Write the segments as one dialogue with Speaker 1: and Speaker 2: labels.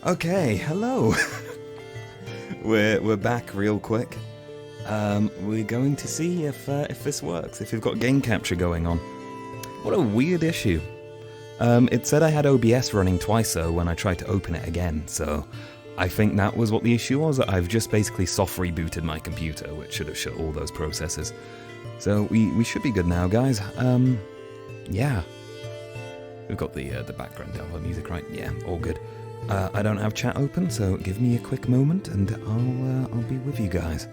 Speaker 1: Okay, hello. we're back real quick. We're going to see if this works, if you've got game capture going on. What a weird issue. It said I had OBS running twice though when I tried to open it again, so I think that was what the issue was. I've just basically soft rebooted my computer, which should have shut all those processes. So we should be good now, guys. Yeah. We've got the background Delver music, right? Yeah, all good. I don't have chat open, so give me a quick moment and I'll be with you guys.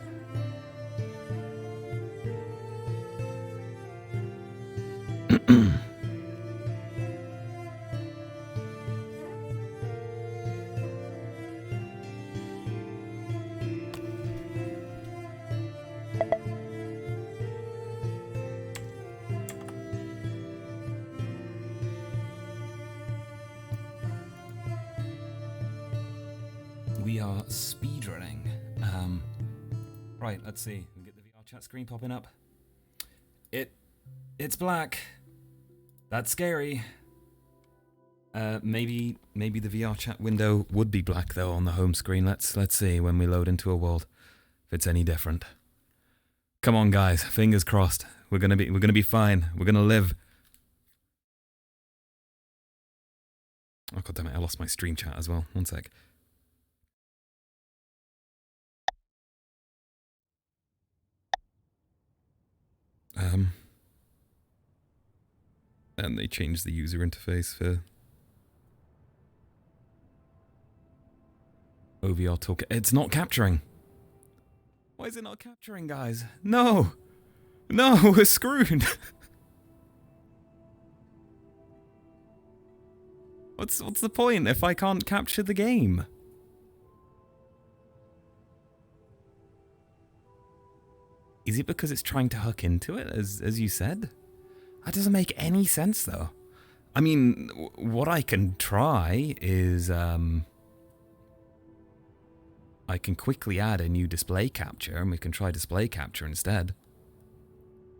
Speaker 1: We are speedrunning. Right, let's see. We get the VRChat screen popping up. It's black. That's scary. Maybe the VRChat window would be black though on the home screen. Let's see when we load into a world if it's any different. Come on, guys. Fingers crossed. We're gonna be fine. We're gonna live. Oh god damn it! I lost my stream chat as well. One sec. And they changed the user interface for OVR talk. It's not capturing. Why is it not capturing, guys? No! No, we're screwed! What's the point if I can't capture the game? Is it because it's trying to hook into it, as you said? That doesn't make any sense, though. I mean, what I can try is, I can quickly add a new display capture, and we can try display capture instead.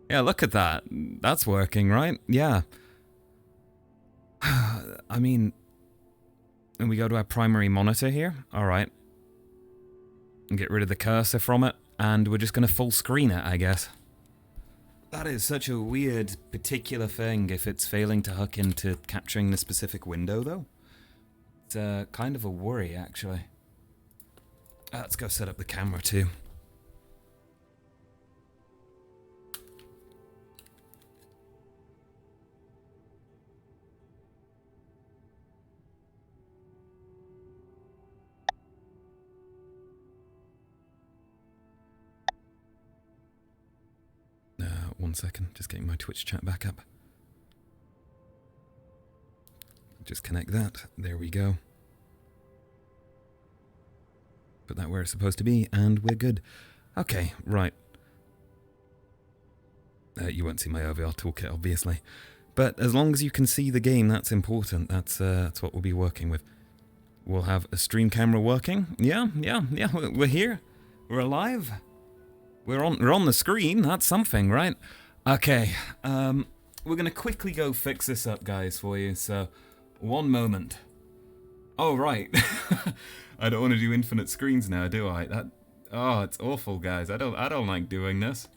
Speaker 1: Yeah, look at that. That's working, right? Yeah. I mean, and we go to our primary monitor here. Alright. And get rid of the cursor from it, and we're just going to full screen it, I guess. That is such a weird, particular thing if it's failing to hook into capturing the specific window, though. It's kind of a worry, actually. Let's go set up the camera, too. One second, just getting my Twitch chat back up. Just connect that. There we go. Put that where it's supposed to be, and we're good. Okay, right. You won't see my OVR toolkit, obviously. But as long as you can see the game, that's important. That's what we'll be working with. We'll have a stream camera working. Yeah, we're here. We're alive. We're on the screen. That's something, right? Okay, we're gonna quickly go fix this up, guys, for you. So, one moment. Oh, right. I don't want to do infinite screens now, do I? Oh, it's awful, guys. I don't like doing this.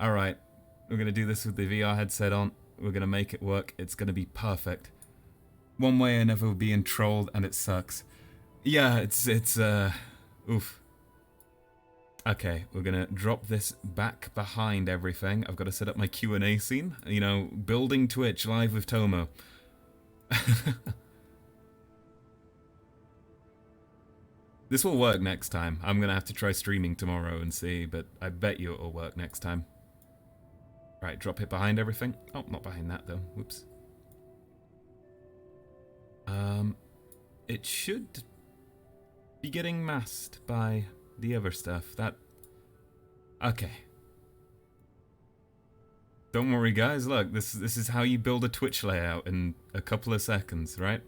Speaker 1: All right, we're gonna do this with the VR headset on. We're gonna make it work. It's gonna be perfect. One way or another, we're being trolled, and it sucks. Yeah, it's oof. Okay, we're gonna drop this back behind everything. I've got to set up my Q&A scene. You know, building Twitch live with Tomo. This will work next time. I'm gonna have to try streaming tomorrow and see, but I bet you it'll work next time. Right, drop it behind everything. Oh, not behind that though. Whoops. It should be getting masked by the other stuff. Okay. Don't worry, guys. Look, this is how you build a Twitch layout in a couple of seconds, right?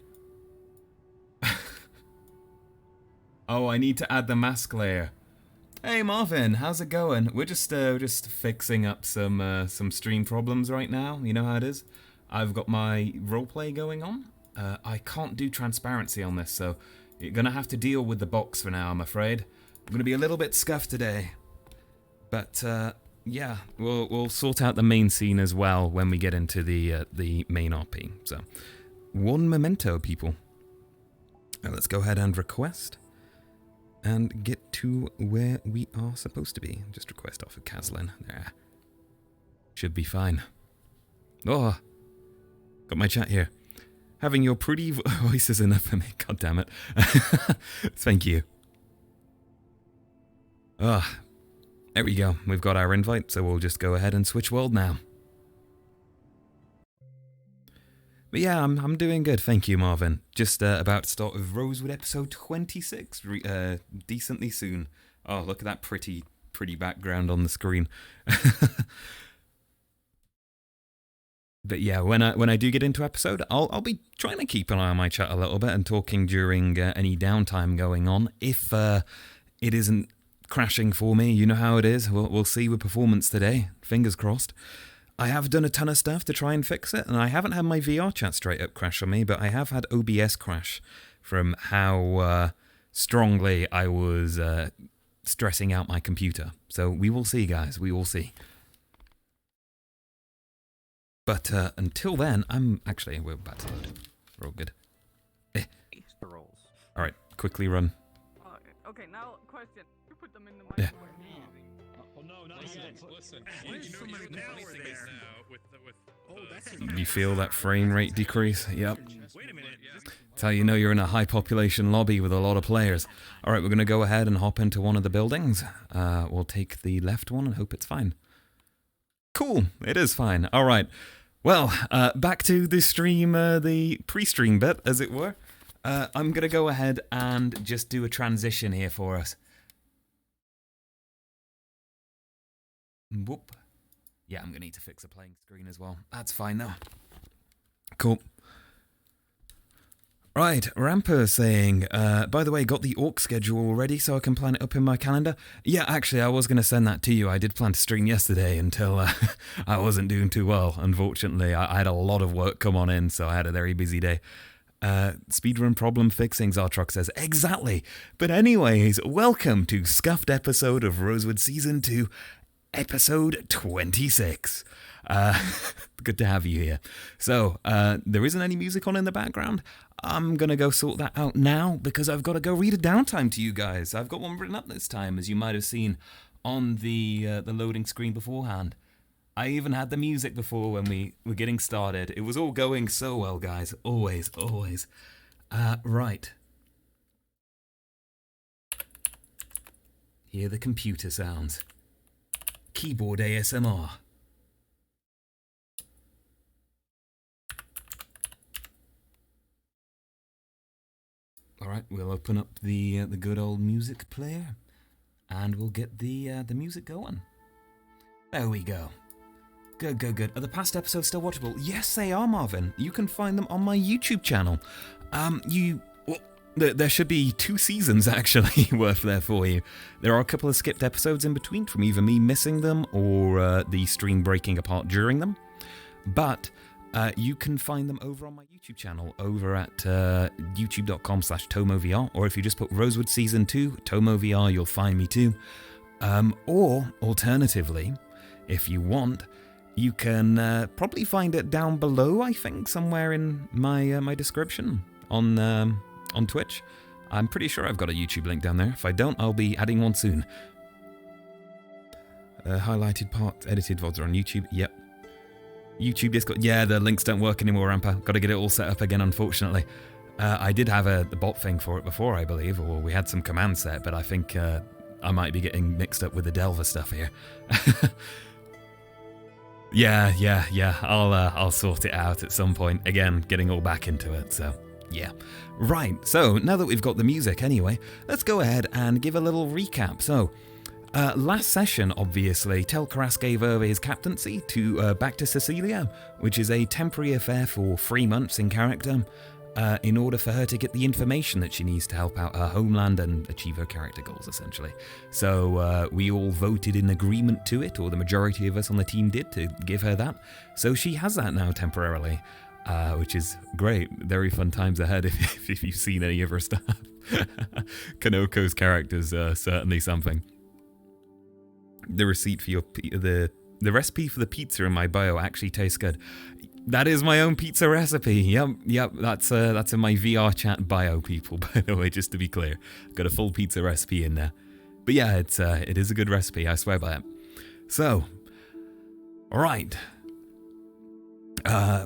Speaker 1: Oh, I need to add the mask layer. Hey Marvin, how's it going? We're just fixing up some stream problems right now. You know how it is. I've got my roleplay going on. I can't do transparency on this, so You're gonna have to deal with the box for now, I'm afraid. I'm gonna be a little bit scuffed today. But, yeah, we'll sort out the main scene as well when we get into the main RP. So, one memento, people. Now let's go ahead and request. And get to where we are supposed to be. Just request off of Caslin. There. Should be fine. Oh, got my chat here. Having your pretty voice is enough for me. God damn it. Thank you. Ah, there we go. We've got our invite, so we'll just go ahead and switch world now. But yeah, I'm doing good, thank you, Marvin. Just about to start with Rosewood episode 26, decently soon. Oh, look at that pretty background on the screen. But yeah, when I do get into episode, I'll be trying to keep an eye on my chat a little bit and talking during any downtime going on. If it isn't crashing for me, you know how it is. We'll see with performance today. Fingers crossed. I have done a ton of stuff to try and fix it, and I haven't had my VRChat straight up crash on me, but I have had OBS crash from how strongly I was stressing out my computer. So we will see, guys. We will see. But until then, we're about to load. We're all good. Alright, quickly run.
Speaker 2: Okay, now question. You put them in the
Speaker 1: Yeah.
Speaker 2: microwave.
Speaker 3: Oh no, not yet. Listen.
Speaker 1: You feel that frame rate decrease? Yep.
Speaker 3: Wait a minute.
Speaker 1: That's how you know you're in a high population lobby with a lot of players. Alright, we're going to go ahead and hop into one of the buildings. We'll take the left one and hope it's fine. Cool, it is fine. Alright. Well, back to the stream, the pre-stream bit, as it were. I'm going to go ahead and just do a transition here for us. Whoop. Yeah, I'm going to need to fix the playing screen as well. That's fine, though. Cool. Right, Ramper saying, by the way, got the orc schedule already so I can plan it up in my calendar? Yeah, actually, I was going to send that to you. I did plan to stream yesterday until I wasn't doing too well, unfortunately. I had a lot of work come on in, so I had a very busy day. Speedrun problem fixing, Zartrock says, exactly. But anyways, welcome to Scuffed episode of Rosewood Season 2, episode 26. Good to have you here. So, there isn't any music on in the background. I'm going to go sort that out now because I've got to go read a downtime to you guys. I've got one written up this time, as you might have seen on the loading screen beforehand. I even had the music before when we were getting started. It was all going so well, guys. Always, always. Right. Hear the computer sounds. Keyboard ASMR. Alright, we'll open up the good old music player, and we'll get the music going. There we go. Good, good, good. Are the past episodes still watchable? Yes, they are, Marvin. You can find them on my YouTube channel. There should be 2 seasons, actually, worth there for you. There are a couple of skipped episodes in between from either me missing them or the stream breaking apart during them. But you can find them over on my YouTube channel, over at youtube.com/TomoVR, or if you just put Rosewood Season 2, TomoVR, you'll find me too. Or, alternatively, if you want, you can probably find it down below, I think, somewhere in my my description on Twitch. I'm pretty sure I've got a YouTube link down there. If I don't, I'll be adding one soon. Highlighted part, edited VODs are on YouTube. Yep. YouTube, Discord. Yeah, the links don't work anymore, Rampa. Got to get it all set up again, unfortunately. I did have the bot thing for it before, I believe, or we had some command set, but I think I might be getting mixed up with the Delver stuff here. Yeah. I'll sort it out at some point. Again, getting all back into it, so yeah. Right, so now that we've got the music anyway, let's go ahead and give a little recap. So, last session, obviously, Tel'Kahras gave over his captaincy to back to Cecilia, which is a temporary affair for 3 months in character, in order for her to get the information that she needs to help out her homeland and achieve her character goals, essentially. So we all voted in agreement to it, or the majority of us on the team did, to give her that. So she has that now temporarily. which is great. Very fun times ahead if you've seen any of her stuff. Kanoko's character's certainly something. The receipt for the recipe for the pizza in my bio actually tastes good. That is my own pizza recipe. Yep. That's in my VRChat bio, people. By the way, just to be clear, got a full pizza recipe in there. But yeah, it is a good recipe. I swear by it. So, all right.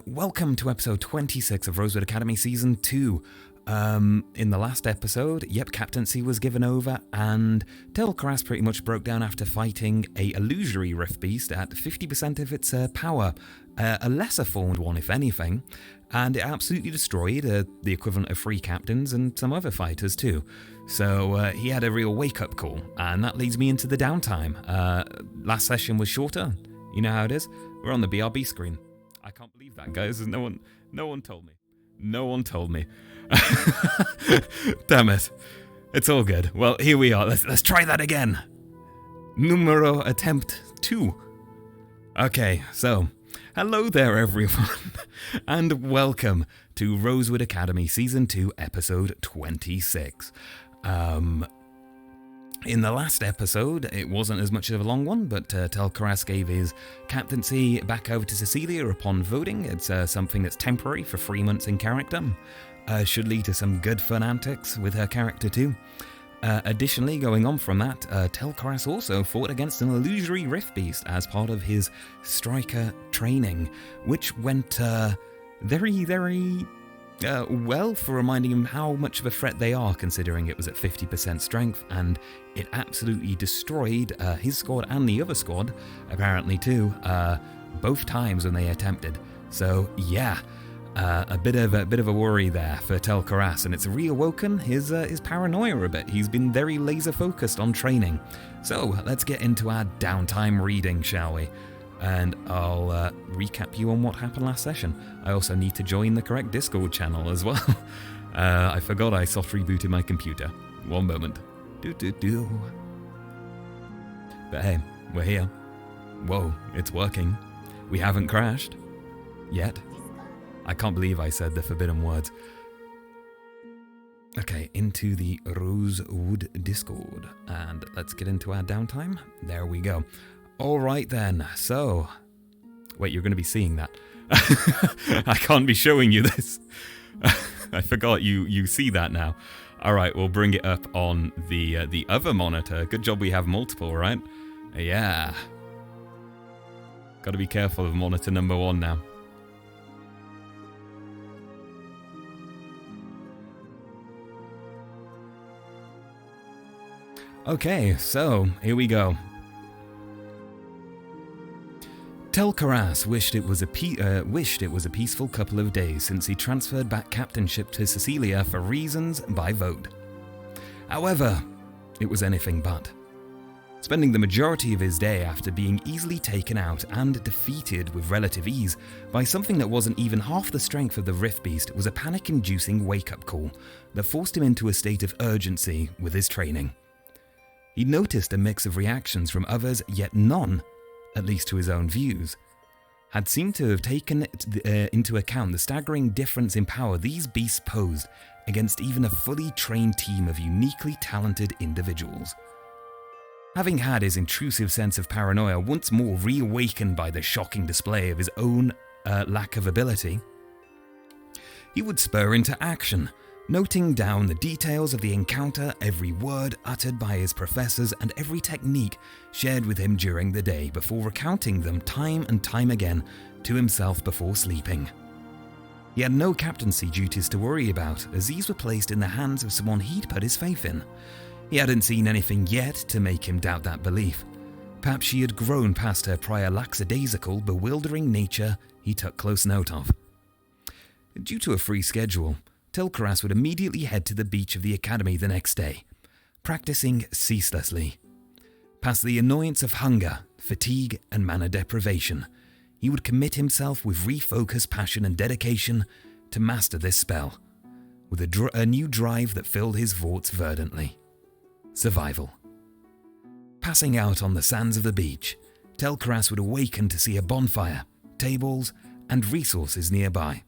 Speaker 1: Welcome to episode 26 of Rosewood Academy Season 2. In the last episode, captaincy was given over, and Tel'Kahras pretty much broke down after fighting a illusory rift beast at 50% of its power, a lesser formed one if anything, and it absolutely destroyed the equivalent of 3 captains and some other fighters too. So he had a real wake-up call, and that leads me into the downtime. Last session was shorter, you know how it is? We're on the BRB screen. I can't believe that, guys. No one told me. No one told me. Damn it. It's all good. Well, here we are. Let's try that again. Numero attempt 2. Okay, so hello there everyone, and welcome to Rosewood Academy Season 2, Episode 26. In the last episode, it wasn't as much of a long one, but Tel'Kahras gave his captaincy back over to Cecilia upon voting. It's something that's temporary for 3 months in character. Should lead to some good fun antics with her character too. Additionally, going on from that, Tel'Kahras also fought against an illusory rift beast as part of his striker training, which went very, very well for reminding him how much of a threat they are, considering it was at 50% strength, and it absolutely destroyed his squad and the other squad, apparently too, both times when they attempted. So yeah. A bit of a worry there for Tel'Kahras, and it's reawoken his paranoia a bit. He's been very laser focused on training. So let's get into our downtime reading, shall we? And I'll recap you on what happened last session. I also need to join the correct Discord channel as well. I forgot I soft rebooted my computer. One moment. But hey, we're here. Whoa, it's working. We haven't crashed yet. I can't believe I said the forbidden words. Okay, into the Rosewood Discord, and let's get into our downtime. There we go. Alright then, so... Wait, you're going to be seeing that. I can't be showing you this. I forgot you see that now. Alright, we'll bring it up on the other monitor. Good job we have multiple, right? Yeah. Gotta be careful of monitor number 1 now. Okay, so here we go. Tel'Kahras wished it was a peaceful couple of days since he transferred back captainship to Cecilia for reasons by vote. However, it was anything but. Spending the majority of his day after being easily taken out and defeated with relative ease by something that wasn't even half the strength of the Rift Beast was a panic-inducing wake-up call that forced him into a state of urgency with his training. He noticed a mix of reactions from others, yet none, at least to his own views, had seemed to have taken into account the staggering difference in power these beasts posed against even a fully trained team of uniquely talented individuals. Having had his intrusive sense of paranoia once more reawakened by the shocking display of his own lack of ability, he would spur into action, noting down the details of the encounter, every word uttered by his professors, and every technique shared with him during the day before recounting them time and time again to himself before sleeping. He had no captaincy duties to worry about, as these were placed in the hands of someone he'd put his faith in. He hadn't seen anything yet to make him doubt that belief. Perhaps she had grown past her prior lackadaisical, bewildering nature he took close note of. Due to a free schedule, Tel'Kahras would immediately head to the beach of the academy the next day, practicing ceaselessly. Past the annoyance of hunger, fatigue, and mana deprivation, he would commit himself with refocused passion and dedication to master this spell, with a new drive that filled his thoughts verdantly. Survival. Passing out on the sands of the beach, Tel'Kahras would awaken to see a bonfire, tables, and resources nearby.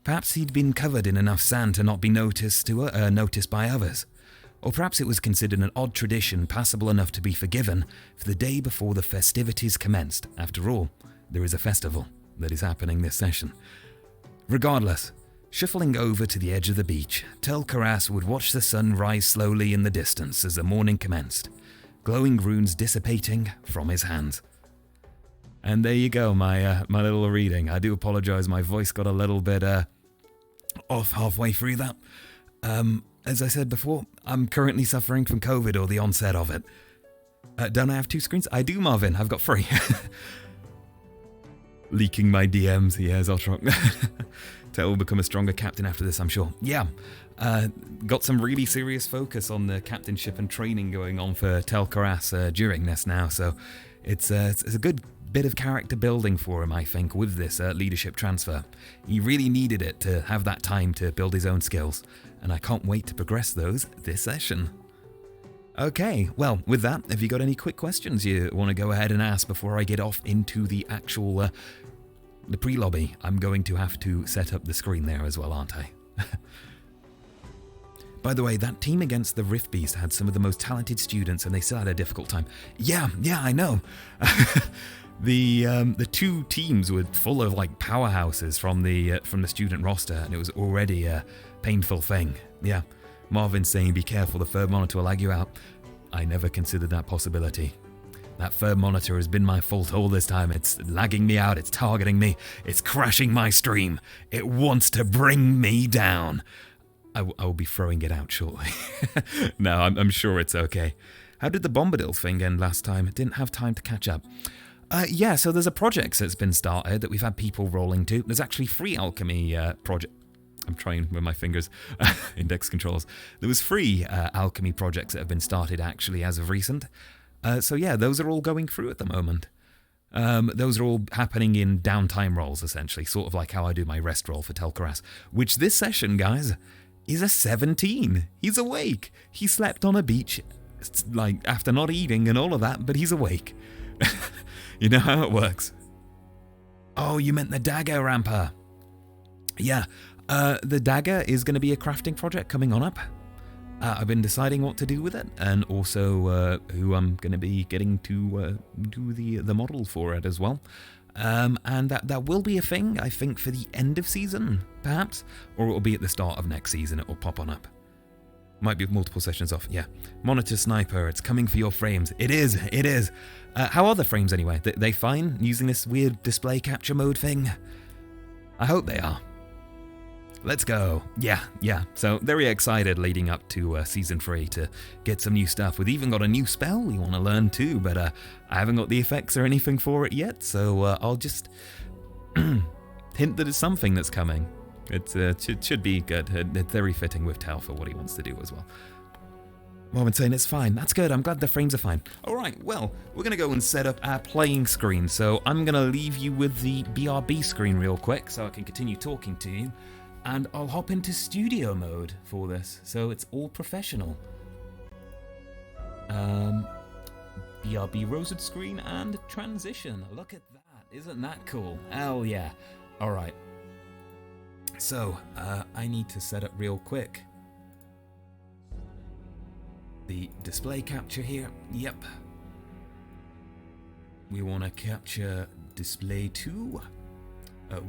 Speaker 1: Perhaps he'd been covered in enough sand to not be noticed by others. Or perhaps it was considered an odd tradition passable enough to be forgiven for the day before the festivities commenced. After all, there is a festival that is happening this session. Regardless, shuffling over to the edge of the beach, Tel'Kahras would watch the sun rise slowly in the distance as the morning commenced, glowing runes dissipating from his hands. And there you go, my little reading. I do apologise, my voice got a little bit off halfway through that. As I said before, I'm currently suffering from COVID or the onset of it. Don't I have 2 screens? I do, Marvin. I've got 3. Leaking my DMs. Yeah, Zoltron. Tel will become a stronger captain after this, I'm sure. Yeah. Got some really serious focus on the captainship and training going on for Tel'Kahras during this now, so it's a good bit of character building for him, I think, with this leadership transfer. He really needed it to have that time to build his own skills, and I can't wait to progress those this session. Okay, well, with that, have you got any quick questions you want to go ahead and ask before I get off into the actual the pre-lobby? I'm going to have to set up the screen there as well, aren't I? By the way, that team against the Rift Beast had some of the most talented students, and they still had a difficult time. Yeah, I know. The 2 teams were full of like powerhouses from the student roster, and it was already a painful thing. Yeah, Marvin's saying be careful, the third monitor will lag you out. I never considered that possibility. That third monitor has been my fault all this time. It's lagging me out, it's targeting me, it's crashing my stream. It wants to bring me down. I will be throwing it out shortly. No, I'm sure it's okay. How did the Bombadil thing end last time? Didn't have time to catch up. Yeah, so there's a project that's been started that we've had people rolling to. There's actually 3 alchemy projects. I'm trying with my fingers, index controls. There was 3 alchemy projects that have been started actually as of recent. So yeah, those are all going through at the moment. Those are all happening in downtime roles, essentially, sort of like how I do my rest roll for Tel'Kahras, which this session, guys, is a 17. He's awake. He slept on a beach, like, after not eating and all of that, but he's awake. You know how it works. Oh, you meant the dagger, Ramper. Yeah, the dagger is going to be a crafting project coming on up. I've been deciding what to do with it, and also who I'm going to be getting to do the model for it as well. And that will be a thing, I think, for the end of season, perhaps, or it will be at the start of next season. It will pop on up. Might be multiple sessions off. Yeah, monitor sniper. It's coming for your frames. It is. How are the frames anyway? They fine using this weird display capture mode thing? I hope they are. Let's go. Yeah. So very excited leading up to Season 3 to get some new stuff. We've even got a new spell we want to learn too, but I haven't got the effects or anything for it yet, so I'll just hint that it's something that's coming. It should be good. It's very fitting with Tel for what he wants to do as well. Marvin's saying it's fine. That's good. I'm glad the frames are fine. All right, well, we're going to go and set up our playing screen. So I'm going to leave you with the BRB screen real quick so I can continue talking to you. And I'll hop into studio mode for this, so it's all professional. BRB Rosewood screen and transition. Look at that. Isn't that cool? Hell yeah. All right. So, I need to set up real quick the display capture here. Yep. We want to capture display 2.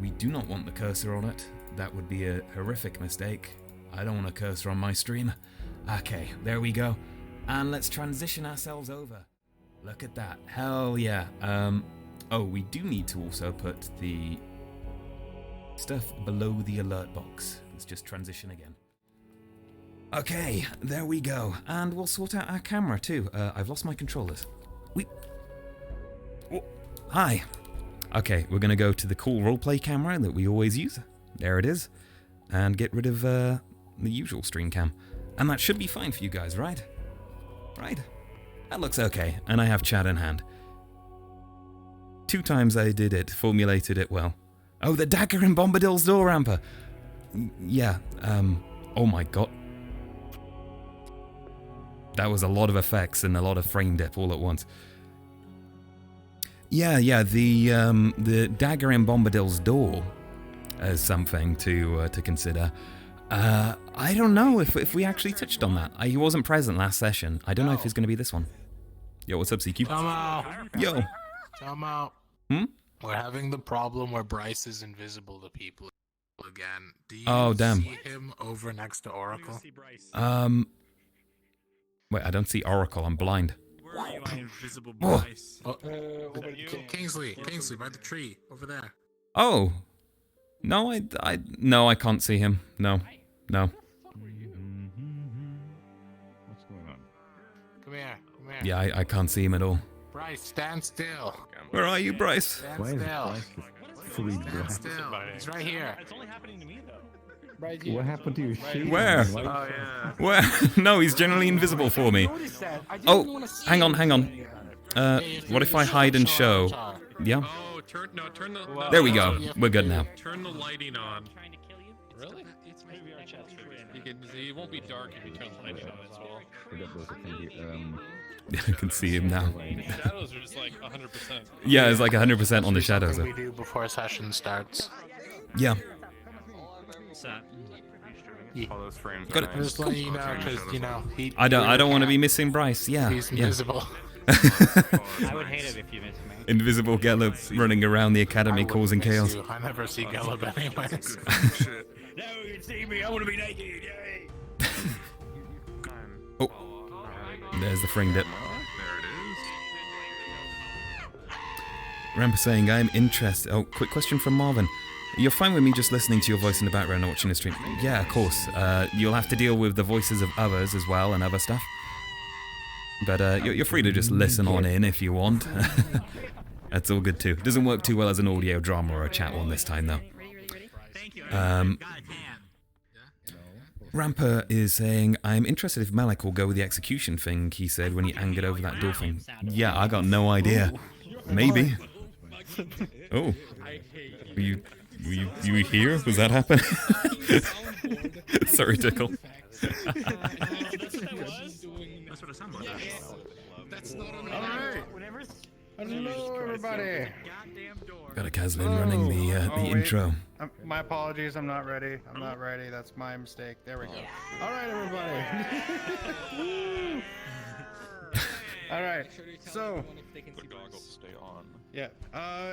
Speaker 1: We do not want the cursor on it. That would be a horrific mistake. I don't want a cursor on my stream. Okay, there we go. And let's transition ourselves over. Look at that. Hell yeah. Oh, we do need to also put the stuff below the alert box. Let's just transition again. Okay, there we go. And we'll sort out our camera too. I've lost my controllers. Oh, hi. Okay, we're going to go to the cool roleplay camera that we always use. There it is. And get rid of the usual stream cam. And that should be fine for you guys, right? Right? That looks okay. And I have chat in hand. 2 times I did it, formulated it well. Oh, the dagger in Bombadil's door ramper. Yeah, oh my god. That was a lot of effects and a lot of frame dip all at once. Yeah, the dagger in Bombadil's door as something to consider. I don't know if we actually touched on that. He wasn't present last session. I don't know if he's going to be this one. Yo, what's up, CQ? Yo.
Speaker 4: Come out. We're having the problem where Bryce is invisible to people again. Do you see him over next to Oracle?
Speaker 1: Wait, I don't see Oracle. I'm blind.
Speaker 3: Where are you, my invisible Bryce?
Speaker 4: Kingsley, by the tree over there.
Speaker 1: Oh. No, I can't see him. No.
Speaker 5: What's going on?
Speaker 4: Come here.
Speaker 1: Yeah, I can't see him at all.
Speaker 4: Bryce, stand still.
Speaker 1: Where are you, Bryce?
Speaker 4: Stand still.
Speaker 5: Fully
Speaker 4: Stand still. He's right here.
Speaker 3: It's only happening to me, though.
Speaker 5: What happened to your shade?
Speaker 1: Where?
Speaker 3: Oh, yeah.
Speaker 1: Where? No, he's generally invisible for me. Oh, hang on. What if I hide and show? Yeah?
Speaker 3: Oh, turn the...
Speaker 1: There we go. We're good now.
Speaker 3: Turn the lighting on.
Speaker 6: Trying to kill you?
Speaker 3: Really? It's VRChat's you can see, it won't be dark if you turn the lighting on as well.
Speaker 1: I can see him now.
Speaker 3: Shadows are just like 100%.
Speaker 1: Yeah, it's like 100% on the shadows.
Speaker 4: Something we do before session starts.
Speaker 1: Yeah. Got it.
Speaker 4: I'm just letting you know, because, you know,
Speaker 1: I don't want to be missing Bryce. Yeah.
Speaker 4: He's invisible.
Speaker 6: I would hate it if you missed me.
Speaker 1: Invisible Gallop running around the academy causing chaos.
Speaker 4: I never see Gallop anyways.
Speaker 6: No, you can see me. I want to be naked. Yay.
Speaker 1: Oh. There's the fring dip. Rampa saying, I'm interested. Oh, quick question from Marvin. You're fine with me just listening to your voice in the background and watching the stream? Yeah, of course. You'll have to deal with the voices of others as well and other stuff. But you're free to just listen on in if you want. That's all good too. Doesn't work too well as an audio drama or a chat one this time though. Ramper is saying, I'm interested if Malik will go with the execution thing he said when he angered over that door thing. Yeah, I got no idea. Maybe. Oh. Were you here? Was that happen? Sorry, Tickle.
Speaker 3: That's what it sounded like. That's not on
Speaker 5: Alright. Hello, everybody.
Speaker 1: Got a Caslin running the intro.
Speaker 5: My apologies, I'm not ready. That's my mistake. There we go. Alright, everybody. Alright, so... Yeah,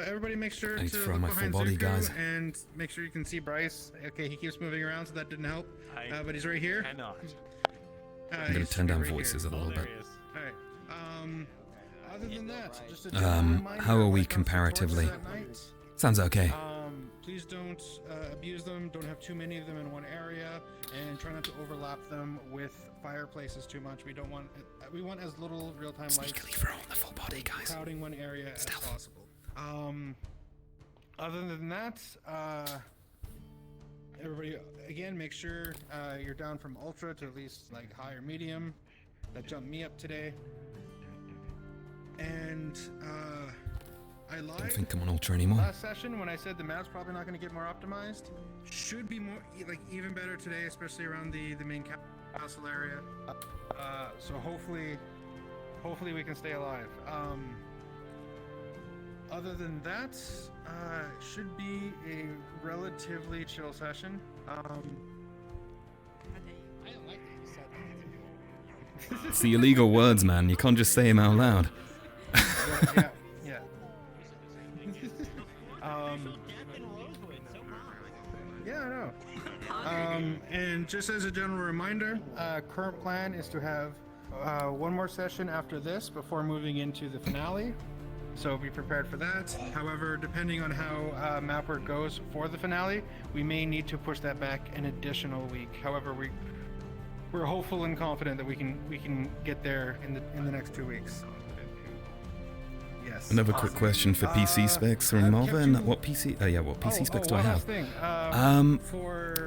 Speaker 5: everybody make sure
Speaker 1: I need to
Speaker 5: to
Speaker 1: throw
Speaker 5: look
Speaker 1: my full
Speaker 5: behind
Speaker 1: body,
Speaker 5: Zuko
Speaker 1: guys.
Speaker 5: and make sure you can see Bryce. Okay, he keeps moving around, so that didn't help. But he's right here.
Speaker 1: I'm gonna turn down voices a little bit.
Speaker 5: Alright, other than that, just a general reminder,
Speaker 1: how are we
Speaker 5: like
Speaker 1: comparatively?
Speaker 5: that night,
Speaker 1: Sounds okay.
Speaker 5: please don't abuse them. Don't have too many of them in one area, and try not to overlap them with fireplaces too much. We don't want we want as little real-time light
Speaker 1: Sneakily throw on the full body, guys.
Speaker 5: crowding one area as possible. Other than that, everybody again make sure you're down from ultra to at least like high or medium. That jumped me up today. And I lied.
Speaker 1: Don't think I'm on ultra anymore.
Speaker 5: Last session when I said the map's probably not going to get more optimized. Should be more like even better today, especially around the main castle area. So hopefully we can stay alive. Other than that, should be a relatively chill session.
Speaker 1: It's the illegal words, man. You can't just say them out loud.
Speaker 5: Yeah. Yeah, I know. And just as a general reminder, current plan is to have one more session after this before moving into the finale. So be prepared for that. However, depending on how map work goes for the finale, we may need to push that back an additional week. However, we're hopeful and confident that we can get there in the next 2 weeks. Yes.
Speaker 1: Another quick question for PC specs from Marvin. What PC specs do I have?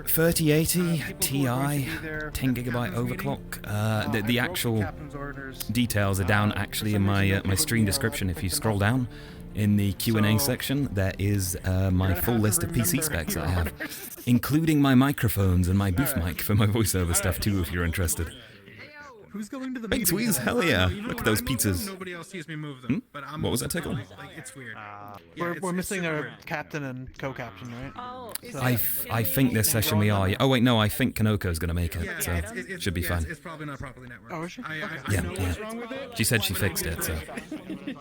Speaker 1: 3080 Ti, 10GB overclock. The actual details are down actually in my stream description. If you scroll down in the Q&A section, there is my full list of PC specs I have, including my microphones and my booth mic for my voiceover stuff too, if you're interested.
Speaker 5: Who's going to the
Speaker 1: Big
Speaker 5: meeting?
Speaker 1: squeeze,
Speaker 5: today?
Speaker 1: hell yeah.
Speaker 5: Even
Speaker 1: Look at
Speaker 5: when
Speaker 1: those
Speaker 5: I move them,
Speaker 1: pizzas.
Speaker 5: nobody else sees me move them. But I'm
Speaker 1: What was that, Tickle?
Speaker 5: Like, it's weird.
Speaker 7: We're missing our captain and co-captain, right?
Speaker 2: Oh,
Speaker 7: So-
Speaker 1: I think this session we are. Oh wait, no, I think Kanoko's gonna make it, so should be fine.
Speaker 5: It's probably not properly networked.
Speaker 7: Oh, is she?
Speaker 5: I
Speaker 1: Yeah,
Speaker 5: know
Speaker 1: yeah.
Speaker 5: what's wrong with it.
Speaker 1: She said she fixed it, so.
Speaker 2: yeah.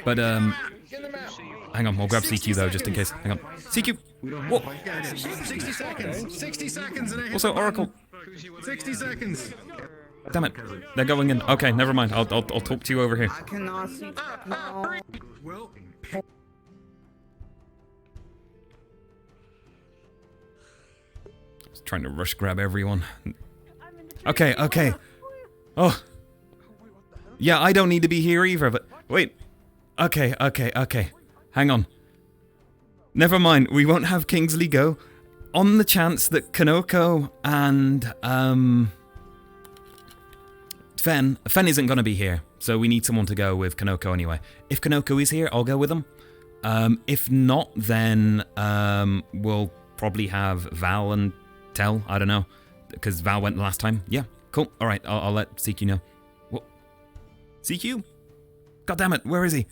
Speaker 1: But hang on, we'll grab CQ though, just in case. Hang on, CQ. Whoa.
Speaker 5: Yeah, 60 seconds. 60 seconds and I hit
Speaker 1: Also,
Speaker 5: the button.
Speaker 1: Oracle.
Speaker 5: 60 seconds.
Speaker 1: Damn it, they're going in. Okay, never mind. I'll talk to you over here.
Speaker 8: I cannot see. No.
Speaker 5: Well,
Speaker 1: Just trying to rush grab everyone. Okay. Oh. Yeah, I don't need to be here either, but wait. Okay. Hang on. Never mind, we won't have Kingsley go. On the chance that Kanoko and, Fen isn't gonna be here, so we need someone to go with Kanoko anyway. If Kanoko is here, I'll go with him. If not, then, we'll probably have Val and Tel, I don't know. Because Val went the last time. Yeah, cool. Alright, I'll let CQ know. What? CQ? God damn it, where is he?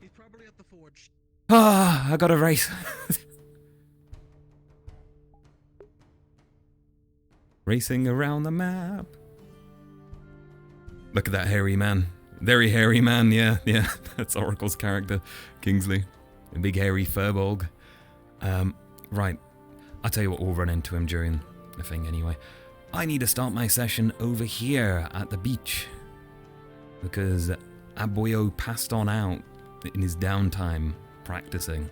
Speaker 7: He's probably at the forge.
Speaker 1: Ah, I got a race. Racing around the map. Look at that hairy man. Very hairy man, yeah. That's Oracle's character, Kingsley. A big hairy furbolg. Right. I'll tell you what, we'll run into him during the thing anyway. I need to start my session over here at the beach. Because Aboyo passed on out in his downtime practicing.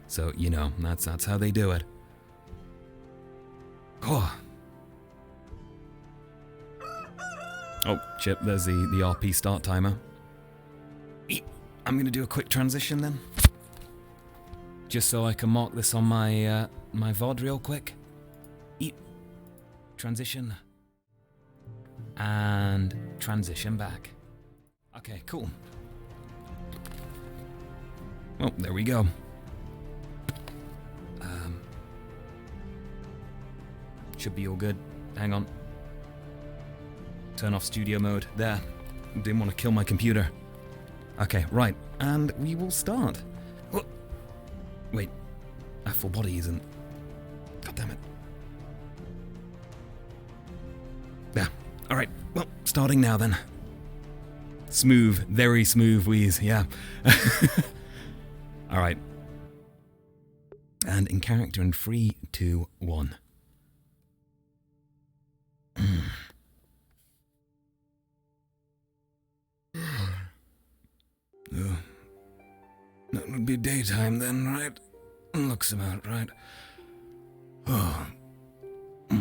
Speaker 1: So, you know, that's how they do it. Oh, Chip, there's the RP start timer. I'm going to do a quick transition then. Just so I can mark this on my my VOD real quick. Transition. And transition back. Okay, cool. Oh, there we go. Should be all good. Hang on. Turn off studio mode. There. Didn't want to kill my computer. Okay, right. And we will start. Oh. Wait. That full body isn't... God damn it. There. Alright. Well, starting now then. Smooth. Very smooth wheeze. Yeah. Alright. And in character in 3, 2, 1. Oh, that would be daytime then, right? Looks about right. Oh. A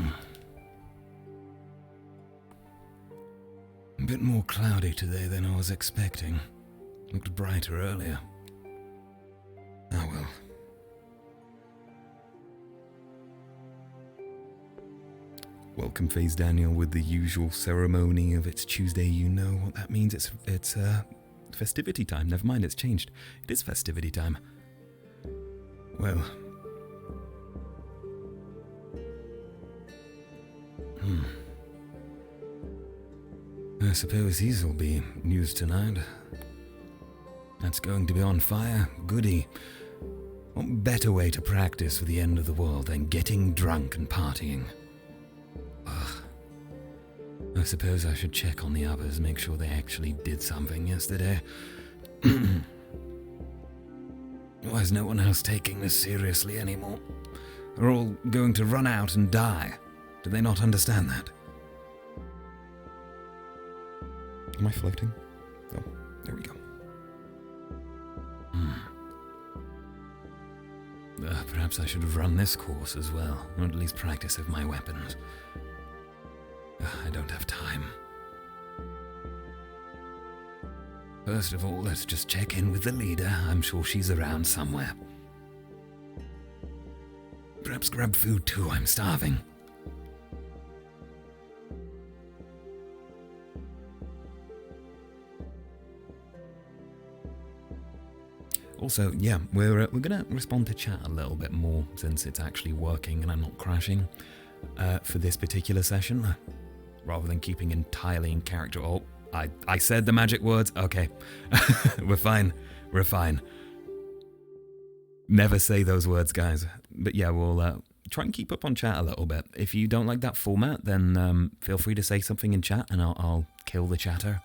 Speaker 1: bit more cloudy today than I was expecting. Looked brighter earlier. Oh well. Welcome Phase Daniel with the usual ceremony of it's Tuesday. You know what that means. It's festivity time. Never mind, it's changed. It is festivity time. Well. I suppose these will be news tonight. That's going to be on fire. Goody. What better way to practice for the end of the world than getting drunk and partying? Ugh. I suppose I should check on the others, make sure they actually did something yesterday. Why is no one else taking this seriously anymore? They're all going to run out and die. Do they not understand that? Am I floating? Oh, there we go. Perhaps I should have run this course as well, or at least practice with my weapons. I don't have time. First of all, let's just check in with the leader. I'm sure she's around somewhere. Perhaps grab food too, I'm starving. Also, yeah, we're gonna respond to chat a little bit more since it's actually working and I'm not crashing for this particular session. rather than keeping entirely in character. Oh, I said the magic words. Okay. We're fine. We're fine. Never say those words, guys. But yeah, we'll try and keep up on chat a little bit. If you don't like that format, then feel free to say something in chat and I'll kill the chatter.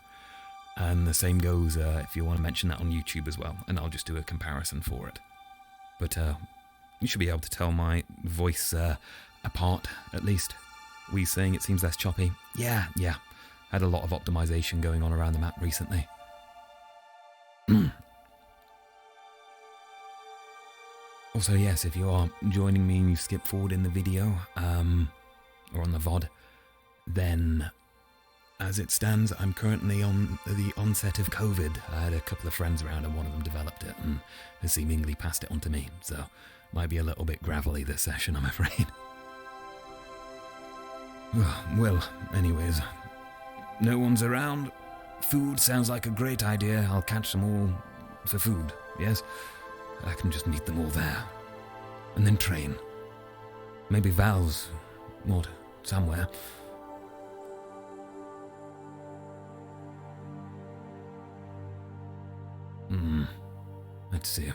Speaker 1: And the same goes if you want to mention that on YouTube as well, and I'll just do a comparison for it. But you should be able to tell my voice apart, at least. We saying it seems less choppy. Yeah. Had a lot of optimization going on around the map recently. Also, yes, if you are joining me and you skip forward in the video, or on the VOD, then as it stands, I'm currently on the onset of COVID. I had a couple of friends around and one of them developed it and has seemingly passed it on to me, so might be a little bit gravelly this session, I'm afraid. Well, anyways, no one's around. Food sounds like a great idea. I'll catch them all for food, yes? I can just meet them all there. And then train. Maybe Val's, not somewhere. Let's see.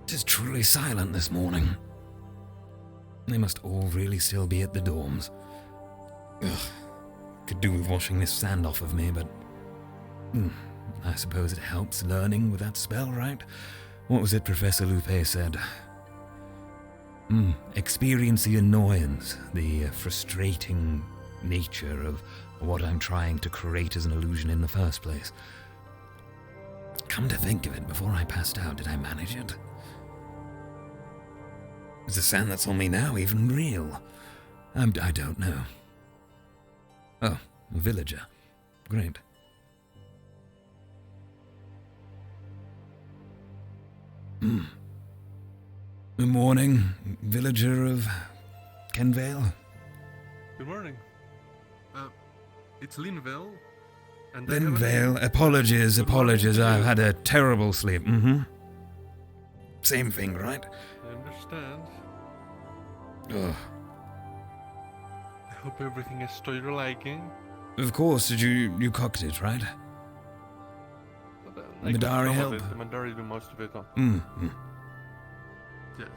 Speaker 1: It is truly silent this morning. They must all really still be at the dorms. Ugh. Could do with washing this sand off of me, but I suppose it helps learning with that spell, right? What was it Professor Lupe said? Experience the annoyance, the frustrating nature of what I'm trying to create as an illusion in the first place. Come to think of it, before I passed out, did I manage it? Is the sand that's on me now even real? I don't know. Oh, a villager. Great. Good morning, villager of Kenvale.
Speaker 9: Good morning. It's Linvale. And
Speaker 1: Linvale, apologies. I've had a terrible sleep. Same thing, right?
Speaker 9: I understand.
Speaker 1: Ugh.
Speaker 9: I hope everything is to your liking.
Speaker 1: Of course, you cooked it, right? Madari help?
Speaker 9: The Madari do most of it. Yes.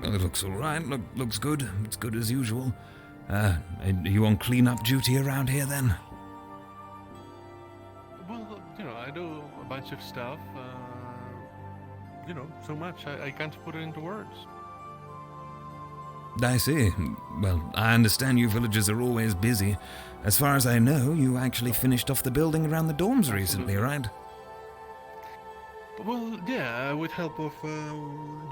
Speaker 1: Well, it looks alright, looks good. It's good as usual. Are you on clean-up duty around here, then?
Speaker 9: Well, I do a bunch of stuff. So much I can't put it into words.
Speaker 1: I see. Well, I understand you villagers are always busy. As far as I know, you actually finished off the building around the dorms recently, right?
Speaker 9: Well, yeah, with help of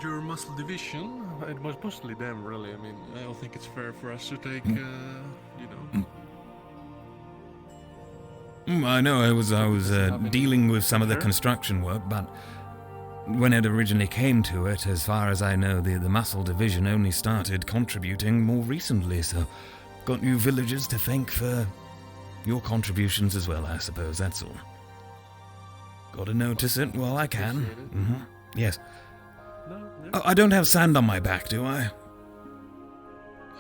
Speaker 9: your muscle division. It was mostly them, really. I mean, I don't think it's fair for us to take,
Speaker 1: I know, I was dealing with some of the construction work, but when it originally came to it, as far as I know, the muscle division only started contributing more recently, so got you villagers to thank for your contributions as well, I suppose, that's all. Gotta notice it while I can. Yes.
Speaker 9: No.
Speaker 1: Oh, I don't have sand on my back, do I?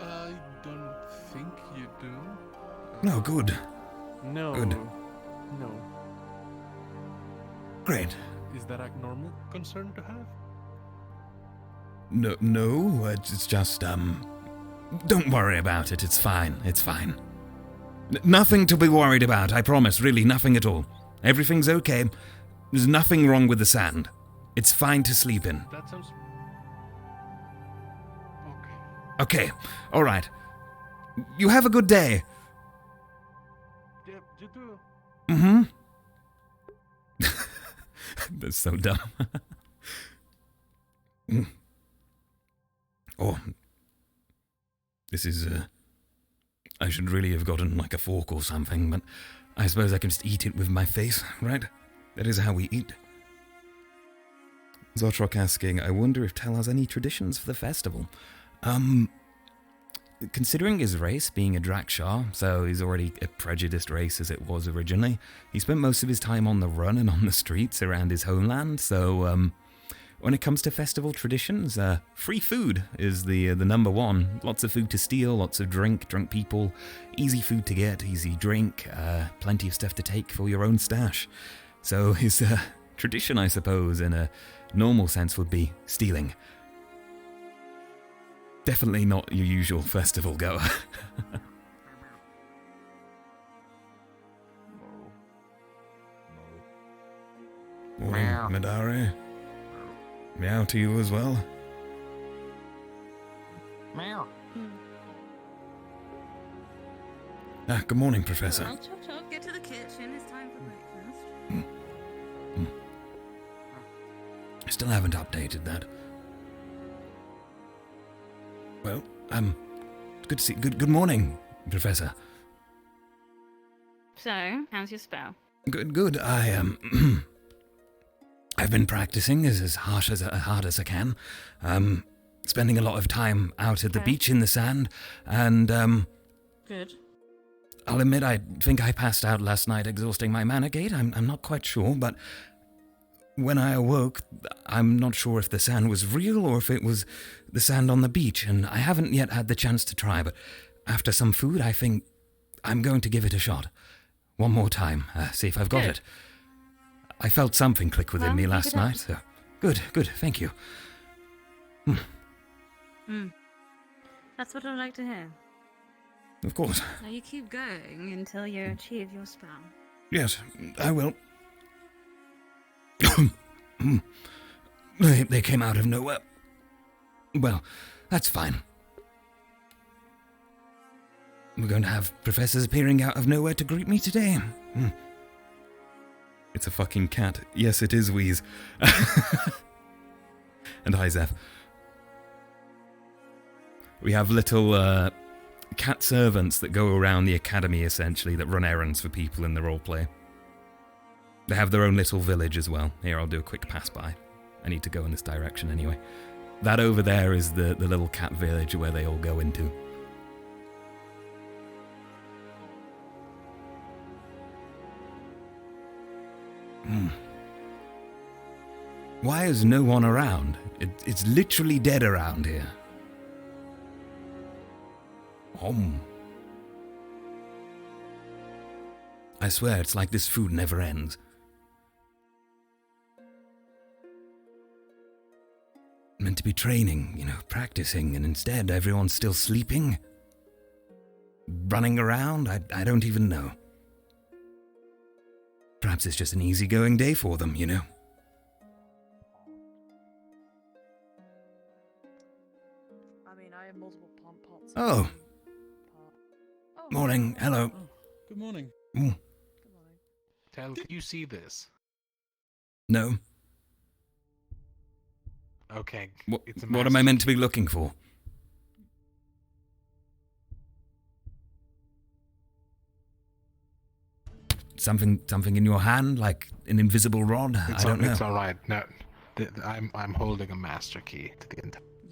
Speaker 9: I don't think you do.
Speaker 1: No, good.
Speaker 9: No.
Speaker 1: Good.
Speaker 9: No.
Speaker 1: Great.
Speaker 9: Is that a normal concern to have?
Speaker 1: No, it's just, don't worry about it, it's fine. Nothing to be worried about, I promise, really, nothing at all. Everything's okay. There's nothing wrong with the sand. It's fine to sleep in.
Speaker 9: That sounds...
Speaker 1: Okay, alright. You have a good day.
Speaker 9: Yep, you do.
Speaker 1: That's so dumb. Oh. This is, I should really have gotten like a fork or something, but I suppose I can just eat it with my face, right? That is how we eat. Zotrok asking, I wonder if Tel has any traditions for the festival. Considering his race being a Drakshar, so he's already a prejudiced race as it was originally, he spent most of his time on the run and on the streets around his homeland, so when it comes to festival traditions, free food is the number one. Lots of food to steal, lots of drunk people, easy food to get, easy drink, plenty of stuff to take for your own stash. So his tradition, I suppose, in a normal sense would be stealing. Definitely not your usual festival goer. Morning, Madari. Meow to you as well.
Speaker 4: Meow.
Speaker 1: Good morning, Professor.
Speaker 8: Well, chop, get to the kitchen. It's time for breakfast.
Speaker 1: I still haven't updated that. Well, good to see. Good morning, Professor.
Speaker 8: So, how's your spell?
Speaker 1: Good. I've been practicing as hard as I can. Spending a lot of time out at the beach in the sand, and
Speaker 8: Good.
Speaker 1: I'll admit I think I passed out last night exhausting my mana gate. I'm not quite sure, but when I awoke, I'm not sure if the sand was real or if it was the sand on the beach, and I haven't yet had the chance to try, but after some food, I think I'm going to give it a shot. One more time, see if I've got it. I felt something click within me last night, so good, thank you.
Speaker 8: That's what I like to hear.
Speaker 1: Of course.
Speaker 8: Now you keep going until you achieve your spell.
Speaker 1: Yes, I will. They came out of nowhere. Well, that's fine. We're going to have professors appearing out of nowhere to greet me today. It's a fucking cat. Yes, it is Wheeze. And hi, Zeph. We have little cat servants that go around the academy, essentially, that run errands for people in the roleplay. They have their own little village as well. Here, I'll do a quick pass by. I need to go in this direction anyway. That over there is the little cat village where they all go into. Why is no one around? It's literally dead around here. I swear, it's like this food never ends. Meant to be training, practicing, and instead everyone's still sleeping? Running around? I don't even know. Perhaps it's just an easygoing day for them,
Speaker 5: I mean, I have multiple plant pots.
Speaker 1: Oh. Morning. Hello.
Speaker 9: Oh, good morning.
Speaker 4: Good morning. Tel, can you see this?
Speaker 1: No.
Speaker 4: Okay.
Speaker 1: What am I meant to be looking for? Something in your hand, like an invisible rod? I don't know.
Speaker 4: It's all right. No, I'm holding a master key to the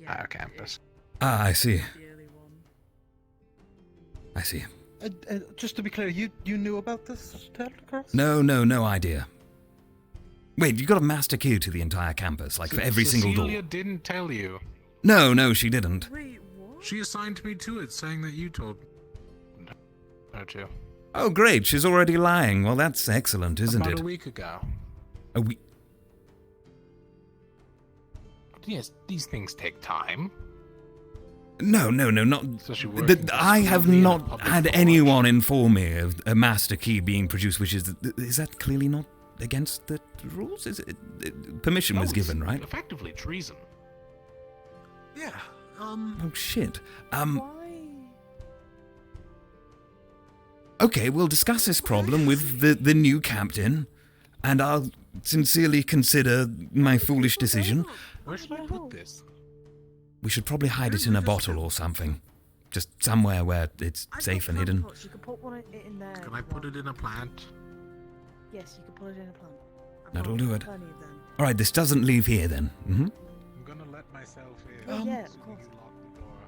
Speaker 4: entire campus.
Speaker 1: Ah, I see. I see.
Speaker 7: Just to be clear, you knew about this, Tel'Kahras?
Speaker 1: No idea. Wait, you got a master key to the enther campus, like for every single door?
Speaker 4: Cecilia didn't tell you.
Speaker 1: No, she didn't.
Speaker 8: Wait, what?
Speaker 4: She assigned me to it, saying that you told her to.
Speaker 1: Oh, great, she's already lying. Well, that's excellent, isn't it?
Speaker 4: About a week ago.
Speaker 1: A week?
Speaker 4: Yes, these things take time.
Speaker 1: No, not...
Speaker 4: So
Speaker 1: I have not had anyone inform me of a master key being produced, which is... Is that clearly not against the rules? Is it... Permission was given, right?
Speaker 4: Effectively treason.
Speaker 9: Yeah,
Speaker 1: Oh, shit.
Speaker 8: Why?
Speaker 1: Okay, we'll discuss this problem with the new captain, and I'll sincerely consider my foolish decision.
Speaker 4: Where should I put this?
Speaker 1: We should probably hide it in a bottle or something. Just somewhere where it's safe and hidden.
Speaker 5: You can put one in there.
Speaker 4: Can I put it in a plant?
Speaker 5: Yes, you can put it in a plant.
Speaker 1: That'll do it. Alright, this doesn't leave here then.
Speaker 4: I'm gonna let myself in.
Speaker 5: Yeah,
Speaker 4: so
Speaker 5: of course.
Speaker 4: you can lock the door.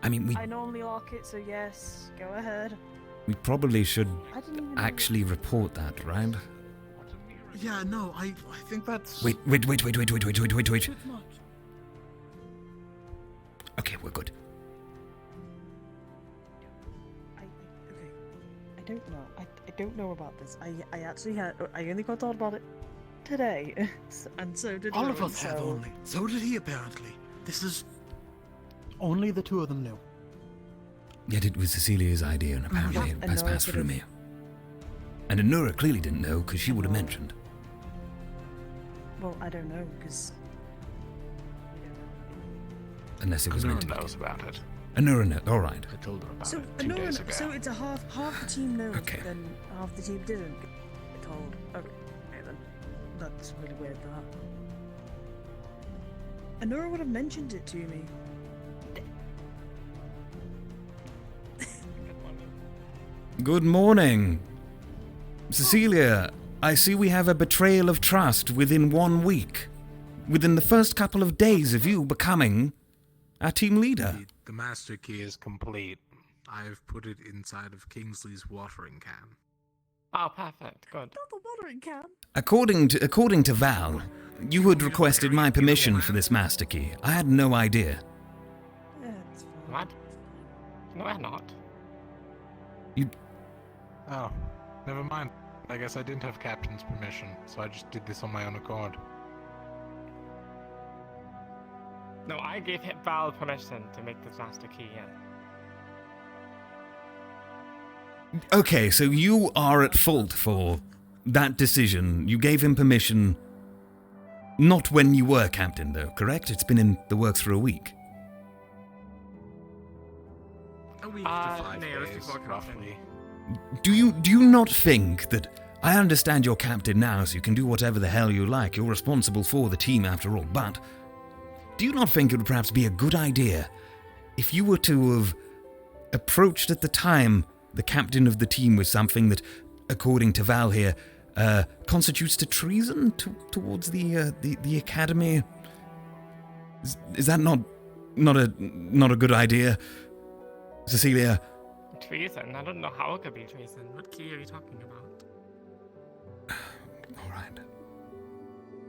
Speaker 1: I mean,
Speaker 5: I normally lock it, so yes, go ahead.
Speaker 1: we probably should
Speaker 5: I didn't even
Speaker 1: actually report that, right?
Speaker 4: What a Yeah, no, I think that's...
Speaker 1: Wait. Okay, we're good.
Speaker 10: I don't know. I don't know about this. I only got told about it today, and so did
Speaker 5: All of
Speaker 10: Rowan,
Speaker 5: us have
Speaker 10: so-
Speaker 5: only. So did he, apparently. This is...
Speaker 7: Only the two of them knew.
Speaker 1: Yet it was Cecilia's idea, and apparently it has
Speaker 10: Nora
Speaker 1: passed through
Speaker 10: could've-
Speaker 1: me. And Anura clearly didn't know, because she would have mentioned.
Speaker 10: Well, I don't know, because...
Speaker 1: Unless it was meant to be.
Speaker 4: knows about it.
Speaker 1: Anura knows. All right.
Speaker 4: I told her about
Speaker 10: So,
Speaker 4: it 2 days ago.
Speaker 10: so it's a half the team knows,
Speaker 1: Okay.
Speaker 10: but then half the team didn't get told. Okay, then. That's really weird, that. Anura would have mentioned it to me.
Speaker 1: Good morning. Cecilia, I see we have a betrayal of trust within 1 week. Within the first couple of days of you becoming our team leader.
Speaker 4: The master key is complete. I've put it inside of Kingsley's watering can.
Speaker 3: Oh, perfect. Good.
Speaker 10: Not the watering can.
Speaker 1: According to Val, you had requested my permission for this master key. I had no idea.
Speaker 10: Yeah, it's fine.
Speaker 3: What? No, I'm not.
Speaker 4: Oh, never mind. I guess I didn't have Captain's permission, so I just did this on my own accord.
Speaker 3: No, I gave Val permission to make this master key, yeah.
Speaker 1: Okay, so you are at fault for that decision. You gave him permission not when you were captain, though, correct? It's been in the works for a week.
Speaker 4: A week to 5
Speaker 3: no, it was
Speaker 4: days,
Speaker 3: before Captain.
Speaker 4: roughly.
Speaker 1: Do you not think that... I understand you're captain now, so you can do whatever the hell you like. You're responsible for the team after all, but... do you not think it would perhaps be a good idea if you were to have approached at the time the captain of the team with something that, according to Val here, constitutes to treason towards the academy? Is that not a good idea, Cecilia?
Speaker 3: Treason? I don't know how it could be treason. What key are you talking about?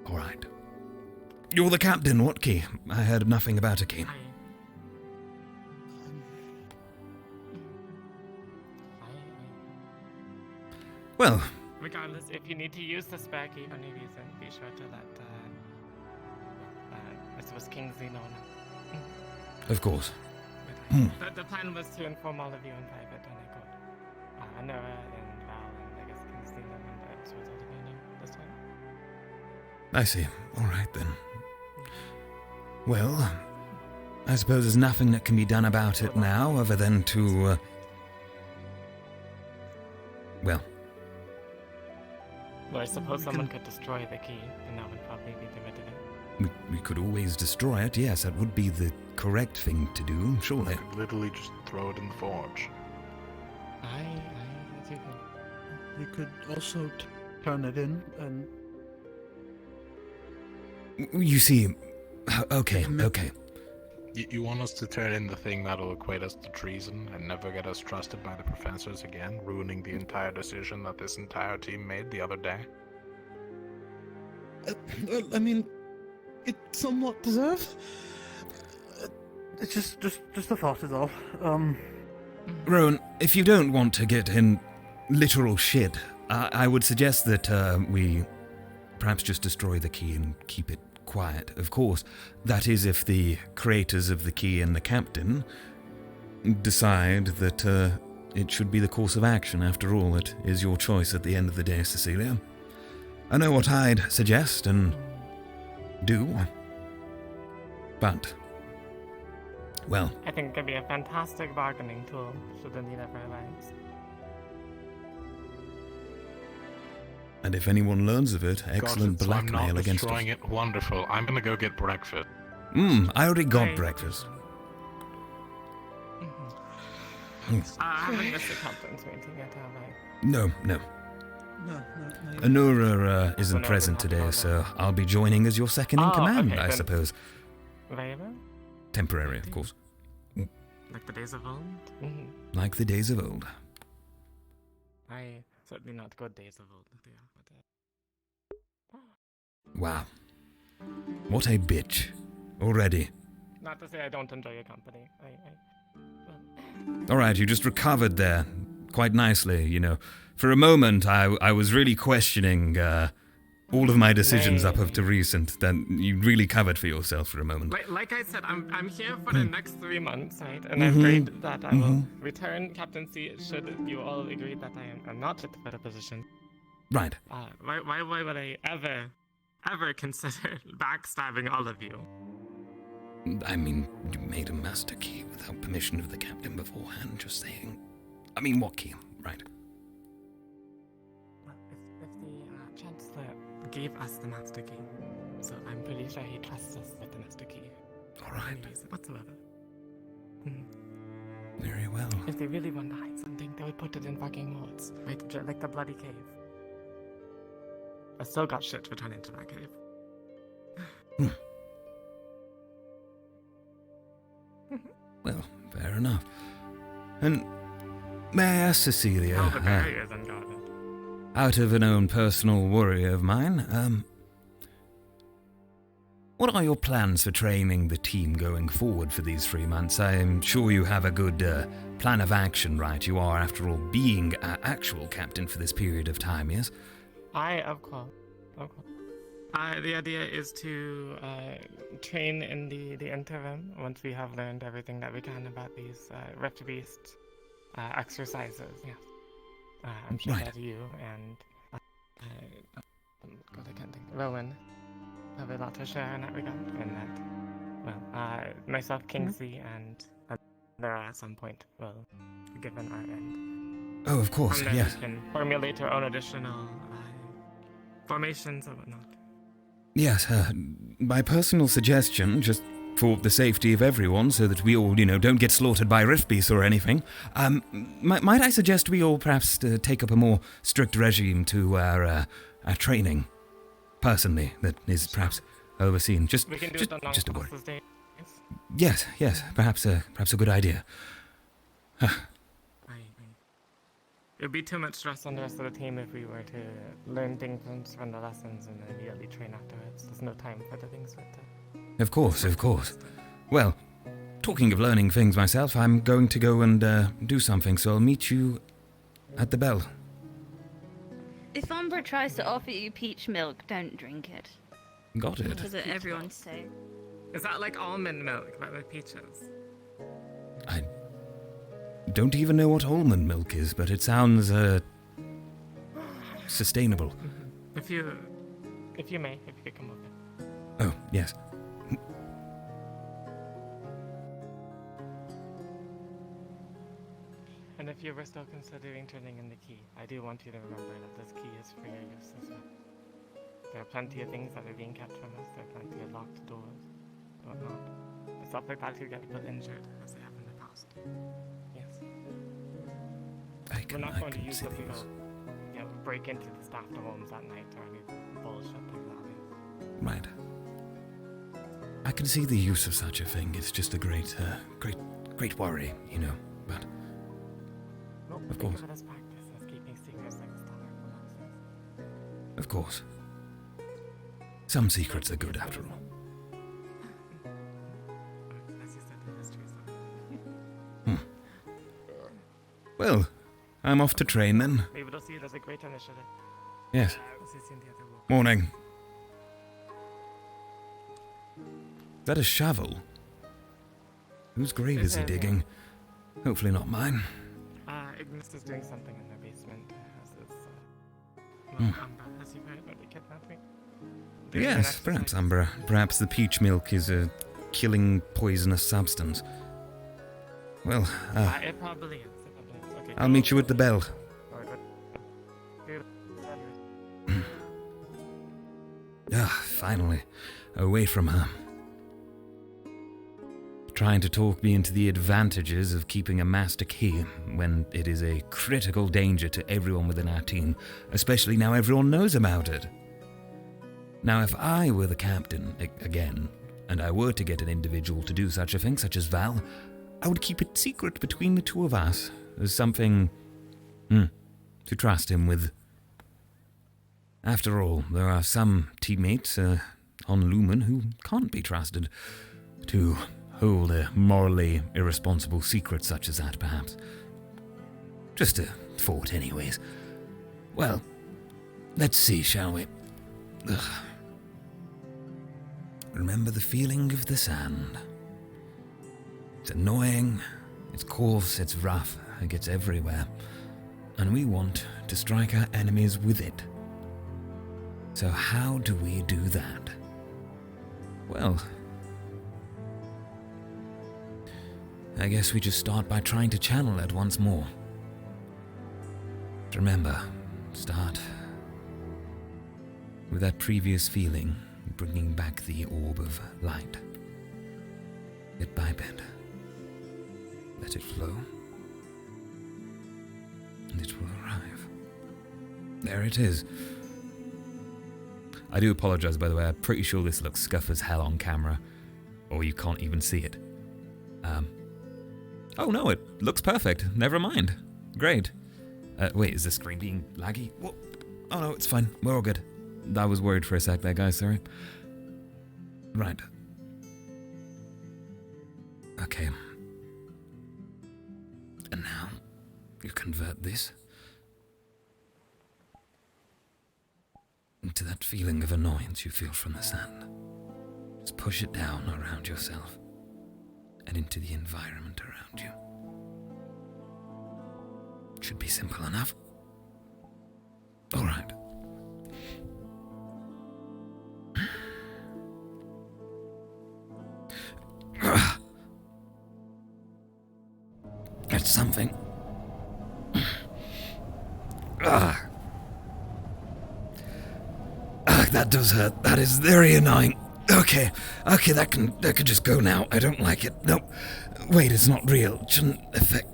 Speaker 1: All right. You're the captain, what key? I heard nothing about a key. Well...
Speaker 3: regardless, if you need to use the spare key for any reason, be sure to let Mr. Kingsley know now.
Speaker 1: Of course.
Speaker 3: The plan was to inform all of you in private, and I got Nora and Val and I guess Kingsley and that sort of know this time.
Speaker 1: I see. All right, then. Well, I suppose there's nothing that can be done about it now other than to, Well,
Speaker 3: I suppose someone could destroy the key, and that would probably be the rid of it.
Speaker 1: we could always destroy it. Yes, that would be the correct thing to do, surely.
Speaker 4: I could literally just throw it in the forge.
Speaker 7: You could also turn it in and...
Speaker 1: You see... Okay.
Speaker 4: You want us to turn in the thing that'll equate us to treason and never get us trusted by the professors again, ruining the entire decision that this entire team made the other day?
Speaker 7: I mean, it somewhat deserves. It's just a thought is all.
Speaker 1: Rowan, if you don't want to get in literal shit, I would suggest that we perhaps just destroy the key and keep it quiet. Of course, that is if the creators of the key and the captain decide that it should be the course of action. After all, it is your choice at the end of the day, Cecilia. I know what I'd suggest and do, but, well...
Speaker 3: I think it could be a fantastic bargaining tool should the need ever arise.
Speaker 1: And if anyone learns of it, excellent
Speaker 4: God,
Speaker 1: blackmail
Speaker 4: I'm not
Speaker 1: against
Speaker 4: destroying
Speaker 1: us.
Speaker 4: it. Wonderful. I'm gonna go get breakfast.
Speaker 1: I already got
Speaker 3: Right.
Speaker 1: breakfast.
Speaker 3: I haven't missed the captain's meeting yet, have I?
Speaker 1: No.
Speaker 7: No.
Speaker 1: Anura isn't
Speaker 3: Anura
Speaker 1: present
Speaker 3: doesn't have
Speaker 1: today,
Speaker 3: to go
Speaker 1: so I'll be joining as your second in command,
Speaker 3: okay,
Speaker 1: I
Speaker 3: then.
Speaker 1: suppose.
Speaker 3: Very well.
Speaker 1: Temporary, of course.
Speaker 3: Like the days of old?
Speaker 1: Like the days of old.
Speaker 3: Certainly not good days of old, if they are. But,
Speaker 1: Wow. What a bitch. Already.
Speaker 3: Not to say I don't enjoy your company.
Speaker 1: Alright, you just recovered there. Quite nicely, you know. For a moment, I was really questioning all of my decisions up to recent. Then you really covered for yourself for a moment.
Speaker 3: Like I said, I'm here for the next 3 months, right? And I've agreed that I will return captaincy should you all agree that I am not fit for the position.
Speaker 1: Right.
Speaker 3: Why would I ever consider backstabbing all of you?
Speaker 1: I mean, you made a master key without permission of the captain beforehand, just saying. I mean, what key? Right.
Speaker 3: Well, if the Chancellor gave us the master key, so I'm pretty sure he trusts us with the master key.
Speaker 1: Alright.
Speaker 3: No reason whatsoever.
Speaker 1: Very well.
Speaker 3: If they really want to hide something, they would put it in fucking woods, right? Like the bloody cave. I still got shit for turning into that cave.
Speaker 1: Well, fair enough. And may I ask Cecilia,
Speaker 3: Oh, the barrier is unguarded.
Speaker 1: out of an own personal worry of mine, what are your plans for training the team going forward for these 3 months? I'm sure you have a good plan of action, right? You are, after all, being an actual captain for this period of time, yes?
Speaker 3: Of course. The idea is to train in the interim once we have learned everything that we can about these Rift Beast exercises. Yes, I'm sure that you and God, I can't think. Rowan have a lot to share in that regard. And that, myself, Kingsley, and there at some point will be given our end.
Speaker 1: Oh, of course,
Speaker 3: and then
Speaker 1: yes.
Speaker 3: we can formulate our own additional formations and whatnot.
Speaker 1: Yes, my personal suggestion, just for the safety of everyone, so that we all, don't get slaughtered by rift beasts or anything, might I suggest we all perhaps take up a more strict regime to our training, personally, that is perhaps overseen. Just,
Speaker 3: we can do
Speaker 1: just,
Speaker 3: it on
Speaker 1: just a word.
Speaker 3: days.
Speaker 1: Yes, perhaps a good idea.
Speaker 3: It would be too much stress on the rest of the team if we were to learn things from the lessons and then immediately train afterwards. There's no time for the things like that.
Speaker 1: Of course. Well, talking of learning things myself, I'm going to go and do something, so I'll meet you at the bell.
Speaker 8: If Umbra tries to offer you peach milk, don't drink it.
Speaker 1: Got it.
Speaker 8: That's what everyone say.
Speaker 3: Is that like almond milk, but with peaches?
Speaker 1: I don't even know what almond milk is, but it sounds sustainable.
Speaker 3: If you may, if you could come over.
Speaker 1: Oh, yes.
Speaker 3: And if you were still considering turning in the key, I do want you to remember that this key is for your use as well. There are plenty of things that are being kept from us. There are plenty of locked doors, whatnot. But stuff like that could get people injured, as they have in the past. Yes. We're not going to use it to go, break into the staff homes at night or any bullshit like that.
Speaker 1: Right. I can see the use of such a thing. It's just a great worry, but...
Speaker 3: Well,
Speaker 1: of course.
Speaker 3: Think of it as practice, as keeping secrets like the Starlight Monasteries.
Speaker 1: Of course. Some secrets are good, after all.
Speaker 3: As you said, the mysteries
Speaker 1: are... Well, I'm off to train then.
Speaker 3: Maybe they'll see it as a great initiative.
Speaker 1: Yes.
Speaker 3: We'll see you in the other room.
Speaker 1: Morning. Is that a shovel? Whose grave is he digging? Hopefully not mine.
Speaker 3: Ignis is doing something in the basement. Has he heard about the kidnapping?
Speaker 1: Yes, perhaps, Umbra. Perhaps the peach milk is a killing poisonous substance. Well,
Speaker 3: it probably is. Okay,
Speaker 1: I'll meet you at the bell. Finally. Away from her. Trying to talk me into the advantages of keeping a master key when it is a critical danger to everyone within our team, especially now everyone knows about it. Now, if I were the captain, again, and I were to get an individual to do such a thing, such as Val, I would keep it secret between the two of us as something to trust him with. After all, there are some teammates on Lumen who can't be trusted to hold a morally irresponsible secret such as that, perhaps. Just a thought, anyways. Well, let's see, shall we? Ugh. Remember the feeling of the sand. It's annoying, it's coarse, it's rough, it gets everywhere. And we want to strike our enemies with it. So how do we do that? Well, I guess we just start by trying to channel it once more. Remember, start with that previous feeling, bringing back the orb of light. Bit by bit. Let it flow. And it will arrive. There it is. I do apologize, by the way. I'm pretty sure this looks scuff as hell on camera. Or you can't even see it. Oh no, it looks perfect. Never mind. Great. Wait, is the screen being laggy? What? Oh no, it's fine. We're all good. I was worried for a sec there, guys. Sorry. Right. Okay. And now, you convert this into that feeling of annoyance you feel from the sand. Just push it down around yourself and into the environment around you. Should be simple enough. All right. That's something. That does hurt. That is very annoying. Okay, that can just go now. I don't like it. No, wait, it's not real. It shouldn't affect.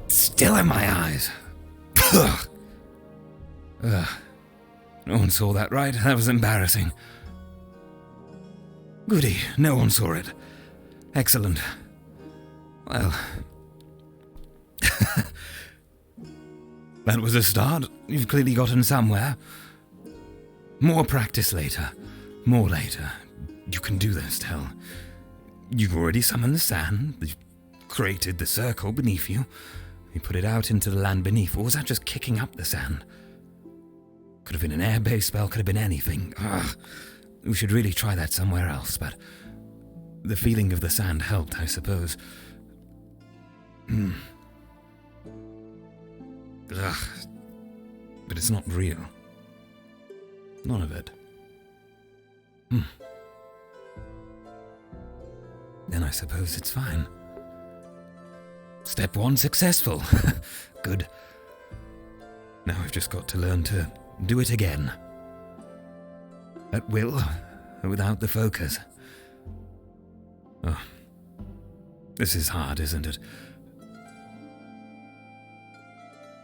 Speaker 1: Still in my eyes. No one saw that, right? That was embarrassing. Goody, no one saw it. Excellent. Well, that was a start. You've clearly gotten somewhere. More practice later. More later. You can do this, Tel. You've already summoned the sand. You've created the circle beneath you. You put it out into the land beneath. Or was that just kicking up the sand? Could have been an airbase spell, could have been anything. We should really try that somewhere else, but the feeling of the sand helped, I suppose. But it's not real. None of it. Then I suppose it's fine. Step 1 successful. Good. Now I've just got to learn to do it again. At will, without the focus. Oh, this is hard, isn't it?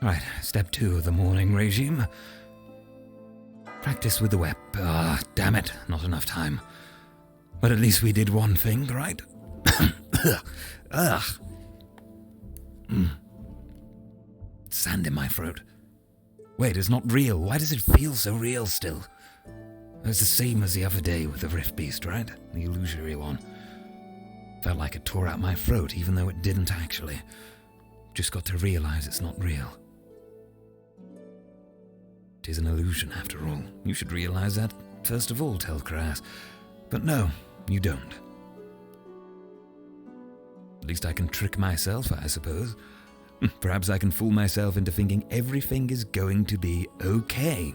Speaker 1: Right, step 2 of the morning regime. Practice with the web. Damn it, not enough time. But at least we did one thing, right? Sand in my throat. Wait, it's not real. Why does it feel so real still? It's the same as the other day with the Rift Beast, right? The illusory one. Felt like it tore out my throat, even though it didn't actually. Just got to realize it's not real. It is an illusion, after all. You should realize that, first of all, Tel'Kahras. But no, you don't. At least I can trick myself, I suppose. Perhaps I can fool myself into thinking everything is going to be okay.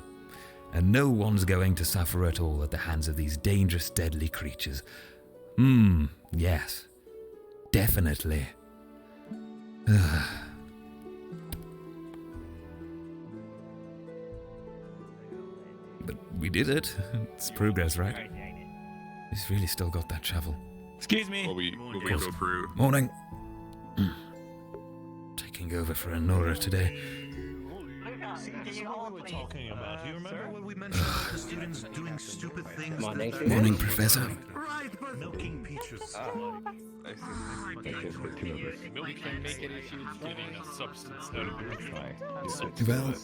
Speaker 1: And no one's going to suffer at all at the hands of these dangerous, deadly creatures. Yes. Definitely. But we did it. It's progress, right? He's really still got that shovel.
Speaker 6: Excuse me.
Speaker 11: Will we go through?
Speaker 1: Morning. Taking over for Anora today.
Speaker 6: Talking about. Do you remember when we mentioned about the students doing stupid things?
Speaker 1: Morning, Professor.
Speaker 6: Right, but
Speaker 7: Milking peaches.
Speaker 3: We can make it if you're getting a substance out of it.
Speaker 1: Well,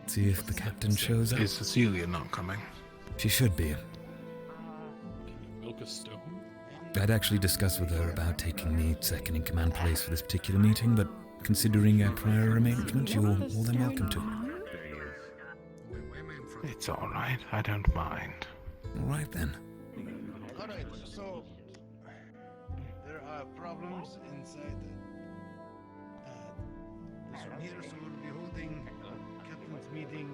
Speaker 1: see if the captain shows up.
Speaker 4: Is Cecilia not coming?
Speaker 1: She should be.
Speaker 3: Milk a stone?
Speaker 1: I'd actually discussed with her about taking the second in command place for this particular meeting, but considering a prior arrangement, you're more than welcome to.
Speaker 4: It's alright, I don't mind.
Speaker 1: Alright then.
Speaker 5: Alright, so there are problems inside this room here, so we'll be holding captain's meeting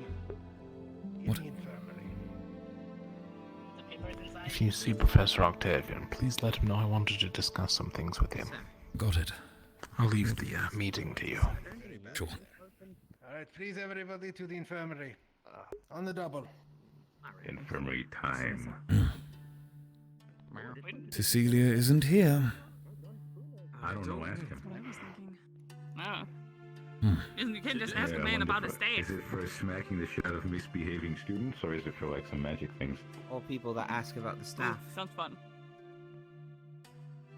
Speaker 5: in
Speaker 1: What?
Speaker 5: the infirmary.
Speaker 4: If you see Professor Octavian, please let him know I wanted to discuss some things with him.
Speaker 1: Got it.
Speaker 4: I'll leave the meeting to you.
Speaker 1: Sure.
Speaker 5: Alright, please everybody to the infirmary. On the double.
Speaker 6: Infirmary time.
Speaker 1: Cecilia isn't here.
Speaker 6: I don't know, ask him.
Speaker 2: No. You can't just ask a man about his
Speaker 6: Is
Speaker 2: staff.
Speaker 6: it for smacking the shit out of misbehaving students, or is it for like some magic things?
Speaker 11: Or people that ask about the staff.
Speaker 2: Sounds fun.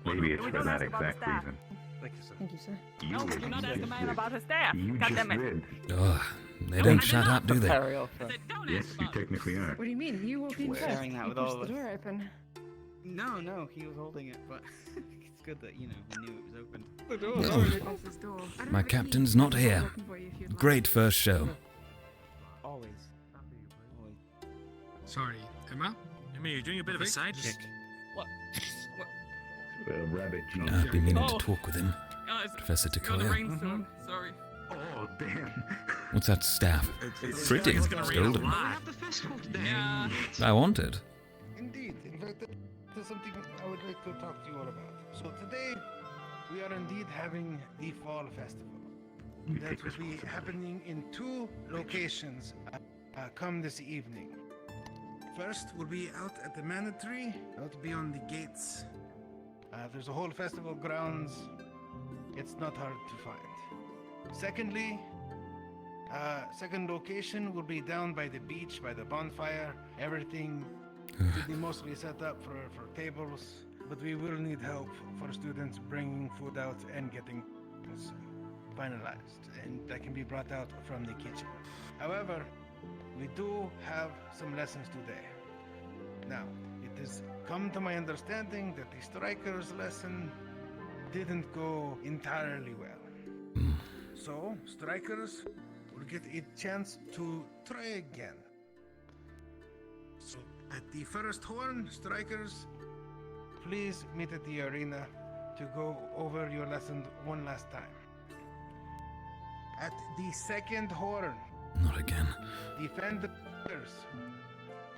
Speaker 6: Maybe it's
Speaker 2: We
Speaker 6: for
Speaker 2: don't
Speaker 6: that
Speaker 2: ask about the
Speaker 6: exact
Speaker 2: staff.
Speaker 6: reason.
Speaker 7: Thank you, sir.
Speaker 10: Thank you, sir.
Speaker 2: No,
Speaker 6: You
Speaker 2: do not ask a
Speaker 6: just
Speaker 2: man
Speaker 6: did.
Speaker 2: about his staff.
Speaker 6: You
Speaker 2: God
Speaker 6: just
Speaker 2: damn it.
Speaker 6: did.
Speaker 1: Ugh, they don't shut up, do they?
Speaker 3: Carry off.
Speaker 2: I said, don't
Speaker 6: Yes,
Speaker 2: ask
Speaker 6: you
Speaker 2: about it.
Speaker 6: technically are.
Speaker 10: What do you mean? You walked in
Speaker 11: We're
Speaker 10: first.
Speaker 11: sharing that
Speaker 10: You
Speaker 11: with
Speaker 10: pushed
Speaker 11: all of
Speaker 10: the
Speaker 11: us.
Speaker 10: door open.
Speaker 11: No, he was holding it, but it's good that, he knew it was open.
Speaker 1: Well, my captain's not here. Great first show.
Speaker 11: Always.
Speaker 9: Sorry, Emma?
Speaker 7: Emma, you're doing a bit of a sidekick.
Speaker 6: Rabbit gene.
Speaker 1: I've been meaning to
Speaker 2: Oh.
Speaker 1: talk with him.
Speaker 2: It's
Speaker 1: Professor
Speaker 2: gonna
Speaker 1: Tel'Kahras.
Speaker 2: rainstorm. Sorry.
Speaker 6: Oh, damn.
Speaker 1: What's that staff? Pretty.
Speaker 7: It's gonna rain a
Speaker 1: Stolen.
Speaker 7: lot.
Speaker 2: Yeah.
Speaker 1: I want it.
Speaker 5: Indeed. In fact, there's something I would like to talk to you all about. So today, we are indeed having the Fall Festival. That will be happening in 2 locations come this evening. First, we'll be out at the Manor Tree, out beyond the gates. There's a whole festival grounds. It's not hard to find. Secondly, second location will be down by the beach, by the bonfire. Everything should be mostly set up for tables, but we will need help for students bringing food out and getting this finalized, and that can be brought out from the kitchen. However, we do have some lessons today. Now, it has come to my understanding that the strikers lesson didn't go entirely well. So, strikers will get a chance to try again. So, at the first horn, strikers, please meet at the arena to go over your lesson one last time. At the second horn,
Speaker 1: Not again.
Speaker 5: defenders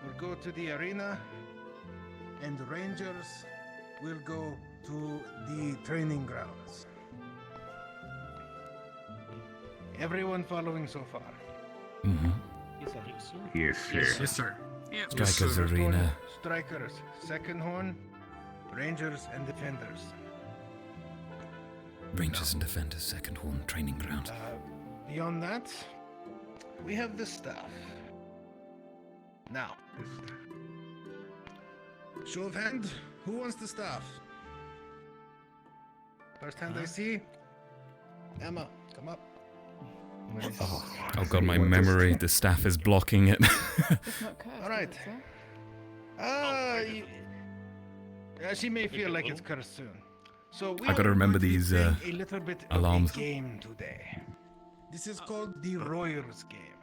Speaker 5: will go to the arena, and the rangers will go to the training grounds. Everyone following so far?
Speaker 1: Mm-hmm.
Speaker 6: Yes, sir.
Speaker 9: Yes, sir.
Speaker 2: Yeah.
Speaker 1: Strikers
Speaker 5: First
Speaker 1: Arena.
Speaker 5: horn, strikers. Second horn, rangers and defenders.
Speaker 1: Rangers and Defenders, second horn training ground.
Speaker 5: Beyond that, we have the staff. Now, show of hand, who wants the staff? First hand I see. Emma, come up.
Speaker 1: Oh god, my memory, the staff is blocking it.
Speaker 10: It's not cursed.
Speaker 5: All right. She may feel like it's cursed soon. So we
Speaker 1: I gotta
Speaker 5: are
Speaker 1: remember
Speaker 5: going to be
Speaker 1: these,
Speaker 5: playing a little bit
Speaker 1: alarms.
Speaker 5: of a game today. This is called the Royals game,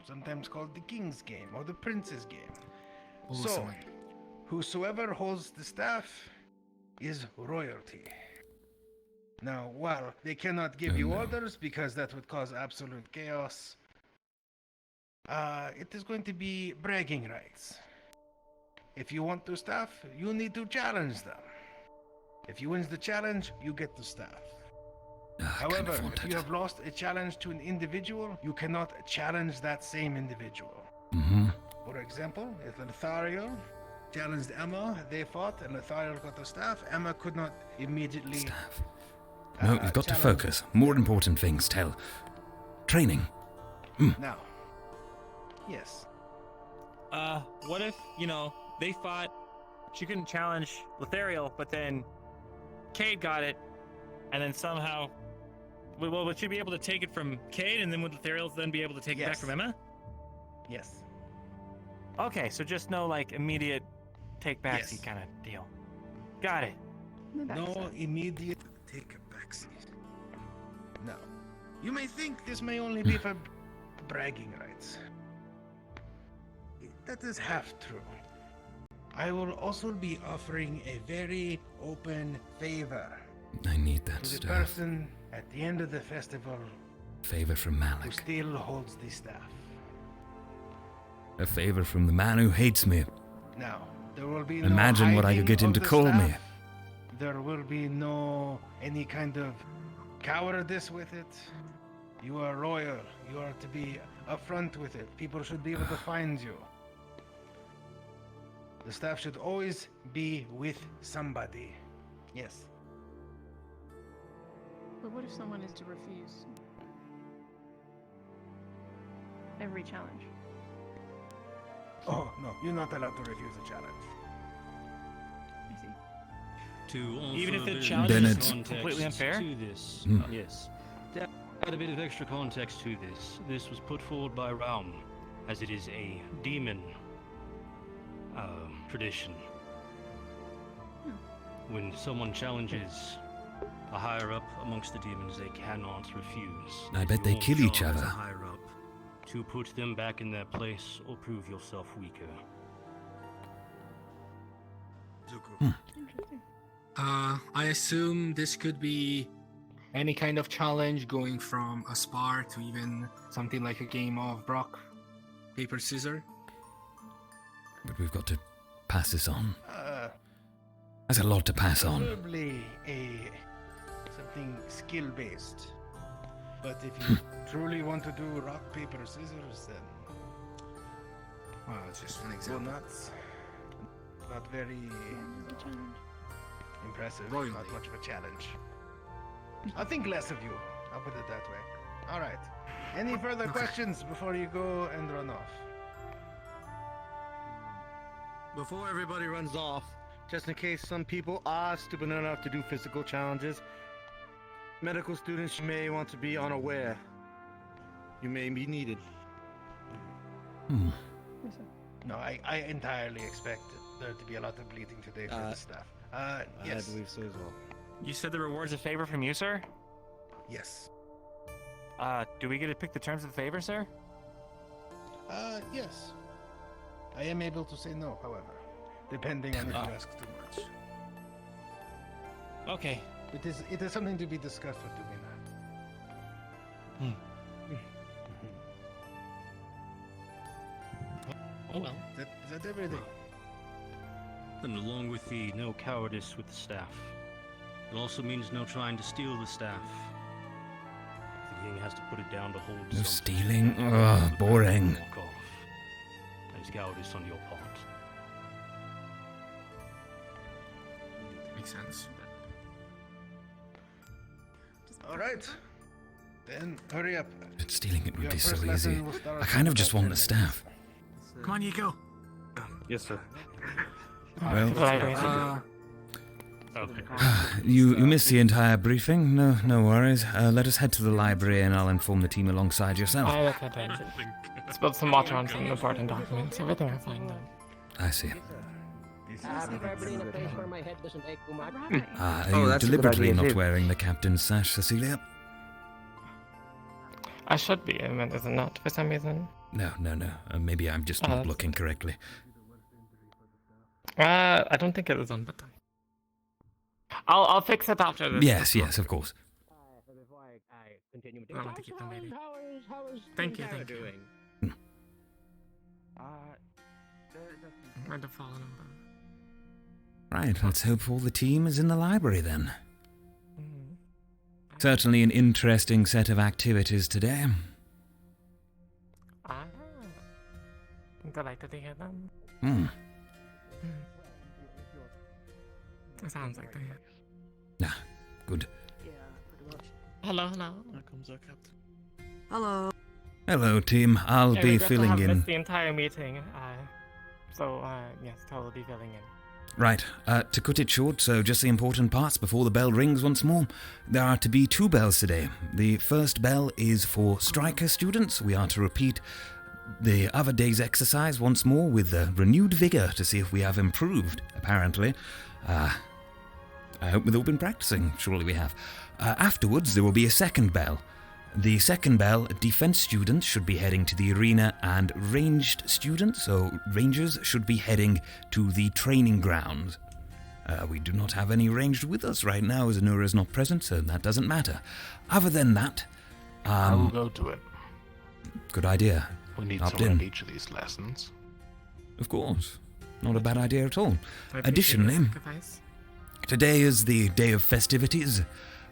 Speaker 5: sometimes called the King's game or the Prince's game. So, whosoever holds the staff is royalty. Now, while they cannot give you orders because that would cause absolute chaos, it is going to be bragging rights. If you want the staff, you need to challenge them. If you win the challenge, you get the staff. However, if you have lost a challenge to an individual, you cannot challenge that same individual.
Speaker 1: Mm-hmm.
Speaker 5: For example, if Lothario challenged Emma, they fought, and Lothario got the staff, Emma could not immediately...
Speaker 1: Staff. No, you've got to
Speaker 5: challenge-
Speaker 1: focus. More important things, Tel. Training.
Speaker 5: Now, yes.
Speaker 6: what if, they fought, she couldn't challenge Lethariel, but then Cade got it, and then somehow, would she be able to take it from Cade, and then would Lethariel then be able to take it back from Emma?
Speaker 11: Yes.
Speaker 6: Okay, so just no, immediate take backseat kind of deal. Got it.
Speaker 5: No immediate take a backseat. No. You may think this may only be for bragging rights. That is half true. I will also be offering a very open favor.
Speaker 1: I need that
Speaker 5: to the
Speaker 1: stuff.
Speaker 5: person at the end of the festival
Speaker 1: Favor from
Speaker 5: who
Speaker 1: Malik.
Speaker 5: still holds the staff.
Speaker 1: A favor from the man who hates me.
Speaker 5: Now, there will be
Speaker 1: Imagine
Speaker 5: no
Speaker 1: what I could get him
Speaker 5: hiding
Speaker 1: to
Speaker 5: of
Speaker 1: call
Speaker 5: the
Speaker 1: me.
Speaker 5: staff. There will be no any kind of cowardice with it. You are royal. You are to be upfront with it. People should be able to find you. The staff should always be with somebody.
Speaker 11: Yes.
Speaker 12: But what if someone is to refuse every challenge?
Speaker 5: Oh, no, you're not allowed to refuse a challenge.
Speaker 12: I see.
Speaker 6: To
Speaker 13: also
Speaker 6: even if the
Speaker 13: bit
Speaker 6: challenge
Speaker 1: Then
Speaker 6: is
Speaker 1: it's-
Speaker 6: completely unfair?
Speaker 13: To this,
Speaker 1: Hmm.
Speaker 13: yes. To add a bit of extra context to this, this was put forward by Raum, as it is a demon tradition. When someone challenges a higher up amongst the demons, they cannot refuse.
Speaker 1: I bet they
Speaker 13: Your
Speaker 1: kill each
Speaker 13: job as
Speaker 1: other.
Speaker 13: a higher up to put them back in their place or prove yourself weaker.
Speaker 12: Interesting.
Speaker 14: I assume this could be any kind of challenge, going from a spar to even something like a game of rock, paper, scissors.
Speaker 1: But we've got to pass this on. There's a lot to pass on.
Speaker 5: Probably something skill-based. But if you truly want to do rock, paper, scissors, then
Speaker 14: Well, it's just an
Speaker 5: go
Speaker 14: example.
Speaker 5: nuts. Not very impressive.
Speaker 14: Royally.
Speaker 5: Not much of a challenge. I think less of you. I'll put it that way. All right. Any further questions before you go and run off?
Speaker 7: Before everybody runs off, just in case some people are stupid enough to do physical challenges, medical students may want to be unaware. You may be needed.
Speaker 1: Hmm.
Speaker 5: No, I entirely expect there to be a lot of bleeding today for the staff. Yes.
Speaker 11: I believe so as well.
Speaker 6: You said the reward's a favor from you, sir?
Speaker 5: Yes.
Speaker 6: Do we get to pick the terms of the favor, sir?
Speaker 5: Yes. I am able to say no, however, depending on if you ask too much.
Speaker 6: Okay.
Speaker 5: It is something to be discussed with Dumina.
Speaker 13: Oh well.
Speaker 5: Is that everything?
Speaker 13: Then along with the no cowardice with the staff, it also means no trying to steal the staff. The king has to put it down to hold
Speaker 1: No
Speaker 13: something.
Speaker 1: stealing. Ugh, boring.
Speaker 13: Walk off. That is cowardice on your part.
Speaker 14: Makes sense.
Speaker 5: All right. Then hurry up.
Speaker 1: But stealing it would
Speaker 5: Your
Speaker 1: be so
Speaker 5: first
Speaker 1: easy.
Speaker 5: lesson will start
Speaker 1: I kind of
Speaker 5: in
Speaker 1: just
Speaker 5: about
Speaker 1: want the
Speaker 5: 10
Speaker 1: staff.
Speaker 14: Come on, you go.
Speaker 7: Yes, sir.
Speaker 1: Well, you missed the entire briefing. No worries. Let us head to the library and I'll inform the team alongside yourself.
Speaker 3: I look at it. Spilled some water on some important documents. Everything I find then.
Speaker 1: I see.
Speaker 15: Happy birthday in a place where my head doesn't ache too much.
Speaker 1: Are
Speaker 15: Oh,
Speaker 1: you
Speaker 15: that's a good
Speaker 1: deliberately
Speaker 15: idea,
Speaker 1: not
Speaker 15: too.
Speaker 1: wearing the captain's sash, Cecilia?
Speaker 3: I should be, I mean, is it not for some reason?
Speaker 1: No. Maybe I'm just not
Speaker 3: that's-
Speaker 1: looking correctly.
Speaker 3: I don't think it is on, but I'll fix it after this.
Speaker 1: Yes, of course.
Speaker 15: Before I continue with
Speaker 3: I want to keep them waiting.
Speaker 15: how is
Speaker 3: Thank you,
Speaker 15: Tara
Speaker 3: thank you.
Speaker 15: doing?
Speaker 3: I'd have fallen on them.
Speaker 1: Right, let's hope all the team is in the library then. Certainly an interesting set of activities today.
Speaker 3: I'm delighted to hear them. It sounds like they
Speaker 1: Good.
Speaker 3: Hello.
Speaker 9: Here comes our captain.
Speaker 15: Hello.
Speaker 1: Hello, team. I'll
Speaker 3: Yeah,
Speaker 1: be
Speaker 3: regret to
Speaker 1: filling
Speaker 3: have
Speaker 1: in.
Speaker 3: missed the entire meeting. So, yes, Tel will be filling in.
Speaker 1: Right, to cut it short, so just the important parts before the bell rings once more. There are to be 2 bells today. The first bell is for striker students. We are to repeat the other day's exercise once more with renewed vigour to see if we have improved, apparently. I hope we've all been practicing, surely we have. Afterwards, there will be a second bell. The second bell, defense students should be heading to the arena and ranged students, so rangers, should be heading to the training grounds. We do not have any ranged with us right now as Anura is not present, so that doesn't matter. Other than that,
Speaker 4: I will go to it.
Speaker 1: Good idea.
Speaker 4: We need
Speaker 1: Opt
Speaker 4: to run
Speaker 1: in.
Speaker 4: each of these lessons.
Speaker 1: Of course. Not a bad idea at all.
Speaker 3: I appreciate your
Speaker 1: Additionally,
Speaker 3: sacrifice.
Speaker 1: today is the day of festivities.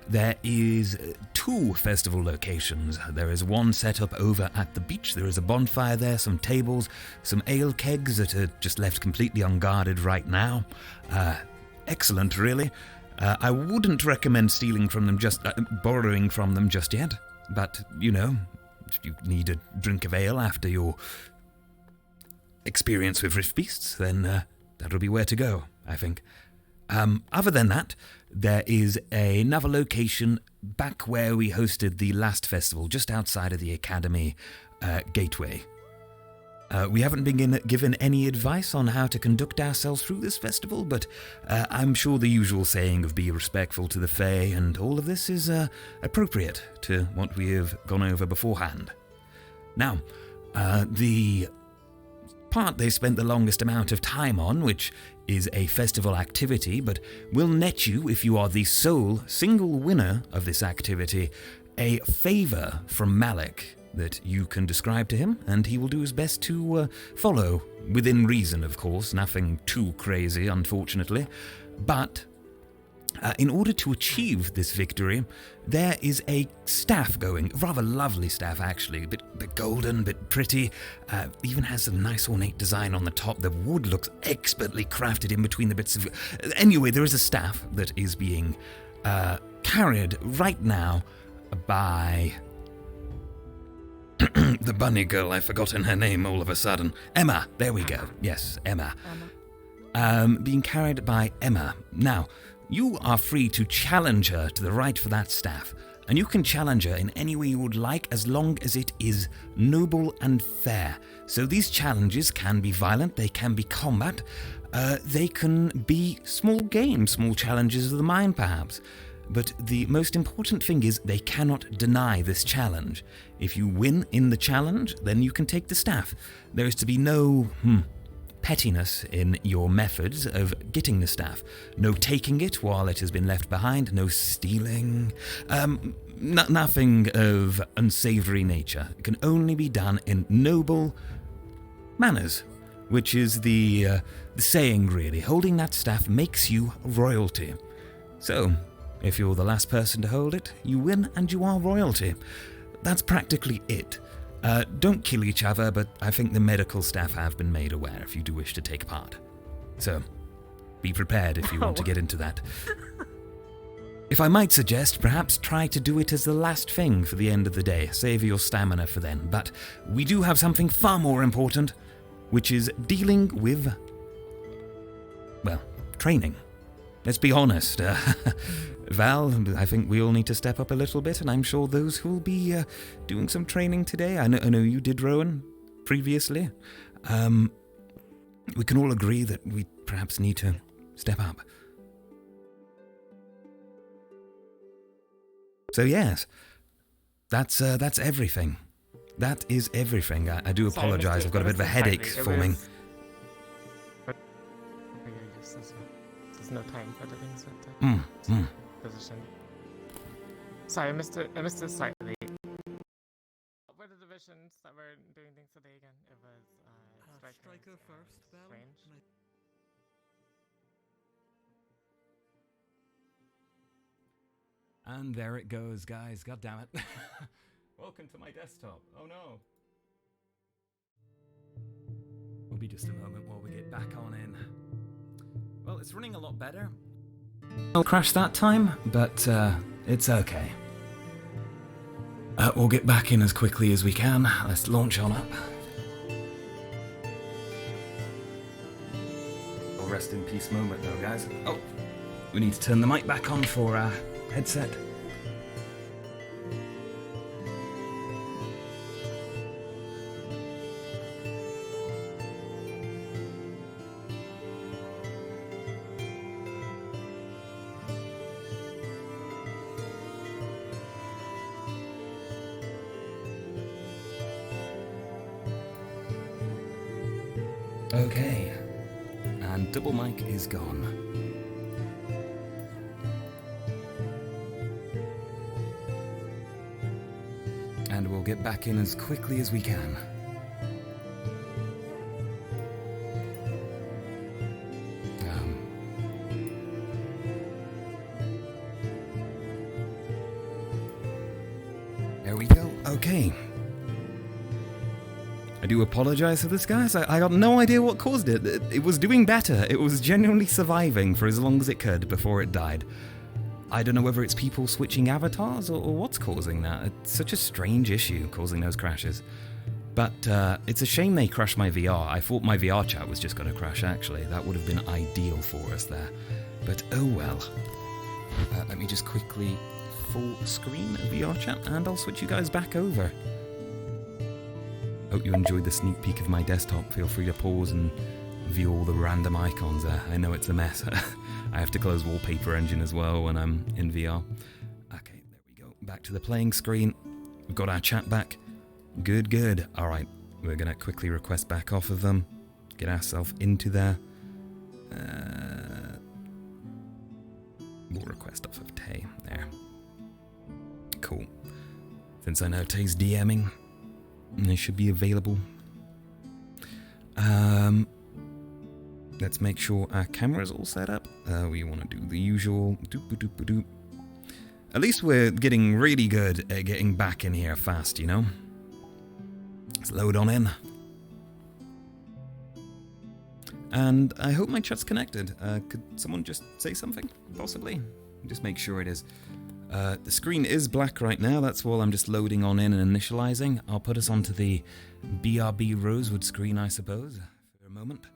Speaker 1: There is 2 festival locations. There is one set up over at the beach. There is a bonfire there, some tables, some ale kegs that are just left completely unguarded right now. Excellent, really. I wouldn't recommend stealing from them, borrowing from them just yet. But, you know, if you need a drink of ale after your experience with Rift Beasts, then that'll be where to go, I think. Other than that, there is another location back where we hosted the last festival, just outside of the Academy gateway. We haven't been given any advice on how to conduct ourselves through this festival, but I'm sure the usual saying of be respectful to the Fae and all of this is appropriate to what we have gone over beforehand. Now, the part they spent the longest amount of time on, which is a festival activity, but will net you, if you are the sole single winner of this activity, a favour from Malik that you can describe to him, and he will do his best to follow, within reason, of course, nothing too crazy, unfortunately. But in order to achieve this victory, there is a staff going, a rather lovely staff actually, a bit golden, a bit pretty, even has a nice ornate design on the top. The wood looks expertly crafted in between the bits of... Anyway, there is a staff that is being carried right now by... the bunny girl, I've forgotten her name all of a sudden. Emma, there we go. Yes, Emma. Being carried by Emma. Now, you are free to challenge her to the right for that staff, and you can challenge her in any way you would like as long as it is noble and fair. So these challenges can be violent, they can be combat, they can be small games, small challenges of the mind perhaps. But the most important thing is they cannot deny this challenge. If you win in the challenge, then you can take the staff. There is to be no pettiness in your methods of getting the staff. No taking it while it has been left behind, no stealing, nothing of unsavory nature. It can only be done in noble manners, which is the saying really. Holding that staff makes you royalty. So, if you're the last person to hold it, you win and you are royalty. That's practically it. Don't kill each other, but I think the medical staff have been made aware if you do wish to take part. So, be prepared if you want to get into that. If I might suggest, perhaps try to do it as the last thing for the end of the day. Save your stamina for then. But we do have something far more important, which is dealing with, well, training. Let's be honest. Val, I think we all need to step up a little bit, and I'm sure those who will be doing some training today, I know you did, Rowan, previously. We can all agree that we perhaps need to step up. So yes, that's everything. That is everything. I do apologise, I've got a bit of a headache forming.
Speaker 3: There's no time for the things position. Sorry, I missed it slightly. What were the divisions that were doing things today again? It was Striker first, Range.
Speaker 1: And there it goes, guys. God damn it. Welcome to my desktop. Oh no. We'll be just a moment while we get back on in. Well, it's running a lot better. I'll crash that time, but it's okay. We'll get back in as quickly as we can. Let's launch on up. rest in peace moment though, guys. Oh, we need to turn the mic back on for our headset. Okay, and double mic is gone. And we'll get back in as quickly as we can. There we go. Okay. I do apologize for this, guys. I got no idea what caused it. It was doing better. It was genuinely surviving for as long as it could before it died. I don't know whether it's people switching avatars or what's causing that. It's such a strange issue causing those crashes. But it's a shame they crashed my VR. I thought my VRChat was just going to crash, actually. That would have been ideal for us there. But oh well. Let me just quickly full screen VRChat and I'll switch you guys back over. Hope you enjoyed the sneak peek of my desktop. Feel free to pause and view all the random icons there. I know it's a mess. I have to close Wallpaper Engine as well when I'm in VR. Okay, there we go. Back to the playing screen. We've got our chat back. Good, good. Alright, we're going to quickly request back off of them. Get ourselves into there. We'll request off of Tay. There. Cool. Since I know Tay's DMing, they should be available. Let's make sure our camera's all set up. We want to do the usual doop-a-doop-a-doop. At least we're getting really good at getting back in here fast, you know? Let's load on in. And I hope my chat's connected. Could someone just say something, possibly? Just make sure it is. The screen is black right now, that's while I'm just loading on in and initializing. I'll put us onto the BRB Rosewood screen, I suppose, for a moment.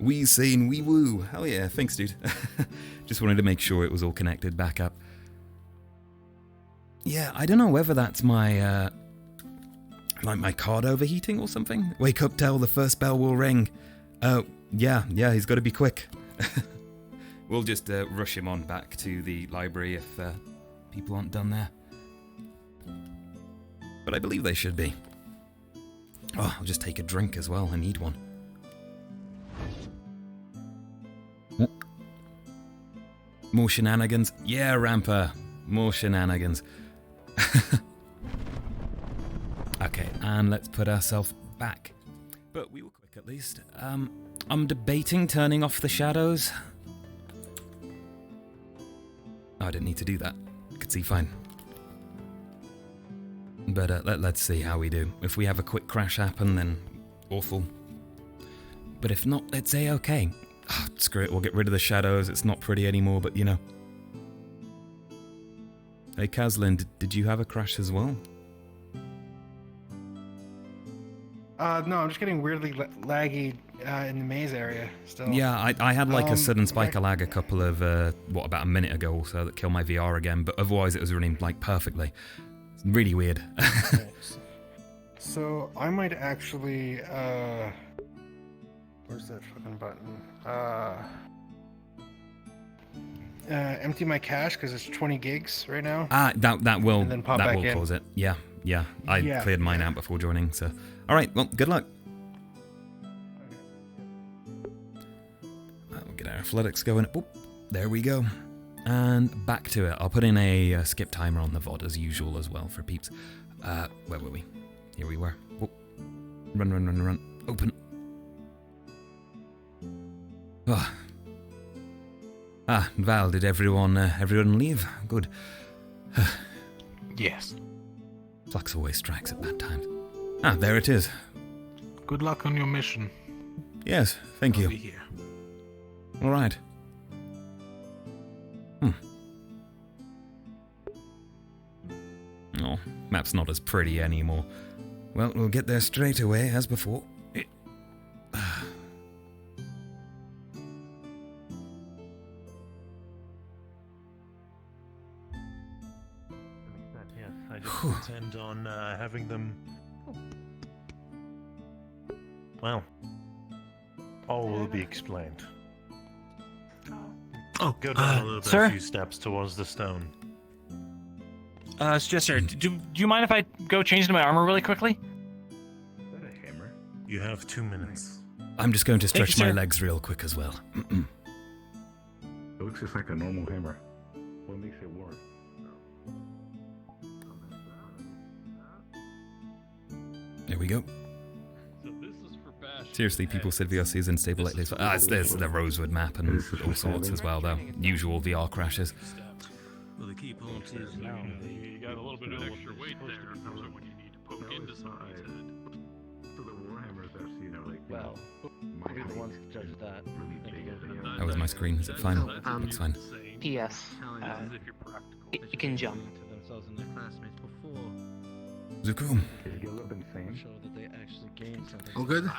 Speaker 1: We saying wee woo. Hell yeah, thanks dude. Just wanted to make sure it was all connected back up. Yeah, I don't know whether that's my, like my card overheating or something. Wake up, Tel, the first bell will ring. Oh, yeah, he's got to be quick. We'll just rush him on back to the library if people aren't done there. But I believe they should be. Oh, I'll just take a drink as well. I need one. More shenanigans? Yeah, Ramper. More shenanigans. Okay, and let's put ourselves back. But we were quick at least. I'm debating turning off the shadows. Oh, I didn't need to do that. Could see fine. But let's see how we do. If we have a quick crash happen, then awful. But if not, let's say okay. Oh, screw it, we'll get rid of the shadows. It's not pretty anymore, but you know. Hey, Kazlin, did you have a crash as well?
Speaker 5: No, I'm just getting weirdly laggy in the maze area still.
Speaker 1: Yeah, I had like a sudden spike of lag a couple of, about a minute ago or so that killed my VR again, but otherwise it was running like perfectly. It's really weird.
Speaker 5: So I might actually, where's that fucking button? Empty my cache because it's 20 gigs right now.
Speaker 1: That will
Speaker 5: in.
Speaker 1: cause it. Yeah. I cleared mine out before joining, so. Alright, well, good luck. We'll get our athletics going. Oop, there we go. And back to it. I'll put in a skip timer on the VOD as usual as well for peeps. Where were we? Here we were. Oop. Run. Open. Oh. Val, did everyone leave? Good.
Speaker 4: Yes.
Speaker 1: Flux always strikes at bad times. There it is.
Speaker 4: Good luck on your mission.
Speaker 1: Yes, thank you.
Speaker 4: I'll be here.
Speaker 1: All right. Oh, map's not as pretty anymore. Well, we'll get there straight away, as before.
Speaker 16: just intend on having them. Well, all will be explained.
Speaker 6: Oh,
Speaker 16: go down a little bit,
Speaker 6: sir?
Speaker 16: a few steps towards the stone.
Speaker 6: Yes, sir. Do you mind if I go change into my armor really quickly?
Speaker 16: You have 2 minutes.
Speaker 1: I'm just going to
Speaker 6: Thank you,
Speaker 1: stretch my
Speaker 6: sir.
Speaker 1: legs real quick as well.
Speaker 17: It looks just like a normal hammer. What makes it work?
Speaker 1: There we go. Seriously, people said VRC is unstable like this. It's the Rosewood map and all sorts as well, though. Usual VR crashes.
Speaker 13: Well, the key point is now.
Speaker 9: You got a little bit of extra weight there, so when you need to poke into somebody's head.
Speaker 17: So the warhammers I've seen are like,
Speaker 11: Well, we'll be the ones to judge that.
Speaker 1: That was my screen. Is it fine? Looks fine.
Speaker 18: P.S. You can jump.
Speaker 11: To themselves and their classmates before.
Speaker 1: Zuko.
Speaker 11: Show that they actually gain something.
Speaker 14: All good?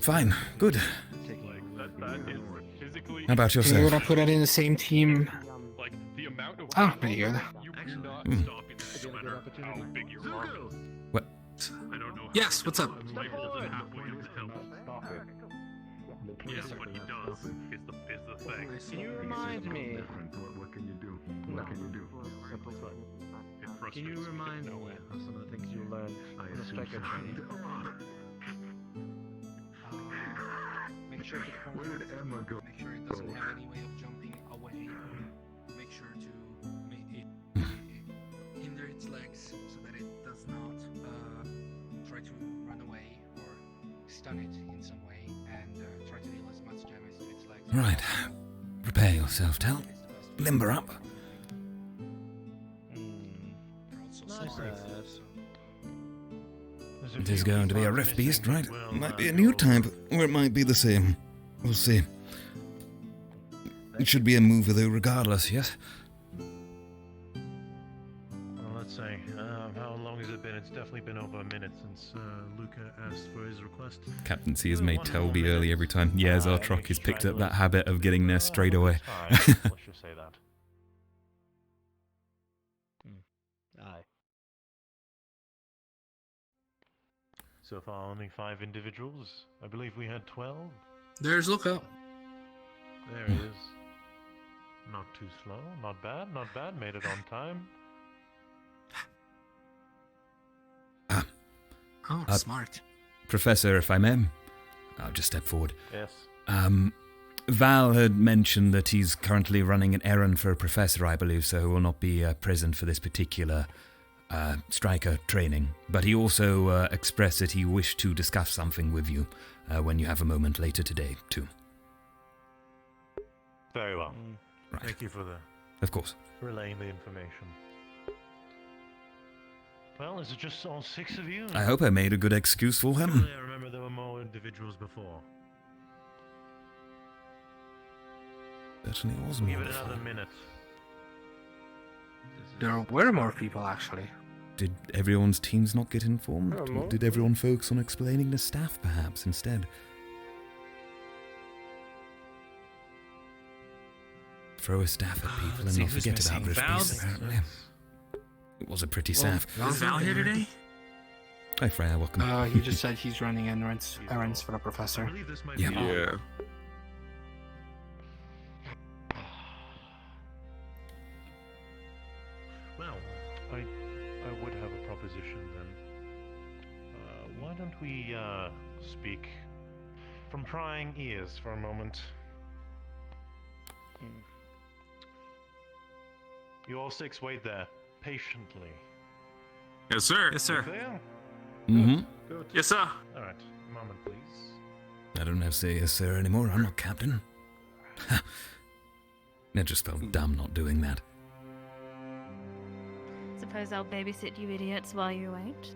Speaker 1: Fine. Good.
Speaker 9: That is physically.
Speaker 1: How about
Speaker 14: You
Speaker 1: yourself?
Speaker 14: wanna put it in the same team?
Speaker 9: Like the amount of.
Speaker 14: Oh, pretty good.
Speaker 9: You cannot
Speaker 1: Hmm.
Speaker 9: stop it no matter how big your arm is.
Speaker 1: What?
Speaker 9: I don't know.
Speaker 14: Yes, what's up?
Speaker 9: Rifle doesn't halfway of the health. Yes, what he does is the thing.
Speaker 11: Can you remind me?
Speaker 17: What can you do? What can you do?
Speaker 11: Simple thought.
Speaker 9: It
Speaker 11: Can
Speaker 9: frustrates
Speaker 11: you remind me of some of the things you learned in the striker training?
Speaker 14: Make sure to
Speaker 17: Where did Emma go?
Speaker 14: Make sure it doesn't have any way of jumping away. Make sure to hinder its legs so that it does not try to run away or stun it in some way, and try to deal as much damage to its legs.
Speaker 1: Right. Prepare yourself, Tel. Limber up. It is going to be a rift beast, right? Might be a new type, or it might be the same. We'll see. It should be a mover though, regardless, yes?
Speaker 16: Well, let's say, how long has it been? It's definitely been over a minute since Luca asked for his request.
Speaker 1: Captaincy has made Tel be early every time. Yeah, Zartrock has picked up that habit of getting there straight away.
Speaker 16: Let's just say that.
Speaker 11: Aye.
Speaker 16: So far, only 5 individuals. I believe we had 12.
Speaker 14: There's Luca.
Speaker 16: There he is. Not too slow. Not bad. Not bad. Made it on time.
Speaker 14: Oh, smart.
Speaker 1: Professor, if I may, I'll just step forward.
Speaker 16: Yes.
Speaker 1: Val had mentioned that he's currently running an errand for a professor, I believe, so he will not be present for this particular striker training. But he also expressed that he wished to discuss something with you when you have a moment later today, too.
Speaker 16: Very well.
Speaker 1: Right.
Speaker 16: Thank you for
Speaker 1: Of course.
Speaker 16: relaying the information. Well, is it just all 6 of you?
Speaker 1: I hope I made a good excuse for him.
Speaker 16: Surely I remember there were more individuals before.
Speaker 1: Certainly was
Speaker 16: Give
Speaker 1: more
Speaker 16: it
Speaker 1: before.
Speaker 16: another minute.
Speaker 14: There were more people, actually.
Speaker 1: Did everyone's teams not get informed?
Speaker 14: Oh,
Speaker 1: Or
Speaker 14: more?
Speaker 1: did everyone focus on explaining to staff, perhaps, instead? Throw a staff at people
Speaker 6: let's
Speaker 1: and
Speaker 6: see
Speaker 1: not
Speaker 6: who's
Speaker 1: forget
Speaker 6: missing.
Speaker 1: about rift
Speaker 6: Val's-
Speaker 1: beasts, apparently. It was a pretty
Speaker 14: Well,
Speaker 1: staff.
Speaker 6: Is Val here today?
Speaker 1: Hi, Freya, welcome.
Speaker 14: He just said he's running errands for the professor.
Speaker 1: Yeah.
Speaker 9: Yeah.
Speaker 16: Well, I would have a proposition then. Why don't we speak from prying ears for a moment? You all 6 wait there patiently.
Speaker 6: Yes, sir. Yes, sir.
Speaker 16: Clear?
Speaker 1: Mm-hmm.
Speaker 16: Good.
Speaker 6: Yes, sir.
Speaker 16: All right, a moment, please.
Speaker 1: I don't have to say yes, sir, anymore. I'm not captain. It just felt dumb not doing that.
Speaker 8: Suppose I'll babysit you idiots while you wait.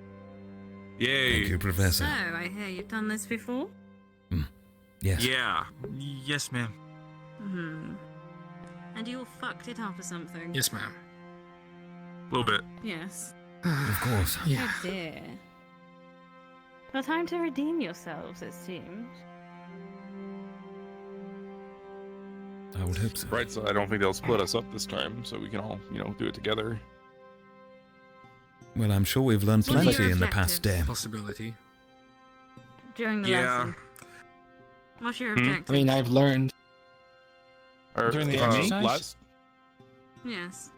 Speaker 9: Yay.
Speaker 1: Thank you, Professor.
Speaker 8: So, I hear you've done this before?
Speaker 1: Yes.
Speaker 6: Yeah. Yes, ma'am.
Speaker 8: Hmm. And you all fucked it up or something?
Speaker 14: Yes, ma'am.
Speaker 6: A little bit.
Speaker 8: Yes.
Speaker 1: Of course.
Speaker 14: Yeah.
Speaker 8: Oh dear. Well, time to redeem yourselves, it seems.
Speaker 1: I would hope so.
Speaker 9: Right, so I don't think they'll split us up this time, so we can all, do it together.
Speaker 1: Well, I'm sure we've learned
Speaker 2: What are your
Speaker 1: plenty in the past day.
Speaker 14: Possibility.
Speaker 2: During the
Speaker 14: Yeah.
Speaker 2: lesson. What's your
Speaker 14: I
Speaker 2: objective?
Speaker 14: mean, I've learned.
Speaker 6: During the
Speaker 14: me?
Speaker 6: exercise?
Speaker 2: Yes.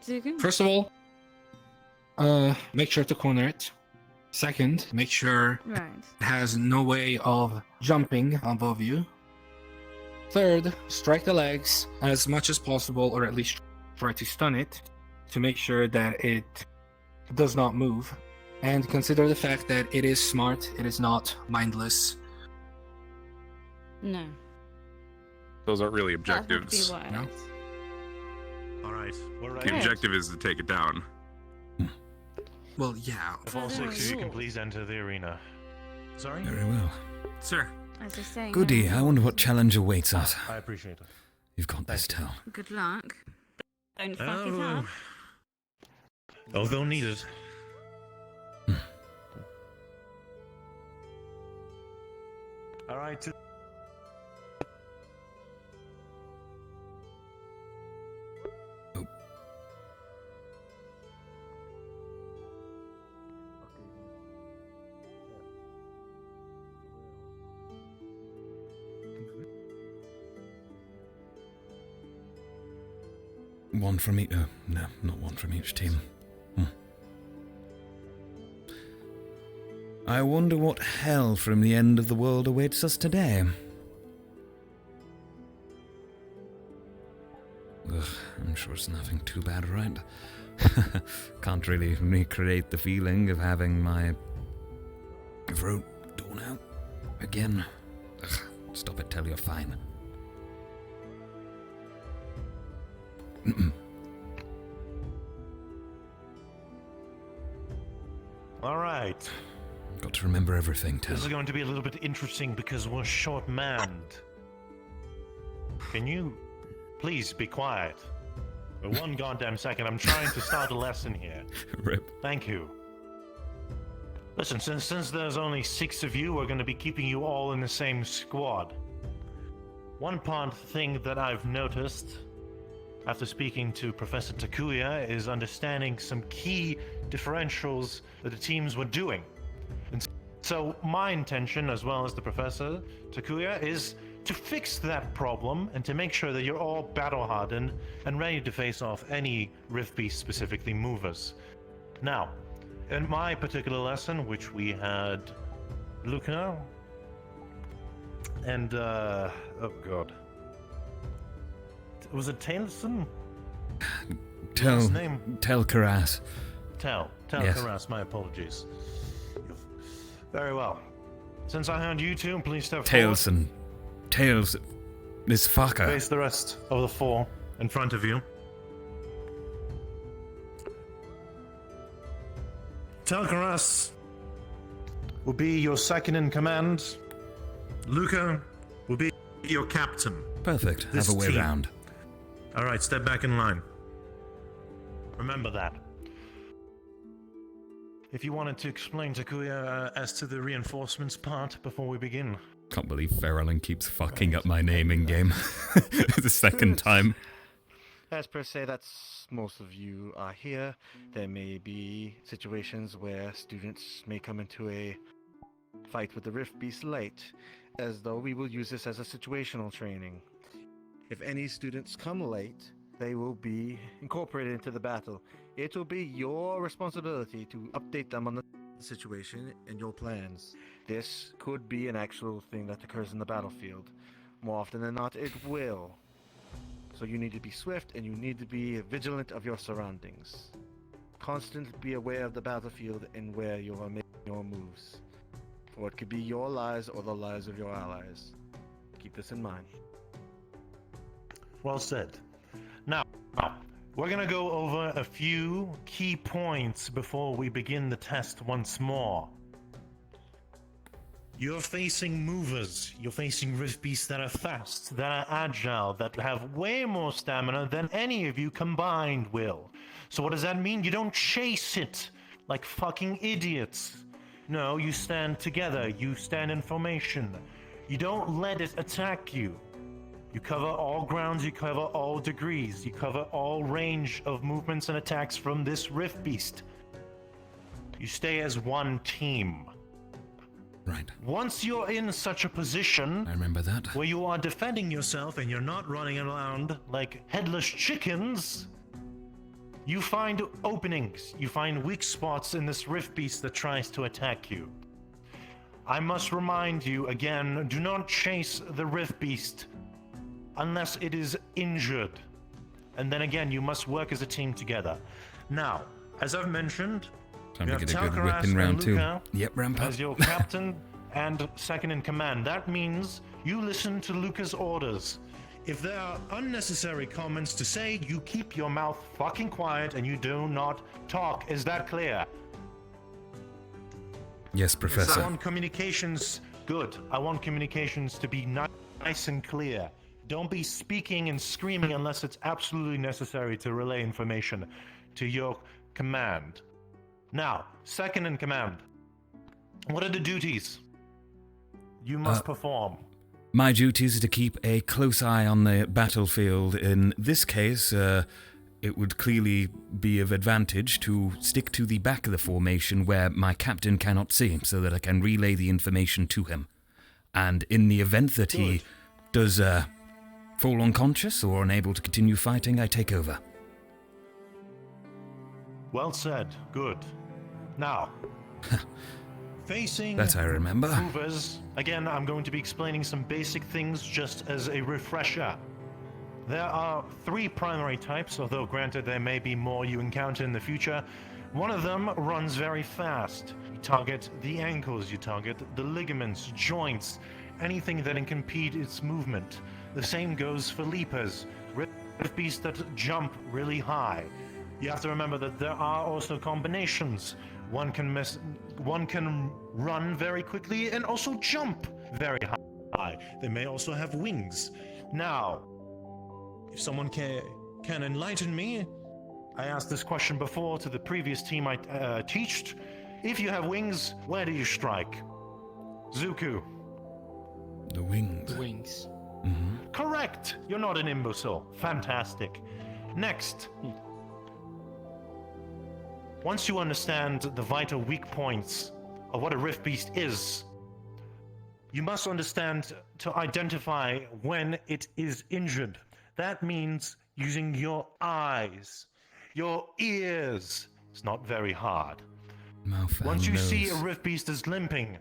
Speaker 2: So you can...
Speaker 14: First of all, make sure to corner it. Second, make sure
Speaker 2: Right.
Speaker 14: it has no way of jumping above you. Third, strike the legs as much as possible, or at least try to stun it, to make sure that it does not move. And consider the fact that it is smart, it is not mindless.
Speaker 2: No.
Speaker 19: Those aren't really
Speaker 2: That would be
Speaker 19: objectives.
Speaker 2: what it
Speaker 14: No.
Speaker 2: is.
Speaker 16: All right, we're
Speaker 19: The
Speaker 16: ready.
Speaker 19: objective is to take it down.
Speaker 14: Well, yeah.
Speaker 16: If all six of you can please enter the arena. Sorry?
Speaker 1: Very well.
Speaker 14: Sir.
Speaker 2: As I say,
Speaker 1: Goody, I wonder what challenge awaits us.
Speaker 16: I appreciate it.
Speaker 1: You've got this, Tel.
Speaker 2: Good luck. Don't fuck it
Speaker 16: Oh,
Speaker 2: up.
Speaker 16: although needed. All right.
Speaker 1: One from each. No, not one from each team. I wonder what hell from the end of the world awaits us today. Ugh, I'm sure it's nothing too bad, right? Can't really recreate the feeling of having my throat torn out again. Ugh, stop it, Tel, you're fine.
Speaker 16: All right.
Speaker 1: Got to remember everything, Tel.
Speaker 16: This is going to be a little bit interesting because we're short-manned. Can you please be quiet? For one goddamn second, I'm trying to start a lesson here.
Speaker 1: Rip.
Speaker 16: Thank you. Listen, since there's only 6 of you, we're going to be keeping you all in the same squad. One part thing that I've noticed after speaking to Professor Takuya is understanding some key differentials that the teams were doing. And so my intention, as well as the Professor Takuya, is to fix that problem and to make sure that you're all battle-hardened and ready to face off any Rift Beast, specifically movers. Now, in my particular lesson, which we had Luca and, oh god. Was it Tailson? Last name?
Speaker 1: Tel'Kahras.
Speaker 16: Tel'Kahras, my apologies. Very well. Since I heard you two, please step forward.
Speaker 1: Tails. This fucker.
Speaker 16: Face the rest of the 4 in front of you. Tel'Kahras will be your second in command. Luca will be your captain.
Speaker 1: Perfect.
Speaker 16: This
Speaker 1: Have a way
Speaker 16: team.
Speaker 1: round.
Speaker 16: All right, step back in line. Remember that. If you wanted to explain, Takuya, as to the reinforcements part before we begin.
Speaker 1: Can't believe Ferrelin keeps fucking up my name in game. The second time.
Speaker 7: As per se, that's most of you are here. There may be situations where students may come into a fight with the Rift Beast late, as though we will use this as a situational training. If any students come late, they will be incorporated into the battle. It will be your responsibility to update them on the situation and your plans. This could be an actual thing that occurs in the battlefield. More often than not, it will. So you need to be swift and you need to be vigilant of your surroundings. Constantly be aware of the battlefield and where you are making your moves. For it could be your lives or the lives of your allies. Keep this in mind.
Speaker 16: Well said. Now, we're gonna go over a few key points before we begin the test once more. You're facing movers. You're facing Rift Beasts that are fast, that are agile, that have way more stamina than any of you combined will. So what does that mean? You don't chase it like fucking idiots. No, you stand together. You stand in formation. You don't let it attack you. You cover all grounds, you cover all degrees, you cover all range of movements and attacks from this Rift Beast. You stay as one team.
Speaker 1: Right.
Speaker 16: Once you're in such a position,
Speaker 1: I remember that,
Speaker 16: where you are defending yourself and you're not running around like headless chickens, you find openings, you find weak spots in this Rift Beast that tries to attack you. I must remind you again, do not chase the Rift Beast unless it is injured. And then again, you must work as a team together. Now, as I've mentioned,
Speaker 1: time
Speaker 16: you
Speaker 1: to
Speaker 16: have
Speaker 1: get a good
Speaker 16: Tel'Kahras
Speaker 1: whip in round
Speaker 16: and
Speaker 1: 2.
Speaker 16: Luca
Speaker 1: Yep, ramp up.
Speaker 16: as your captain and second in command. That means you listen to Luca's orders. If there are unnecessary comments to say, you keep your mouth fucking quiet and you do not talk. Is that clear?
Speaker 1: Yes, Professor.
Speaker 16: I want communications good. I want communications to be nice and clear. Don't be speaking and screaming unless it's absolutely necessary to relay information to your command. Now, second in command. What are the duties you must perform?
Speaker 1: My duty is to keep a close eye on the battlefield. In this case, it would clearly be of advantage to stick to the back of the formation where my captain cannot see, so that I can relay the information to him. And in the event that he does fall unconscious or unable to continue fighting, I take over.
Speaker 16: Well said. Good. Now, facing
Speaker 1: that I remember.
Speaker 16: movers, again, I'm going to be explaining some basic things just as a refresher. There are 3 primary types, although granted there may be more you encounter in the future. One of them runs very fast. You target the ankles, you target the ligaments, joints, anything that can impede its movement. The same goes for leapers, Rift beasts that jump really high. You have to remember that there are also combinations. One can run very quickly and also jump very high. They may also have wings. Now, if someone can enlighten me, I asked this question before to the previous team I teached. If you have wings, where do you strike? Zuku.
Speaker 1: The wings.
Speaker 14: The wings.
Speaker 1: Mm-hmm.
Speaker 16: Correct! You're not an imbecile. Fantastic. Next. Once you understand the vital weak points of what a Rift Beast is, you must understand to identify when it is injured. That means using your eyes, your ears. It's not very hard.
Speaker 1: Mouth
Speaker 16: Once you
Speaker 1: and
Speaker 16: see a
Speaker 1: nose.
Speaker 16: Rift Beast is limping,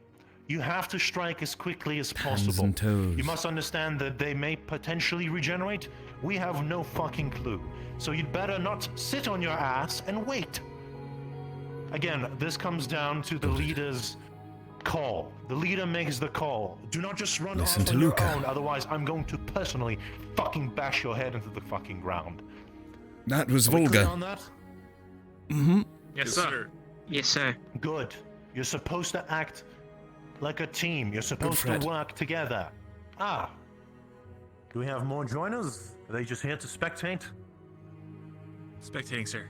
Speaker 16: you have to strike as quickly as
Speaker 1: Hands
Speaker 16: possible.
Speaker 1: and toes.
Speaker 16: You must understand that they may potentially regenerate. We have no fucking clue. So you'd better not sit on your ass and wait. Again, this comes down to the leader's call. The leader makes the call. Do not just run
Speaker 1: Listen
Speaker 16: off
Speaker 1: to
Speaker 16: on your
Speaker 1: Luca.
Speaker 16: own, otherwise I'm going to personally fucking bash your head into the fucking ground.
Speaker 1: That was
Speaker 16: Are we clear
Speaker 1: vulgar.
Speaker 16: on that?
Speaker 1: Mm-hmm.
Speaker 6: Yes, sir.
Speaker 18: Yes, sir.
Speaker 16: Good. You're supposed to act like a team. You're supposed
Speaker 1: Fred.
Speaker 16: to work together. Ah. Do we have more joiners? Are they just here to spectate?
Speaker 6: Spectating, sir.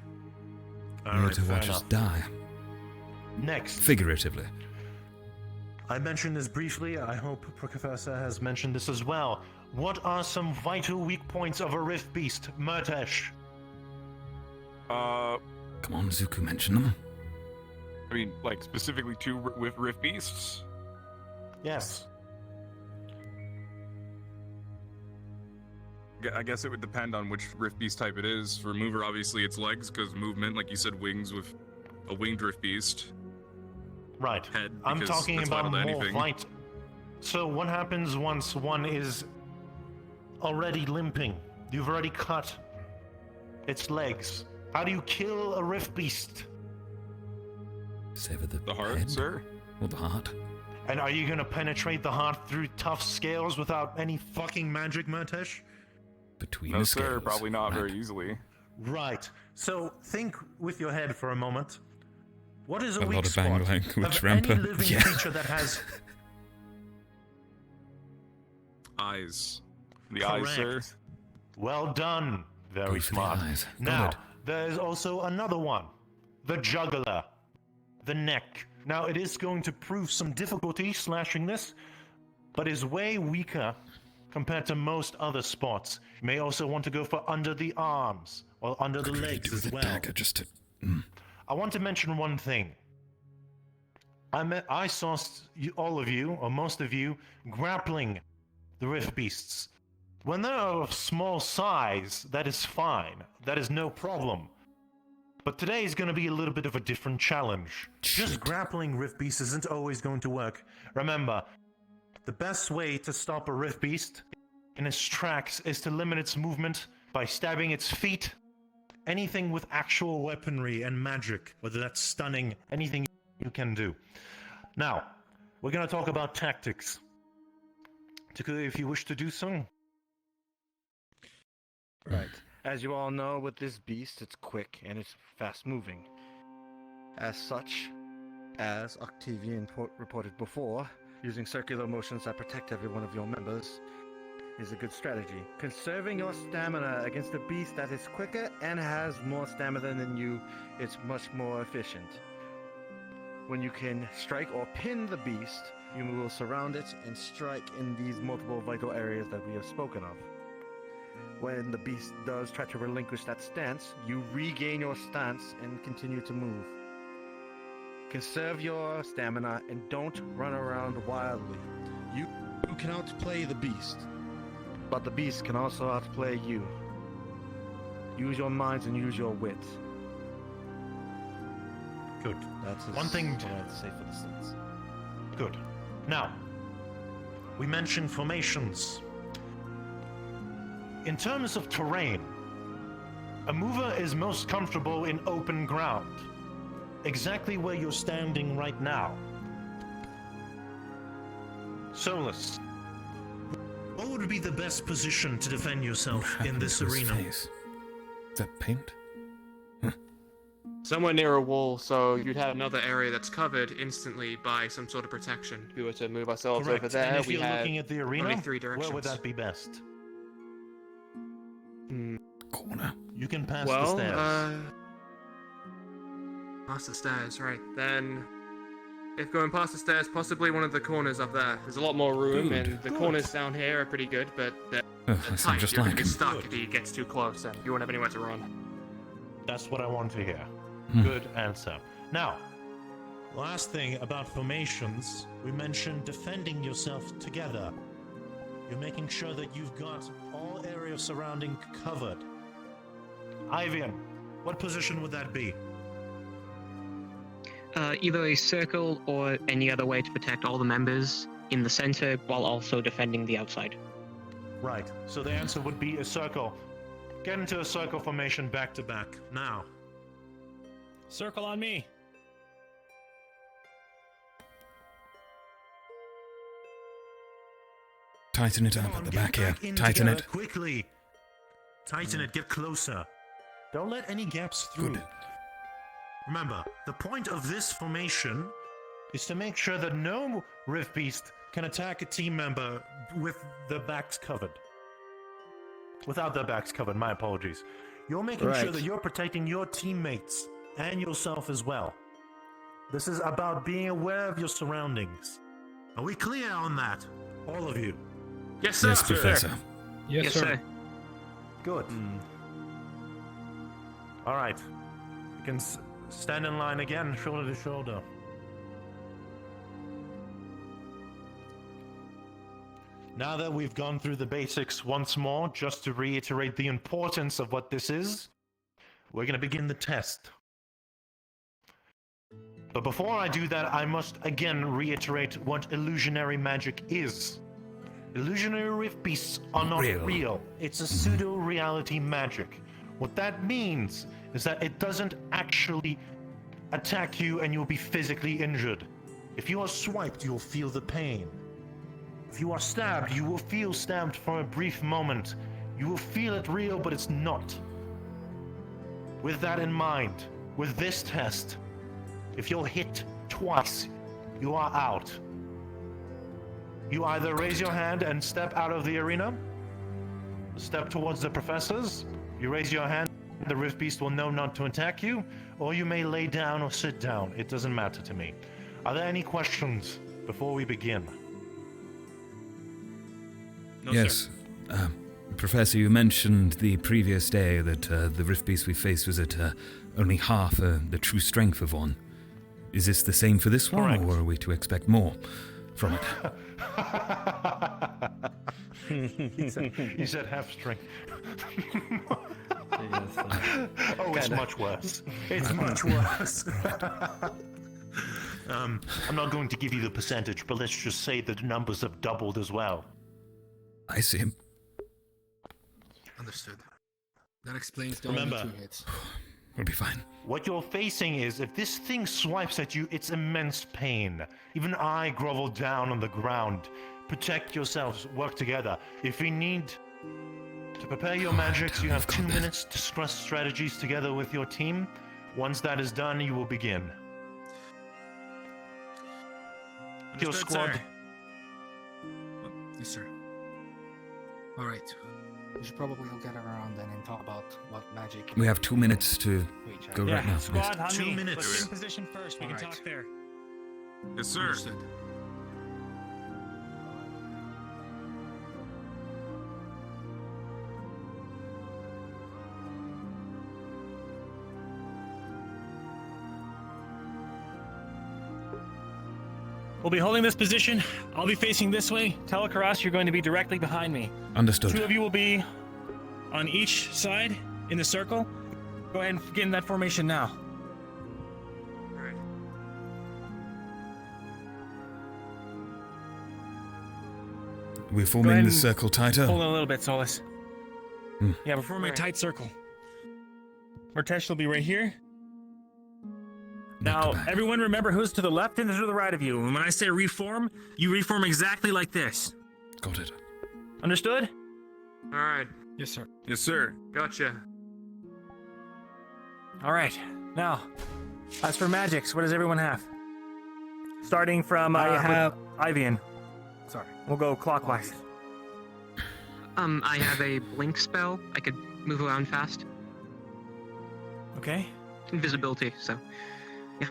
Speaker 1: Here to watch us die.
Speaker 16: Next.
Speaker 1: Figuratively.
Speaker 16: I mentioned this briefly. I hope Professor has mentioned this as well. What are some vital weak points of a Rift Beast, Murtesh?
Speaker 1: Come on, Zuku, mention them.
Speaker 19: I mean, like, specifically with Rift Beasts?
Speaker 16: Yes.
Speaker 19: I guess it would depend on which Rift Beast type it is. For Mover, obviously, it's legs, because movement, like you said, wings with a winged Rift Beast.
Speaker 16: Right.
Speaker 19: Head,
Speaker 16: I'm
Speaker 19: because
Speaker 16: talking
Speaker 19: that's
Speaker 16: about
Speaker 19: vital to
Speaker 16: more
Speaker 19: anything.
Speaker 16: vital. So what happens once one is already limping? You've already cut its legs. How do you kill a Rift Beast?
Speaker 1: Sever the
Speaker 19: heart,
Speaker 1: head?
Speaker 19: sir?
Speaker 1: Or the heart?
Speaker 16: And are you gonna penetrate the heart through tough scales without any fucking magic, Murtesh?
Speaker 1: Between
Speaker 19: No,
Speaker 1: the
Speaker 19: sir,
Speaker 1: scales.
Speaker 19: probably not
Speaker 1: Right.
Speaker 19: very easily.
Speaker 16: Right. So think with your head for a moment. What is a
Speaker 1: A
Speaker 16: weak
Speaker 1: lot of
Speaker 16: spot
Speaker 1: bang language,
Speaker 16: of any
Speaker 1: Ramper.
Speaker 16: living
Speaker 1: Yeah.
Speaker 16: creature that has
Speaker 19: Eyes. The eyes, sir.
Speaker 16: Correct. Well done. Very
Speaker 1: Go for the
Speaker 16: smart.
Speaker 1: eyes. Got
Speaker 16: Now,
Speaker 1: it.
Speaker 16: there's also another one. The jugular. The neck. Now, it is going to prove some difficulty slashing this, but is way weaker compared to most other spots. You may also want to go for under the arms or under the legs as well. I want to mention one thing. I saw all of you, or most of you, grappling the Rift Beasts. When they're of small size, that is fine. That is no problem. But today is going to be a little bit of a different challenge. Just grappling Rift Beasts isn't always going to work. Remember, the best way to stop a Rift Beast in its tracks is to limit its movement by stabbing its feet. Anything with actual weaponry and magic, whether that's stunning, anything you can do. Now, we're going to talk about tactics. Particularly if you wish to do so.
Speaker 7: Right. As you all know, with this beast, it's quick and it's fast moving. As such, as Octavian reported before, using circular motions that protect every one of your members is a good strategy. Conserving your stamina against a beast that is quicker and has more stamina than you, it's much more efficient. When you can strike or pin the beast, you will surround it and strike in these multiple vital areas that we have spoken of. When the beast does try to relinquish that stance, you regain your stance and continue to move. Conserve your stamina and don't run around wildly. You can outplay the beast, but the beast can also outplay you. Use your minds and use your wits.
Speaker 16: Good.
Speaker 7: That's
Speaker 16: one thing
Speaker 7: I have to say for the stats.
Speaker 16: Good. Now, we mentioned formations. In terms of terrain, a mover is most comfortable in open ground. Exactly where you're standing right now. Solus, what would be the best position to defend yourself in this arena?
Speaker 1: Is that paint?
Speaker 20: Somewhere near a wall, so you'd have another area that's covered instantly by some sort of protection. If we were to move ourselves
Speaker 16: Correct.
Speaker 20: over there,
Speaker 16: and if
Speaker 20: we
Speaker 16: you're
Speaker 20: have
Speaker 16: looking at the arena,
Speaker 20: only 3 directions.
Speaker 16: where would that be best?
Speaker 1: Corner.
Speaker 16: You can pass the stairs.
Speaker 20: Past the stairs, right. Then, if going past the stairs, possibly one of the corners up there. There's a lot more room, and the corners down here are pretty good, but they're tight.
Speaker 1: just
Speaker 20: You're
Speaker 1: like
Speaker 20: gonna get
Speaker 1: him.
Speaker 20: stuck if he gets too close, and you won't have anywhere to run.
Speaker 16: That's what I want to hear. Good answer. Now, last thing about formations, we mentioned defending yourself together. You're making sure that you've got all areas surrounding covered. Ivian, what position would that be?
Speaker 18: Either a circle or any other way to protect all the members in the center while also defending the outside.
Speaker 16: Right, so the answer would be a circle. Get into a circle formation back to back. Now.
Speaker 6: Circle on me.
Speaker 1: Tighten it up at the back here. Tighten it.
Speaker 16: Quickly. Tighten it, get closer. Don't let any gaps through.
Speaker 1: Good.
Speaker 16: Remember, the point of this formation is to make sure that no Rift Beast can attack a team member with their backs covered. Without their backs covered, my apologies. You're making sure that you're protecting your teammates and yourself as well. This is about being aware of your surroundings. Are we clear on that? All of you?
Speaker 20: Yes, sir.
Speaker 1: Yes, Professor.
Speaker 18: Yes, sir.
Speaker 16: Good. All right. You can stand in line again, shoulder to shoulder. Now that we've gone through the basics once more, just to reiterate the importance of what this is, we're going to begin the test. But before I do that, I must again reiterate what illusionary magic is. Illusionary Rift Beasts are not real. It's a pseudo-reality magic. What that means is that it doesn't actually attack you and you'll be physically injured. If you are swiped, you'll feel the pain. If you are stabbed, you will feel stabbed for a brief moment. You will feel it real, but it's not. With that in mind, with this test, if you're hit twice, you are out. You either raise your hand and step out of the arena, step towards the professors, you raise your hand, the Rift Beast will know not to attack you, or you may lay down or sit down. It doesn't matter to me. Are there any questions before we begin?
Speaker 6: No,
Speaker 1: Yes. Professor, you mentioned the previous day that the Rift Beast we faced was at only half the true strength of one. Is this the same for this one,
Speaker 16: Correct.
Speaker 1: or are we to expect more from it?
Speaker 16: He said half strength. Oh, it's much worse. It's much worse. I'm not going to give you the percentage, but let's just say that the numbers have doubled as well.
Speaker 1: I see.
Speaker 14: Understood. That explains the
Speaker 16: Remember,
Speaker 14: only 2 hits.
Speaker 1: We'll be fine.
Speaker 16: What you're facing is, if this thing swipes at you, it's immense pain. Even I grovel down on the ground. Protect yourselves, work together. If we need to prepare your magics, you have 2 minutes to discuss strategies together with your team. Once that is done, you will begin. Kill
Speaker 6: Understood,
Speaker 16: squad.
Speaker 6: sir.
Speaker 14: Yes, sir. Alright. We should probably all gather around then and talk about what magic...
Speaker 1: We have 2 minutes to go right now.
Speaker 6: Squad,
Speaker 1: Yes.
Speaker 6: on
Speaker 16: 2
Speaker 6: me.
Speaker 16: minutes.
Speaker 6: Let's get in position first. We can talk there.
Speaker 19: Yes, sir.
Speaker 14: Understood.
Speaker 6: We'll be holding this position. I'll be facing this way. Tel'Kahras, you're going to be directly behind me.
Speaker 1: Understood.
Speaker 6: 2 of you will be on each side in the circle. Go ahead and get in that formation now.
Speaker 1: We're
Speaker 6: Go
Speaker 1: forming
Speaker 6: ahead
Speaker 1: the
Speaker 6: and
Speaker 1: circle tighter.
Speaker 6: Hold on a little bit, Solus.
Speaker 1: Hmm.
Speaker 6: Yeah, we're forming a tight circle. Mortesh will be right here. Now, everyone remember who's to the left and who's to the right of you. And when I say reform, you reform exactly like this.
Speaker 1: Got it.
Speaker 6: Understood?
Speaker 20: Alright.
Speaker 14: Yes, sir.
Speaker 19: Yes, sir.
Speaker 20: Gotcha.
Speaker 6: All right. Now, as for magics, what does everyone have? Starting from
Speaker 14: I have...
Speaker 6: Ivian.
Speaker 14: Sorry.
Speaker 6: We'll go clockwise.
Speaker 18: I have a blink spell. I could move around fast.
Speaker 6: Okay.
Speaker 18: Invisibility, so yeah.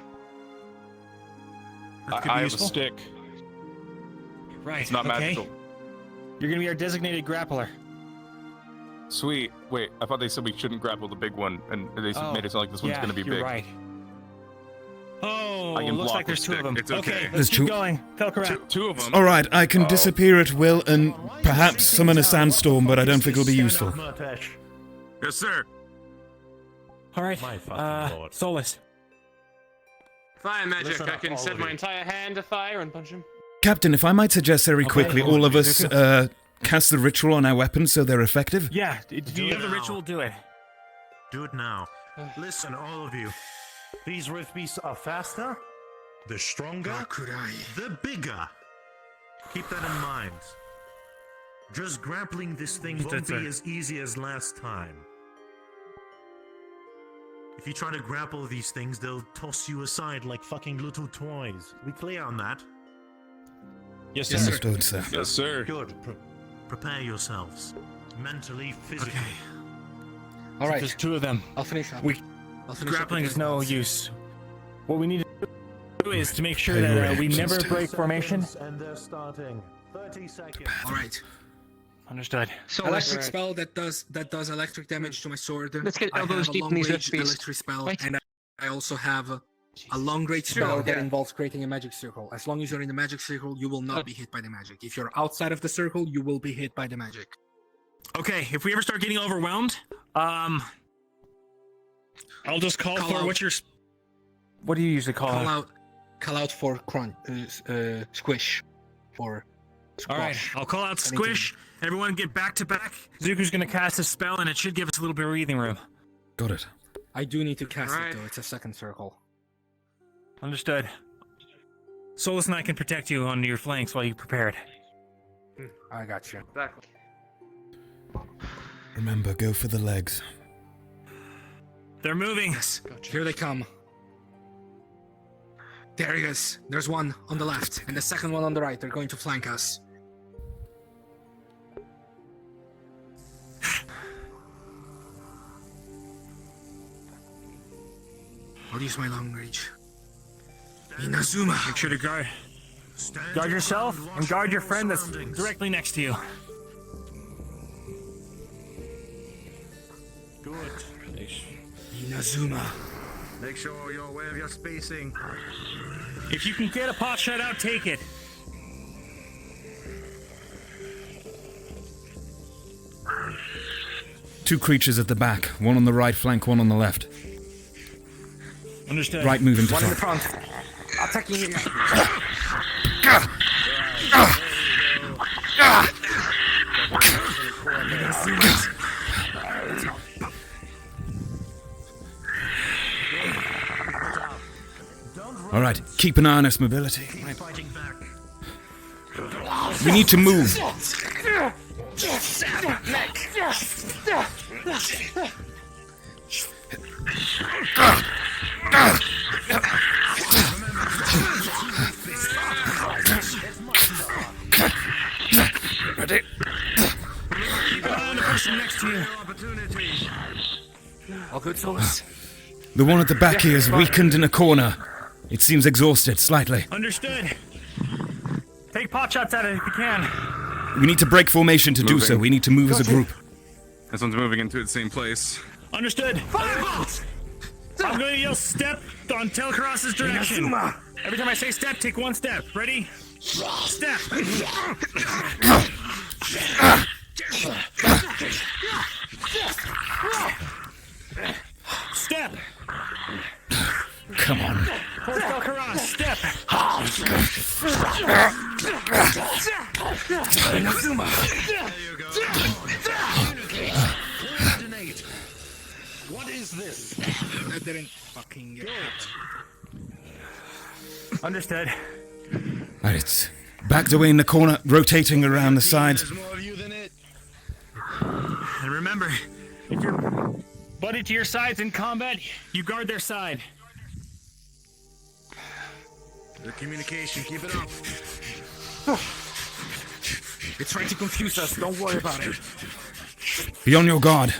Speaker 6: That could be
Speaker 19: I have
Speaker 6: useful.
Speaker 19: a stick.
Speaker 6: Right.
Speaker 19: It's not
Speaker 6: okay.
Speaker 19: magical.
Speaker 6: You're gonna be our designated grappler.
Speaker 19: Sweet. Wait, I thought they said we shouldn't grapple the big one, and they made it sound like this one's
Speaker 6: yeah,
Speaker 19: gonna be
Speaker 6: you're
Speaker 19: big.
Speaker 6: right. Oh,
Speaker 19: I can
Speaker 6: looks
Speaker 19: block
Speaker 6: like there's
Speaker 19: with
Speaker 6: 2 of them.
Speaker 19: stick. It's okay.
Speaker 6: Let's
Speaker 1: There's
Speaker 6: keep
Speaker 1: 2.
Speaker 6: going. Tel'Kahras.
Speaker 19: Two of them.
Speaker 1: All right, I can disappear at will and perhaps summon a sandstorm, but I don't think it'll be useful.
Speaker 19: Yes, sir.
Speaker 6: All right. Solus.
Speaker 20: Fire magic.
Speaker 16: Listen
Speaker 20: I
Speaker 16: up,
Speaker 20: can
Speaker 16: all
Speaker 20: set
Speaker 16: of
Speaker 20: my
Speaker 16: you.
Speaker 20: entire hand to fire and punch him.
Speaker 1: Captain, if I might suggest very
Speaker 6: Okay.
Speaker 1: quickly, all of us cast the ritual on our weapons so they're effective.
Speaker 6: Yeah. Do you have the
Speaker 16: now.
Speaker 6: ritual? Do it.
Speaker 16: Do it now. Listen, all of you. These rift beasts are faster, the stronger, the bigger. Keep that in mind. Just grappling this thing won't be as easy as last time. If you try to grapple these things, they'll toss you aside like fucking little toys. We clear on that?
Speaker 6: Yes, sir.
Speaker 1: Understood, sir.
Speaker 19: Yes, sir.
Speaker 16: Good. Prepare yourselves. Mentally, physically.
Speaker 14: All right.
Speaker 6: There's 2 of them.
Speaker 14: I'll finish up.
Speaker 6: Grappling is no use. What we need to do is to make sure that we never break formation.
Speaker 16: And they're starting. 30 seconds.
Speaker 14: All right.
Speaker 6: Understood.
Speaker 18: So
Speaker 14: Electric spell that does electric damage to my sword.
Speaker 18: Let's get
Speaker 14: I
Speaker 18: elbows
Speaker 14: have a
Speaker 18: deep in these
Speaker 14: long-range
Speaker 18: rift beasts.
Speaker 14: electric spell,
Speaker 18: Right.
Speaker 14: and I also have a long-range spell that involves creating a magic circle. As long as you're in the magic circle, you will not be hit by the magic. If you're outside of the circle, you will be hit by the magic.
Speaker 6: Okay, if we ever start getting overwhelmed, I'll just call for
Speaker 14: out.
Speaker 6: what do you usually call out?
Speaker 14: Call out for squish, for squash.
Speaker 6: All right, I'll call out squish. Everyone get back to back. Zuko's gonna cast a spell, and it should give us a little bit of breathing room.
Speaker 1: Got it.
Speaker 14: I do need to cast
Speaker 20: Alright.
Speaker 14: it though. It's a second circle.
Speaker 6: Understood. Solus and I can protect you on your flanks while you prepared.
Speaker 14: I got you.
Speaker 20: Exactly.
Speaker 1: Remember, go for the legs.
Speaker 6: They're moving.
Speaker 14: Yes. Here they come. There he is. There's one on the left, and the second one on the right. They're going to flank us. I'll use my long range. Inazuma.
Speaker 6: Make sure to guard yourself and guard your friend that's directly next to you.
Speaker 16: Good.
Speaker 14: Inazuma.
Speaker 7: Make sure you're aware of your spacing.
Speaker 6: If you can get a pot shot out, take it.
Speaker 1: Two creatures at the back, one on the right flank, one on the left.
Speaker 6: Understood.
Speaker 1: Right moving to
Speaker 14: One in the
Speaker 1: front.
Speaker 14: front. Attacking you.
Speaker 1: All right, keep an eye on its mobility. We need to move. Ready?
Speaker 6: Keep an eye on the person next to you.
Speaker 14: All good, souls.
Speaker 1: The one at the back here is weakened in a corner. It seems exhausted, slightly.
Speaker 6: Understood. Take pot shots at it if you can.
Speaker 1: We need to break formation to do so. We need to move as a group.
Speaker 19: This one's moving into the same place.
Speaker 6: Understood. I'm going to yell step on Tel'Kahras' direction. Every time I say step, take one step. Ready? Step. Step.
Speaker 1: Come on.
Speaker 6: Towards Tel'Kahras. Step.
Speaker 7: Coordinate. What is this?
Speaker 14: I didn't fucking get
Speaker 6: Understood.
Speaker 1: Right, it's backed away in the corner, rotating around the sides.
Speaker 6: And remember, if you're buddy to your sides in combat, you guard their side.
Speaker 7: Good communication, keep it up.
Speaker 14: They're trying to confuse us. Don't worry about it.
Speaker 1: Be on your guard.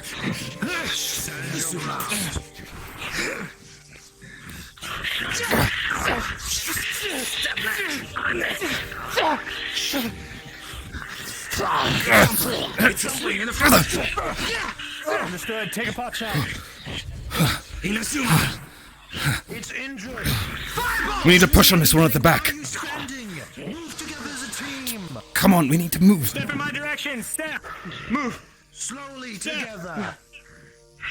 Speaker 6: Understood. Take a pot shot.
Speaker 7: Inazuma. It's injured.
Speaker 1: We need to push on this one at the back.
Speaker 7: Move together as a team.
Speaker 1: Come on, we need to move.
Speaker 6: Step in my direction. Step. Move.
Speaker 7: Slowly together.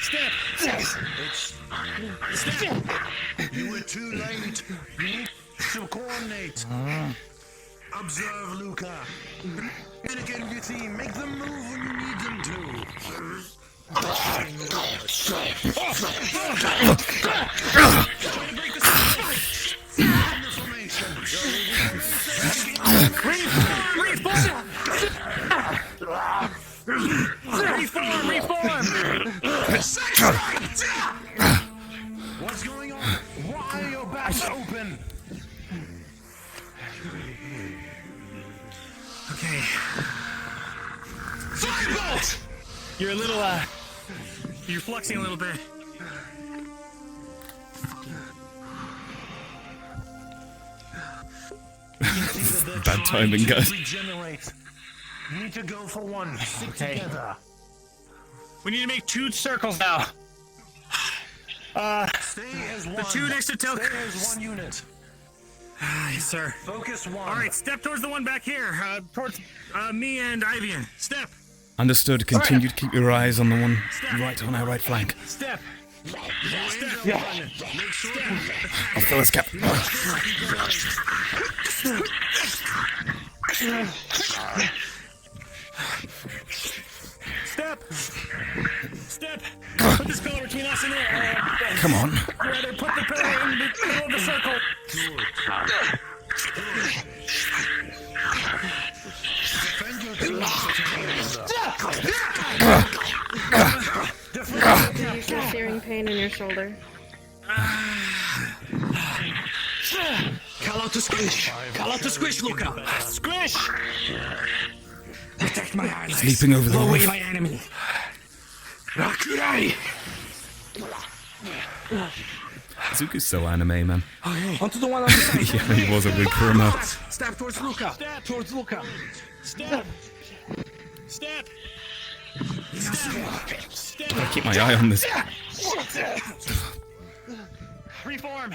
Speaker 6: Step.
Speaker 7: Step. You were too late. You need to coordinate. Observe, Luca. Communicate with your team. Make them move when you need them to.
Speaker 6: Reform!
Speaker 7: What's going on? Why are your backs open?
Speaker 6: Okay. Firebolt! You're a little, you're flexing a little bit.
Speaker 1: Bad timing, guys.
Speaker 7: Regenerate. You need to go for one. Stick
Speaker 6: Okay.
Speaker 7: together.
Speaker 6: We need to make 2 circles now.
Speaker 7: Stay as one.
Speaker 6: The 2 next to
Speaker 7: Stay
Speaker 6: Tel'Kahras.
Speaker 7: as one unit.
Speaker 6: Yes, sir.
Speaker 7: Focus one.
Speaker 6: All right, step towards the one back here. Towards me and Ivian. Step.
Speaker 1: Understood. Continue to keep your eyes on the one right on our right flank.
Speaker 6: Step. Step.
Speaker 1: Yeah. I'll fill his cap.
Speaker 6: Step. Step. Put this pillar between us and it.
Speaker 1: Come on.
Speaker 6: Rather put the pillar in the middle of the circle.
Speaker 7: Defend your team.
Speaker 12: Do you feel searing pain in your shoulder?
Speaker 14: Call out to squish. Call out to squish, Luca.
Speaker 6: Squish.
Speaker 14: Protect my allies.
Speaker 1: Sleeping over the
Speaker 14: Blow away
Speaker 1: roof.
Speaker 14: my enemy. Rakurai.
Speaker 1: Zuko's so anime, man.
Speaker 14: Okay. Onto the one on the side.
Speaker 1: Yeah, he was a weak for a moment.
Speaker 14: Step towards Luca.
Speaker 6: Step.
Speaker 14: Towards Luca.
Speaker 6: Step. Step.
Speaker 1: Gotta keep my eye on this.
Speaker 6: Reform.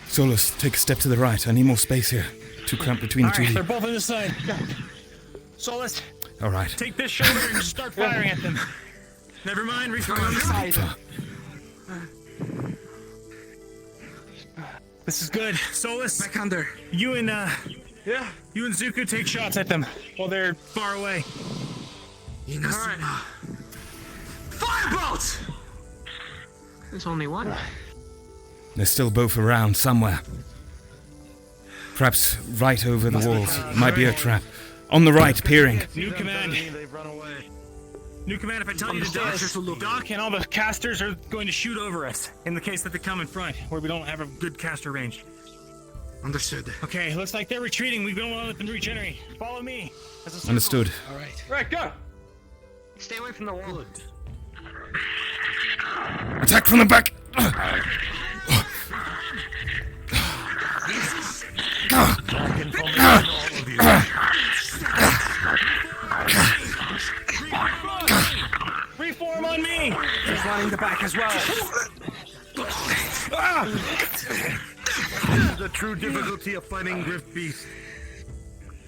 Speaker 1: Solus, take a step to the right. I need more space here. Too cramped between the two of
Speaker 6: They're
Speaker 1: you.
Speaker 6: both on this side. Solus,
Speaker 1: All right.
Speaker 6: take this shoulder and start firing at them. Never mind, reform on the side. This is good. Solus, back under. You and Zuko take shots at them while they're far away.
Speaker 20: Alright. Firebolt!
Speaker 18: There's only one.
Speaker 1: They're still both around somewhere. Perhaps right over the walls. Might be a trap. On the right, peering.
Speaker 6: New command. New command, if I tell you to dock, and all the casters are going to shoot over us in the case that they come in front, where we don't have a good caster range.
Speaker 7: Understood.
Speaker 6: Okay, looks like they're retreating. We don't want to let them regenerate. Follow me. As a circle.
Speaker 1: Understood.
Speaker 7: Alright.
Speaker 20: Right, go!
Speaker 18: Stay away from the wall.
Speaker 1: Attack from the back!
Speaker 6: Reform on me!
Speaker 7: He's running the back as well. This is the true difficulty of fighting Griff Beast.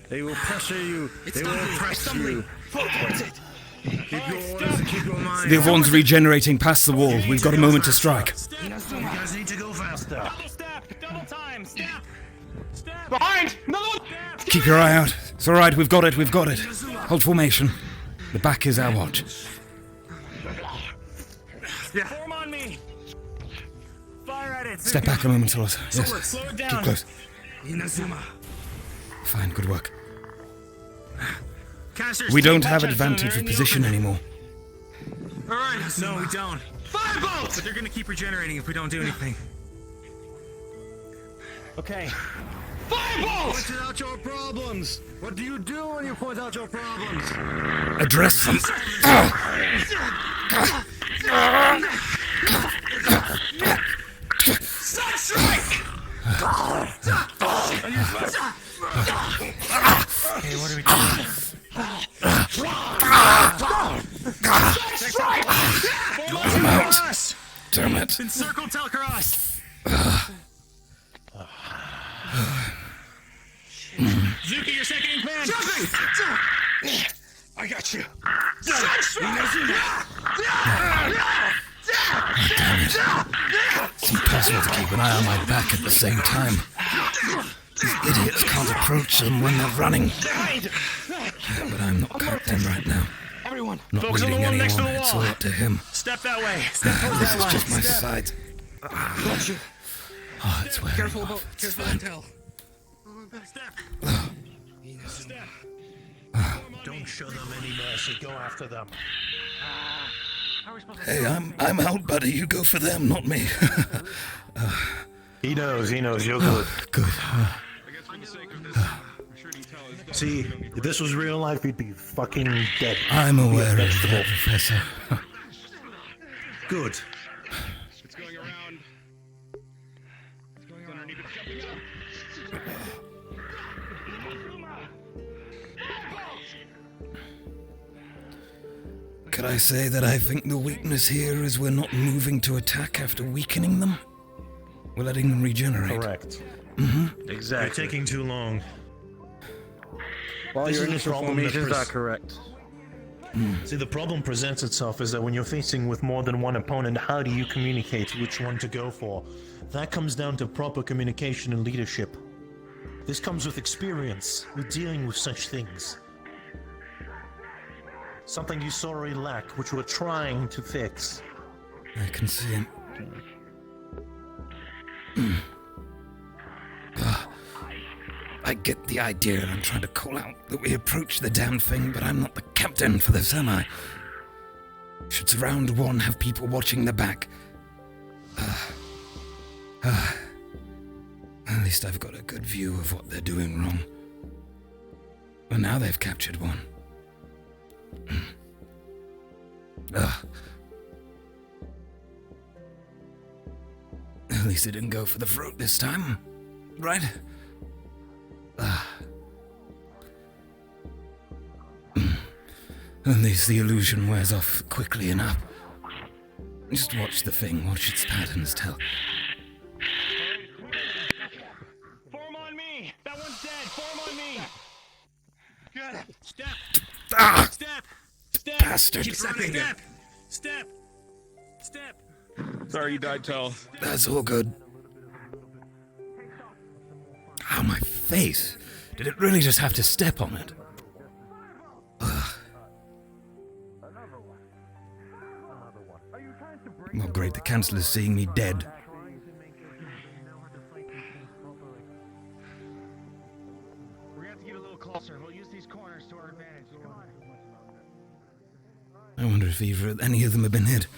Speaker 7: They will pressure you. They will oppress you.
Speaker 6: Fall towards it.
Speaker 7: Keep your orders and keep your mind.
Speaker 1: The other one's regenerating past the wall. We've got a moment to strike.
Speaker 7: You guys need to go faster.
Speaker 6: Double step! Double time! Step! Step!
Speaker 20: Behind! Another one!
Speaker 1: Keep your eye out. It's all right. We've got it. We've got it. Hold formation. The back is our watch.
Speaker 6: Form on me! Fire at it!
Speaker 1: Step back a moment, Solus. Yes.
Speaker 6: Slow it
Speaker 1: Keep
Speaker 6: down.
Speaker 1: close.
Speaker 7: Inazuma.
Speaker 1: Fine. Good work.
Speaker 6: Casters,
Speaker 1: We don't
Speaker 6: take
Speaker 1: have
Speaker 6: watch out for them.
Speaker 1: advantage
Speaker 6: They're
Speaker 1: of
Speaker 6: in the
Speaker 1: position
Speaker 6: open.
Speaker 1: anymore.
Speaker 6: Alright, no, we don't.
Speaker 20: Firebolt!
Speaker 6: But they're gonna keep regenerating if we don't do anything. Okay.
Speaker 20: Firebolt!
Speaker 7: Point out your problems. What do you do when you point out your problems?
Speaker 1: Address them.
Speaker 20: Sunstrike!
Speaker 6: Okay, what are we doing?
Speaker 1: I'm out. Damn it.
Speaker 6: Encircle Tel'Kahras! Zuki, you're second in command!
Speaker 20: Jumping!
Speaker 7: I got you.
Speaker 1: It's impossible to keep an eye on my back at the same time. These idiots can't approach them when they're running. But I'm not captain right now.
Speaker 6: Everyone,
Speaker 1: Not
Speaker 6: focus on the
Speaker 1: leading
Speaker 6: one next to
Speaker 1: anyone.
Speaker 6: the
Speaker 1: It's
Speaker 6: wall.
Speaker 1: all up to him.
Speaker 6: Step that way. Step towards
Speaker 1: This
Speaker 6: that
Speaker 1: is
Speaker 6: line.
Speaker 1: just my
Speaker 6: Step.
Speaker 1: side.
Speaker 7: Got you.
Speaker 1: Oh, it's wearing
Speaker 7: Careful
Speaker 1: off.
Speaker 7: about
Speaker 1: It's
Speaker 7: careful
Speaker 1: fine.
Speaker 7: intel.
Speaker 6: Step.
Speaker 16: Don't show them any mercy. Go after them.
Speaker 1: Hey, I'm out, buddy. You go for them, not me.
Speaker 16: He knows. You're good.
Speaker 1: Good.
Speaker 16: See, if this was real life, you'd be fucking dead.
Speaker 1: I'm
Speaker 16: Be a
Speaker 1: aware of
Speaker 16: vegetable.
Speaker 1: that, Professor.
Speaker 16: Good.
Speaker 20: It's going around. It's going underneath. It's jumping up.
Speaker 1: Could I say that I think the weakness here is we're not moving to attack after weakening them? We're letting them regenerate.
Speaker 16: Correct.
Speaker 1: Mm-hmm.
Speaker 16: Exactly. You're taking too long.
Speaker 7: Well,
Speaker 16: This
Speaker 7: your
Speaker 16: is the
Speaker 7: initial
Speaker 16: problem that
Speaker 7: formations are
Speaker 16: pres-
Speaker 7: correct.
Speaker 16: See, the problem presents itself is that when you're facing with more than one opponent, how do you communicate which one to go for? That comes down to proper communication and leadership. This comes with experience, with dealing with such things. Something you sorely lack, which we're trying to fix.
Speaker 1: I can see him. I get the idea. I'm trying to call out that we approach the damn thing, but I'm not the captain for this, am I? Should surround one, have people watching the back. At least I've got a good view of what they're doing wrong. Well, now they've captured one. At least it didn't go for the throat this time, right? At least the illusion wears off quickly enough. Just watch the thing, watch its patterns tell.
Speaker 6: Form on me! That one's dead! Form on me! Good. Step!
Speaker 1: Ah!
Speaker 6: Step! Step!
Speaker 1: Bastard!
Speaker 6: Keep running. Step! Step! Step!
Speaker 19: Sorry you died, Tel.
Speaker 1: That's all good. Ow, my face! Did it really just have to step on it? Ugh. Well, great, the Chancellor's seeing me dead.
Speaker 7: We're gonna have to get a little closer. We'll use these corners to our advantage. Come on.
Speaker 1: I wonder if any of them have been hit.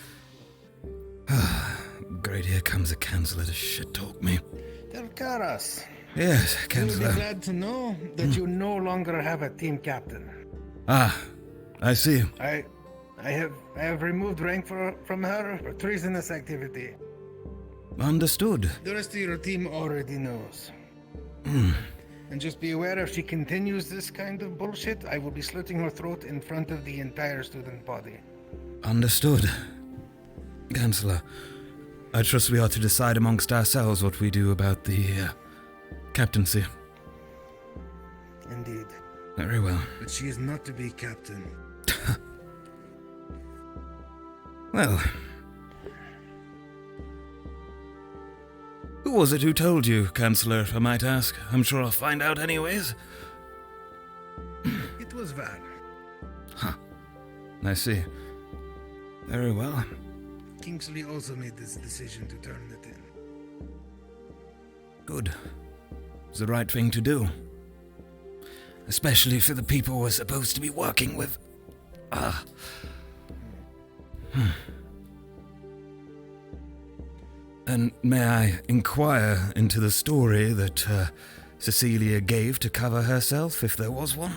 Speaker 1: Great, here comes the Chancellor to shit-talk me.
Speaker 5: Tel'Kahras.
Speaker 1: Yes,
Speaker 5: You'll
Speaker 1: Chancellor.
Speaker 5: be glad to know that you no longer have a team captain.
Speaker 1: Ah, I see.
Speaker 5: I have removed rank from her for treasonous activity.
Speaker 1: Understood.
Speaker 5: The rest of your team already knows.
Speaker 1: Hmm.
Speaker 5: And just be aware, if she continues this kind of bullshit, I will be slitting her throat in front of the entire student body.
Speaker 1: Understood. Chancellor, I trust we are to decide amongst ourselves what we do about the captaincy.
Speaker 5: Indeed.
Speaker 1: Very well.
Speaker 5: But she is not to be captain.
Speaker 1: Well. Who was it who told you, Chancellor, if I might ask? I'm sure I'll find out anyways.
Speaker 5: It was Van.
Speaker 1: Huh. I see. Very well.
Speaker 5: Kingsley also made this decision to turn it in.
Speaker 1: Good. It's the right thing to do. Especially for the people we're supposed to be working with. And may I inquire into the story that Cecilia gave to cover herself, if there was one?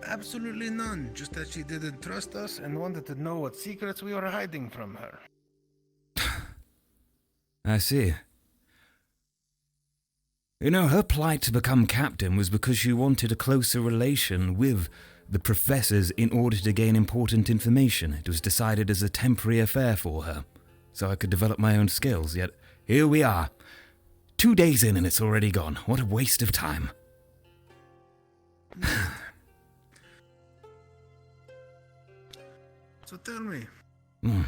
Speaker 5: Absolutely none. Just that she didn't trust us and wanted to know what secrets we were hiding from her.
Speaker 1: I see. You know, her plight to become captain was because she wanted a closer relation with the professors in order to gain important information. It was decided as a temporary affair for her, so I could develop my own skills, yet here we are. 2 days in and it's already gone. What a waste of time.
Speaker 5: So tell me,
Speaker 1: Hmm.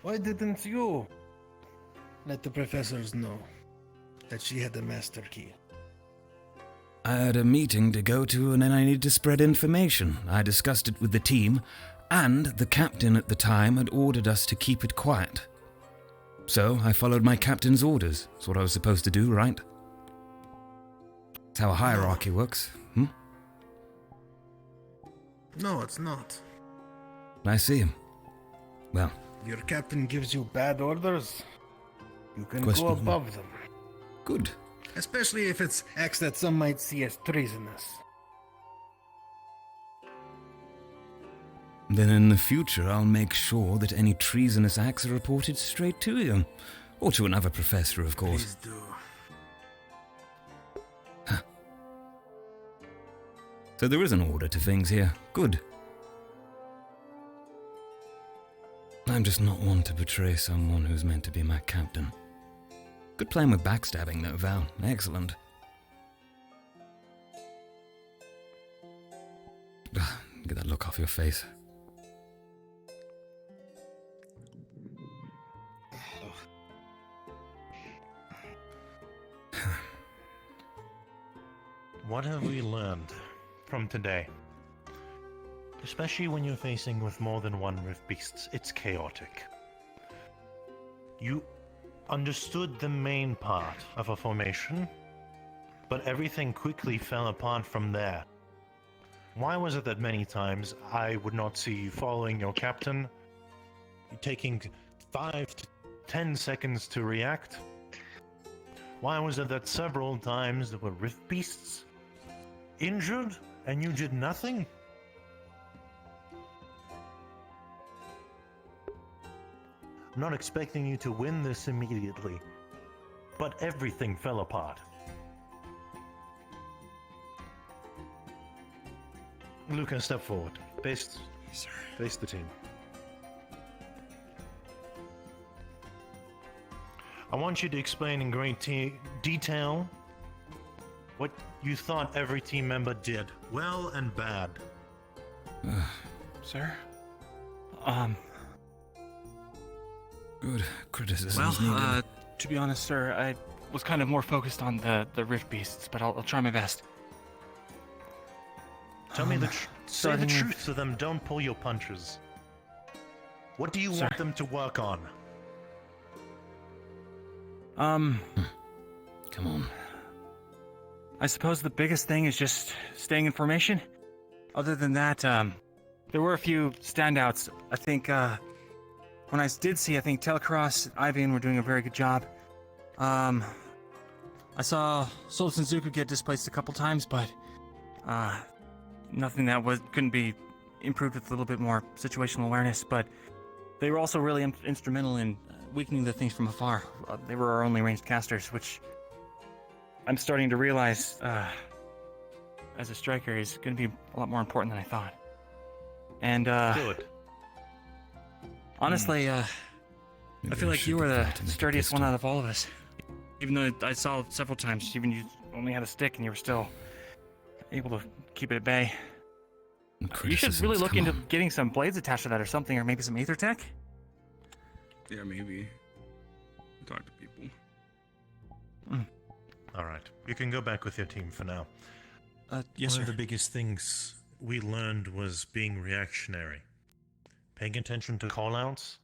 Speaker 5: why didn't you let the professors know that she had the master key?
Speaker 1: I had a meeting to go to and then I needed to spread information. I discussed it with the team, and the captain at the time had ordered us to keep it quiet. So I followed my captain's orders. That's what I was supposed to do, right? That's how a hierarchy works.
Speaker 5: No, it's not.
Speaker 1: I see. Well,
Speaker 5: Your captain gives you bad orders. You can
Speaker 1: Question
Speaker 5: go
Speaker 1: mark.
Speaker 5: above them.
Speaker 1: Good.
Speaker 5: Especially if it's acts that some might see as treasonous.
Speaker 1: Then in the future I'll make sure that any treasonous acts are reported straight to you. Or to another professor, of course.
Speaker 5: Please do.
Speaker 1: So there is an order to things here. Good. I'm just not one to betray someone who's meant to be my captain. Good plan with backstabbing, though, Val. Excellent. Get that look off your face.
Speaker 16: What have we learned from today? Especially when you're facing with more than one Rift Beasts, it's chaotic. You understood the main part of a formation, but everything quickly fell apart from there. Why was it that many times I would not see you following your captain, taking 5 to 10 seconds to react? Why was it that several times there were Rift Beasts injured and you did nothing? I'm not expecting you to win this immediately, but everything fell apart. Lucan, step forward. Face the team. I want you to explain in great detail what you thought every team member did, well and bad.
Speaker 14: Sir?
Speaker 1: Good criticisms
Speaker 14: Well,
Speaker 1: needed.
Speaker 14: to be honest, sir, I was kind of more focused on the rift beasts, but I'll try my best.
Speaker 16: Tell me say the
Speaker 14: starting with-
Speaker 16: truth to them, don't pull your punches. What do you want them to work on?
Speaker 1: Come on.
Speaker 14: I suppose the biggest thing is just staying in formation. Other than that, there were a few standouts. I think, when I did see, I think Tel'Kahras and Ivan were doing a very good job. I saw Sultan Zuko get displaced a couple times, but, nothing that couldn't be improved with a little bit more situational awareness, but they were also really instrumental in weakening the things from afar. They were our only ranged casters, which I'm starting to realize, as a striker, is going to be a lot more important than I thought. And,
Speaker 16: Good.
Speaker 14: honestly, I feel like you were the
Speaker 1: to make a
Speaker 14: sturdiest one
Speaker 1: pistol.
Speaker 14: out of all of us. Even though I saw several times, even you only had a stick and you were still able to keep it at bay. You should really look into getting some blades attached to that or something, or maybe some ether tech.
Speaker 19: Yeah, maybe. Talk to people.
Speaker 16: All right, you can go back with your team for now.
Speaker 14: Yes,
Speaker 16: One
Speaker 14: sir.
Speaker 16: of the biggest things we learned was being reactionary. Paying attention to callouts.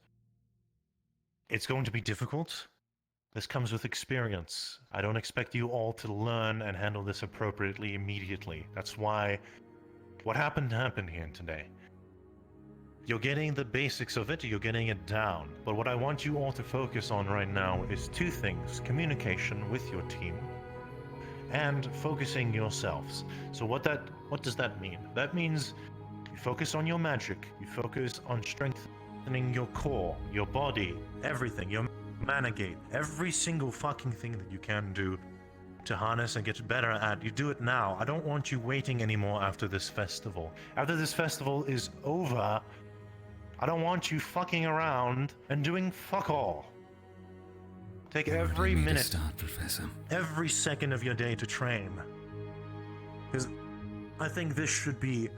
Speaker 16: It's going to be difficult. This comes with experience. I don't expect you all to learn and handle this appropriately immediately. That's why what happened here today. You're getting the basics of it, you're getting it down. But what I want you all to focus on right now is two things: communication with your team and focusing yourselves. So what does that mean? That means you focus on your magic, you focus on strengthening your core, your body, everything, your mana gate, every single fucking thing that you can do to harness and get better at. You do it now. I don't want you waiting anymore after this festival. After this festival is over, I don't want you fucking around and doing fuck all. Take every minute,
Speaker 1: Start, Professor.
Speaker 16: every second of your day to train. Because I think this should be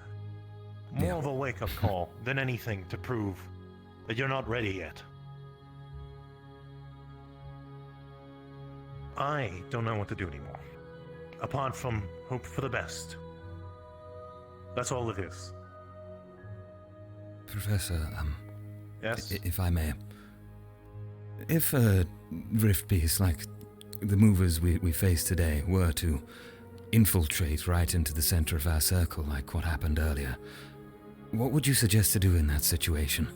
Speaker 16: more of a wake-up call than anything to prove that you're not ready yet. I don't know what to do anymore. Apart from hope for the best. That's all it is.
Speaker 1: Professor,
Speaker 16: Yes?
Speaker 1: if I may. If a rift beast like the movers we face today were to infiltrate right into the center of our circle like what happened earlier, what would you suggest to do in that situation?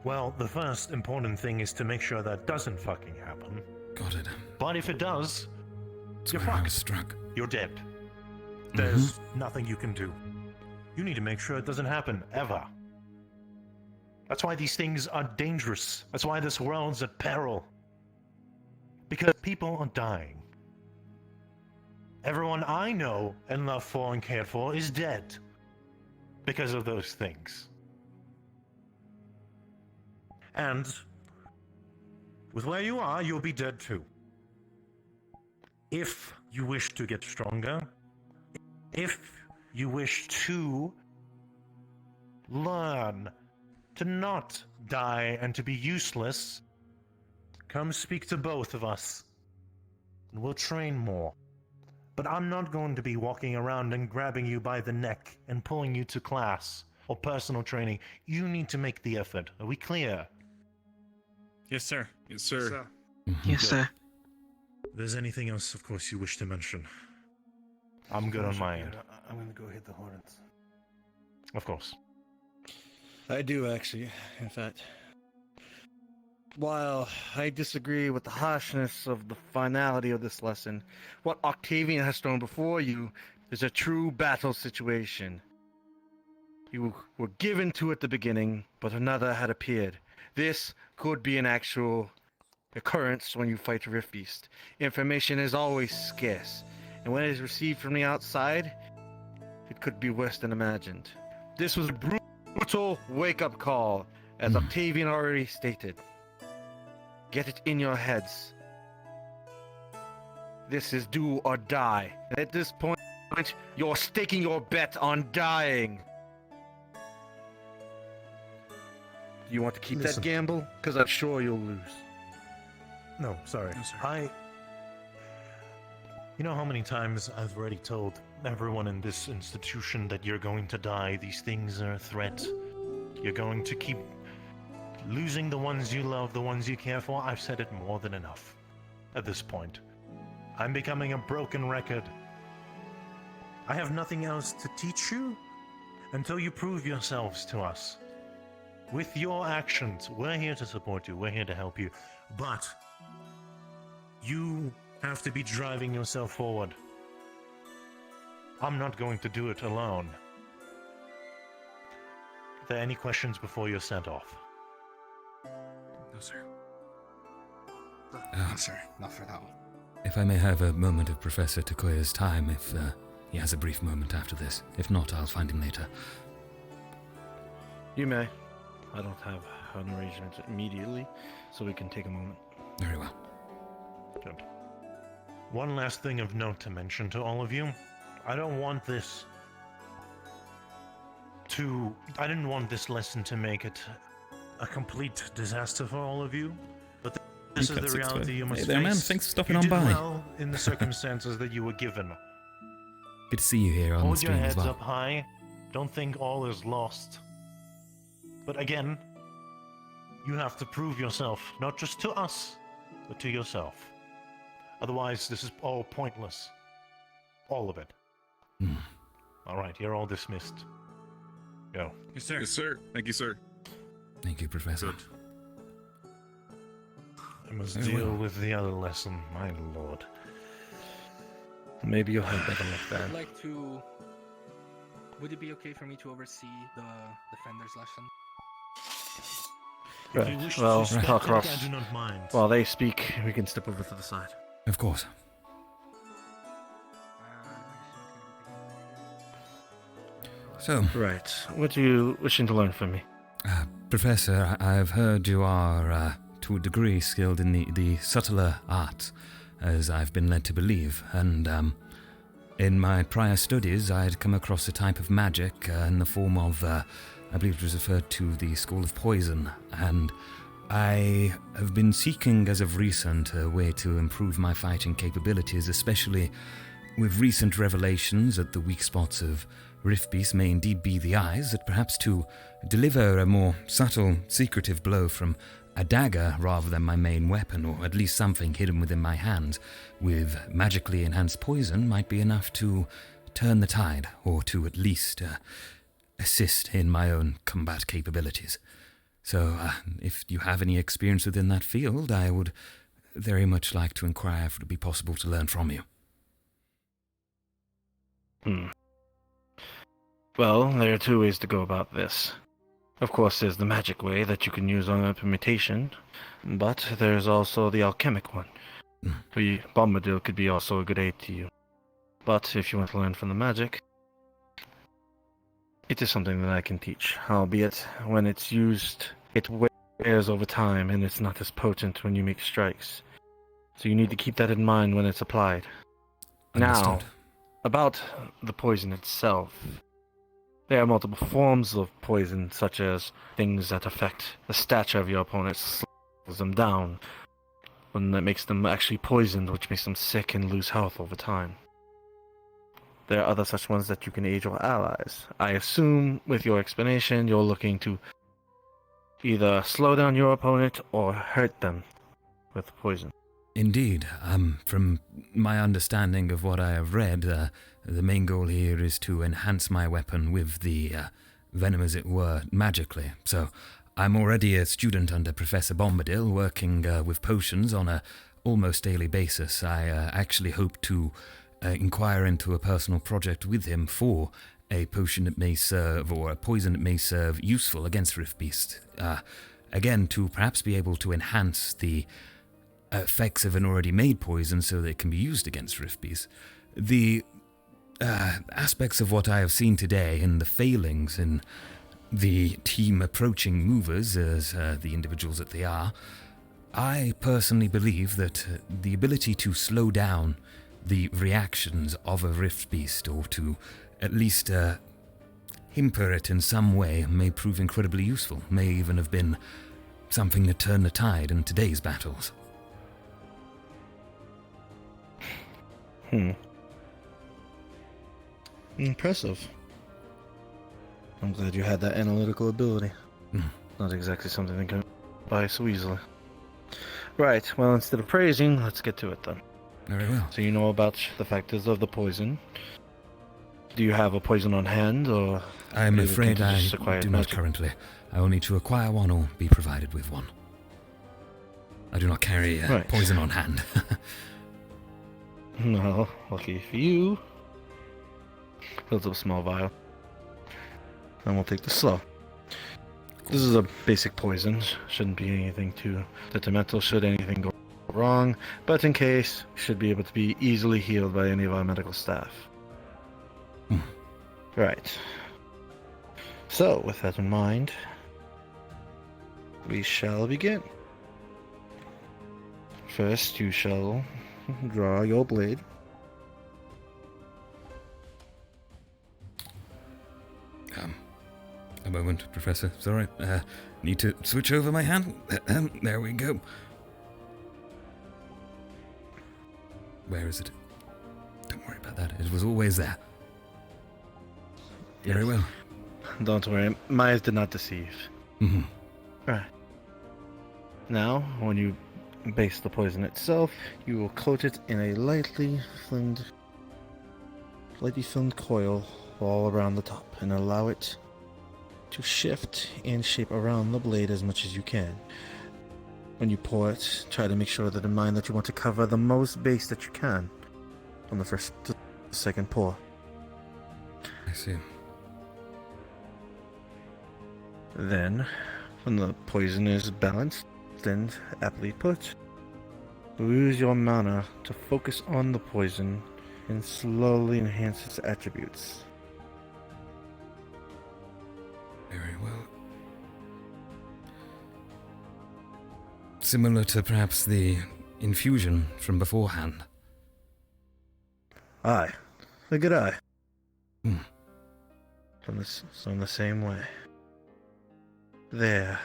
Speaker 16: Well, the first important thing is to make sure that doesn't fucking happen.
Speaker 1: Got it.
Speaker 16: But if it does,
Speaker 1: That's
Speaker 16: you're
Speaker 1: where I was
Speaker 16: fucked.
Speaker 1: struck.
Speaker 16: You're dead. There's nothing you can do. You need to make sure it doesn't happen, ever. That's why these things are dangerous. That's why this world's at peril. Because people are dying. Everyone I know and love for and cared for is dead. Because of those things. And with where you are, you'll be dead too. If you wish to get stronger, if you wish to learn to not die and to be useless, come speak to both of us, and we'll train more. But I'm not going to be walking around and grabbing you by the neck and pulling you to class or personal training. You need to make the effort. Are we clear?
Speaker 6: Yes, sir.
Speaker 19: Yes, sir.
Speaker 18: Yes, sir.
Speaker 16: If there's anything else, of course, you wish to mention, I'm good on my end.
Speaker 7: I'm gonna go hit the hornets.
Speaker 16: Of course.
Speaker 7: I do actually, in fact. While I disagree with the harshness of the finality of this lesson, what Octavian has thrown before you is a true battle situation. You were given to at the beginning, but another had appeared. This could be an actual occurrence when you fight a Rift Beast. Information is always scarce, and when it is received from the outside, it could be worse than imagined. This was a brutal wake-up call, as Octavian already stated. Get it in your heads. This is do or die. And at this point, you're staking your bet on dying. Do you want to keep that
Speaker 16: Listen.
Speaker 7: gamble? Because I'm sure you'll lose.
Speaker 16: No, sorry. You know how many times I've already told everyone in this institution that you're going to die? These things are a threat. You're going to keep losing the ones you love, the ones you care for. I've said it more than enough at this point. I'm becoming a broken record. I have nothing else to teach you until you prove yourselves to us. With your actions, we're here to support you, we're here to help you, but you have to be driving yourself forward. I'm not going to do it alone. Are there any questions before you're sent off?
Speaker 9: No, sir.
Speaker 1: No,
Speaker 14: sir. Not for that one.
Speaker 1: If I may have a moment of Professor Tel'Kahras' time, if he has a brief moment after this. If not, I'll find him later.
Speaker 7: You may. I don't have an arrangement immediately, so we can take a moment.
Speaker 1: Very well.
Speaker 16: Good. One last thing of note to mention to all of you. I didn't want this lesson to make it a complete disaster for all of you, but this is the reality you must
Speaker 1: Hey there, man.
Speaker 16: face.
Speaker 1: Thanks for stopping
Speaker 16: You
Speaker 1: on
Speaker 16: did
Speaker 1: by.
Speaker 16: well in the circumstances that you were given.
Speaker 1: Good to see you here on the
Speaker 16: Hold your
Speaker 1: stream as
Speaker 16: heads
Speaker 1: well.
Speaker 16: up high. Don't think all is lost. But again, you have to prove yourself, not just to us, but to yourself. Otherwise, this is all pointless. All of it. Alright, you're all dismissed. Go.
Speaker 19: Yes, sir. Yes, sir. Thank you, sir.
Speaker 1: Thank you, Professor.
Speaker 16: I must
Speaker 1: Very
Speaker 16: deal
Speaker 1: well.
Speaker 16: with the other lesson, my lord.
Speaker 7: Maybe you'll have better luck
Speaker 14: I'd
Speaker 7: then.
Speaker 14: like to... Would it be okay for me to oversee the defender's lesson?
Speaker 16: If you
Speaker 7: Right.
Speaker 16: wish
Speaker 7: Well,
Speaker 16: to step
Speaker 7: Tel'Kahras,
Speaker 16: back, I do not mind.
Speaker 7: while they speak, we can step over to the side.
Speaker 1: Of course. So,
Speaker 7: Right. What are you wishing to learn from me?
Speaker 1: Professor, I've heard you are, to a degree, skilled in the subtler arts, as I've been led to believe, and in my prior studies I'd come across a type of magic in the form of, I believe it was referred to the School of Poison, and I have been seeking as of recent a way to improve my fighting capabilities, especially with recent revelations that the weak spots of Riftbeast may indeed be the eyes, that perhaps to deliver a more subtle, secretive blow from a dagger rather than my main weapon, or at least something hidden within my hands, with magically enhanced poison might be enough to turn the tide, or to at least assist in my own combat capabilities. So, if you have any experience within that field, I would very much like to inquire if it would be possible to learn from you.
Speaker 7: Well, there are two ways to go about this. Of course, there's the magic way that you can use on implementation, but there's also the alchemic one. The Bombadil could be also a good aid to you. But if you want to learn from the magic, it is something that I can teach, albeit when it's used, it wears over time and it's not as potent when you make strikes. So you need to keep that in mind when it's applied. Now,
Speaker 1: Understood.
Speaker 7: about the poison itself. There are multiple forms of poison, such as things that affect the stature of your opponent, slows them down, one that makes them actually poisoned, which makes them sick and lose health over time. There are other such ones that you can aid your allies. I assume, with your explanation, you're looking to either slow down your opponent or hurt them with poison.
Speaker 1: Indeed. From my understanding of what I have read, the main goal here is to enhance my weapon with the venom, as it were, magically. So I'm already a student under Professor Bombadil, working with potions on a almost daily basis. I actually hope to inquire into a personal project with him for a potion that may serve, or a poison that may serve, useful against Riftbeast. Again, to perhaps be able to enhance the effects of an already made poison so that it can be used against Riftbeast. The aspects of what I have seen today and the failings in the team approaching movers as the individuals that they are, I personally believe that the ability to slow down the reactions of a rift beast, or to at least hamper it in some way, may prove incredibly useful, may even have been something that turned the tide in today's battles.
Speaker 7: Impressive. I'm glad you had that analytical ability. Not exactly something that can buy so easily. Right, well, instead of praising, let's get to it then.
Speaker 1: Very well.
Speaker 7: So you know about the factors of the poison. Do you have a poison on hand, or...
Speaker 1: I am afraid I do not currently. I will need to acquire one or be provided with one. I do not carry poison on hand.
Speaker 7: No, lucky for you. Fills up a small vial. And we'll take this slow. This is a basic poison. Shouldn't be anything too detrimental should anything go wrong. But in case, should be able to be easily healed by any of our medical staff. Right. So, with that in mind, we shall begin. First, you shall draw your blade.
Speaker 1: A moment, Professor. Sorry. Need to switch over my hand. There we go. Where is it? Don't worry about that. It was always there. Very well.
Speaker 7: Don't worry. My eyes did not deceive. Right. Now, when you base the poison itself, you will coat it in a lightly filmed coil all around the top and allow it to shift and shape around the blade as much as you can. When you pour it, try to make sure that in mind that you want to cover the most base that you can on the first to second pour.
Speaker 1: I see.
Speaker 7: Then, when the poison is balanced and aptly put, use your mana to focus on the poison and slowly enhance its attributes.
Speaker 1: Very well. Similar to perhaps the infusion from beforehand.
Speaker 7: Aye. A good eye. From the same way. There.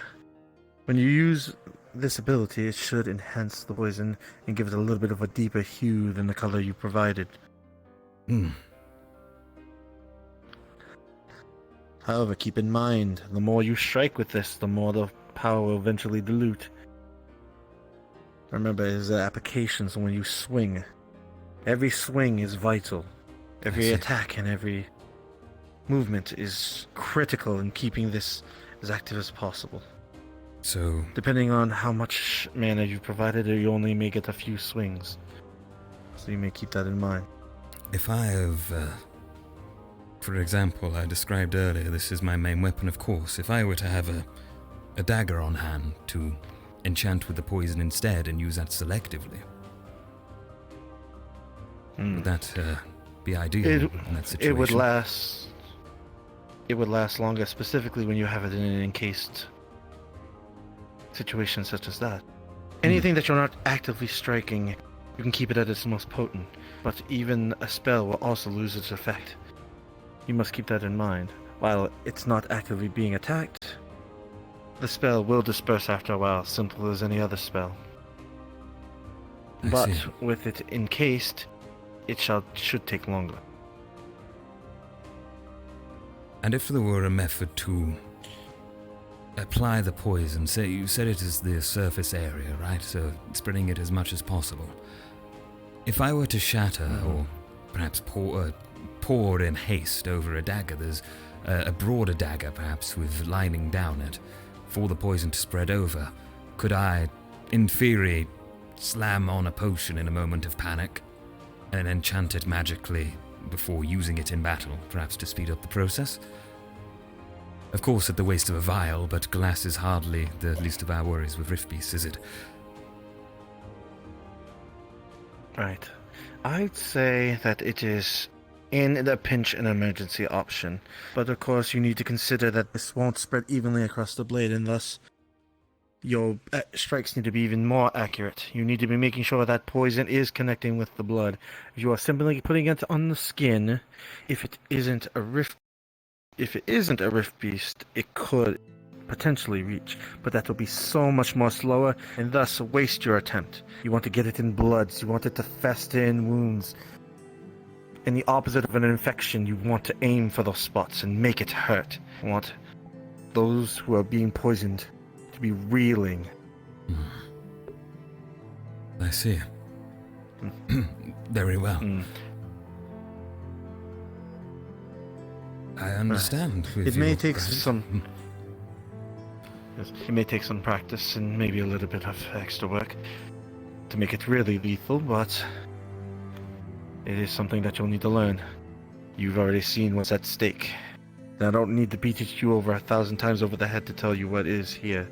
Speaker 7: When you use this ability, it should enhance the poison and give it a little bit of a deeper hue than the color you provided. However, keep in mind, the more you strike with this, the more the power will eventually dilute. Remember, it's an application, so when you swing, every swing is vital. Every attack and every movement is critical in keeping this as active as possible.
Speaker 1: So,
Speaker 7: depending on how much mana you've provided, you only may get a few swings. So you may keep that in mind.
Speaker 1: If I have, for example, I described earlier, this is my main weapon, of course. If I were to have a dagger on hand to enchant with the poison instead and use that selectively, would that be ideal in that situation?
Speaker 7: It would last. It would last longer, specifically when you have it in an encased situation such as that. Anything that you're not actively striking, you can keep it at its most potent. But even a spell will also lose its effect. You must keep that in mind. While it's not actively being attacked, the spell will disperse after a while, simple as any other spell. But with it encased, it should take longer.
Speaker 1: And if there were a method to apply the poison, say you said it is the surface area, right? So spreading it as much as possible. If I were to shatter or perhaps pour in haste over a dagger, there's a broader dagger perhaps with lining down it for the poison to spread over. Could I, in theory, slam on a potion in a moment of panic and enchant it magically before using it in battle, perhaps to speed up the process? Of course, at the waste of a vial, but glass is hardly the least of our worries with Rift Beasts, is it?
Speaker 7: Right. I'd say that it is in the pinch and emergency option. But of course, you need to consider that this won't spread evenly across the blade, and thus your strikes need to be even more accurate. You need to be making sure that poison is connecting with the blood. If you are simply putting it on the skin, if it isn't a rift beast, it could potentially reach, but that will be so much more slower and thus waste your attempt. You want to get it in bloods, you want it to fester in wounds. In the opposite of an infection, you want to aim for those spots and make it hurt. You want those who are being poisoned to be reeling.
Speaker 1: I see. Very well. I understand.
Speaker 7: It may take some. It may take some practice and maybe a little bit of extra work to make it really lethal, but it is something that you'll need to learn. You've already seen what's at stake. And I don't need to beat you over 1,000 times over the head to tell you what is here.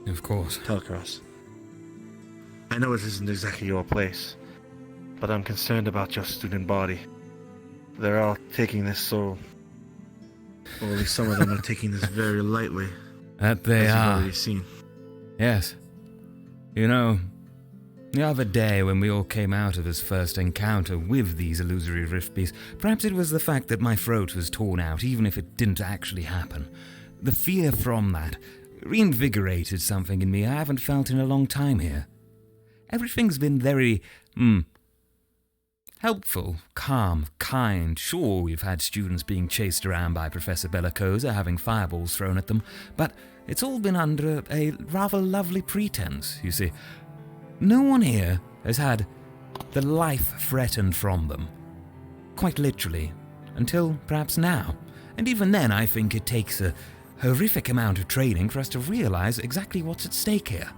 Speaker 1: Of course.
Speaker 7: Tel'Kahras. I know it isn't exactly your place, but I'm concerned about your student body. They're all taking this so... Well, at least some of them are taking this very lightly.
Speaker 1: That they
Speaker 7: as
Speaker 1: are.
Speaker 7: You've already seen.
Speaker 1: Yes. You know, the other day when we all came out of his first encounter with these illusory rift beasts, perhaps it was the fact that my throat was torn out, even if it didn't actually happen. The fear from that reinvigorated something in me I haven't felt in a long time here. Everything's been very, helpful, calm, kind. Sure, we've had students being chased around by Professor Bellicosa, having fireballs thrown at them, but it's all been under a rather lovely pretense, you see. No one here has had the life threatened from them. Quite literally. Until perhaps now. And even then, I think it takes a horrific amount of training for us to realize exactly what's at stake here.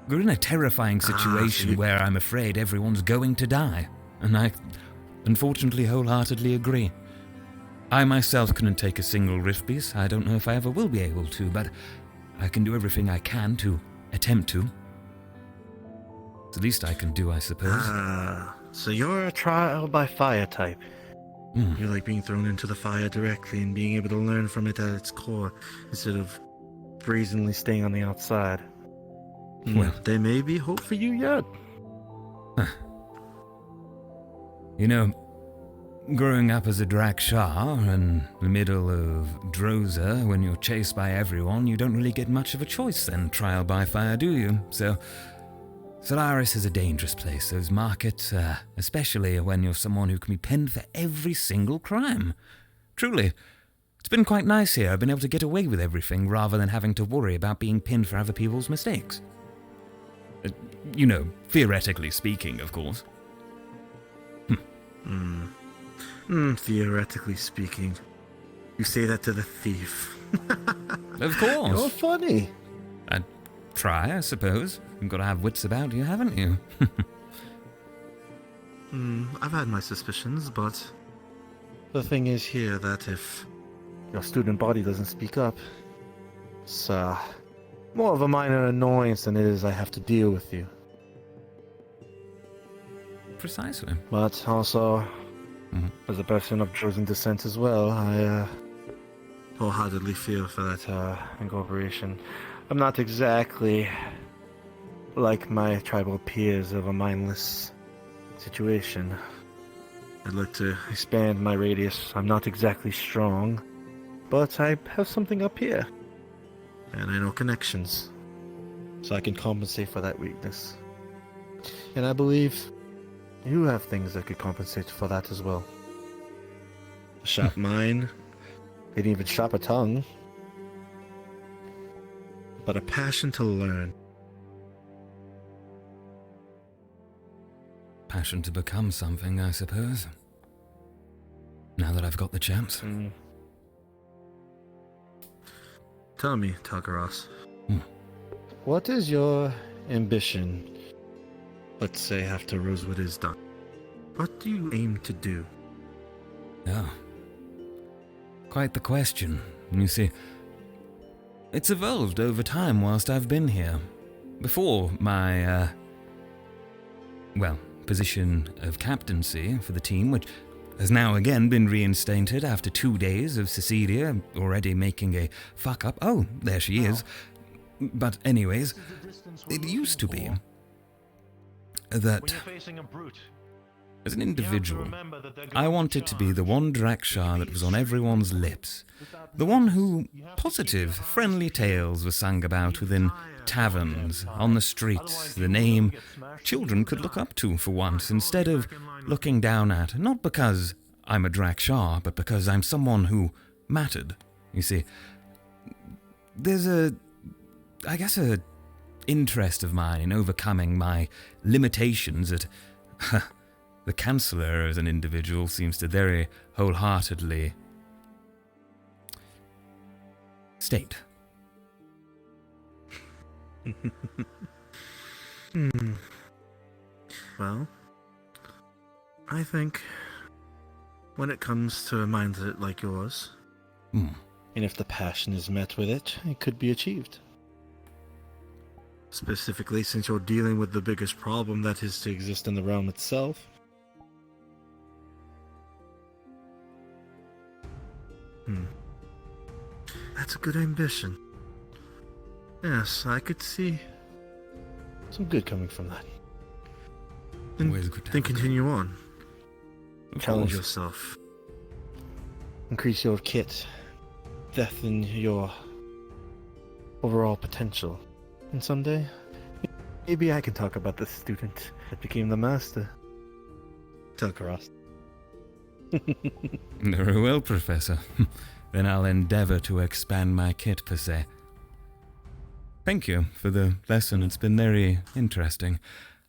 Speaker 1: We're in a terrifying situation where I'm afraid everyone's going to die, and I unfortunately wholeheartedly agree. I myself couldn't take a single rift beast. I don't know if I ever will be able to, but I can do everything I can to attempt to. It's the least I can do, I suppose.
Speaker 7: So you're a trial by fire type. You like being thrown into the fire directly and being able to learn from it at its core, instead of brazenly staying on the outside.
Speaker 1: Well,
Speaker 7: there may be hope for you yet.
Speaker 1: You know, growing up as a Drakshar in the middle of Droza, when you're chased by everyone, you don't really get much of a choice then, trial by fire, do you? So, Solaris is a dangerous place. Those markets, especially when you're someone who can be pinned for every single crime. Truly, it's been quite nice here. I've been able to get away with everything rather than having to worry about being pinned for other people's mistakes. You know, theoretically speaking, of course.
Speaker 7: Theoretically speaking. You say that to the thief.
Speaker 1: Of course.
Speaker 7: You're funny.
Speaker 1: I'd try, I suppose. You've got to have wits about you, haven't you?
Speaker 7: I've had my suspicions, but the thing is here that if your student body doesn't speak up, it's more of a minor annoyance than it is I have to deal with you.
Speaker 1: Precisely.
Speaker 7: But also, as a person of chosen descent as well, I wholeheartedly feel for that incorporation. I'm not exactly like my tribal peers of a mindless situation. I'd like to expand my radius. I'm not exactly strong, but I have something up here. And I know connections, so I can compensate for that weakness. And I believe you have things that could compensate for that as well. A sharp mind, maybe even sharper tongue, but a passion to learn.
Speaker 1: Passion to become something, I suppose. Now that I've got the chance.
Speaker 7: Tell me, Tel'Kahras, what is your ambition, let's say after Rosewood is done? What do you aim to do?
Speaker 1: Oh. Quite the question. You see, it's evolved over time whilst I've been here. Before my, position of captaincy for the team, which has now again been reinstated after 2 days of Cecilia already making a fuck up. Oh, there she is. But anyways, it used to be that as an individual, I wanted to be the one Drakshar that was on everyone's lips. The one who positive, friendly tales were sung about within taverns, on the streets, the name children could look up to for once, instead of looking down at, not because I'm a Drakshar, but because I'm someone who mattered. You see, there's a interest of mine in overcoming my limitations that the Chancellor as an individual seems to very wholeheartedly state.
Speaker 7: Well, I think when it comes to a mindset like yours, and if the passion is met with it, it could be achieved. Specifically, since you're dealing with the biggest problem that is to exist in the realm itself. That's a good ambition. Yes, I could see some good coming from that. Then continue on. Challenge yourself. Increase your kit. Deafen your overall potential. And someday, maybe I can talk about the student that became the master. Tel'Kahras.
Speaker 1: Very well, Professor. Then I'll endeavor to expand my kit, per se. Thank you for the lesson. It's been very interesting.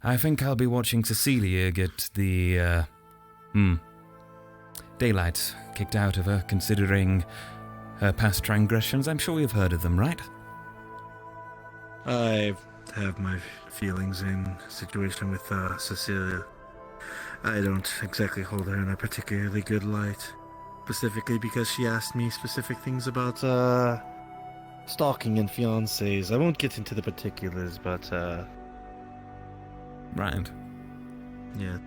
Speaker 1: I think I'll be watching Cecilia get the, daylight kicked out of her, considering her past transgressions. I'm sure you've heard of them, right?
Speaker 7: I have my feelings in situation with Cecilia. I don't exactly hold her in a particularly good light. Specifically because she asked me specific things about stalking and fiancés. I won't get into the particulars, but
Speaker 1: right.
Speaker 7: Yeah.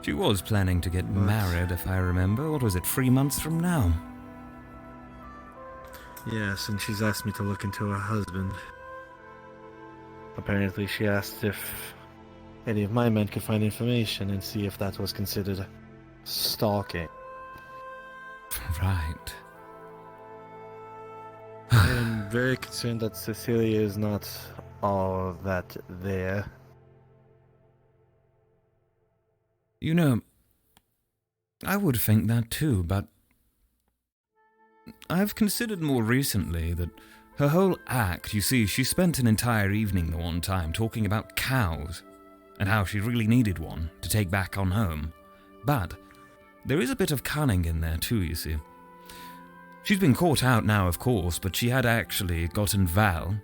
Speaker 1: She was planning to get married, if I remember. What was it, 3 months from now?
Speaker 7: Yes, and she's asked me to look into her husband. Apparently she asked if any of my men could find information and see if that was considered stalking.
Speaker 1: Right.
Speaker 7: I am very concerned that Cecilia is not all that there.
Speaker 1: You know, I would think that too, but I've considered more recently that her whole act, you see, she spent an entire evening the one time talking about cows and how she really needed one to take back on home. But there is a bit of cunning in there too, you see. She's been caught out now, of course, but she had actually gotten Val,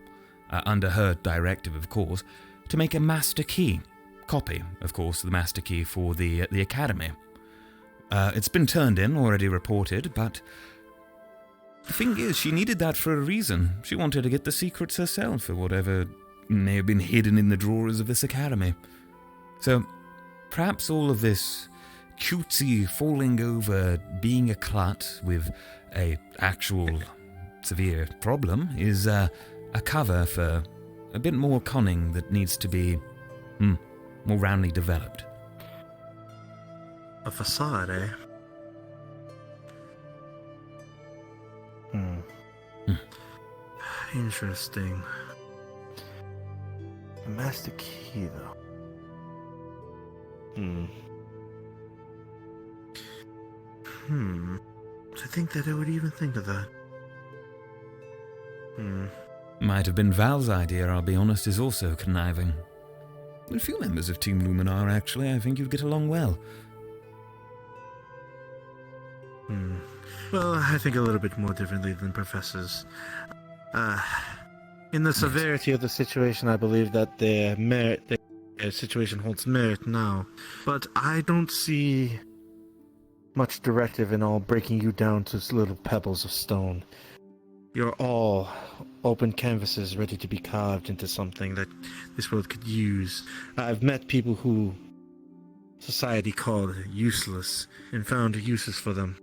Speaker 1: under her directive, of course, to make a master key. Copy, of course, the master key for the academy. It's been turned in, already reported, but the thing is, she needed that for a reason. She wanted to get the secrets herself, or whatever may have been hidden in the drawers of this academy. So, perhaps all of this cutesy falling over being a clut with a actual severe problem is a cover for a bit more cunning that needs to be more roundly developed.
Speaker 7: A facade, eh? Interesting. A master key, though. To think that I would even think of that.
Speaker 1: Might have been Val's idea, I'll be honest, is also conniving. A few members of Team Luminar, actually. I think you'd get along well.
Speaker 7: Well, I think a little bit more differently than professors. In the severity of the situation, I believe that their situation holds merit now. But I don't see much directive in all breaking you down to little pebbles of stone. You're all open canvases ready to be carved into something that this world could use. I've met people who society called useless and found uses for them.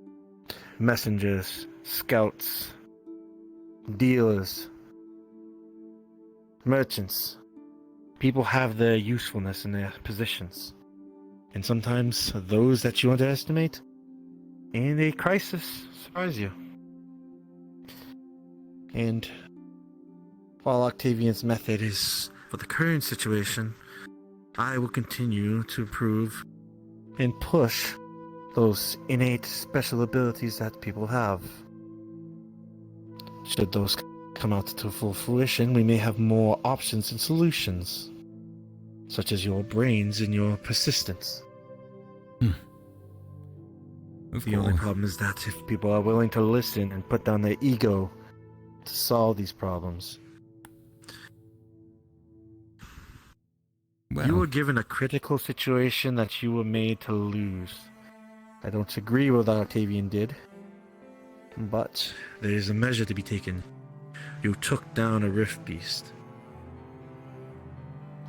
Speaker 7: Messengers, scouts, dealers, merchants. People have their usefulness in their positions. And sometimes those that you underestimate in a crisis surprise you. And while Octavian's method is for the current situation, I will continue to improve and push those innate special abilities that people have. Should those come out to full fruition, we may have more options and solutions, such as your brains and your persistence. The only problem is that if people are willing to listen and put down their ego to solve these problems.
Speaker 1: Well,
Speaker 7: you were given a critical situation that you were made to lose. I don't agree with what Octavian did, but there is a measure to be taken. You took down a rift beast.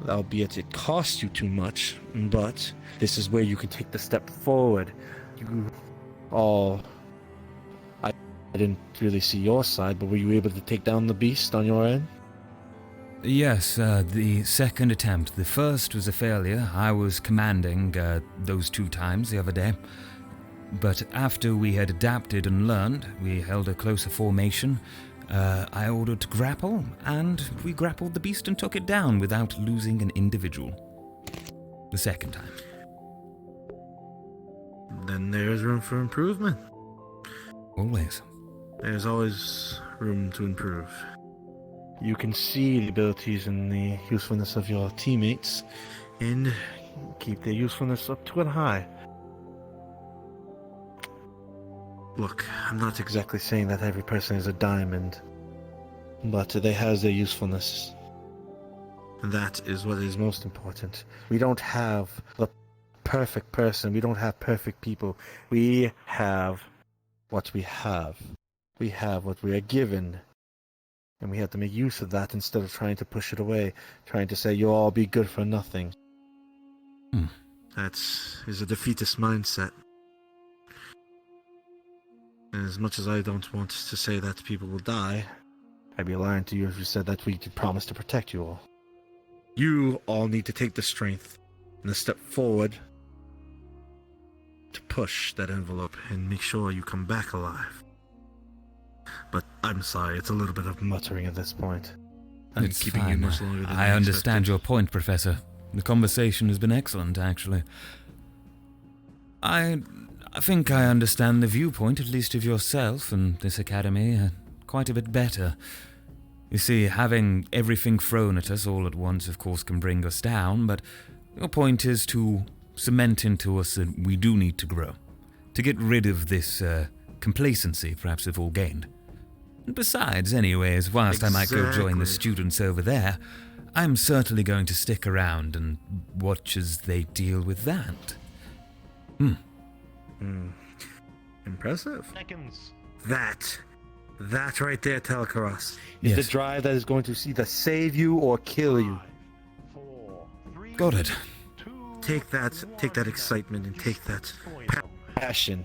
Speaker 7: Albeit it cost you too much, but this is where you can take the step forward. You all... I didn't really see your side, but were you able to take down the beast on your end?
Speaker 1: Yes, the second attempt. The first was a failure. I was commanding those 2 times the other day. But after we had adapted and learned, we held a closer formation. I ordered to grapple, and we grappled the beast and took it down without losing an individual. The second time.
Speaker 7: Then there is room for improvement.
Speaker 1: Always.
Speaker 7: There's always room to improve. You can see the abilities and the usefulness of your teammates, and keep their usefulness up to and high. Look, I'm not exactly saying that every person is a diamond, but they have their usefulness. And that is what is most important. We don't have the perfect person, we don't have perfect people. We have what we have. We have what we are given. And we have to make use of that instead of trying to push it away, trying to say, you'll all be good for nothing. That is a defeatist mindset. And as much as I don't want to say that people will die, I'd be lying to you if you said that we could promise to protect you all. You all need to take the strength and the step forward to push that envelope and make sure you come back alive. But I'm sorry, it's a little bit of muttering at this point. I'm
Speaker 1: It's
Speaker 7: keeping
Speaker 1: fine.
Speaker 7: you much longer than
Speaker 1: I understand
Speaker 7: expected.
Speaker 1: your point, Professor. The conversation has been excellent, actually. I think I understand the viewpoint, at least of yourself and this academy, quite a bit better. You see, having everything thrown at us all at once, of course, can bring us down, but your point is to cement into us that we do need to grow. To get rid of this complacency, perhaps, we've all gained. And besides, anyways, whilst I might go join the
Speaker 7: Exactly.
Speaker 1: students over there, I'm certainly going to stick around and watch as they deal with that.
Speaker 7: Impressive.
Speaker 16: Seconds.
Speaker 7: That right there, Tel'Kahras, is
Speaker 1: Yes.
Speaker 7: the drive that is going to either save you or kill you.
Speaker 1: Got it.
Speaker 7: Take that excitement and take that passion.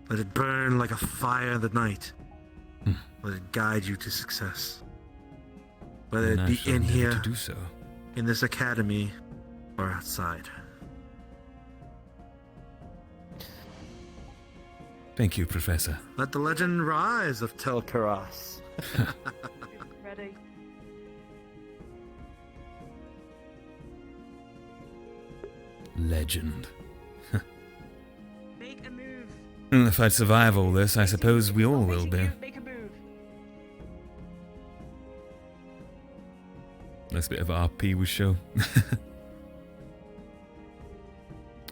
Speaker 7: Let it burn like a fire in the night. Let it guide you to success. Whether
Speaker 1: And
Speaker 7: it
Speaker 1: I
Speaker 7: be
Speaker 1: shall
Speaker 7: in
Speaker 1: endeavour
Speaker 7: here,
Speaker 1: to do so.
Speaker 7: in this academy, or outside.
Speaker 1: Thank you, Professor.
Speaker 7: Let the legend rise of Tel'Kahras.
Speaker 10: Ready?
Speaker 1: Legend.
Speaker 10: Make a move.
Speaker 1: If I survive all this, I suppose we all will be.
Speaker 10: Make a move.
Speaker 1: Nice bit of RP we show.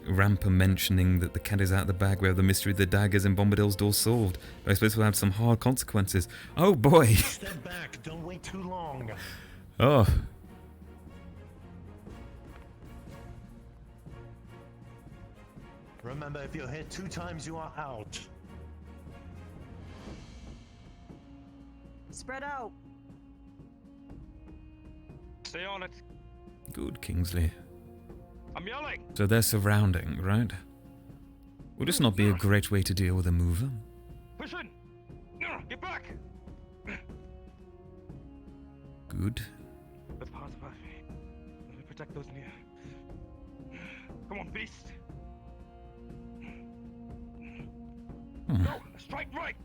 Speaker 1: Rampa mentioning that the cat is out of the bag. We have the mystery of the daggers and Bombadil's door solved. I suppose we'll have some hard consequences. Oh boy!
Speaker 16: Step back. Don't wait too long.
Speaker 1: Oh.
Speaker 16: Remember, if you're hit 2 times, you are out.
Speaker 10: Spread out.
Speaker 6: Stay on it.
Speaker 1: Good, Kingsley.
Speaker 6: I'm yelling.
Speaker 1: So they're surrounding, right? Would this not be a great way to deal with a mover?
Speaker 6: Push in. Get back.
Speaker 1: Good.
Speaker 6: That's part of me. Let me protect those near. Come on, beast. No, strike right.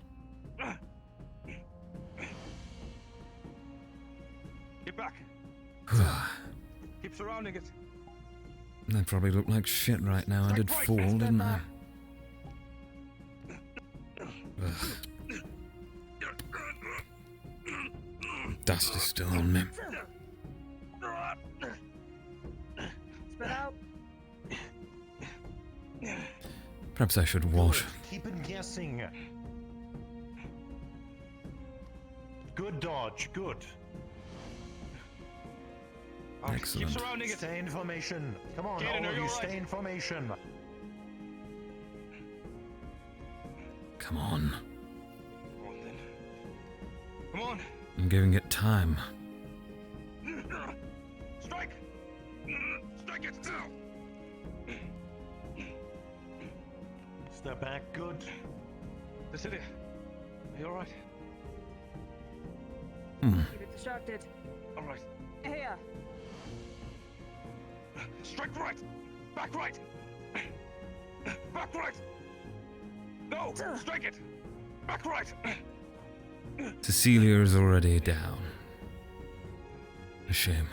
Speaker 6: Get back. Keep surrounding it.
Speaker 1: They probably look like shit right now. I did fall, didn't I? Ugh. Dust is still on me.
Speaker 15: Spit out.
Speaker 1: Perhaps I should wash.
Speaker 16: Keep it guessing. Good dodge, good.
Speaker 1: Excellent.
Speaker 6: Keep surrounding it.
Speaker 16: Stay in formation. Come on,
Speaker 6: Kaden,
Speaker 16: all
Speaker 6: are
Speaker 16: of
Speaker 6: you
Speaker 16: you,
Speaker 6: all
Speaker 16: stay
Speaker 6: right?
Speaker 16: in formation.
Speaker 1: Come on.
Speaker 6: Come on, then. Come on.
Speaker 1: I'm giving it time.
Speaker 6: Strike. Strike it now.
Speaker 16: Step back, good.
Speaker 6: Cecilia, are you alright?
Speaker 15: Keep it distracted.
Speaker 6: Alright.
Speaker 15: Here.
Speaker 6: Strike right. Back right. Back right. No, strike it. Back right.
Speaker 1: Cecilia is already down. A shame.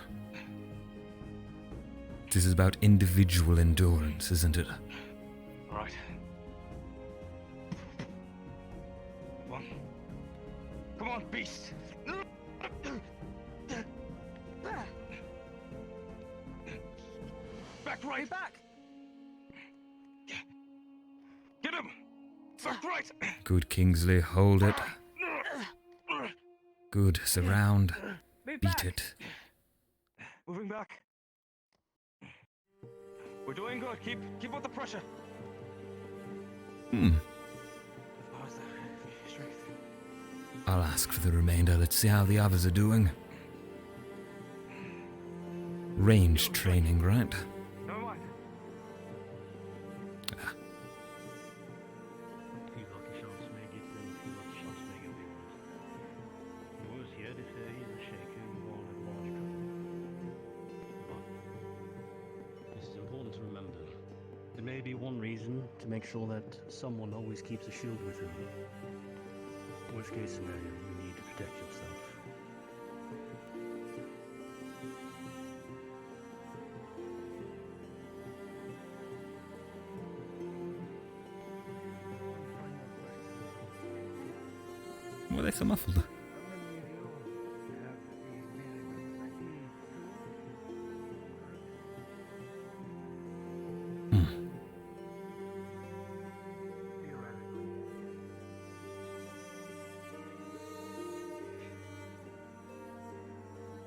Speaker 1: This is about individual endurance, isn't it?
Speaker 6: Alright. Come on. Come on, beast. Back right.
Speaker 15: Back.
Speaker 6: Get him. Back right.
Speaker 1: Good, Kingsley. Hold it. Good. Surround. Beat it.
Speaker 6: Moving back. We're doing good. Keep up the pressure.
Speaker 1: I'll ask for the remainder. Let's see how the others are doing. Range training, right?
Speaker 6: Never mind.
Speaker 13: Few lucky shots may get them, few lucky shots may get viewers. Yours here to say is a shaker you all have large cover. But this is important to remember. There may be one reason to make sure that someone always keeps a shield with them. Worst case scenario, you need to protect yourself.
Speaker 1: Why are they so muffled?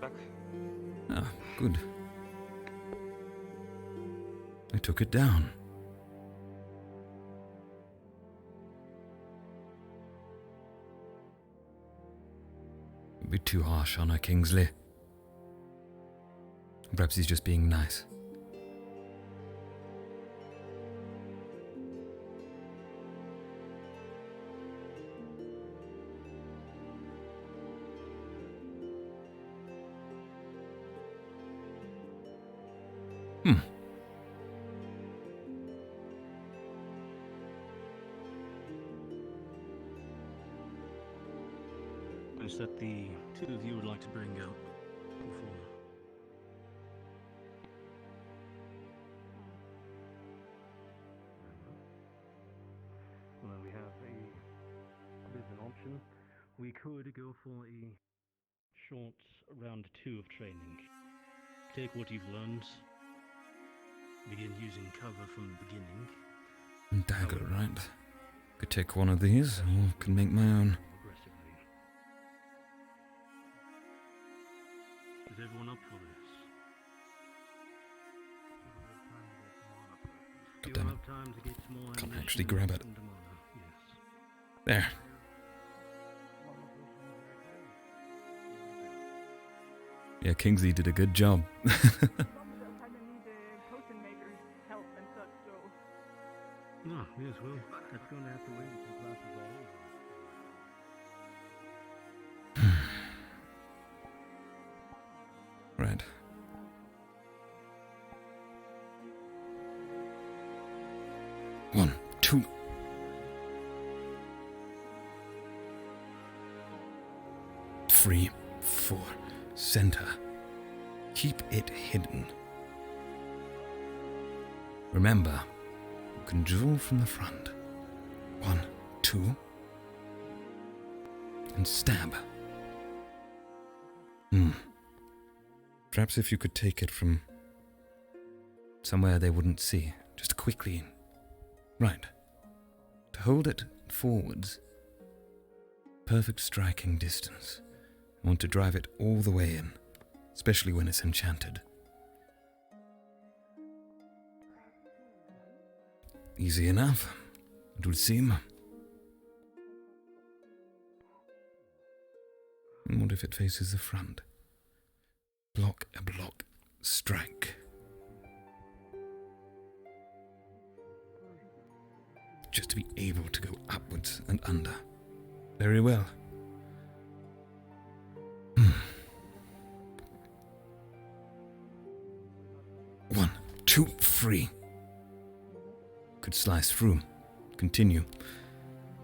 Speaker 6: Back.
Speaker 1: Ah, good. I took it down. A bit too harsh on her, Kingsley. Perhaps he's just being nice.
Speaker 13: Is that the two of you would like to bring out before? Well, we have a bit of an option. We could go for a short round 2 of training. Take what you've learned. Begin using cover from the beginning.
Speaker 1: Dagger, right? Could take one of these, or could make my own.
Speaker 13: Is everyone up for this?
Speaker 1: God damn it.
Speaker 13: Have time to get some more
Speaker 1: Can't
Speaker 13: ammunition
Speaker 1: actually grab it.
Speaker 13: and tomorrow, yes.
Speaker 1: There. Yeah, Kingsley did a good job.
Speaker 13: No, yes, well, that's going to have to wait until class is all over.
Speaker 1: Right. One, two. Three, four. Center. Keep it hidden. Remember, you can draw from the front. 1, 2. And stab. Perhaps if you could take it from somewhere they wouldn't see, just quickly. Right. To hold it forwards. Perfect striking distance. I want to drive it all the way in, especially when it's enchanted. Easy enough, it would seem. And what if it faces the front? Block a block, strike. Just to be able to go upwards and under. Very well. 1, 2, 3. Could slice through, continue.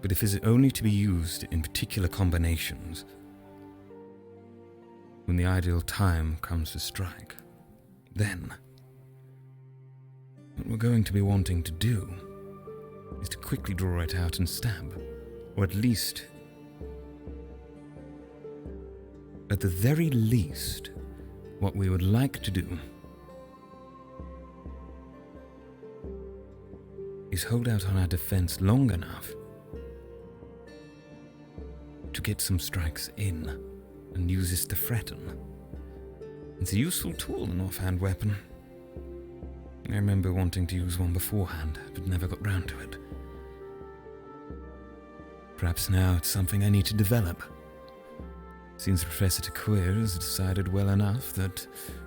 Speaker 1: But if it's only to be used in particular combinations, when the ideal time comes to strike, then what we're going to be wanting to do is to quickly draw it out and stab, or at least, at the very least, what we would like to do is hold out on our defense long enough to get some strikes in and use this to threaten. It's a useful tool, an offhand weapon. I remember wanting to use one beforehand, but never got round to it. Perhaps now it's something I need to develop. Seems Professor Tel'Kahras has decided well enough that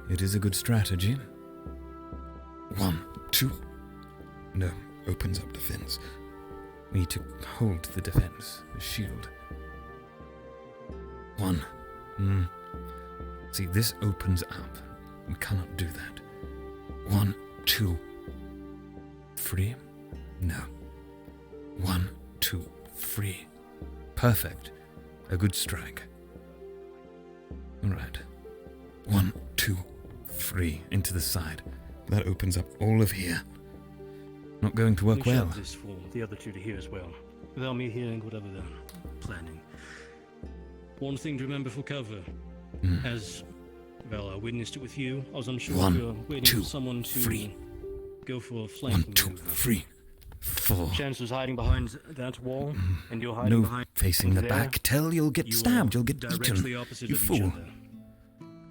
Speaker 1: it is a good strategy. 1, 2. No, opens up defense. We need to hold the defense, the shield. 1. See, this opens up. We cannot do that. 1, 2, 3. No. 1, 2, 3. Perfect. A good strike. Alright. 1, 2, 3. Into the side. That opens up all of here. Not going to work well.
Speaker 13: This for the other two to hear as well, without me hearing whatever they're planning. One thing to remember for cover. As, well, I witnessed it with you. I was unsure if you were waiting for someone to go for a flanking
Speaker 1: 1, 2, 3, 4.
Speaker 13: Chance was hiding behind that wall, and you're hiding behind
Speaker 1: facing the
Speaker 13: there.
Speaker 1: back. Tell you'll get stabbed, you'll get
Speaker 13: directly
Speaker 1: eaten.
Speaker 13: opposite
Speaker 1: You
Speaker 13: of each
Speaker 1: fool.
Speaker 13: other.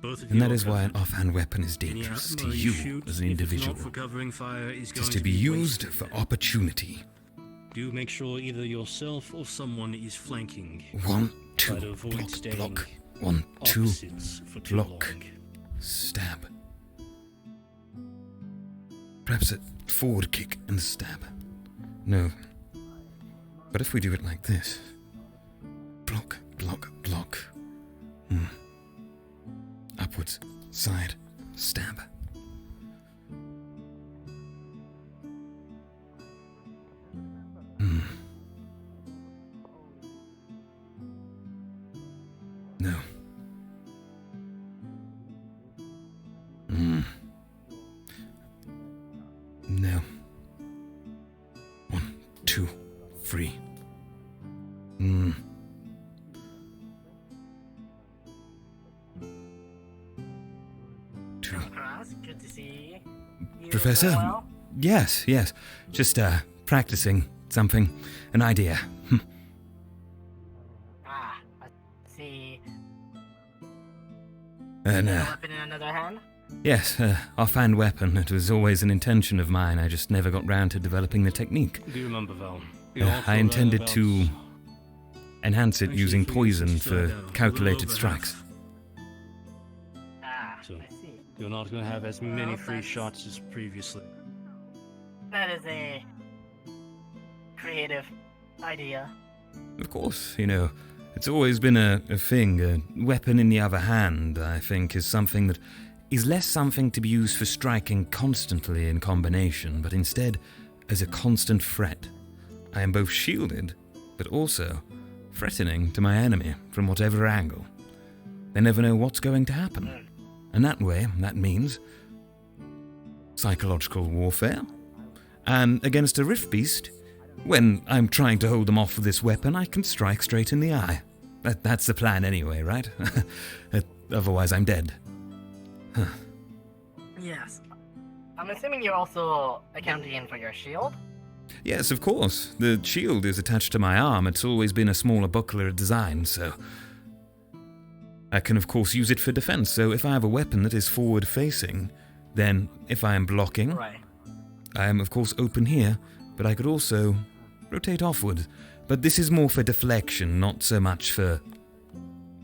Speaker 13: Both of
Speaker 1: And
Speaker 13: you
Speaker 1: that
Speaker 13: are
Speaker 1: is why an
Speaker 13: covered.
Speaker 1: offhand weapon is dangerous to you as an individual.
Speaker 13: For covering fire is
Speaker 1: It
Speaker 13: going
Speaker 1: is to be used
Speaker 13: wasted.
Speaker 1: for opportunity.
Speaker 13: Do make sure either yourself or someone is flanking.
Speaker 1: 1, 2,
Speaker 13: Try to avoid staying
Speaker 1: block. 1, 2,
Speaker 13: opposites for too
Speaker 1: block.
Speaker 13: long.
Speaker 1: Stab. Perhaps a forward kick and stab. No. But if we do it like this. Block, block, block. Upwards, side, stab. No. No. 1, 2, 3.
Speaker 3: Good to see you.
Speaker 1: Professor?
Speaker 3: Well?
Speaker 1: Yes. Just practicing something. An idea.
Speaker 3: I see.
Speaker 1: And,
Speaker 3: A weapon in another hand?
Speaker 1: yes, offhand weapon. It was always an intention of mine. I just never got round to developing the technique.
Speaker 13: Do you remember, Val? We all
Speaker 1: I
Speaker 13: thought
Speaker 1: intended
Speaker 13: about-
Speaker 1: to enhance it
Speaker 13: Actually,
Speaker 1: using
Speaker 13: if we
Speaker 1: poison
Speaker 13: could slow
Speaker 1: for
Speaker 13: down, a little
Speaker 1: calculated
Speaker 13: over
Speaker 1: strikes.
Speaker 13: half. You're not going to have as many free shots as previously.
Speaker 21: That is a creative idea.
Speaker 1: Of course, it's always been a thing. A weapon in the other hand, I think, is something that is less something to be used for striking constantly in combination, but instead as a constant threat. I am both shielded, but also threatening to my enemy from whatever angle. They never know what's going to happen. And that way, that means psychological warfare. And against a Rift Beast, when I'm trying to hold them off with this weapon, I can strike straight in the eye. That's the plan anyway, right? Otherwise I'm dead.
Speaker 21: Yes. I'm assuming you're also accounting for your shield?
Speaker 1: Yes, of course. The shield is attached to my arm. It's always been a smaller buckler design, so I can of course use it for defense. So if I have a weapon that is forward facing, then if I am blocking, I am of course open here, but I could also rotate offward. But this is more for deflection, not so much for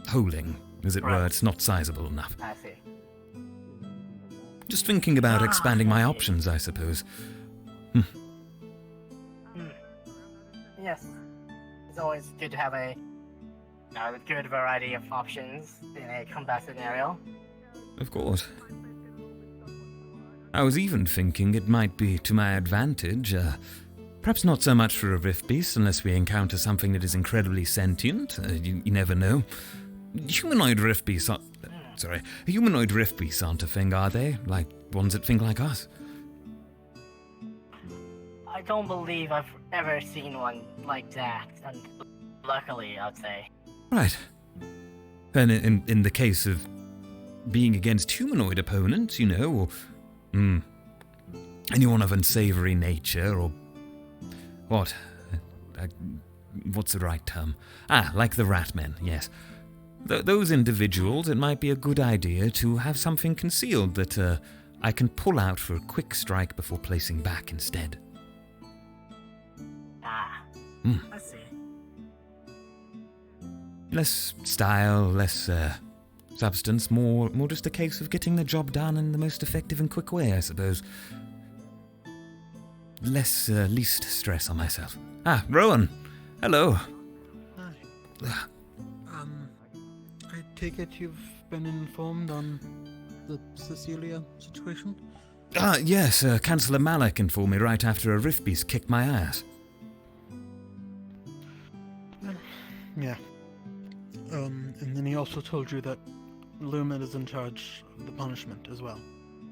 Speaker 1: holding, as it were. It's not sizable enough.
Speaker 21: I see.
Speaker 1: Just thinking about expanding my options, I suppose.
Speaker 21: Yes. It's always good to have a good variety of options in a combat scenario.
Speaker 1: Of course. I was even thinking it might be to my advantage, perhaps not so much for a Rift Beast unless we encounter something that is incredibly sentient. You never know. Humanoid Rift Beasts aren't a thing, are they? Like ones that think like us?
Speaker 21: I don't believe I've ever seen one like that, and luckily, I'd say.
Speaker 1: Right. Then in the case of being against humanoid opponents, or anyone of unsavory nature, or what? What's the right term? Like the Ratmen, yes. Those individuals, it might be a good idea to have something concealed that I can pull out for a quick strike before placing back instead.
Speaker 21: I see.
Speaker 1: Less style, less substance, more just a case of getting the job done in the most effective and quick way, I suppose. Least stress on myself. Rowan! Hello!
Speaker 9: Hi. I take it you've been informed on the Cecilia situation?
Speaker 1: Yes, Councillor Malik informed me right after a Rift Beast kicked my ass.
Speaker 9: Yeah. And then he also told you that Lumen is in charge of the punishment as well.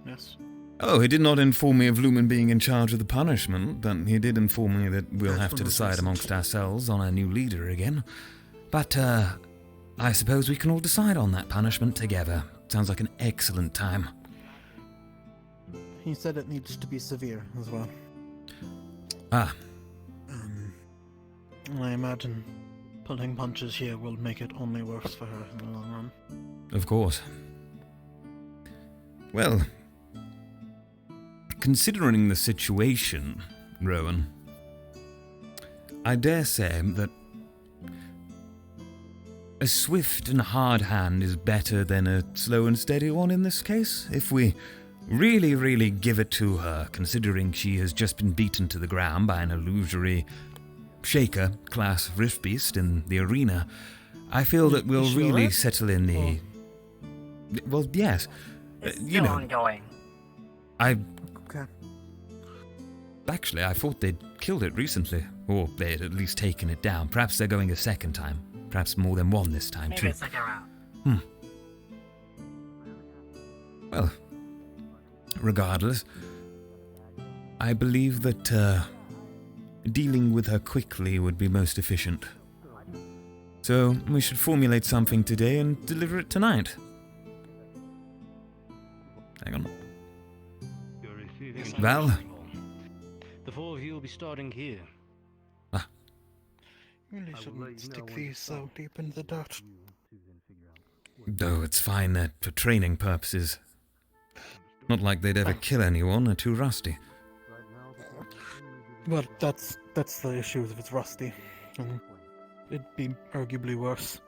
Speaker 9: Yes?
Speaker 1: Oh, he did not inform me of Lumen being in charge of the punishment, but he did inform me that we'll have to decide amongst ourselves on a new leader again. But, I suppose we can all decide on that punishment together. Sounds like an excellent time.
Speaker 9: He said it needs to be severe as well. I imagine pulling punches here will make it only worse for her in the long run.
Speaker 1: Of course. Well, considering the situation, Rowan, I dare say that a swift and hard hand is better than a slow and steady one in this case. If we really, really give it to her, considering she has just been beaten to the ground by an illusory Shaker-class Rift Beast in the arena, I feel that we'll really settle in the... Well, yes.
Speaker 21: It's still ongoing.
Speaker 9: Okay.
Speaker 1: Actually, I thought they'd killed it recently, or they had at least taken it down. Perhaps they're going a second time. Perhaps more than one this time, too.
Speaker 21: Maybe it's like around.
Speaker 1: Well, regardless, I believe that dealing with her quickly would be most efficient. So we should formulate something today and deliver it tonight. Hang on. Val?
Speaker 13: The four of you will be starting here.
Speaker 9: Really shouldn't stick these so deep into the dirt.
Speaker 1: Though it's fine for training purposes. Not like they'd ever kill anyone, they're too rusty.
Speaker 9: Well, that's the issue if it's rusty. And it'd be arguably worse.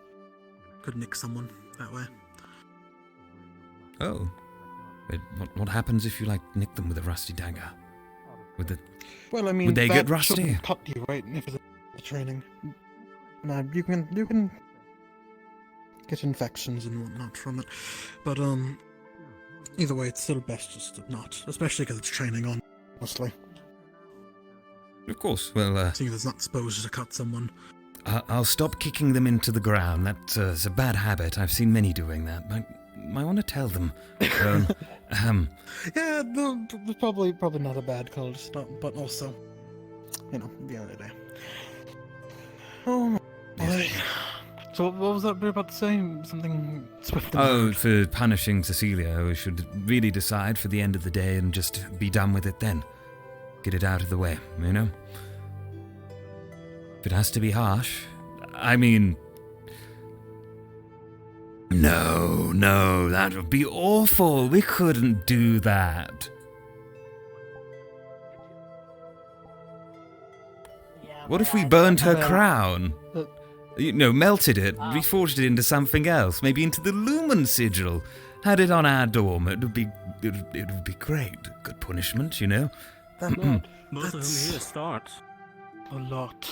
Speaker 9: Could nick someone that way.
Speaker 1: Oh. But what happens if you, like, nick them with a rusty dagger?
Speaker 9: Well, I mean,
Speaker 1: would they
Speaker 9: that
Speaker 1: get rusty?
Speaker 9: shouldn't cut you, right? If it's a training. No, you can get infections and whatnot from it, but either way, it's still best just not, especially because it's training on, honestly.
Speaker 1: Of course, well,
Speaker 9: seeing as it's not supposed to cut someone.
Speaker 1: I'll stop kicking them into the ground. That's a bad habit. I've seen many doing that. I want to tell them.
Speaker 9: Yeah, probably not a bad call, just not, but also, you know, the other day. Oh, boy. So what was that bit about to say? Something swift and hard.
Speaker 1: For punishing Cecilia, we should really decide for the end of the day and just be done with it then. Get it out of the way, you know? If it has to be harsh, I mean... No, that would be awful. We couldn't do that. What if we burned her crown? Melted it, reforged it into something else, maybe into the Lumen sigil. Had it on our dorm. It would be great. Good punishment, you know.
Speaker 13: Most of them here start.
Speaker 9: A lot.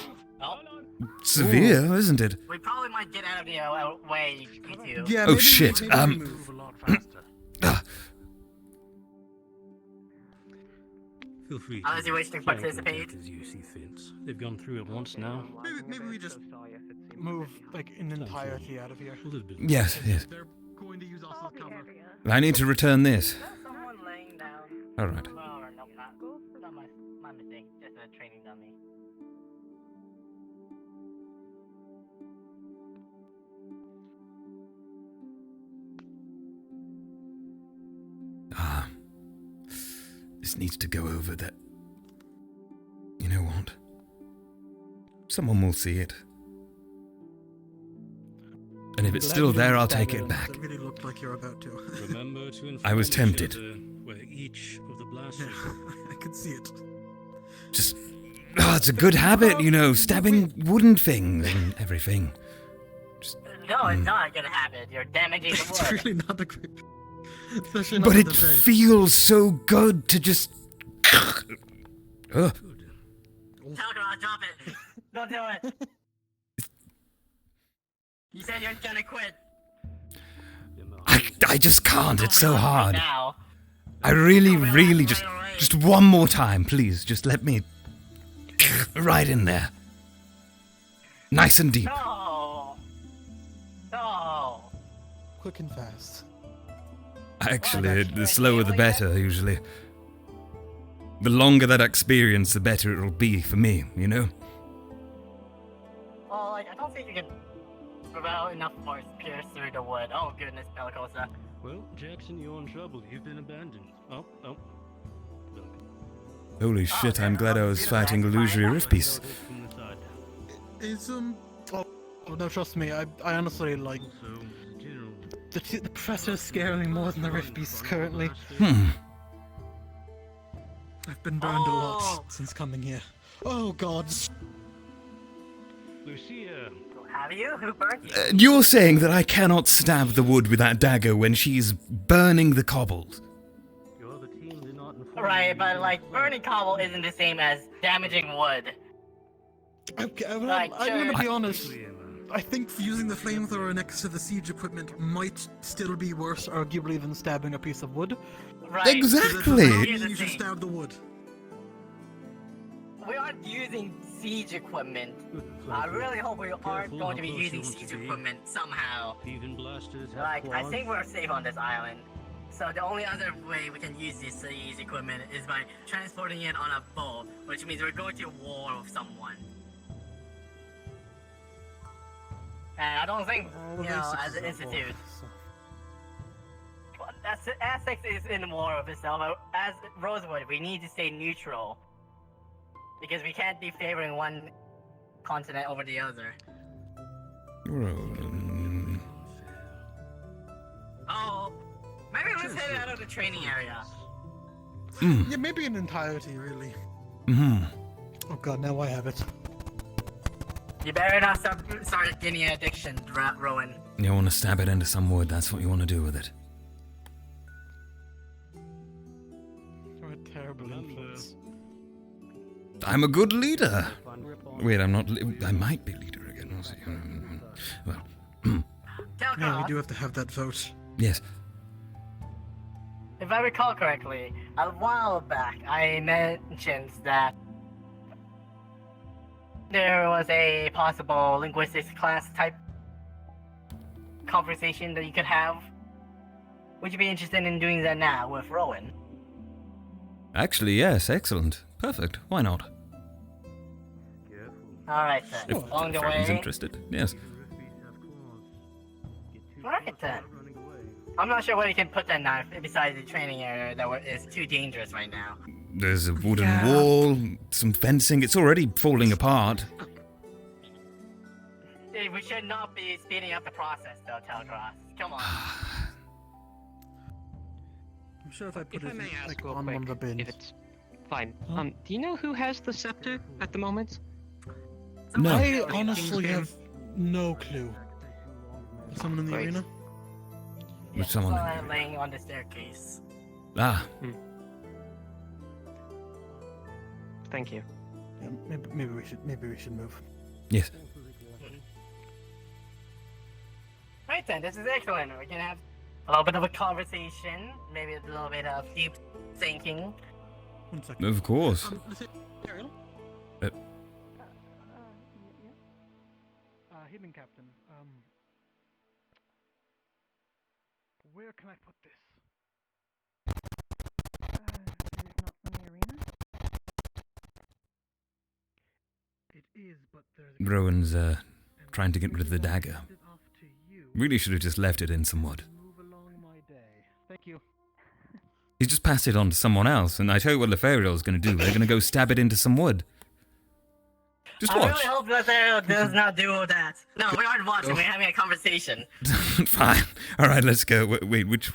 Speaker 1: Severe, isn't it?
Speaker 21: We probably might get out of the way, you two.
Speaker 1: Yeah, oh shit.
Speaker 13: Move a lot faster. Feel free.
Speaker 21: Unless you wish to participate.
Speaker 13: As you see fit. They've gone through it once now.
Speaker 9: Maybe we just move like in entirety out of here.
Speaker 1: Yes.
Speaker 9: They're going to use us as cover.
Speaker 1: I need to return this.
Speaker 21: Someone laying down.
Speaker 1: All right.
Speaker 21: Oh, no, not my mistake. Just a training dummy.
Speaker 1: This needs to go over that. You know what? Someone will see it. And if it's still there, I'll take it back.
Speaker 9: It really looked like you're about to.
Speaker 13: Remember to inform
Speaker 1: I was tempted.
Speaker 13: where each of the blasters.
Speaker 9: I could see it.
Speaker 1: Just, it's a good habit, you know, stabbing wooden things and everything.
Speaker 21: No, it's not a good habit. You're damaging the wood.
Speaker 9: It's really not a great. Especially not
Speaker 1: But
Speaker 9: with
Speaker 1: it
Speaker 9: the face.
Speaker 1: feels so good to just.
Speaker 21: Tel'Kahras, drop it. Don't do it. You said you're gonna quit.
Speaker 1: I just can't. It's so hard.
Speaker 21: Now.
Speaker 1: I really just one more time, please. Just let me right in there. Nice and deep.
Speaker 21: No.
Speaker 9: Quick and fast.
Speaker 1: Actually, the slower the better, usually. The longer that experience, the better it'll be for me, you know?
Speaker 21: Well, I don't think you can allow enough force pierce through the wood. Oh goodness, Tel'Kahras.
Speaker 13: Well, Jackson, you're in trouble. You've been abandoned. Oh.
Speaker 1: Holy shit, I'm glad I was fighting illusory rift piece.
Speaker 9: Is oh no, trust me. I honestly like. The professor's scaring me more than the rift beasts currently. I've been burned a lot since coming here. Oh god.
Speaker 13: Lucia.
Speaker 21: Have you? Who burned you?
Speaker 1: You're saying that I cannot stab the wood with that dagger when she's burning the cobbles?
Speaker 21: Right, but like burning cobble isn't the same as damaging wood.
Speaker 9: Okay, well,
Speaker 21: Like,
Speaker 9: I'm
Speaker 21: sure.
Speaker 9: gonna be honest. I think using the flamethrower next to the siege equipment might still be worse, arguably, than stabbing a piece of wood.
Speaker 21: Right.
Speaker 1: Exactly.
Speaker 9: You should stab the wood.
Speaker 21: We aren't using siege equipment. I really hope we aren't going to be using siege equipment somehow.
Speaker 13: Even blasters have
Speaker 21: Like, I
Speaker 13: claws.
Speaker 21: think we're safe on this island. So the only other way we can use this siege equipment is by transporting it on a boat, which means we're going to war with someone. And I don't think, you know, as an institute, Essex is in war with itself. As Rosewood, we need to stay neutral. Because we can't be favoring one continent over the other. Oh, maybe let's head out of the training area.
Speaker 9: Yeah, maybe in entirety, really.
Speaker 1: Mm-hmm.
Speaker 9: Oh god, now I have it.
Speaker 21: You better not start getting an addiction, Rowan.
Speaker 1: You want to stab it into some wood, that's what you want to do with it. I'm a good leader. Wait, I'm not. I might be leader again. We'll see. Well,
Speaker 9: Yeah, we do have to have that vote.
Speaker 1: yes.
Speaker 21: If I recall correctly, a while back I mentioned that there was a possible linguistics class type conversation that you could have. Would you be interested in doing that now with Rowan?
Speaker 1: Actually, yes. Excellent. Perfect. Why not?
Speaker 21: Alright then.
Speaker 1: If
Speaker 21: Along the
Speaker 1: Freddy's
Speaker 21: way.
Speaker 1: interested. Yes.
Speaker 21: Alright then. I'm not sure what you can put that knife besides the training area that is too dangerous right now.
Speaker 1: There's a wooden wall, some fencing. It's already falling apart.
Speaker 21: We should not be speeding up the process though, Tel'Kahras. Come on.
Speaker 9: I'm sure if I put
Speaker 18: If I
Speaker 9: it
Speaker 18: may ask
Speaker 9: like
Speaker 18: real
Speaker 9: on
Speaker 18: quick,
Speaker 9: one of the bins.
Speaker 18: if it's fine. Do you know who has the scepter at the moment?
Speaker 1: No.
Speaker 9: I honestly have no clue. Someone in the
Speaker 18: Great.
Speaker 9: arena?
Speaker 1: With someone.
Speaker 21: Someone laying on the staircase.
Speaker 1: Ah.
Speaker 18: Thank you.
Speaker 9: Yeah, maybe we should move.
Speaker 1: Yes.
Speaker 21: Right then, this is excellent. We can have a little bit of a conversation, maybe a little bit of deep thinking.
Speaker 9: 1 second.
Speaker 1: Of course.
Speaker 9: Ariel?
Speaker 1: Uh,
Speaker 9: Hidden Captain. Where can I put this?
Speaker 12: Not in the arena?
Speaker 9: It is, but there's
Speaker 1: Rowan's trying to get rid of the dagger. Really should have just left it in some wood.
Speaker 9: move along my day. Thank you.
Speaker 1: He's just passed it on to someone else, and I tell you what Lefariel's going to do. They're going to go stab it into some wood. Just
Speaker 21: I
Speaker 1: watch.
Speaker 21: really hope that they does not do that. No, we aren't watching. We're having a conversation.
Speaker 1: Fine. All right, let's go. Wait, which...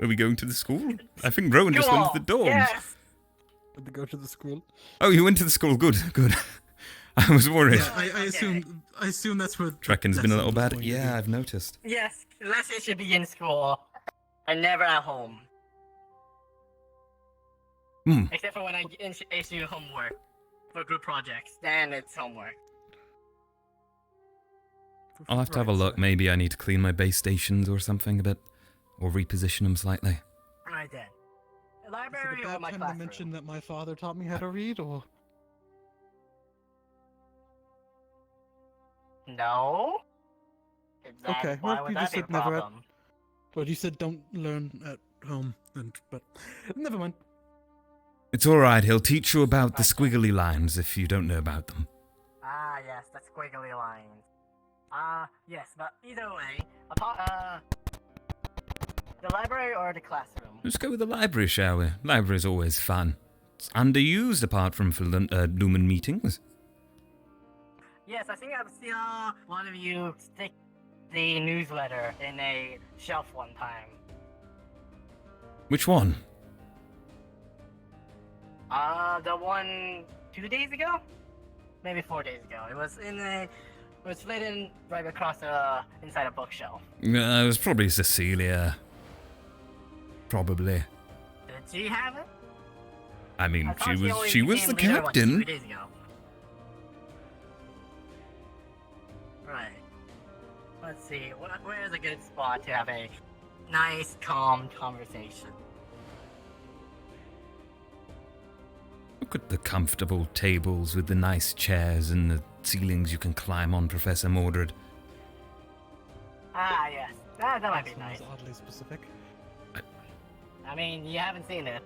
Speaker 1: Are we going to the school? I think Rowan just went to the dorms.
Speaker 21: Yes.
Speaker 9: To go to the school.
Speaker 1: Oh, you went to the school. Good, good. I was worried.
Speaker 9: Yeah, I assume that's where
Speaker 1: Trekking's been a little
Speaker 9: lessons
Speaker 1: bad.
Speaker 9: going to
Speaker 1: Yeah,
Speaker 9: be.
Speaker 1: I've noticed.
Speaker 21: Yes, lessons should be in school and never at home. Except for when I issue homework for group projects, then it's homework.
Speaker 1: I'll have to have a look. Maybe I need to clean my base stations or something a bit. Or reposition them slightly.
Speaker 21: Right then. The
Speaker 9: Is
Speaker 21: library
Speaker 9: it a
Speaker 21: or
Speaker 9: bad
Speaker 21: my
Speaker 9: time to
Speaker 21: classroom?
Speaker 9: mention that my father taught me how to read, or?
Speaker 21: No.
Speaker 9: Okay,
Speaker 21: Why
Speaker 9: well,
Speaker 21: would
Speaker 9: you
Speaker 21: that
Speaker 9: just
Speaker 21: be a
Speaker 9: said never at...
Speaker 21: problem?
Speaker 9: Well, you said don't learn at home, but never mind.
Speaker 1: It's alright, he'll teach you about the squiggly lines if you don't know about them.
Speaker 21: Ah, yes, the squiggly lines. Yes, but either way, the library or the classroom?
Speaker 1: Let's go with the library, shall we? Library's always fun. It's underused apart from for Lumen meetings.
Speaker 21: Yes, I think I've seen one of you stick the newsletter in a shelf one time.
Speaker 1: Which one?
Speaker 21: The one 2 days ago? Maybe 4 days ago. It was written right across inside a bookshelf.
Speaker 1: It was probably Cecilia. Probably.
Speaker 21: Did she have it?
Speaker 1: I mean,
Speaker 21: I thought only
Speaker 1: she was the
Speaker 21: became leader, what, 2
Speaker 1: captain.
Speaker 21: days ago. Right. Let's see. Where's a good spot to have a nice, calm conversation?
Speaker 1: Look at the comfortable tables with the nice chairs and the ceilings you can climb on, Professor Mordred.
Speaker 21: Ah, yes. That might be nice.
Speaker 9: Sounds oddly specific.
Speaker 21: I mean, you haven't seen it.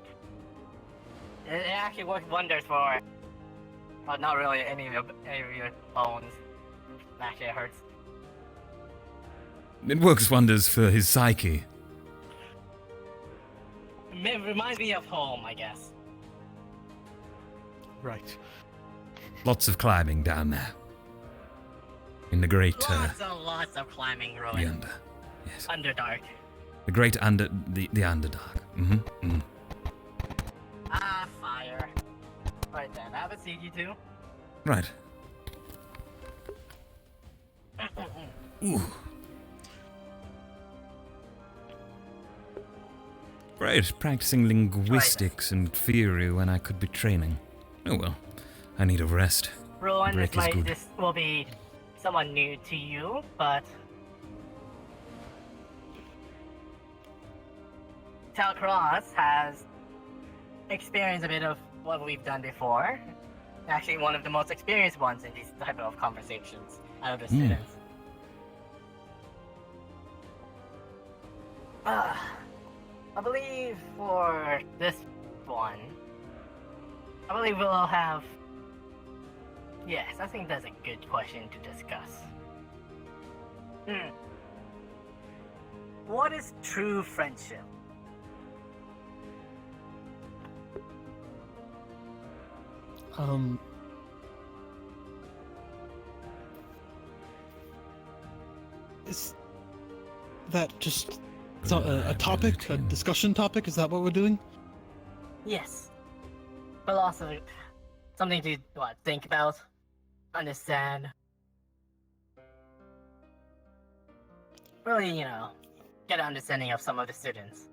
Speaker 21: It actually works wonders for... Well, not really any of your bones. Actually, it hurts.
Speaker 1: It works wonders for his psyche.
Speaker 21: It reminds me of home, I guess.
Speaker 9: Right.
Speaker 1: Lots of climbing down there. In the great,
Speaker 21: Lots of climbing,
Speaker 1: the
Speaker 21: Rowan.
Speaker 1: under. Yes.
Speaker 21: Underdark.
Speaker 1: The great the Underdark. Mm-hmm.
Speaker 21: Ah, fire. Right then, I haven't seen you two.
Speaker 1: Right. Ooh. Great, practicing linguistics and theory when I could be training. Oh well. I need a rest.
Speaker 21: Rowan,
Speaker 1: Break is good.
Speaker 21: this will be someone new to you, but Tel'Kahras has experienced a bit of what we've done before. Actually, one of the most experienced ones in these type of conversations out of the students. I believe for this one, I believe we'll all have. Yes, I think that's a good question to discuss. What is true friendship?
Speaker 9: Is that just a topic, a discussion topic? Is that what we're doing?
Speaker 21: Yes. But also something to think about, understand. Really, get an understanding of some of the students.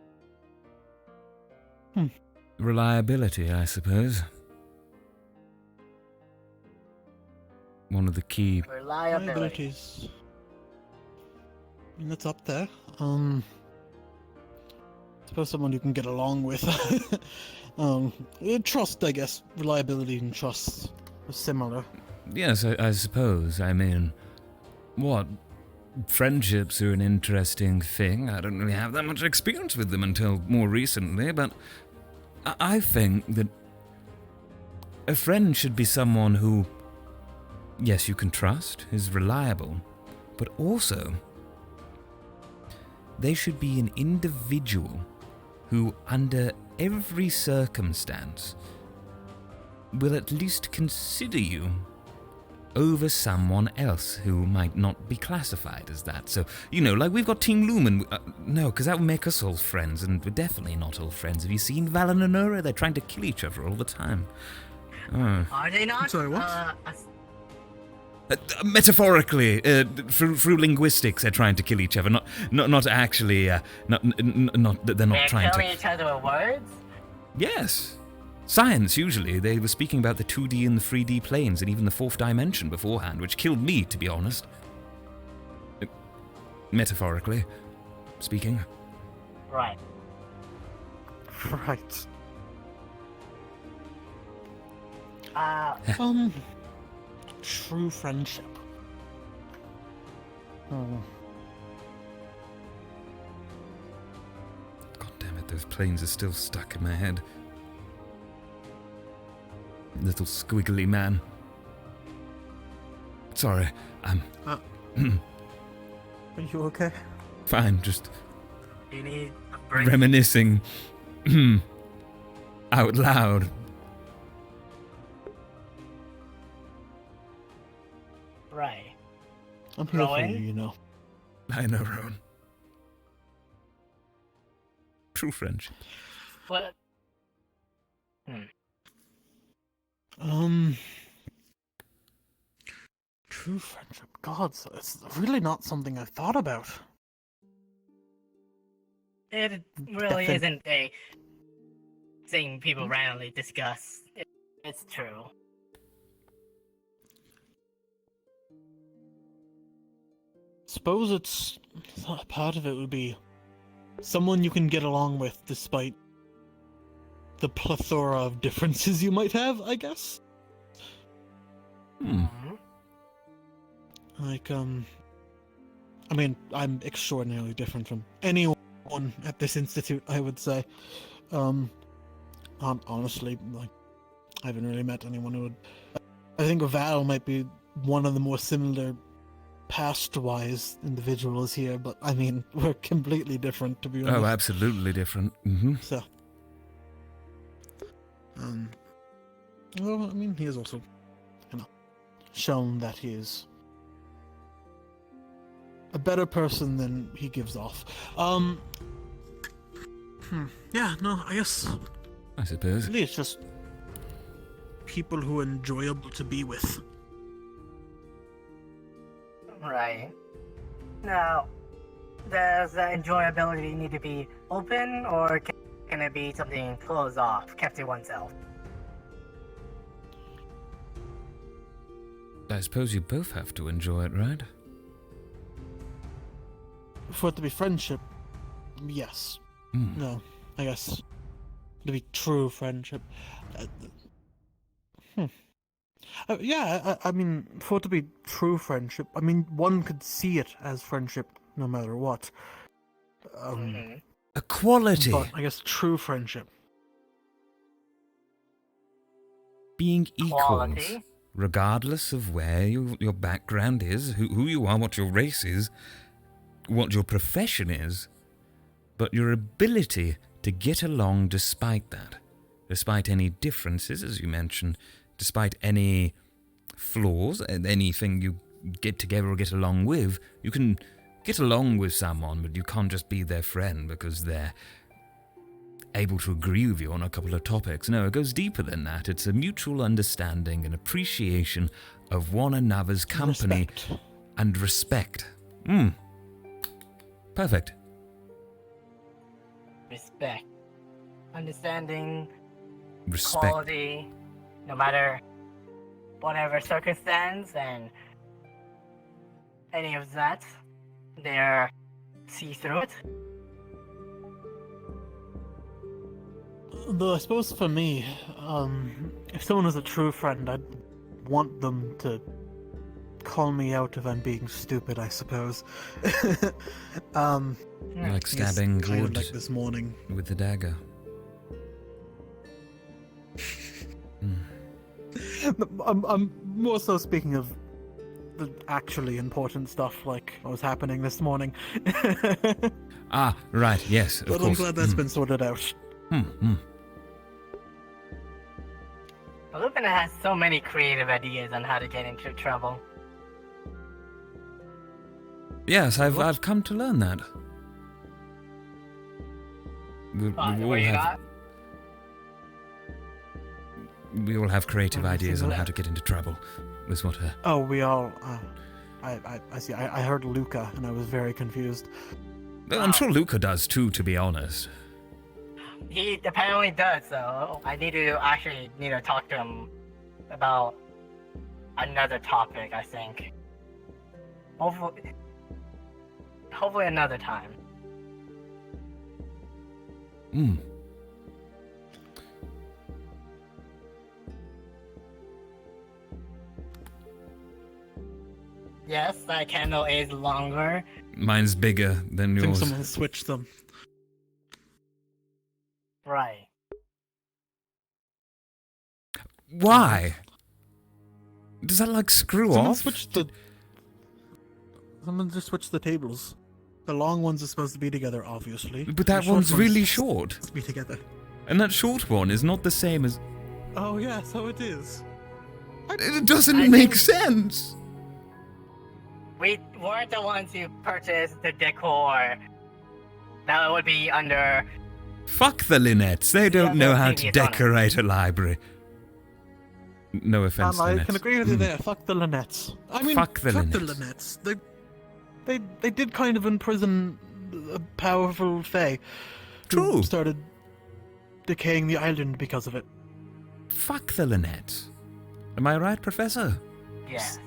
Speaker 1: Reliability, I suppose. One of the key...
Speaker 21: Reliabilities.
Speaker 9: I mean, that's up there. Suppose someone you can get along with. Trust, I guess. Reliability and trust are similar.
Speaker 1: Yes, I suppose. I mean, what? Friendships are an interesting thing. I don't really have that much experience with them until more recently, but I think that a friend should be someone who, yes, you can trust, is reliable, but also they should be an individual who, under every circumstance, will at least consider you over someone else who might not be classified as that. So, like we've got Team Lumen. No, because that would make us all friends, and we're definitely not all friends. Have you seen Val and Honora? They're trying to kill each other all the time.
Speaker 21: Are they not?
Speaker 9: Sorry, what?
Speaker 1: Metaphorically, through linguistics, they're trying to kill each other. Not actually. Not they're not trying to
Speaker 21: killing each other with words.
Speaker 1: Yes. Science, usually. They were speaking about the 2D and the 3D planes and even the fourth dimension beforehand, which killed me, to be honest. Metaphorically speaking.
Speaker 21: Right.
Speaker 9: Right. True friendship.
Speaker 1: God damn it, those planes are still stuck in my head. Little squiggly man. Sorry, I'm...
Speaker 9: Are you okay?
Speaker 1: Fine, just...
Speaker 21: You need a break?
Speaker 1: Reminiscing... out loud.
Speaker 21: Right.
Speaker 9: I'm here for you,
Speaker 1: I know, Rowan. True friendship.
Speaker 21: What?
Speaker 9: True friendship. God, so it's really not something I've thought about.
Speaker 21: It really isn't a thing people randomly discuss. It's true.
Speaker 9: Suppose it's part of it would be someone you can get along with despite the plethora of differences you might have, I guess. Like, I mean, I'm extraordinarily different from anyone at this institute, I would say. Honestly, like, I haven't really met anyone who would... I think Val might be one of the more similar past-wise individuals here, but, I mean, we're completely different, to be honest.
Speaker 1: Oh, absolutely different. Mm-hmm.
Speaker 9: So... well, I mean, he has also, shown that he is a better person than he gives off. Yeah, no, I guess...
Speaker 1: I suppose.
Speaker 9: Really, it's just people who are enjoyable to be with.
Speaker 21: Right. Now, does the enjoyability need to be open, or can it be something closed off, kept to oneself?
Speaker 1: I suppose you both have to enjoy it, right?
Speaker 9: For it to be friendship, yes. No, I guess to be true friendship. Yeah, I mean, for it to be true friendship, I mean, one could see it as friendship no matter what.
Speaker 1: Equality.
Speaker 9: But I guess true friendship.
Speaker 1: Being equals,
Speaker 21: Quality.
Speaker 1: regardless of where your background is, who you are, what your race is, what your profession is, but your ability to get along despite that, despite any differences, as you mentioned, despite any flaws, and anything you get together or get along with, you can get along with someone, but you can't just be their friend because they're able to agree with you on a couple of topics. No, it goes deeper than that. It's a mutual understanding and appreciation of one another's company and respect. Perfect.
Speaker 21: Respect. Understanding.
Speaker 1: Respect.
Speaker 21: Quality. No matter whatever circumstance and any of that, they're see through it.
Speaker 9: Though I suppose for me, if someone is a true friend, I'd want them to call me out if I'm being stupid, I suppose.
Speaker 1: Like stabbing
Speaker 9: kind of
Speaker 1: wood
Speaker 9: like this morning.
Speaker 1: with the dagger.
Speaker 9: I'm more so speaking of the actually important stuff, like what was happening this morning.
Speaker 1: Ah, right, yes, of
Speaker 9: but
Speaker 1: course.
Speaker 9: I'm glad that's been sorted out.
Speaker 21: Lupin has so many creative ideas on how to get into trouble.
Speaker 1: Yes, I've come to learn that. We all have creative ideas on how to get into trouble. Was what
Speaker 9: Oh, we all. I see. I heard Luca, and I was very confused.
Speaker 1: I'm sure Luca does too, to be honest.
Speaker 21: He apparently does, so I need to actually talk to him about another topic, I think. Hopefully another time. Yes, that candle is longer.
Speaker 1: Mine's bigger than
Speaker 9: I think
Speaker 1: yours.
Speaker 9: someone switched them.
Speaker 21: Right.
Speaker 1: Why? Does that like screw
Speaker 9: Someone
Speaker 1: off?
Speaker 9: Someone just switched the tables. The long ones are supposed to be together, obviously.
Speaker 1: But that
Speaker 9: The
Speaker 1: one's really
Speaker 9: supposed
Speaker 1: short.
Speaker 9: to be together.
Speaker 1: And that short one is not the same as...
Speaker 9: Oh yeah, so it is.
Speaker 1: It doesn't make sense!
Speaker 21: We weren't the ones who purchased the decor. That would be under...
Speaker 1: Fuck the Linettes. They don't know how to decorate a library. No offense,
Speaker 9: I
Speaker 1: Linettes.
Speaker 9: can agree with you there. Fuck the Linettes. I mean,
Speaker 1: Fuck the Linettes.
Speaker 9: Linettes. They did kind of imprison a powerful Fae. Who started decaying the island because of it.
Speaker 1: Fuck the Linettes. Am I right, Professor?
Speaker 21: Yes.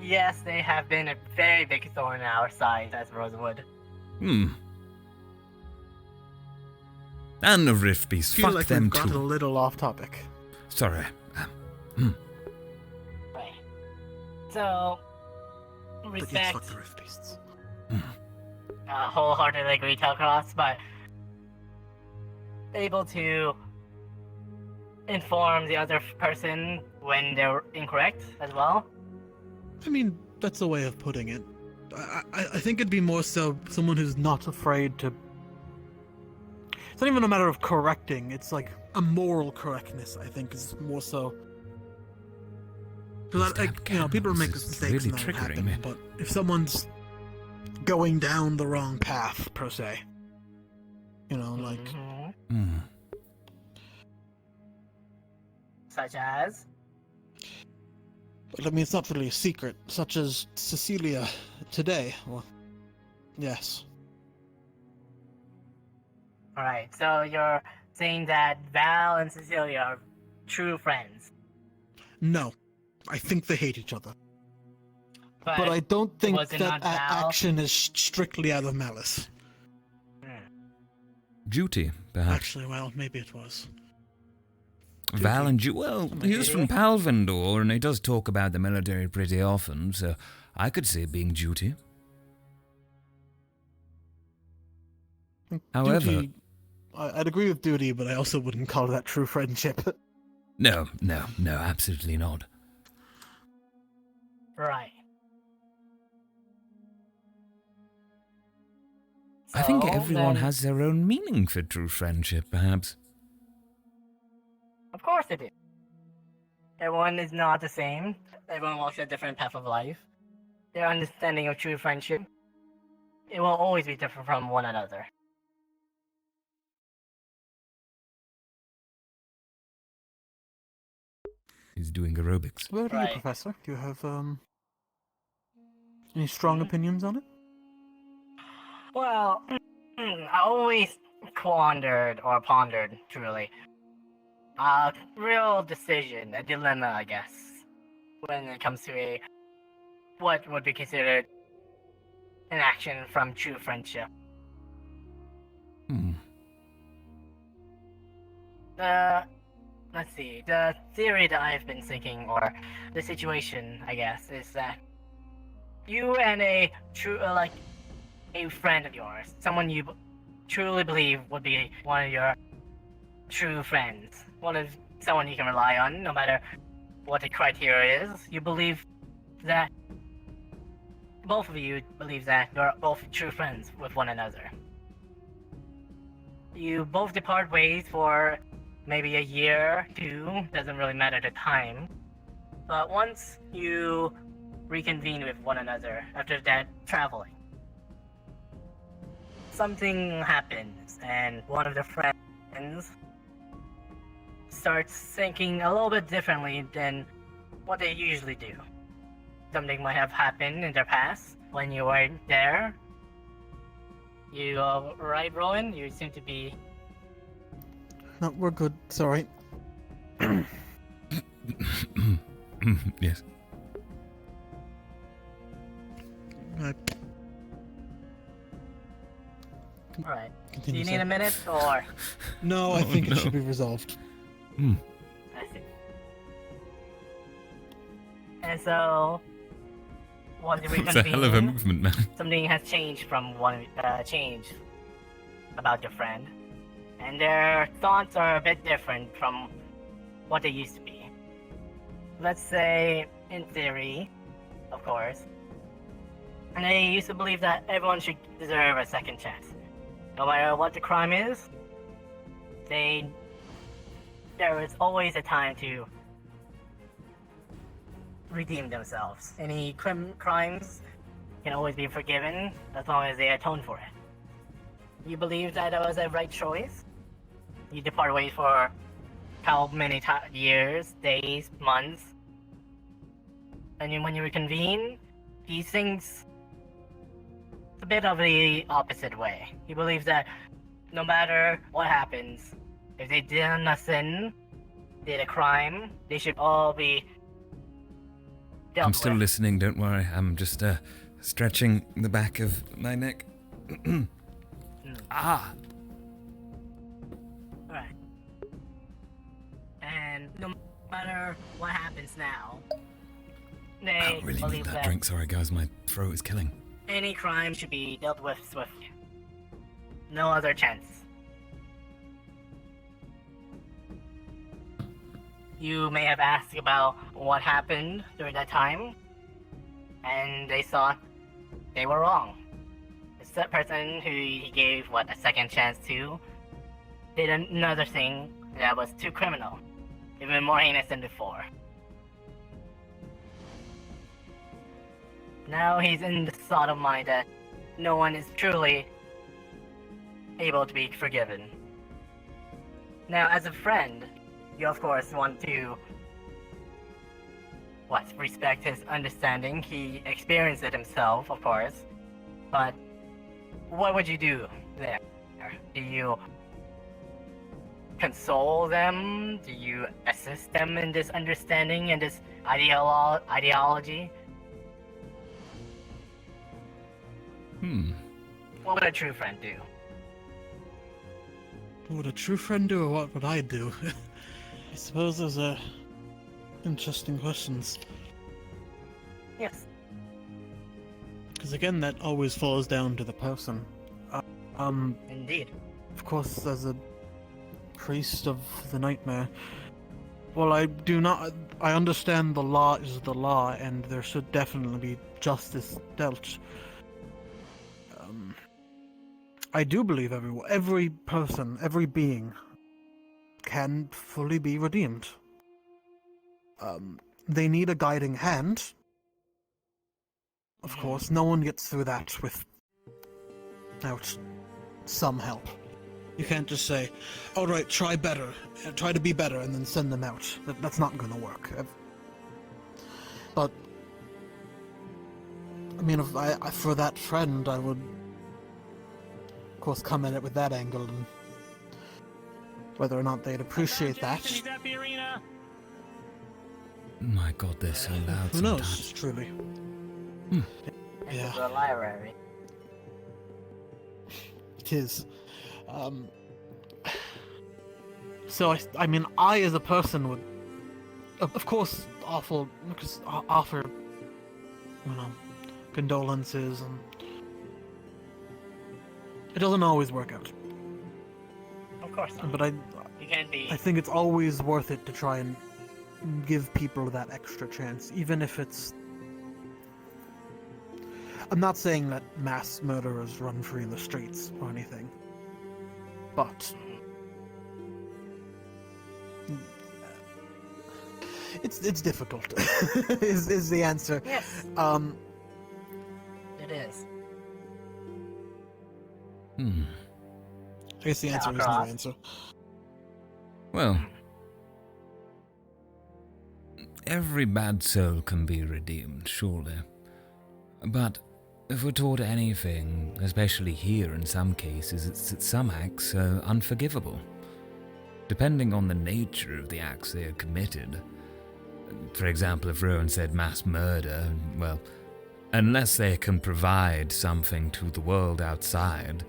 Speaker 21: Yes, they have been a very big thorn in our side as Rosewood.
Speaker 1: And the Rift Beasts.
Speaker 9: I feel
Speaker 1: Fuck
Speaker 9: like
Speaker 1: them
Speaker 9: we've got
Speaker 1: too.
Speaker 9: a little off topic.
Speaker 1: Sorry.
Speaker 21: Right. So,
Speaker 9: But yes,
Speaker 21: respect.
Speaker 9: fuck the Rift Beasts.
Speaker 21: Wholeheartedly agree, Tel'Kahras, but able to inform the other person when they're incorrect as well.
Speaker 9: I mean, that's a way of putting it. I think it'd be more so someone who's not afraid to... It's not even a matter of correcting, it's like a moral correctness, I think, is more so... Because, people make mistakes
Speaker 1: really
Speaker 9: and that
Speaker 1: triggering
Speaker 9: happen,
Speaker 1: me.
Speaker 9: but if someone's going down the wrong path, per se, like...
Speaker 21: Such as?
Speaker 9: But I mean, it's not really a secret, such as Cecilia today. Well, yes.
Speaker 21: Alright, so you're saying that Val and Cecilia are true friends.
Speaker 9: No. I think they hate each other.
Speaker 21: But,
Speaker 9: But I don't think
Speaker 21: was it
Speaker 9: that
Speaker 21: not Val?
Speaker 9: action is strictly out of malice.
Speaker 1: Duty, perhaps.
Speaker 9: Actually, well, maybe it was.
Speaker 1: Val and well, he's from Palvendor, and he does talk about the military pretty often, so I could see it being duty. However...
Speaker 9: Duty, I'd agree with duty, but I also wouldn't call that true friendship.
Speaker 1: No, absolutely not.
Speaker 21: Right.
Speaker 1: I think
Speaker 21: So,
Speaker 1: everyone
Speaker 21: then-
Speaker 1: has their own meaning for true friendship, perhaps.
Speaker 21: Of course they do. Everyone is not the same. Everyone walks a different path of life. Their understanding of true friendship, it will always be different from one another.
Speaker 1: He's doing aerobics.
Speaker 9: What about you, Professor? Do you have any strong opinions on it?
Speaker 21: Well, I always pondered, truly. A real decision, a dilemma, I guess, when it comes to what would be considered an action from true friendship. Let's see, the theory that I've been thinking, or the situation, I guess, is that you and a true, a friend of yours, someone you truly believe would be one of your true friends, someone you can rely on, no matter what the criteria is. You believe that both of you believe that you're both true friends with one another. You both depart ways for maybe a year, 2, doesn't really matter the time. But once you reconvene with one another after that traveling, something happens, and one of the friends starts thinking a little bit differently than what they usually do. Something might have happened in their past when you weren't there. You right, Rowan? You seem to be...
Speaker 9: No, we're good. It's alright.
Speaker 1: Yes.
Speaker 21: Alright. Do
Speaker 9: Continue,
Speaker 21: you need
Speaker 9: sir.
Speaker 21: a minute, or...?
Speaker 9: No, I think it should be resolved.
Speaker 21: I see. And so... once you
Speaker 1: It's a hell of a
Speaker 21: reconvene,
Speaker 1: movement, man.
Speaker 21: something has changed from change about your friend. And their thoughts are a bit different from what they used to be. Let's say, in theory, of course, and they used to believe that everyone should deserve a second chance. No matter what the crime is, there is always a time to redeem themselves. Any crimes can always be forgiven as long as they atone for it. You believe that it was a right choice? You depart ways for how many years, days, months, and when you reconvene, these things, it's a bit of the opposite way. He believes that no matter what happens, if they did a sin, did a crime, they should all be dealt
Speaker 1: I'm still
Speaker 21: with.
Speaker 1: listening, don't worry. I'm just stretching the back of my neck. Ah!
Speaker 21: Right. And no matter what happens now,
Speaker 1: I
Speaker 21: they
Speaker 1: really
Speaker 21: believe
Speaker 1: need that
Speaker 21: that
Speaker 1: drink. Sorry, guys, my throat is killing.
Speaker 21: any crime should be dealt with swiftly. No other chance. You may have asked about what happened during that time, and they thought they were wrong. The person who he gave, a second chance to, did another thing that was too criminal, even more heinous than before. Now he's in the thought of mind that no one is truly able to be forgiven. Now, as a friend, you of course want to respect his understanding. He experienced it himself, of course. But what would you do there? Do you console them? Do you assist them in this understanding and this ideology? What would a true friend do?
Speaker 9: What would a true friend do, or what would I do? I suppose those are interesting questions.
Speaker 21: Yes.
Speaker 9: Because again, that always falls down to the person.
Speaker 21: Indeed.
Speaker 9: Of course, as a priest of the nightmare, well, I understand the law is the law, and there should definitely be justice dealt. I do believe every person, every being, can fully be redeemed. They need a guiding hand. Of course, no one gets through that without some help. You can't just say, alright, try better, try to be better, and then send them out. That's not gonna work. But, I mean, for that friend, I would, of course, come at it with that angle, and whether or not they'd appreciate that.
Speaker 1: My god, they're so loud
Speaker 9: Who
Speaker 1: sometimes.
Speaker 9: knows, truly. Yeah.
Speaker 21: The library.
Speaker 9: It is. So I mean, I as a person would, of course, offer, condolences, and it doesn't always work out.
Speaker 21: Of course not.
Speaker 9: But
Speaker 21: You can't be.
Speaker 9: I think it's always worth it to try and give people that extra chance, even if it's. I'm not saying that mass murderers run free in the streets or anything, but it's difficult. is the answer?
Speaker 21: Yes. It is.
Speaker 9: I guess the answer is no answer.
Speaker 1: Well, every bad soul can be redeemed, surely. But if we're taught anything, especially here in some cases, it's that some acts are unforgivable. Depending on the nature of the acts they are committed. For example, if Rowan said mass murder, well, unless they can provide something to the world outside,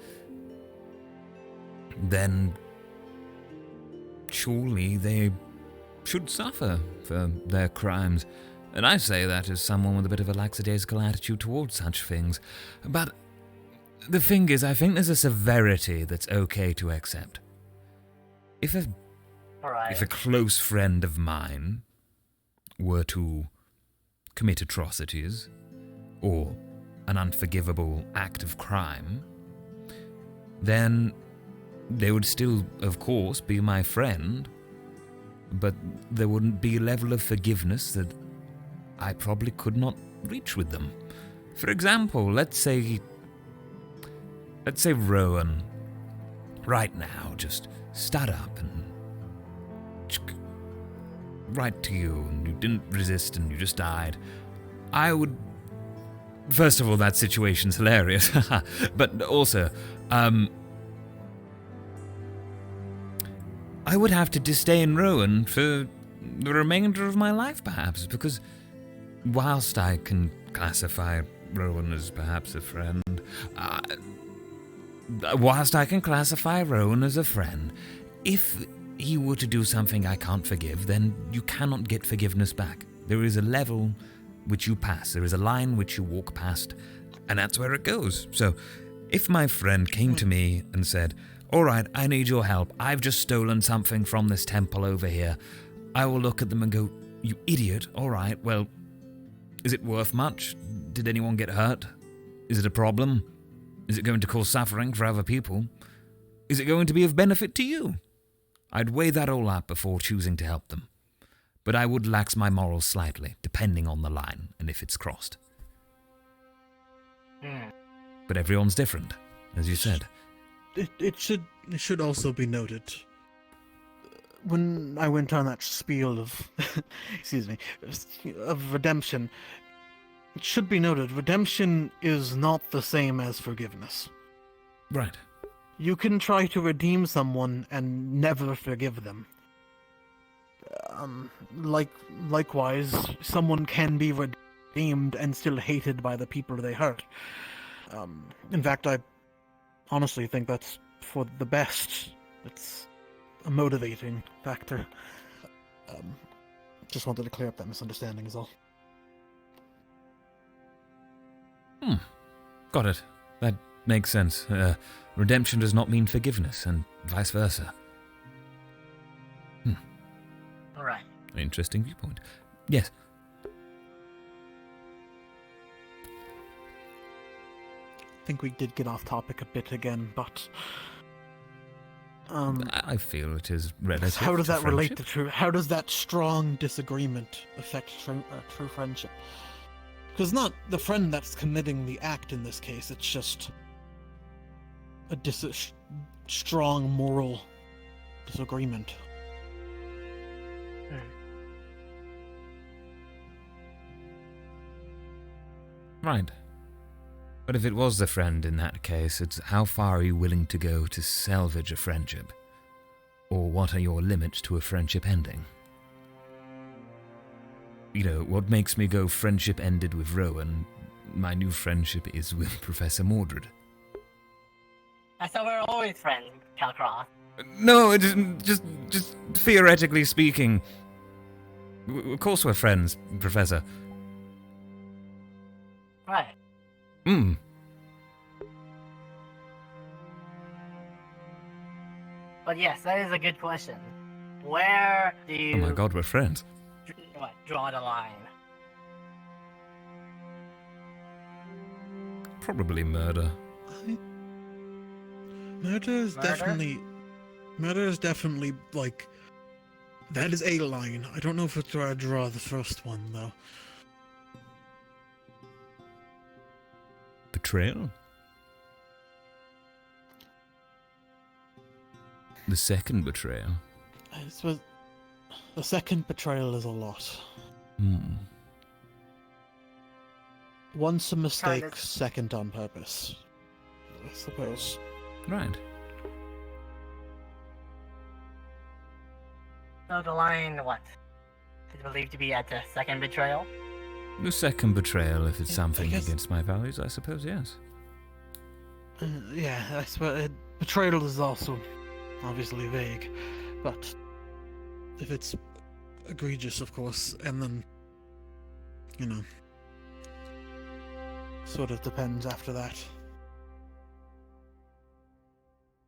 Speaker 1: then surely they should suffer for their crimes. And I say that as someone with a bit of a lackadaisical attitude towards such things. But the thing is, I think there's a severity that's okay to accept. If a close friend of mine were to commit atrocities, or an unforgivable act of crime, then they would still, of course, be my friend, but there wouldn't be a level of forgiveness that I probably could not reach with them. For example, let's say Rowan, right now, just stood up and right to you, and you didn't resist and you just died. I would... First of all, that situation's hilarious, but also, I would have to disdain Rowan for the remainder of my life, perhaps, because whilst I can classify Rowan as perhaps a friend, if he were to do something I can't forgive, then you cannot get forgiveness back. There is a level which you pass, there is a line which you walk past, and that's where it goes. So, if my friend came to me and said, alright, I need your help, I've just stolen something from this temple over here, I will look at them and go, you idiot, alright, well, is it worth much? Did anyone get hurt? Is it a problem? Is it going to cause suffering for other people? Is it going to be of benefit to you? I'd weigh that all up before choosing to help them. But I would lax my morals slightly, depending on the line and if it's crossed. But everyone's different, as you said.
Speaker 9: It should also be noted, when I went on that spiel of, of redemption, it should be noted, redemption is not the same as forgiveness.
Speaker 1: Right.
Speaker 9: You can try to redeem someone and never forgive them. Likewise, someone can be redeemed and still hated by the people they hurt. In fact, I honestly think that's for the best. It's a motivating factor. Just wanted to clear up that misunderstanding is all.
Speaker 1: Got it. That makes sense. Redemption does not mean forgiveness, and vice versa.
Speaker 21: Right.
Speaker 1: Interesting viewpoint. Yes.
Speaker 9: I think we did get off topic a bit again, but
Speaker 1: I feel it is relative.
Speaker 9: how does
Speaker 1: to
Speaker 9: that relate
Speaker 1: friendship.
Speaker 9: to how does that strong disagreement affect true friendship? Because not the friend that's committing the act in this case, it's just a strong moral disagreement.
Speaker 1: Right. But if it was the friend in that case, it's how far are you willing to go to salvage a friendship? Or what are your limits to a friendship ending? You know, what makes me go friendship ended with Rowan, my new friendship is with Professor Mordred.
Speaker 21: I thought we were always friends, Tel'Kahras.
Speaker 1: No, it isn't, just theoretically speaking. Of course we're friends, Professor.
Speaker 21: Right. But yes, that is a good question. Where do you...
Speaker 1: Oh my god, we're friends.
Speaker 21: Draw the line?
Speaker 1: Probably murder.
Speaker 9: Murder is definitely, like, that is a line. I don't know if it's where I draw the first one, though.
Speaker 1: Betrayal? The second betrayal?
Speaker 9: The second betrayal is a lot. Once a mistake, second on purpose, I suppose.
Speaker 1: Right.
Speaker 21: So the line, what? Is believed to be at the second betrayal?
Speaker 1: The second betrayal, if it's something against my values, I suppose, yes.
Speaker 9: Yeah, I suppose betrayal is also obviously vague, but if it's egregious, of course, and then, you know, sort of depends after that.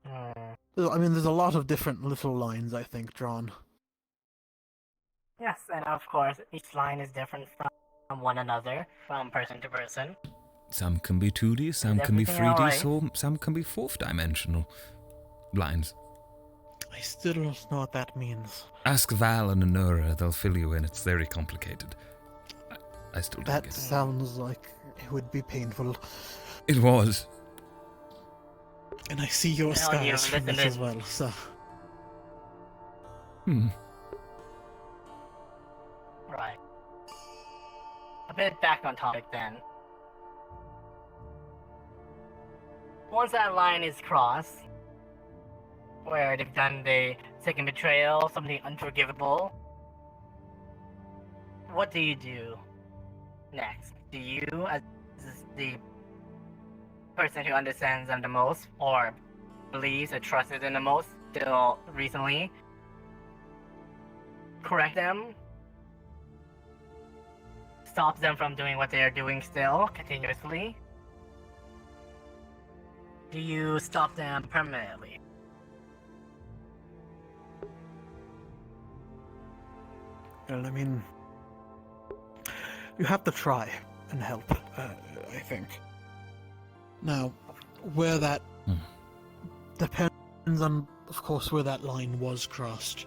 Speaker 9: I mean, there's a lot of different little lines, I think, drawn.
Speaker 21: Yes, and of course, each line is different from one another, from person to person.
Speaker 1: Some can be 2D, some can be 3D, so some can be fourth-dimensional lines.
Speaker 9: I still don't know what that means.
Speaker 1: Ask Val and Anura, they'll fill you in. It's very complicated. I still don't
Speaker 9: That
Speaker 1: get it.
Speaker 9: sounds like it would be painful.
Speaker 1: It was.
Speaker 9: And I see your scars from this as well, so...
Speaker 21: Right. A bit back on topic then. Once that line is crossed, where they've done the second betrayal, something unforgivable, what do you do next? Do you, as the person who understands them the most, or believes or trusted them the most still recently, correct them? Stop them from doing what they are doing still, continuously? Do you stop them permanently?
Speaker 9: Well, I mean, you have to try and help, I think. Now, where that depends on, of course, where that line was crossed.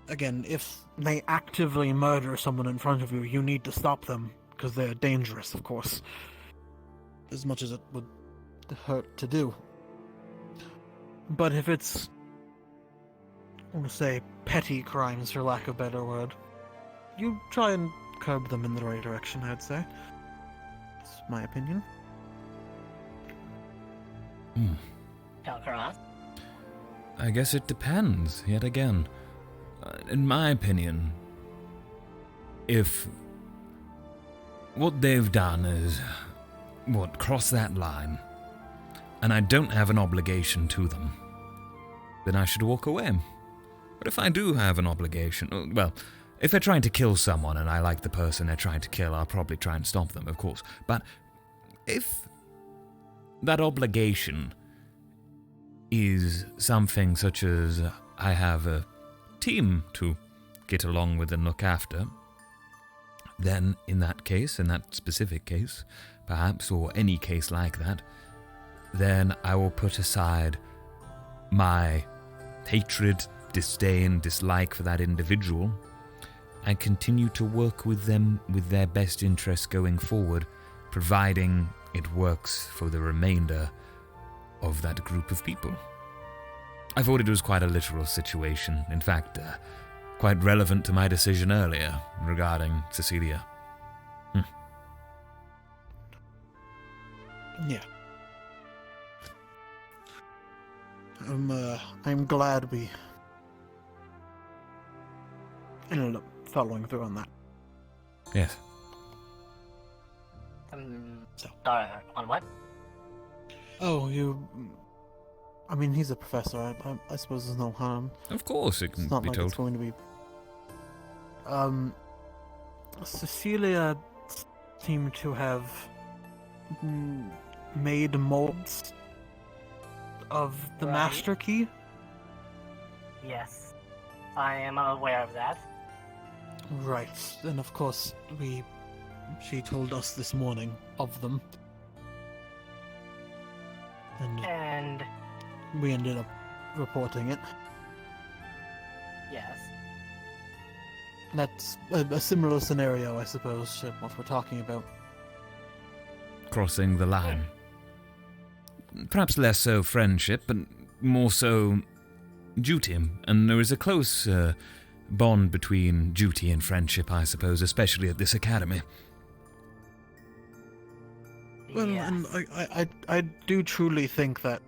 Speaker 9: Again, if they actively murder someone in front of you, you need to stop them, because they're dangerous, of course. As much as it would hurt to do. But if it's, I want to say, petty crimes, for lack of a better word, you try and curb them in the right direction, I'd say. That's my opinion.
Speaker 21: Tel'Kahras?
Speaker 1: I guess it depends, yet again. In my opinion, if what they've done is, cross that line, and I don't have an obligation to them, then I should walk away. But if I do have an obligation, well, if they're trying to kill someone and I like the person they're trying to kill, I'll probably try and stop them, of course. But if that obligation is something such as I have a team to get along with and look after, then in that case, in that specific case, perhaps, or any case like that, then I will put aside my hatred, disdain, dislike for that individual and continue to work with them with their best interests going forward, providing it works for the remainder of that group of people. I thought it was quite a literal situation, in fact, quite relevant to my decision earlier regarding Cecilia.
Speaker 9: Yeah. I'm glad we ended up following through on that.
Speaker 1: Yes.
Speaker 21: Sorry, on what?
Speaker 9: Oh, I mean, he's a professor. I suppose there's no harm.
Speaker 1: Of course, it can
Speaker 9: it's not
Speaker 1: be
Speaker 9: like
Speaker 1: told.
Speaker 9: It's going to be. Cecilia seemed to have made molds of the master key.
Speaker 21: Yes, I am aware of that.
Speaker 9: Right, and of course she told us this morning of them.
Speaker 21: And
Speaker 9: we ended up reporting it.
Speaker 21: yes.
Speaker 9: That's a similar scenario, I suppose, to what we're talking about.
Speaker 1: Crossing the line. Perhaps less so friendship, but more so duty. And there is a close bond between duty and friendship, I suppose, especially at this academy.
Speaker 9: Well, and I do truly think that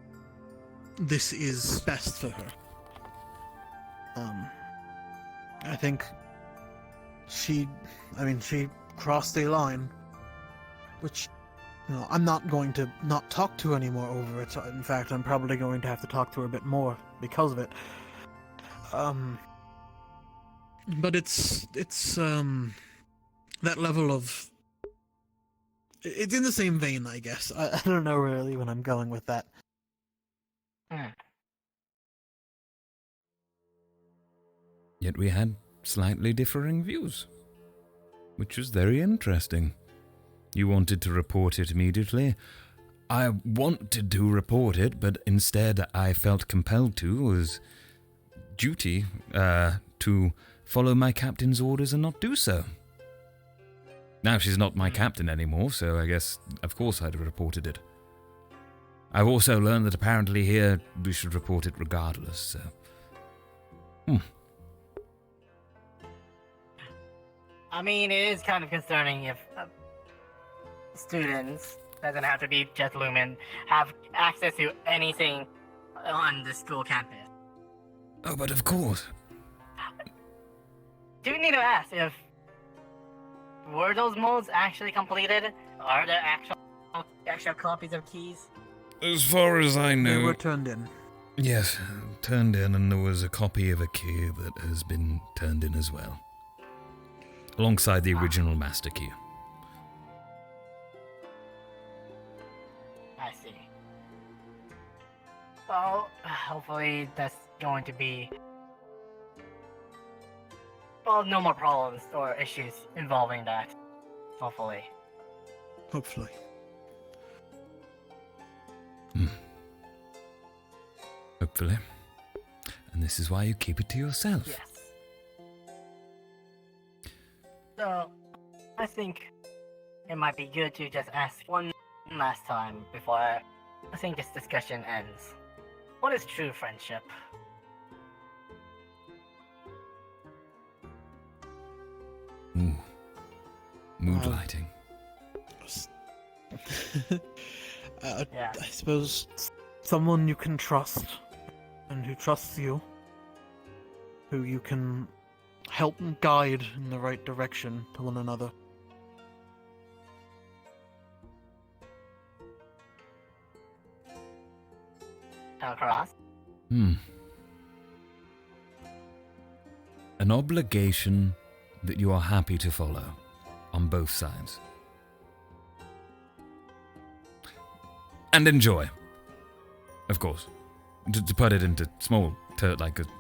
Speaker 9: this is best for her. I think she crossed a line, which, I'm not going to not talk to her anymore over it. In fact, I'm probably going to have to talk to her a bit more because of it. But it's that level of... It's in the same vein, I guess. I don't know really when I'm going with that.
Speaker 1: Yet we had slightly differing views, which was very interesting. You wanted to report it immediately. I wanted to report it, but instead I felt compelled to, as duty, to follow my captain's orders and not do so. Now she's not my captain anymore, so I guess, of course, I'd have reported it. I've also learned that apparently here we should report it regardless, so...
Speaker 21: I mean, it is kind of concerning if students, doesn't have to be just Lumen, have access to anything on the school campus.
Speaker 1: Oh, but of course.
Speaker 21: Do we need to ask if were those molds actually completed? Are there actual copies of keys?
Speaker 1: As far as I know...
Speaker 9: They were turned in.
Speaker 1: Yes, turned in, and there was a copy of a key that has been turned in as well. Alongside the original master key.
Speaker 21: I see. Well, hopefully that's going to be... Well, no more problems or issues involving that. Hopefully.
Speaker 9: Hopefully.
Speaker 1: Hopefully. And this is why you keep it to yourself.
Speaker 21: Yes. So, I think it might be good to just ask one last time before I think this discussion ends. What is true friendship?
Speaker 1: Mood lighting.
Speaker 9: I suppose someone you can trust, and who trusts you, who you can help and guide in the right direction to one another.
Speaker 21: Tel'Kahras?
Speaker 1: An obligation that you are happy to follow on both sides. And enjoy. Of course. To put it into a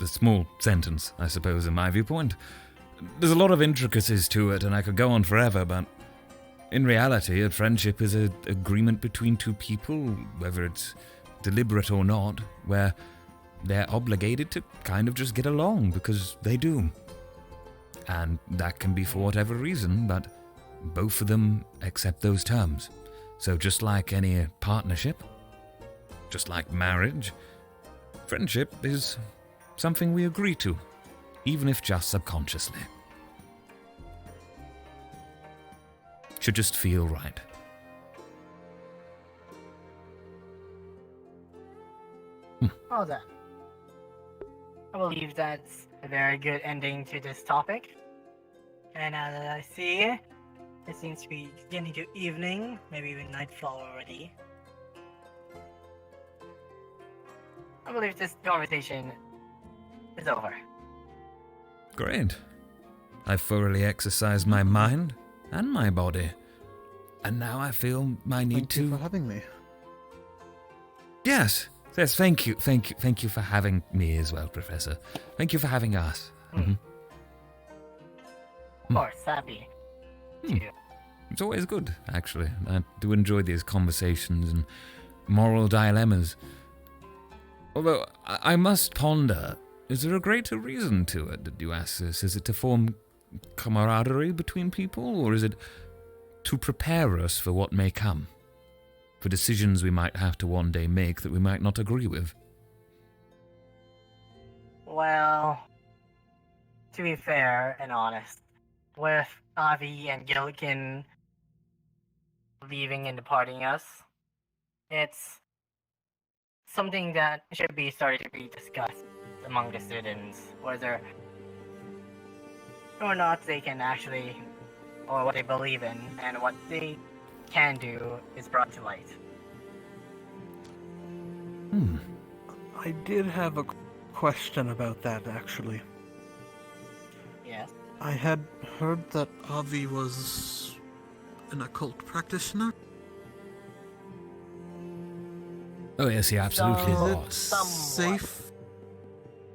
Speaker 1: small sentence, I suppose, in my viewpoint. There's a lot of intricacies to it, and I could go on forever, but in reality, a friendship is an agreement between two people, whether it's deliberate or not, where they're obligated to kind of just get along because they do. And that can be for whatever reason, but both of them accept those terms. So just like any partnership, just like marriage, friendship is something we agree to, even if just subconsciously. Should just feel right.
Speaker 21: Well then. I believe that's a very good ending to this topic. And as I see, it seems to be getting to evening, maybe even nightfall already. I believe this conversation is over.
Speaker 1: Great. I've thoroughly exercised my mind and my body. And now I feel my need to...
Speaker 9: Thank you for having me.
Speaker 1: Yes, thank you for having me as well, Professor. Thank you for having us.
Speaker 21: Of course, happy.
Speaker 1: It's always good, actually. I do enjoy these conversations and moral dilemmas. Although, I must ponder, is there a greater reason to it that you ask this? Is it to form camaraderie between people, or is it to prepare us for what may come? For decisions we might have to one day make that we might not agree with?
Speaker 21: Well, to be fair and honest, with Avi and Gillikin leaving and departing us, it's something that should be started to be discussed among the students, whether or not they can actually, or what they believe in, and what they can do is brought to light.
Speaker 9: I did have a question about that, actually.
Speaker 21: Yes?
Speaker 9: I had heard that Avi was an occult practitioner.
Speaker 1: Oh yes, he absolutely was.
Speaker 9: Safe?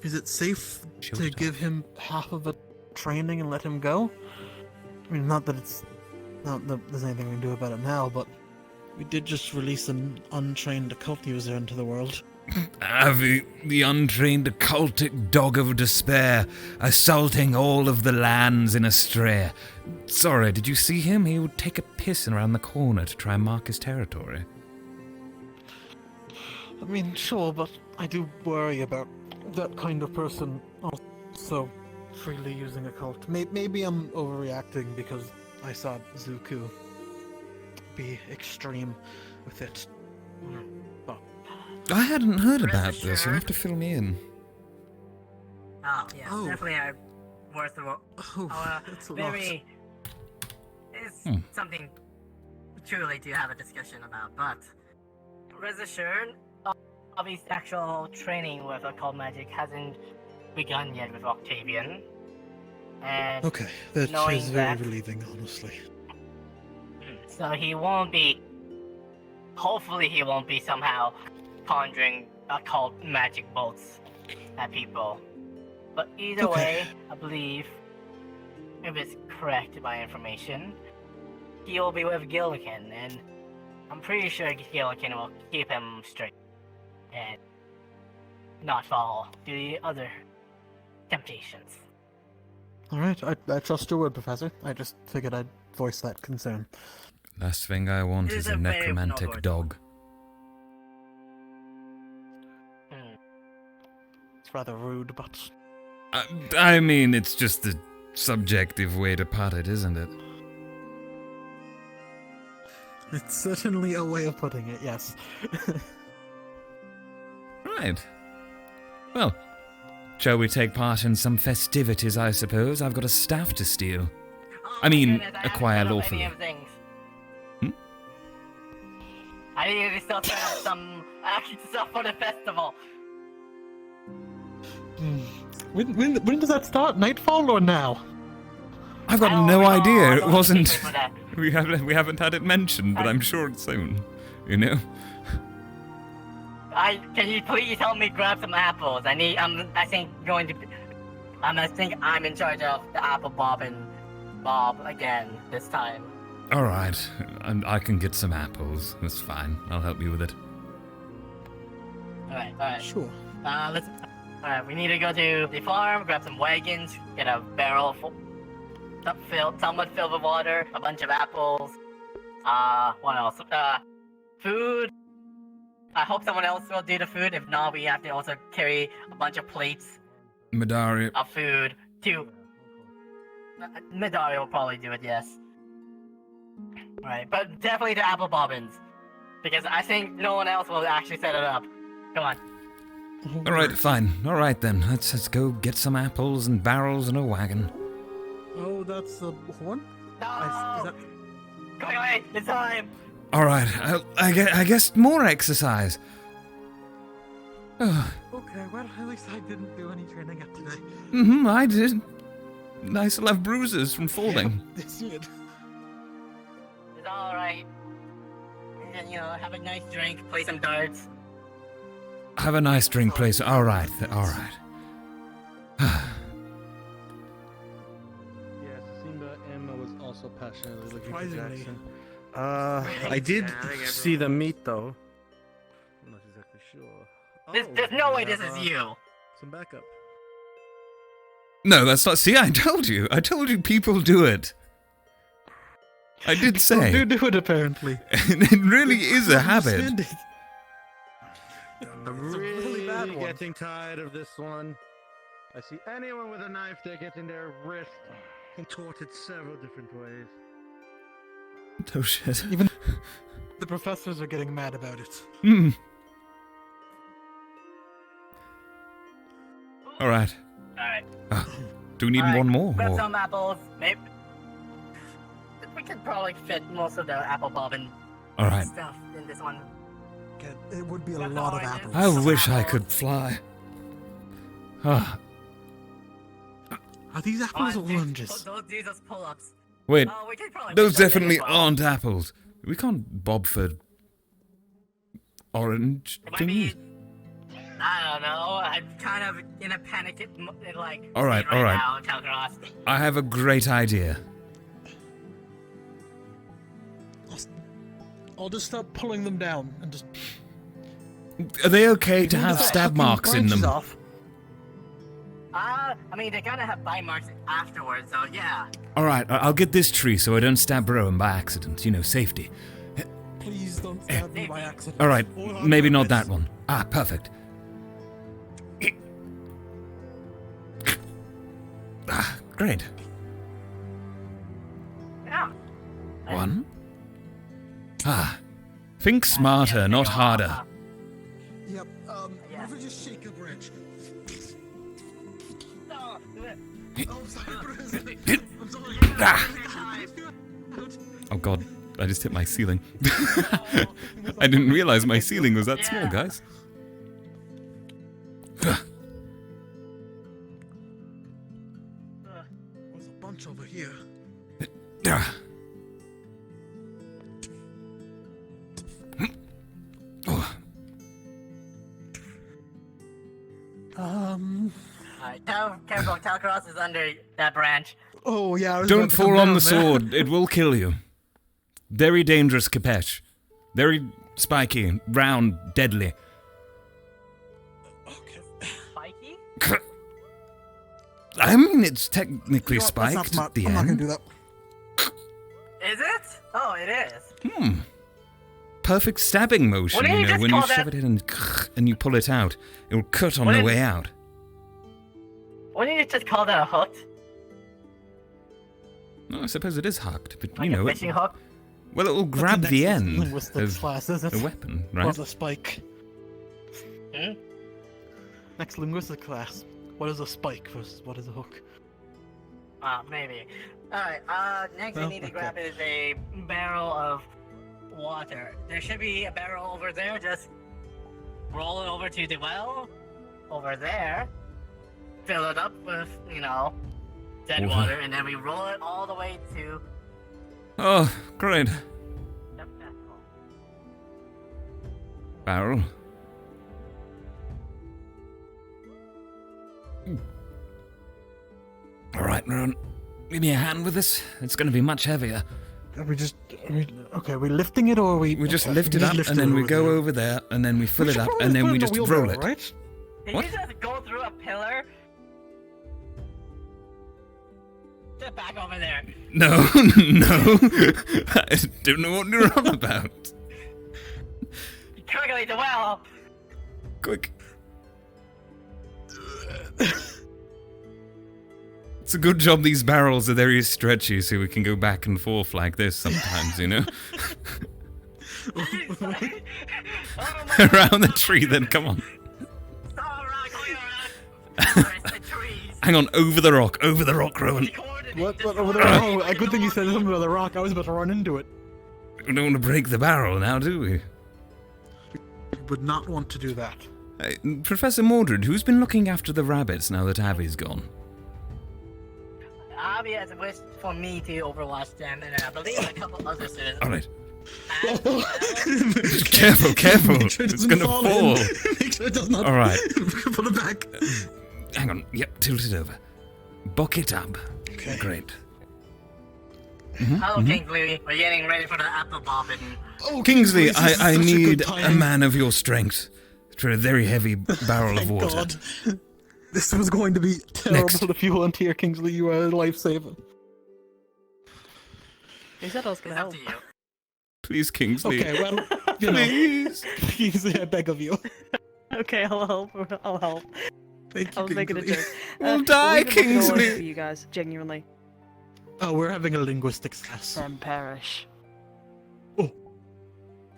Speaker 9: Is it safe to give him half of a training and let him go? I mean, not that there's anything we can do about it now, but we did just release an untrained occult user into the world.
Speaker 1: Avi, the untrained occultic dog of despair, assaulting all of the lands in Astrea. Sorry, did you see him? He would take a piss around the corner to try and mark his territory.
Speaker 9: I mean, sure, but I do worry about that kind of person also freely using occult. Maybe I'm overreacting because I saw Zuku be extreme with it. But
Speaker 1: I hadn't heard about this. You'll have to fill me in.
Speaker 21: Oh, yes, definitely worth the
Speaker 9: that's a
Speaker 21: very... It's something truly to have a discussion about, but rest assured, Avi's actual training with occult magic hasn't begun yet with Octavian. And
Speaker 9: okay, that is very relieving, honestly.
Speaker 21: So he won't be... Hopefully he won't be somehow conjuring occult magic bolts at people. But either way, I believe, if it's correct by information, he will be with Gillikin, and I'm pretty sure Gillikin will keep him straight and not fall to the other temptations.
Speaker 9: Alright, I trust your word, Professor. I just figured I'd voice that concern.
Speaker 1: Last thing I want is a necromantic dog.
Speaker 9: It's rather rude, but...
Speaker 1: I mean, it's just a subjective way to put it, isn't it?
Speaker 9: It's certainly a way of putting it, yes.
Speaker 1: right. Well, shall we take part in some festivities, I suppose? I've got a staff to steal. I mean, acquire lawfully.
Speaker 21: I need to still set up some action stuff for the festival.
Speaker 9: When does that start? Nightfall or now?
Speaker 1: I've got no idea. It wasn't. We haven't had it mentioned, but I'm sure it's soon. You know.
Speaker 21: Can you please help me grab some apples? I think I'm in charge of the apple bob and Bob again this time.
Speaker 1: All right, I can get some apples. That's fine. I'll help you with it.
Speaker 21: All right.
Speaker 9: Sure.
Speaker 21: Alright, we need to go to the farm, grab some wagons, get a barrel somewhat filled with water, a bunch of apples. What else? Food. I hope someone else will do the food. If not, we have to also carry a bunch of plates
Speaker 1: Midari.
Speaker 21: of food to. Midari will probably do it, yes. Alright, but definitely the apple bobbins. Because I think no one else will actually set it up. Come on.
Speaker 1: Alright, fine. Alright then. Let's go get some apples and barrels and a wagon.
Speaker 9: Oh, that's the horn?
Speaker 21: No! Go away! It's time!
Speaker 1: Alright, I guess more exercise. Oh.
Speaker 9: Okay, well, at least I didn't do any training yet today.
Speaker 1: I did. I still have bruises from falling.
Speaker 9: Yeah, this did.
Speaker 21: It's alright. And, have a nice drink, play some darts.
Speaker 1: Have a nice drink, please. Alright.
Speaker 7: Yes, Simba Emma was also passionately looking for Jackson. I did see the meat though. I'm not exactly sure.
Speaker 21: There's no way this is you.
Speaker 7: Some backup.
Speaker 1: No, that's not. See, I told you. People do it. I did say.
Speaker 9: People do it, apparently.
Speaker 1: It really is a habit.
Speaker 7: I'm really getting tired of this one. I see anyone with a knife, they're getting their wrist contorted several different ways.
Speaker 1: Oh shit.
Speaker 9: Even the professors are getting mad about it.
Speaker 1: Alright.
Speaker 21: Alright.
Speaker 1: Do we need one more?
Speaker 21: Grab
Speaker 1: Or?
Speaker 21: some apples. Maybe. We could probably fit most of the apple bobbin
Speaker 1: Alright.
Speaker 21: stuff in this one.
Speaker 9: It would be a lot of apples.
Speaker 1: I wish I could fly. Ah.
Speaker 9: Are these apples or oranges?
Speaker 21: These are pull-ups.
Speaker 1: Wait,
Speaker 21: we could probably
Speaker 1: those
Speaker 21: fit something
Speaker 1: definitely
Speaker 21: as well.
Speaker 1: aren't apples. We can't bob for orange thingies.
Speaker 21: I don't know. I'm kind of in a panic,
Speaker 1: All right,
Speaker 21: state now, Tel'Kahras.
Speaker 1: I have a great idea.
Speaker 9: I'll just start pulling them down and just.
Speaker 1: Are they okay to have stab marks in them?
Speaker 21: I mean, they're gonna have bite marks afterwards, so yeah.
Speaker 1: All right, I'll get this tree so I don't stab Rowan by accident. Safety.
Speaker 9: Please don't stab me by accident.
Speaker 1: All right, maybe not that one. Ah, perfect. Ah, great.
Speaker 21: Yeah.
Speaker 1: One. Ah, think smarter, not harder.
Speaker 9: Yep. If we just shake a branch.
Speaker 1: Oh god, I just hit my ceiling. I didn't realize my ceiling was that small, guys.
Speaker 9: There's a bunch over here.
Speaker 21: Alright, careful, Tel'Kahras is under that branch.
Speaker 9: Oh yeah.
Speaker 1: Don't fall on the sword, it will kill you. Very dangerous, Kapesh. Very spiky, round, deadly.
Speaker 21: Spiky?
Speaker 1: I mean, it's technically
Speaker 9: That's not
Speaker 1: spiked
Speaker 9: smart.
Speaker 1: at the
Speaker 9: I'm not
Speaker 1: end.
Speaker 9: gonna do that.
Speaker 21: Is it? Oh, it is.
Speaker 1: Perfect stabbing motion,
Speaker 21: Why don't you just
Speaker 1: when you
Speaker 21: call
Speaker 1: shove
Speaker 21: that-
Speaker 1: it in and you pull it out. It will cut on
Speaker 21: Why
Speaker 1: the
Speaker 21: don't-
Speaker 1: way out.
Speaker 21: Wouldn't you just call that a hook?
Speaker 1: No, I suppose it is hooked, but
Speaker 21: Like a fishing hook?
Speaker 1: Well, it will grab the end
Speaker 9: Linguistics
Speaker 1: of
Speaker 9: class, is it?
Speaker 1: the weapon,
Speaker 9: Or
Speaker 1: right?
Speaker 9: the spike. next linguistics class. What is a spike versus what is a hook?
Speaker 21: Maybe. Alright, next I need to grab is a barrel of water. There should be a barrel over there, just roll it over to the well, over there, fill it up with, dead water, and then we roll it all the way to...
Speaker 1: Oh, great. Barrel. Alright, Ron. Give me a hand with this. It's going to be much heavier.
Speaker 9: Are we lifting it or are we...
Speaker 1: We just lift it up and then we go over there and then we fill it up and then we just roll it.
Speaker 9: Right?
Speaker 21: Did you just go through a pillar? Get back over there.
Speaker 1: No, no. I don't know what you're on about.
Speaker 21: Quickly, the well.
Speaker 1: Quick. It's a good job these barrels are very stretchy so we can go back and forth like this sometimes, you know? Around the tree then, come on. Hang on, over the rock, Rowan.
Speaker 9: What over the rock? Oh, a good thing you said something about the rock. I was about to run into it.
Speaker 1: We don't want to break the barrel now, do we?
Speaker 9: We would not want to do that.
Speaker 1: Hey, Professor Mordred, who's been looking after the rabbits now that Abby's gone?
Speaker 21: Abby has wished for me to overwatch them, and I believe a couple other students.
Speaker 1: Alright. Careful.
Speaker 9: Sure
Speaker 1: it's gonna fall.
Speaker 9: Make sure it does not.
Speaker 1: Alright.
Speaker 9: Pull it back.
Speaker 1: Hang on. Yep, tilt it over. Buck it up.
Speaker 9: Okay.
Speaker 1: Great.
Speaker 21: Hello, Kingsley. We're getting ready for the apple bobbing.
Speaker 9: Oh,
Speaker 1: Kingsley, I need
Speaker 9: a
Speaker 1: man of your strength for a very heavy barrel of water.
Speaker 9: God. This was going to be terrible if you weren't here, Kingsley. You are a lifesaver.
Speaker 10: He said I was going to help.
Speaker 1: Please, Kingsley.
Speaker 9: Okay, well,
Speaker 1: please.
Speaker 9: Kingsley, I beg of you.
Speaker 10: Okay, I'll help.
Speaker 9: Thank you,
Speaker 10: I was making a joke.
Speaker 1: We'll die, Kingsley.
Speaker 10: For you guys, genuinely.
Speaker 9: Oh, we're having a linguistics class.
Speaker 10: From Parish.
Speaker 9: Oh.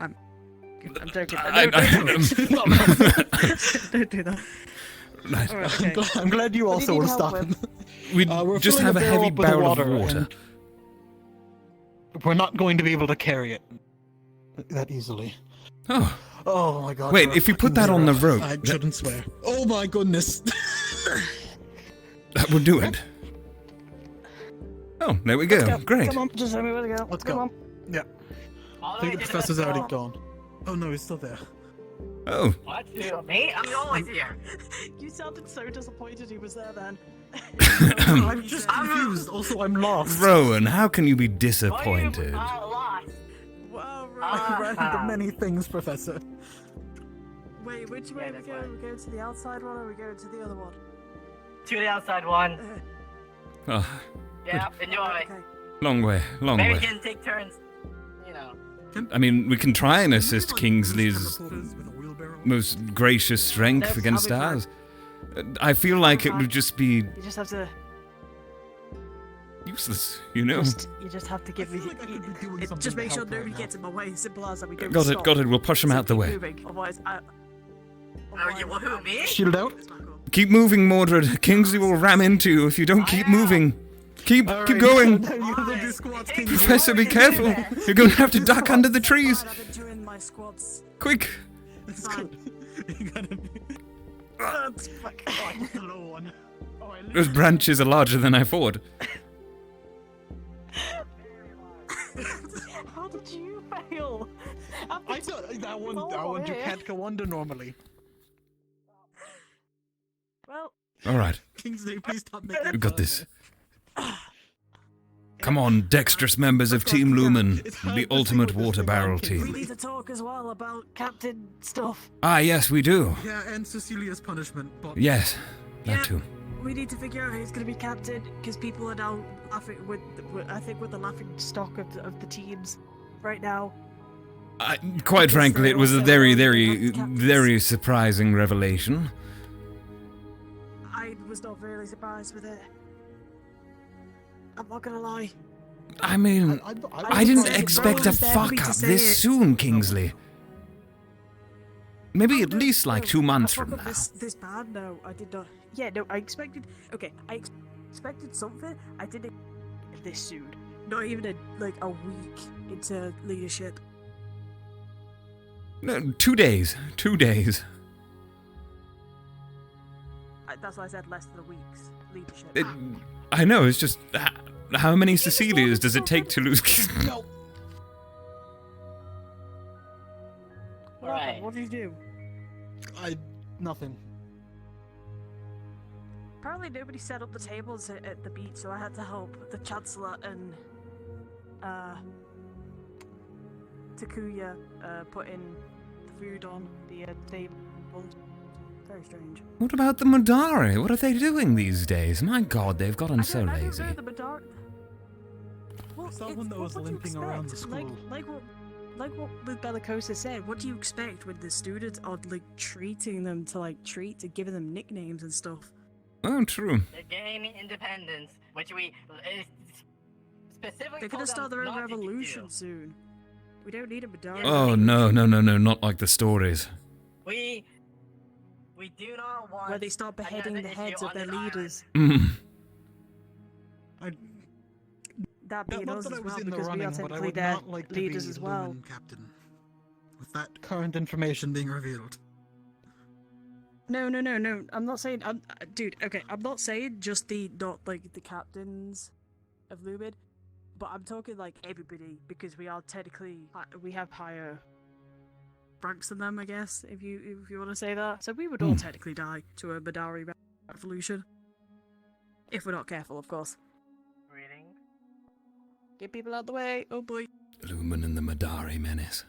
Speaker 10: I'm joking. Don't do that.
Speaker 1: Right.
Speaker 10: Right, okay.
Speaker 9: I'm glad you also were stopping.
Speaker 1: We just have a heavy barrel of water.
Speaker 9: We're not going to be able to carry it that easily.
Speaker 1: Oh
Speaker 9: my God.
Speaker 1: Wait, if you put that on the rope...
Speaker 9: I shouldn't swear. Oh my goodness.
Speaker 1: That will do it. Oh, there we go. Great.
Speaker 10: Come on, just show me where to go.
Speaker 9: Let's
Speaker 10: Come
Speaker 9: go.
Speaker 10: on.
Speaker 9: Yeah. I think the professor's already gone. Oh no, he's still there.
Speaker 1: Oh.
Speaker 21: What? Me? I'm always here.
Speaker 10: You sounded so disappointed he was there then.
Speaker 9: I'm just confused. Also, I'm lost.
Speaker 1: Rowan, how can you be disappointed?
Speaker 10: Wow,
Speaker 9: Random many things, Professor.
Speaker 10: Wait, which way are we going? We're going to the outside one or are we going to the other one?
Speaker 21: To the outside one.
Speaker 1: Oh,
Speaker 21: Yeah, enjoy.
Speaker 1: long way.
Speaker 21: Maybe we can take turns,
Speaker 1: I mean, we can try and assist Kingsley's most gracious strength against ours. I feel like it would just be
Speaker 10: You just have to...
Speaker 1: useless, you know?
Speaker 10: You just have to give me... Just make sure nobody gets in my way. Simple as that. We don't
Speaker 1: Got
Speaker 10: stop.
Speaker 1: it. We'll push him out the way.
Speaker 10: Moving. Otherwise,
Speaker 21: who, me?
Speaker 9: Shield out.
Speaker 1: Keep moving, Mordred. Kingsley will ram into you if you don't keep moving. Keep going. Professor, be careful. You're going to have to duck under the trees.
Speaker 10: I've been doing my squats.
Speaker 1: Quick.
Speaker 9: It's good. You gotta be...
Speaker 10: That's fucking
Speaker 9: the low one.
Speaker 1: Those branches are larger than I thought.
Speaker 10: How did you fail?
Speaker 9: I thought that one you can't go under normally.
Speaker 10: Well...
Speaker 1: Alright.
Speaker 9: Kingsley, please stop making
Speaker 1: We got this. Come on, dexterous members of Team Lumen, the ultimate water barrel
Speaker 10: We
Speaker 1: team.
Speaker 10: need to talk as well about captain stuff.
Speaker 1: Ah, yes, we do.
Speaker 9: Yeah, and Cecilia's punishment. But...
Speaker 1: Yes, that too.
Speaker 10: We need to figure out who's going to be captain because people are now laughing with the laughing stock of the teams right now.
Speaker 1: Quite frankly, it was a very, very, very surprising revelation.
Speaker 10: I was not really surprised with it. I'm not gonna lie.
Speaker 1: I mean, I didn't expect a fuck up this soon, Kingsley. Maybe at least like 2 months from now.
Speaker 10: This bad? No, I did not. Yeah, no, I expected. Okay, I expected something. I didn't expect this soon. Not even a week into leadership.
Speaker 1: No, 2 days. 2 days.
Speaker 10: That's why I said less than a week's leadership.
Speaker 1: I know, it's just... How many Cecilias does it take to lose...
Speaker 10: No.
Speaker 21: Right.
Speaker 10: What did you do?
Speaker 9: Nothing.
Speaker 10: Apparently nobody set up the tables at the beach, so I had to help the Chancellor and Takuya putting the food on the table. Very strange.
Speaker 1: What about the Madari? What are they doing these days? My god, they've gotten so lazy.
Speaker 10: I don't know, the Madari... Well,
Speaker 9: Someone that was limping around the school.
Speaker 10: Like what Bellicosa said, what do you expect when the students are treating them to giving them nicknames and stuff?
Speaker 1: Oh, true.
Speaker 21: They're gaining independence, which we specifically.
Speaker 10: They're gonna start their own revolution soon. We don't need a Madari.
Speaker 1: Oh, no, not like the stories.
Speaker 21: We do not want.
Speaker 10: Where they start beheading the heads of their leaders. That being us as well, because we are technically their leaders as well.
Speaker 9: Captain, with that current information being revealed.
Speaker 10: No. I'm not saying, dude. Okay, I'm not saying just the captains of Lumid, but I'm talking everybody, because we are technically we have higher ranks than them, I guess, if you want to say that. So we would all technically die to a Madari revolution, if we're not careful, of course. Get people out the way. Oh boy.
Speaker 1: Lumen and the Madari menace.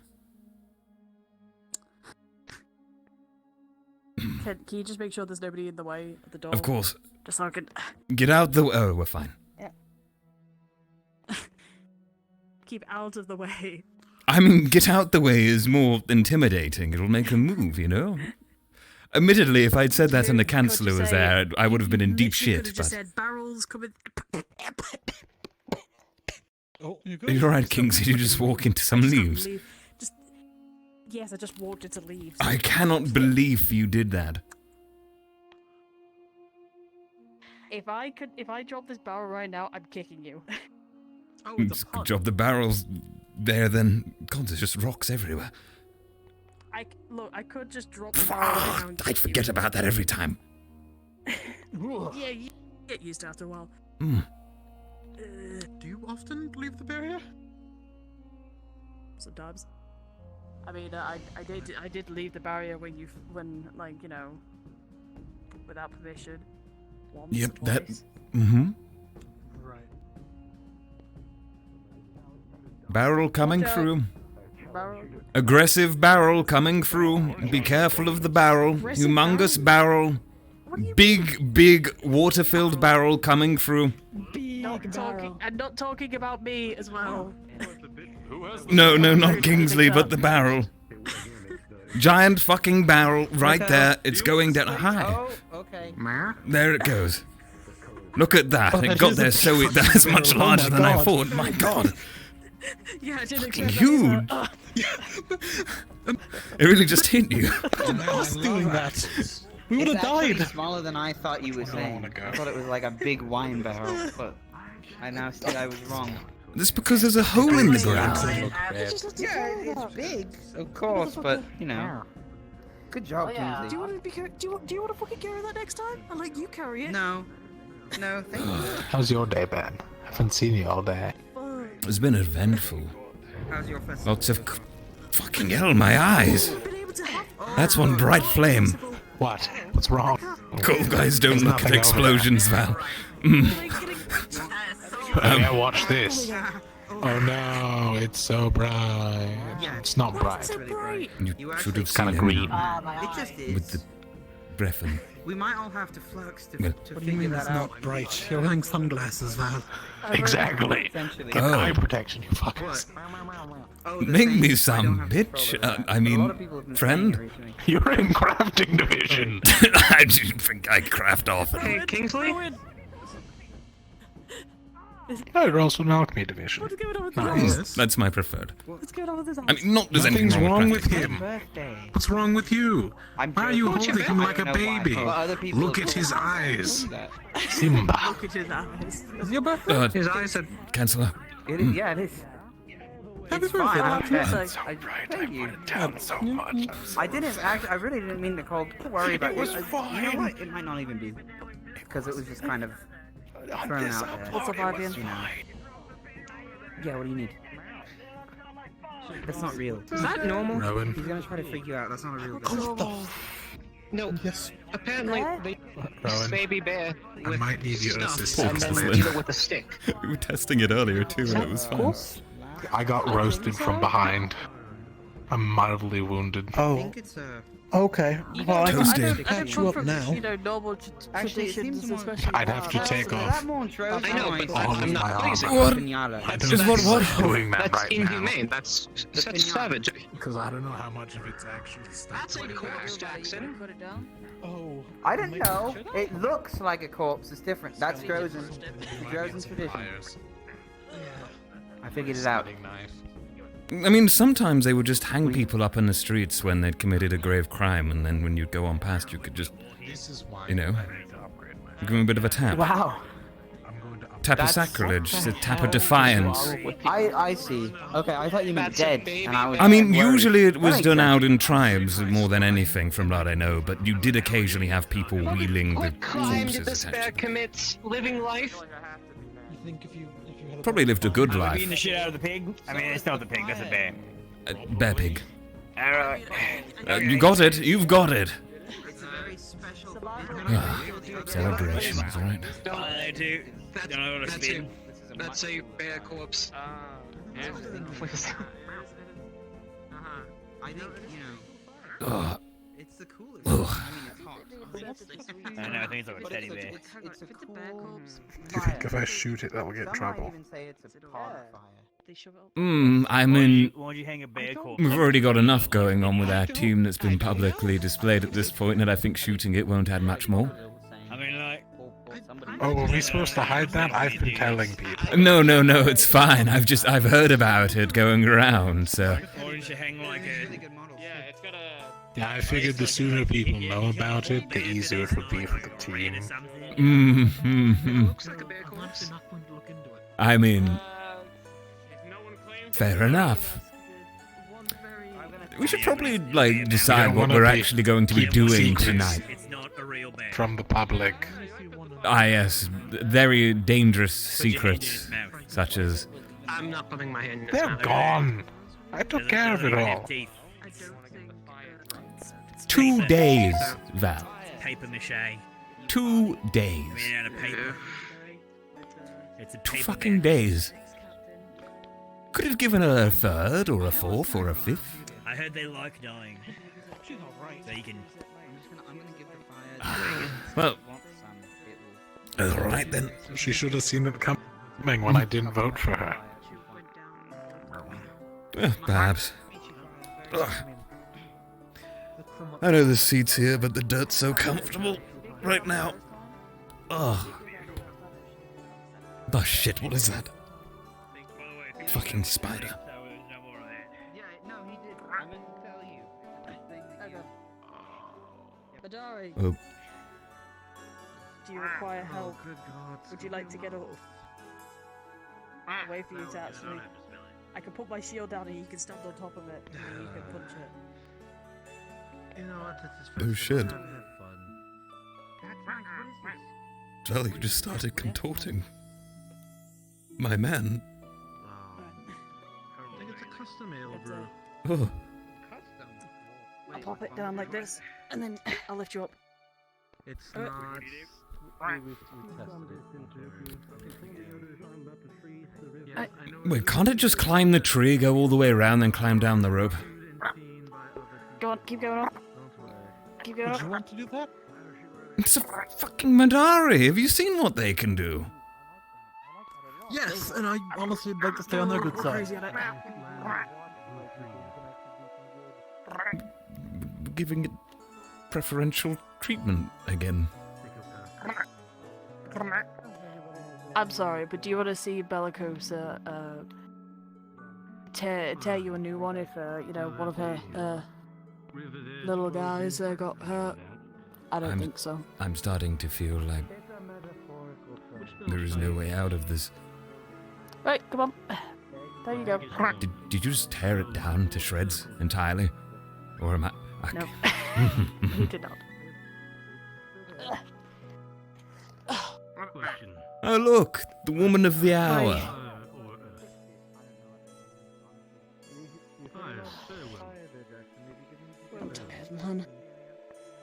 Speaker 10: Can you just make sure there's nobody in the way at the door?
Speaker 1: Of course.
Speaker 10: Just so I can...
Speaker 1: Get out the... Oh, we're fine.
Speaker 10: Yeah. Keep out of the way.
Speaker 1: I mean, get out the way is more intimidating. It'll make them move, you know? Admittedly, if I'd said that and the Chancellor was there, I would have been in deep shit, but...
Speaker 10: Just said barrels coming...
Speaker 9: Oh,
Speaker 1: you're right, Kingsley. You just walk into some leaves.
Speaker 10: Yes, I just walked into leaves.
Speaker 1: I cannot believe you did that.
Speaker 10: If I drop this barrel right now, I'm kicking you.
Speaker 1: It's good job the barrel's there then. God, there's just rocks everywhere.
Speaker 10: Look, I could just drop the barrel down.
Speaker 1: I'd forget about that every time.
Speaker 10: Yeah, you get used to it after a while.
Speaker 9: Do you often leave the barrier?
Speaker 10: Sometimes. I mean, I did leave the barrier when without permission. Once,
Speaker 1: yep,
Speaker 10: twice.
Speaker 1: that.
Speaker 9: Right.
Speaker 1: Barrel coming
Speaker 10: Watch out.
Speaker 1: through.
Speaker 10: Barrel.
Speaker 1: Aggressive barrel coming through. Be careful of the barrel. Humongous barrel. Big water-filled barrel coming through.
Speaker 10: I'm not talking about me as well.
Speaker 1: No, not Kingsley, but the barrel. Giant fucking barrel right there. It's going down. Hi.
Speaker 11: Oh, okay.
Speaker 1: There it goes. Look at that.
Speaker 9: Oh,
Speaker 1: It
Speaker 9: that
Speaker 1: got
Speaker 9: is
Speaker 1: there
Speaker 9: a
Speaker 1: so
Speaker 9: fucking
Speaker 1: that's much
Speaker 9: barrel. Oh
Speaker 1: larger
Speaker 9: my
Speaker 1: than I
Speaker 9: God.
Speaker 1: thought. My god.
Speaker 10: Yeah, I did
Speaker 1: Fucking
Speaker 10: expect
Speaker 1: huge.
Speaker 10: that.
Speaker 1: It really just hit you.
Speaker 9: Us doing that. We would have
Speaker 11: It's actually
Speaker 9: died.
Speaker 11: smaller than I thought you were saying. I thought it was like a big wine barrel, but I now see I was wrong.
Speaker 1: That's because there's a hole in the ground.
Speaker 11: Yeah, it's big, of course, but you know. Good job, Kingsley.
Speaker 10: Do you want to fucking carry that next time? I'll let you carry it.
Speaker 11: No, thank you.
Speaker 4: How's your day been? Haven't seen you all day.
Speaker 1: It's been eventful.
Speaker 11: How's your festival?
Speaker 1: Lots of... Fucking hell, my eyes. That's one bright flame.
Speaker 4: What? What's wrong?
Speaker 1: Cool guys don't
Speaker 4: There's
Speaker 1: look at
Speaker 4: nothing over
Speaker 1: explosions, Val.
Speaker 4: Yeah, watch this. Oh no, it's so bright. It's not bright.
Speaker 1: You should have
Speaker 4: Kind
Speaker 1: seen
Speaker 4: of green.
Speaker 11: It just is.
Speaker 1: with the breath and...
Speaker 11: We might all have to flux to
Speaker 1: Yeah.
Speaker 9: What do you
Speaker 11: figure
Speaker 9: mean
Speaker 11: that
Speaker 9: it's
Speaker 11: out.
Speaker 9: not bright? You're wearing sunglasses, Val.
Speaker 4: Exactly.
Speaker 11: Essentially.
Speaker 4: Get
Speaker 1: Oh.
Speaker 4: eye protection, you fuckers.
Speaker 11: Oh, the
Speaker 1: Make
Speaker 11: thing,
Speaker 1: me
Speaker 11: I
Speaker 1: some,
Speaker 11: don't have to
Speaker 1: bitch.
Speaker 11: control that.
Speaker 1: I
Speaker 11: A lot
Speaker 1: mean,
Speaker 11: of people have been saying it
Speaker 1: friend.
Speaker 11: recently.
Speaker 4: You're in crafting division.
Speaker 1: I didn't think I craft often.
Speaker 20: Hey, Kingsley?
Speaker 4: Oh, you're also an alchemy division.
Speaker 10: What's going on with
Speaker 4: Nice.
Speaker 10: this?
Speaker 1: That's my preferred.
Speaker 10: What's going on with this?
Speaker 1: I mean, not there's anything
Speaker 4: Nothing's wrong with
Speaker 1: practice.
Speaker 4: him. What's wrong with you? Why are you holding him like a baby? Look at his eyes. Simba.
Speaker 10: Look at his eyes.
Speaker 11: Is your birthday?
Speaker 18: His eyes are.
Speaker 1: Chancellor.
Speaker 11: It is, yeah, it is.
Speaker 10: Happy
Speaker 11: It's
Speaker 10: birthday,
Speaker 11: fine.
Speaker 10: Happy birthday.
Speaker 11: Thank you.
Speaker 4: Down so much.
Speaker 11: I didn't actually. I really didn't mean to call. Don't worry about
Speaker 4: It was
Speaker 11: You know
Speaker 4: fine.
Speaker 11: what? It might not even be because it was just kind of thrown out there.
Speaker 10: What's up, Vivian?
Speaker 11: You know. Yeah. What do you need? That's not real.
Speaker 18: Is that normal?
Speaker 4: Rowan.
Speaker 11: He's gonna try to freak you out. That's not a real guy.
Speaker 18: No.
Speaker 9: Yes.
Speaker 18: Apparently, the
Speaker 4: Rowan,
Speaker 18: baby bear
Speaker 4: I
Speaker 18: with
Speaker 4: might need your
Speaker 18: stuff,
Speaker 4: assistance.
Speaker 18: and then
Speaker 1: Excellent.
Speaker 18: deal with a stick.
Speaker 1: We were testing it earlier too, and it was fun.
Speaker 4: I got roasted from behind. I'm mildly wounded.
Speaker 9: Oh, okay. Well, I
Speaker 1: Toasted.
Speaker 9: can patch you up now.
Speaker 10: You know, normal
Speaker 11: Actually, it seems
Speaker 10: traditions,
Speaker 11: more.
Speaker 10: especially.
Speaker 4: I'd have to take off
Speaker 11: I
Speaker 18: know, but
Speaker 4: all
Speaker 18: I'm
Speaker 4: of
Speaker 18: not
Speaker 4: my
Speaker 18: pleasing.
Speaker 4: armor.
Speaker 1: What?
Speaker 4: I don't
Speaker 1: Just
Speaker 4: know
Speaker 1: what?
Speaker 4: if I'm doing that
Speaker 18: That's
Speaker 4: right
Speaker 18: inhumane.
Speaker 4: now.
Speaker 18: That's savage.
Speaker 4: Because I don't know how much of it's actually stuck.
Speaker 18: That's a corpse, Jackson.
Speaker 10: Put it down.
Speaker 9: Oh.
Speaker 11: I don't know. It looks like a corpse. It's different. That's Drozen. Drozen tradition. I figured it out.
Speaker 1: I mean, sometimes they would just hang people up in the streets when they'd committed a grave crime, and then when you'd go on past, you could just, you know, give them a bit of a tap.
Speaker 11: Wow.
Speaker 1: Tap of
Speaker 11: That's-
Speaker 1: sacrilege, a tap of defiance.
Speaker 11: I see. Okay, I thought you meant dead, and I was.
Speaker 1: I mean,
Speaker 11: worried.
Speaker 1: usually it
Speaker 11: That
Speaker 1: was
Speaker 11: makes
Speaker 1: done
Speaker 11: sense.
Speaker 1: out in tribes more than anything, from what I know, but you did occasionally have people wheeling the
Speaker 18: What crime did
Speaker 1: corpses
Speaker 18: this bear
Speaker 1: attached.
Speaker 18: commit? Living life?
Speaker 9: You think if you had a
Speaker 1: Probably lived a good
Speaker 6: Beating
Speaker 1: life.
Speaker 6: the shit out of the pig? I mean, it's not the pig, that's a bear.
Speaker 1: Bear pig.
Speaker 6: Alright.
Speaker 1: You got it. You've got it.
Speaker 11: It's a very special.
Speaker 1: Celebrations, right?
Speaker 6: Don't know too. Don't know what to
Speaker 18: That's
Speaker 6: spin.
Speaker 18: That's a bear corpse.
Speaker 11: I think you know.
Speaker 1: Ugh.
Speaker 11: It's the coolest.
Speaker 1: Ugh.
Speaker 11: I mean, it's hot.
Speaker 6: I know, I think it's like a teddy bear.
Speaker 11: It's a cool
Speaker 4: Do you think if I shoot it, that will get in
Speaker 11: Some might
Speaker 4: trouble?
Speaker 11: even say it's a pod fire.
Speaker 1: I mean,
Speaker 6: Why would you hang a bear corpse?
Speaker 1: we've already got enough going on with our team that's been publicly displayed at this point, and I think shooting it won't add much more.
Speaker 6: I mean, like,
Speaker 4: Oh, were we supposed to hide that? I've been telling people.
Speaker 1: No, it's fine. I've heard about it going around, so.
Speaker 6: or you should hang like a.
Speaker 20: Yeah, it's got a.
Speaker 4: Yeah, I figured the sooner people know about it, the easier it would be for the team.
Speaker 18: Looks like a bear corpse.
Speaker 1: I mean, fair enough. We should probably, like, decide what
Speaker 4: wanna
Speaker 1: we're
Speaker 4: be
Speaker 1: actually going to be
Speaker 4: keeping
Speaker 1: doing
Speaker 4: secrets
Speaker 1: tonight.
Speaker 6: It's not a real bear.
Speaker 4: From the public.
Speaker 1: Ah, yes, very dangerous secrets, such as.
Speaker 18: I'm not putting my hand in his
Speaker 4: They're
Speaker 18: mouth.
Speaker 4: gone. I took care of it all.
Speaker 1: 2 days, Val.
Speaker 6: Paper mache.
Speaker 1: 2 days.
Speaker 6: Made out of paper. It's a
Speaker 1: 2
Speaker 6: paper
Speaker 1: fucking
Speaker 6: bear.
Speaker 1: days. Could have given a third, or a fourth, or a fifth.
Speaker 6: I heard they like dying. So you can.
Speaker 1: Well, alright then.
Speaker 4: She should have seen it coming when I didn't vote for her.
Speaker 1: Perhaps. Ugh. I know the seat's here, but the dirt's so comfortable right now. Ugh. Oh shit, what is that? Fucking spider.
Speaker 10: Badari,
Speaker 1: Oh,
Speaker 10: do you require help? Would you like to get off? A way for you to actually. I can put my shield down and you can stand on top of it and then you can punch it.
Speaker 7: You know what? This is
Speaker 1: oh shit.
Speaker 7: Have fun.
Speaker 1: Charlie, you just started contorting. My man.
Speaker 7: I think it's a custom ale brew.
Speaker 1: Oh.
Speaker 10: I'll pop it down like this and then I'll lift you up.
Speaker 7: It's
Speaker 10: Uh,
Speaker 7: not. We tested it.
Speaker 1: Wait, can't it just climb the tree, go all the way around, then climb down the rope?
Speaker 10: Go on, keep going up. Keep going
Speaker 9: Would
Speaker 10: up.
Speaker 9: you want to do that?
Speaker 1: It's a fucking Madari. Have you seen what they can do?
Speaker 9: Yes, and I honestly would like to stay on their good side.
Speaker 10: Crazy at it.
Speaker 1: Giving it preferential treatment again.
Speaker 10: I'm sorry, but do you want to see Bellicosa tear you a new one if one of her little guys got hurt? I don't think so.
Speaker 1: I'm starting to feel like there is no way out of this.
Speaker 10: Right, come on. There you go.
Speaker 1: Did you just tear it down to shreds entirely? Or am I...
Speaker 10: No, he did not.
Speaker 1: Oh look, the woman of the hour.
Speaker 10: I'm tired, man.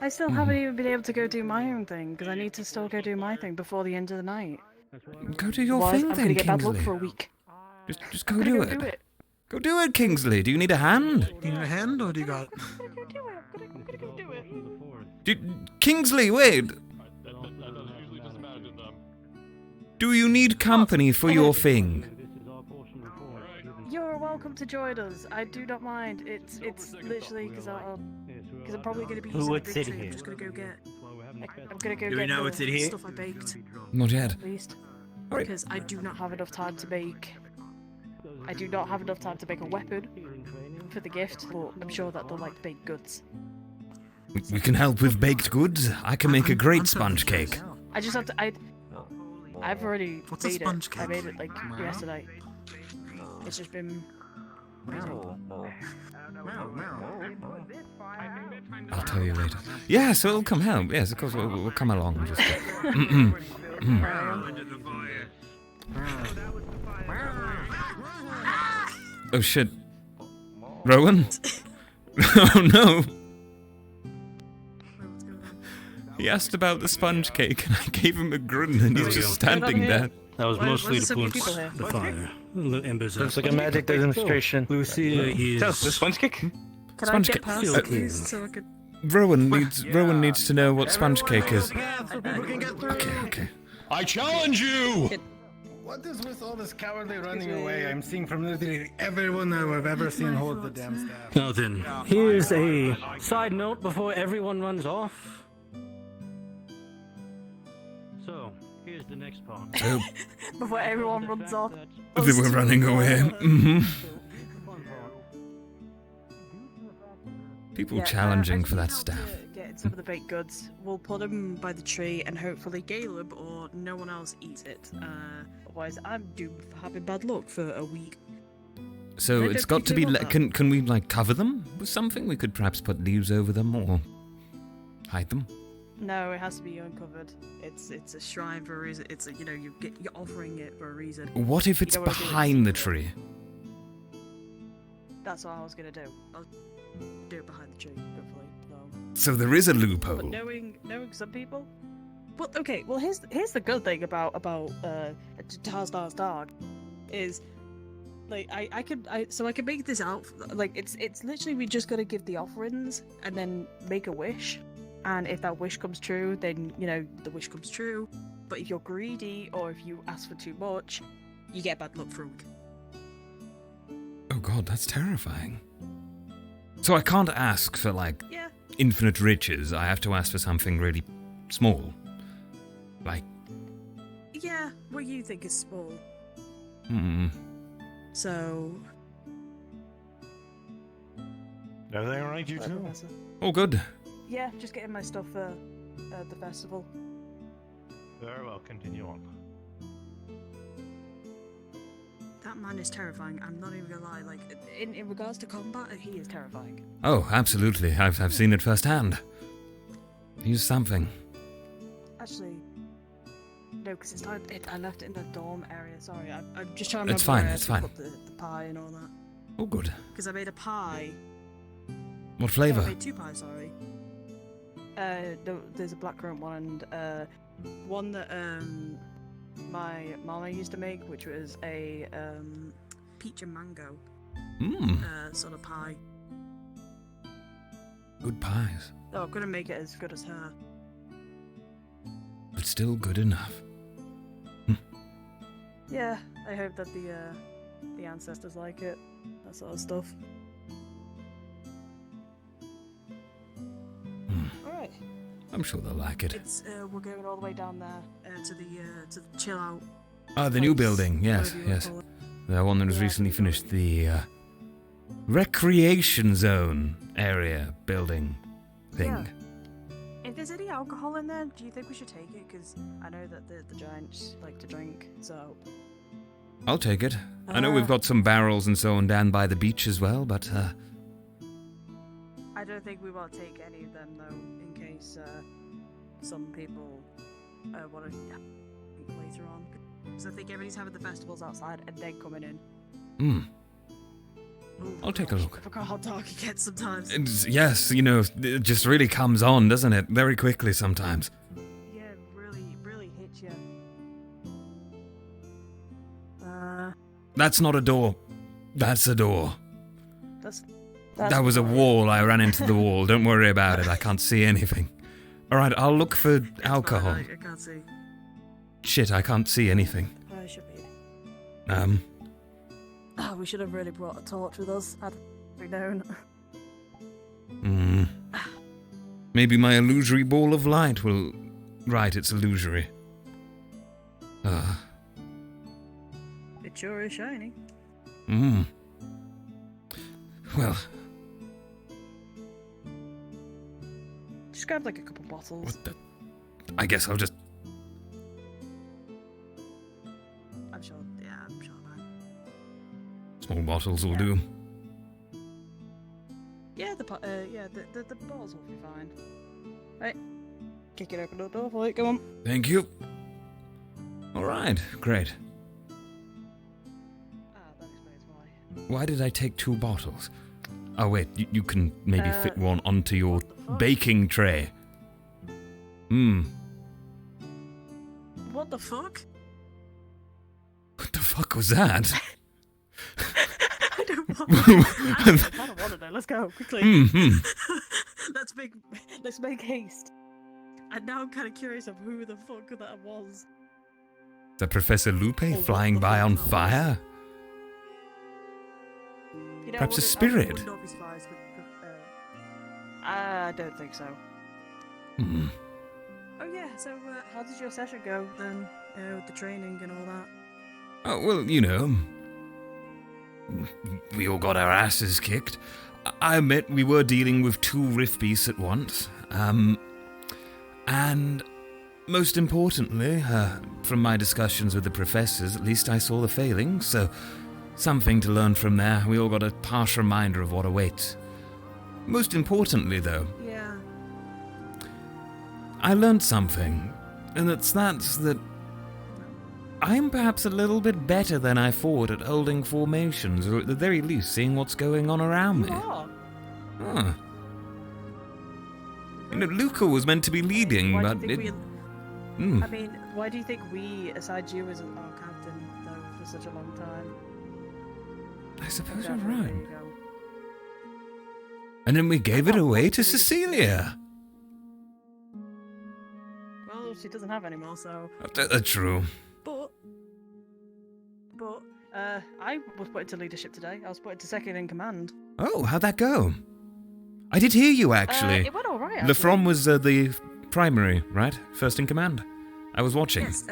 Speaker 10: I still haven't even been able to go do my own thing, because I need to still go do my thing before the end of the night.
Speaker 1: Go do your
Speaker 10: Otherwise,
Speaker 1: thing
Speaker 10: I'm
Speaker 1: then,
Speaker 10: gonna get bad luck
Speaker 1: Kingsley.
Speaker 10: for a week.
Speaker 1: Just go do it. Go do it, Kingsley. Do you need a hand?
Speaker 9: You need a hand, or do you got...
Speaker 1: Kingsley, wait! Do you need company for your thing?
Speaker 10: You're welcome to join us. I do not mind. It's literally because I'm probably going to be using
Speaker 17: would
Speaker 10: the
Speaker 17: sit
Speaker 10: big tree.
Speaker 17: here?
Speaker 10: I'm just going to go get. I'm going to go
Speaker 17: Do we
Speaker 10: get
Speaker 17: know what's in here?
Speaker 10: stuff I baked.
Speaker 1: Not yet.
Speaker 10: At least. Because I do not have enough time to make. I do not have enough time to make a weapon for the gift, but I'm sure that they'll like baked goods.
Speaker 1: We can help with baked goods. I can make a great sponge cake.
Speaker 10: I just have to. I've already
Speaker 9: What's a
Speaker 10: made
Speaker 9: sponge
Speaker 10: it.
Speaker 9: cake?
Speaker 10: I made it like yesterday. It's just been.
Speaker 1: I'll tell you later. Yeah, so it'll come help. Yes, of course, we'll come along. Just Oh shit. Rowan? Oh no. He asked about the sponge cake and I gave him a grin and he's just standing there.
Speaker 13: That was mostly
Speaker 10: there's
Speaker 13: to
Speaker 10: so many
Speaker 13: put
Speaker 10: people here.
Speaker 13: the fire. The embers
Speaker 7: Looks like a magic demonstration.
Speaker 13: Lucia is...
Speaker 6: The sponge cake?
Speaker 10: Can
Speaker 1: Sponge
Speaker 10: I get
Speaker 1: cake.
Speaker 10: past at least so I could?
Speaker 1: Rowan needs to know what sponge cake is. Okay.
Speaker 17: I challenge you!
Speaker 5: What is with all this cowardly running away? I'm seeing from literally everyone that I've ever seen hold the damn staff.
Speaker 13: Now then, here's a side note before everyone runs off. So, here's the next part.
Speaker 10: Before everyone runs off.
Speaker 1: They were running away. People challenging for that staff.
Speaker 10: Getting some of the baked goods. We'll put them by the tree and hopefully Caleb or no one else eats it. Otherwise, I'm doomed for having bad luck for a week.
Speaker 1: So
Speaker 10: I
Speaker 1: it's
Speaker 10: don't
Speaker 1: got to be.
Speaker 10: particularly want
Speaker 1: Can we like cover them with something? We could perhaps put leaves over them or hide them.
Speaker 10: No, it has to be uncovered. It's a shrine for a reason. It's a, you're offering it for a reason.
Speaker 1: What if
Speaker 10: You
Speaker 1: it's
Speaker 10: don't wanna do it
Speaker 1: behind the
Speaker 10: secretly.
Speaker 1: tree?
Speaker 10: That's what I was gonna do. I'll do it behind the tree, hopefully.
Speaker 1: So there is a
Speaker 10: But
Speaker 1: loophole.
Speaker 10: knowing some people. Well, okay. Well, here's the good thing about Tarzan's dog, is like I could make this out. Like it's literally we just gotta give the offerings and then make a wish, and if that wish comes true, then the wish comes true. But if you're greedy or if you ask for too much, you get bad luck for a week.
Speaker 1: Oh god, that's terrifying. So I can't ask for like
Speaker 10: Yeah.
Speaker 1: infinite riches. I have to ask for something really small. Like
Speaker 10: Yeah, what you think is small. So.
Speaker 16: Everything alright, you two?
Speaker 1: Oh good.
Speaker 10: Yeah, just getting my stuff for the festival.
Speaker 16: Very well, continue on.
Speaker 10: That man is terrifying. I'm not even gonna lie. Like in regards to combat, he is terrifying.
Speaker 1: Oh, absolutely. I've seen it firsthand. He's something.
Speaker 10: Actually, no, because it's time. I left it in the dorm area. Sorry, I'm just trying to remember
Speaker 1: It's fine,
Speaker 10: where I
Speaker 1: it's
Speaker 10: took
Speaker 1: fine.
Speaker 10: up the pie and all that.
Speaker 1: Oh good.
Speaker 10: Because I made a pie.
Speaker 1: What
Speaker 10: I
Speaker 1: flavour?
Speaker 10: made 2 pies. Sorry. There's a blackcurrant one and one that my mama used to make, which was a peach and mango sort of pie.
Speaker 1: Good pies.
Speaker 10: Oh, I'm gonna make it as good as her.
Speaker 1: But still good enough.
Speaker 10: Yeah, I hope that the ancestors like it. That sort of stuff. Alright.
Speaker 1: I'm sure they'll like it.
Speaker 10: It's we're going all the way down there to the chill out
Speaker 1: Ah, the new building. Yes, yes. The one that was recently finished. The recreation zone area building thing.
Speaker 10: Yeah. If there's any alcohol in there, do you think we should take it? Because I know that the giants like to drink, so...
Speaker 1: I'll take it. I know we've got some barrels and so on down by the beach as well, but
Speaker 10: I don't think we want to take any of them, though, in case some people want to later on. Because I think everybody's having the festivals outside and then coming in.
Speaker 1: I'll take a look.
Speaker 10: I forgot how dark it gets sometimes.
Speaker 1: Yes, you know, it just really comes on, doesn't it? Very quickly sometimes.
Speaker 10: Yeah, really hits you.
Speaker 1: That's not a door. That's a door.
Speaker 10: That's
Speaker 1: that was a wall. I ran into the wall. Don't worry about it. I can't see anything. Alright, I'll look for alcohol.
Speaker 10: I can't see.
Speaker 1: Shit, I can't see anything.
Speaker 10: I should be. We should have really brought a torch with us, had we known.
Speaker 1: Maybe my illusory ball of light will... Right, it's illusory.
Speaker 10: It sure is shiny.
Speaker 1: Well...
Speaker 10: Just grab like a couple bottles.
Speaker 1: What the... I guess I'll just...
Speaker 10: I'm sure that.
Speaker 1: Small bottles will do.
Speaker 10: Yeah, the bottles will be fine. Right. Kick it open the door for you, come on.
Speaker 1: Thank you. Alright, great.
Speaker 10: That explains why.
Speaker 1: Why did I take 2 bottles? Oh wait, you can maybe fit one onto your baking tray.
Speaker 10: What the fuck?
Speaker 1: What the fuck was that?
Speaker 10: I don't want to know. Let's go quickly. Let's make haste. And now I'm kind of curious of who the fuck that was.
Speaker 1: Is that Professor Lupe flying by on fire?
Speaker 10: You know,
Speaker 1: Perhaps a spirit?
Speaker 10: I don't think so.
Speaker 1: Hmm.
Speaker 10: Oh yeah, so how did your session go then? With the training and all that?
Speaker 1: Oh, well, you know, we all got our asses kicked. I admit we were dealing with 2 rift beasts at once. And most importantly, from my discussions with the professors, at least I saw the failings, so something to learn from there. We all got a harsh reminder of what awaits. Most importantly, though,
Speaker 10: yeah,
Speaker 1: I learned something, and that's that I'm perhaps a little bit better than I thought at holding formations, or at the very least seeing what's going on around me. Huh. You know, Luca was meant to be leading,
Speaker 10: why
Speaker 1: but
Speaker 10: do you
Speaker 1: it...
Speaker 10: think I mean, why do you think we assigned you as our captain, though, for such a long time?
Speaker 1: I suppose you're right. And then we gave it away to Cecilia.
Speaker 10: Well, she doesn't have any more, so...
Speaker 1: That's true.
Speaker 10: But I was put into leadership today. I was put into second in command.
Speaker 1: Oh, how'd that go? I did hear you, actually.
Speaker 10: It went alright, actually.
Speaker 1: Lefrom was the primary, right? First in command. I was watching.
Speaker 10: Yes,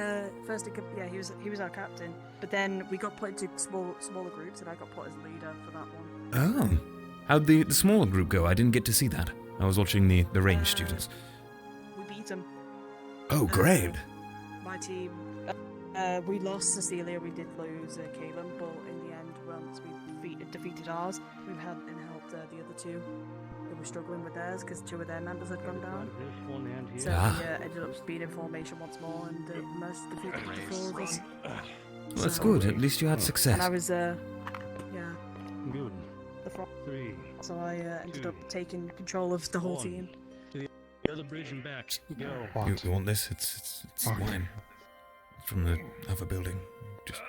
Speaker 10: first in command. Yeah, he was our captain. But then we got put into smaller groups, and I got put as leader for that one.
Speaker 1: Oh. How'd the smaller group go? I didn't get to see that. I was watching the range students.
Speaker 10: We beat them.
Speaker 1: Oh, great.
Speaker 10: My team. We lost Cecilia, we did lose Caleb, but in the end, once we defeated ours, we helped the other 2 who were struggling with theirs because 2 of their members had gone down. So we ended up being in formation once more and most defeated the 4 of us.
Speaker 1: Well, that's good. At least you had success.
Speaker 10: And I was, yeah.
Speaker 13: Good.
Speaker 10: The front.
Speaker 13: 3.
Speaker 10: So I ended up taking control of the whole team.
Speaker 13: To the other bridge and back. Go.
Speaker 1: You want this? It's wine. From the other building. Just...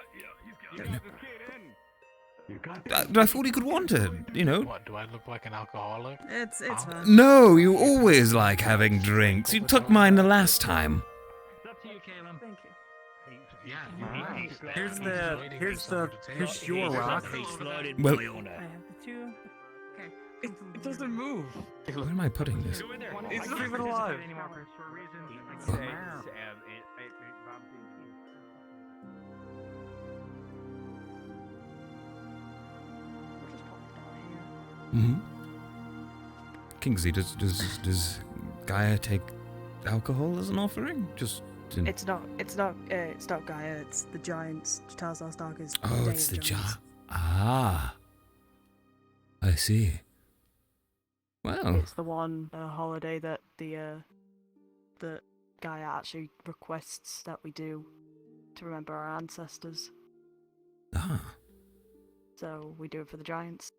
Speaker 1: I thought he could want it, you know.
Speaker 8: What, do I look like an alcoholic?
Speaker 10: It's fine.
Speaker 1: No, you always like having drinks. You took mine the last time.
Speaker 10: Thank you.
Speaker 8: Yeah.
Speaker 3: Here's your rock.
Speaker 1: Well,
Speaker 10: I have the 2. Okay.
Speaker 3: It doesn't move.
Speaker 1: where am I putting this?
Speaker 3: It's not even alive.
Speaker 10: We'll just pop it down here.
Speaker 1: Mm-hmm. Kingsley, does Gaia take alcohol as an offering? Just in...
Speaker 10: It's not Gaia. It's the giants. Tarzan's Dark is.
Speaker 1: Oh,
Speaker 10: Day
Speaker 1: it's
Speaker 10: of
Speaker 1: the
Speaker 10: Giants.
Speaker 1: Ah, I see. Well,
Speaker 10: It's the one holiday that that Gaia actually requests that we do to remember our ancestors.
Speaker 1: Ah.
Speaker 10: So we do it for the giants.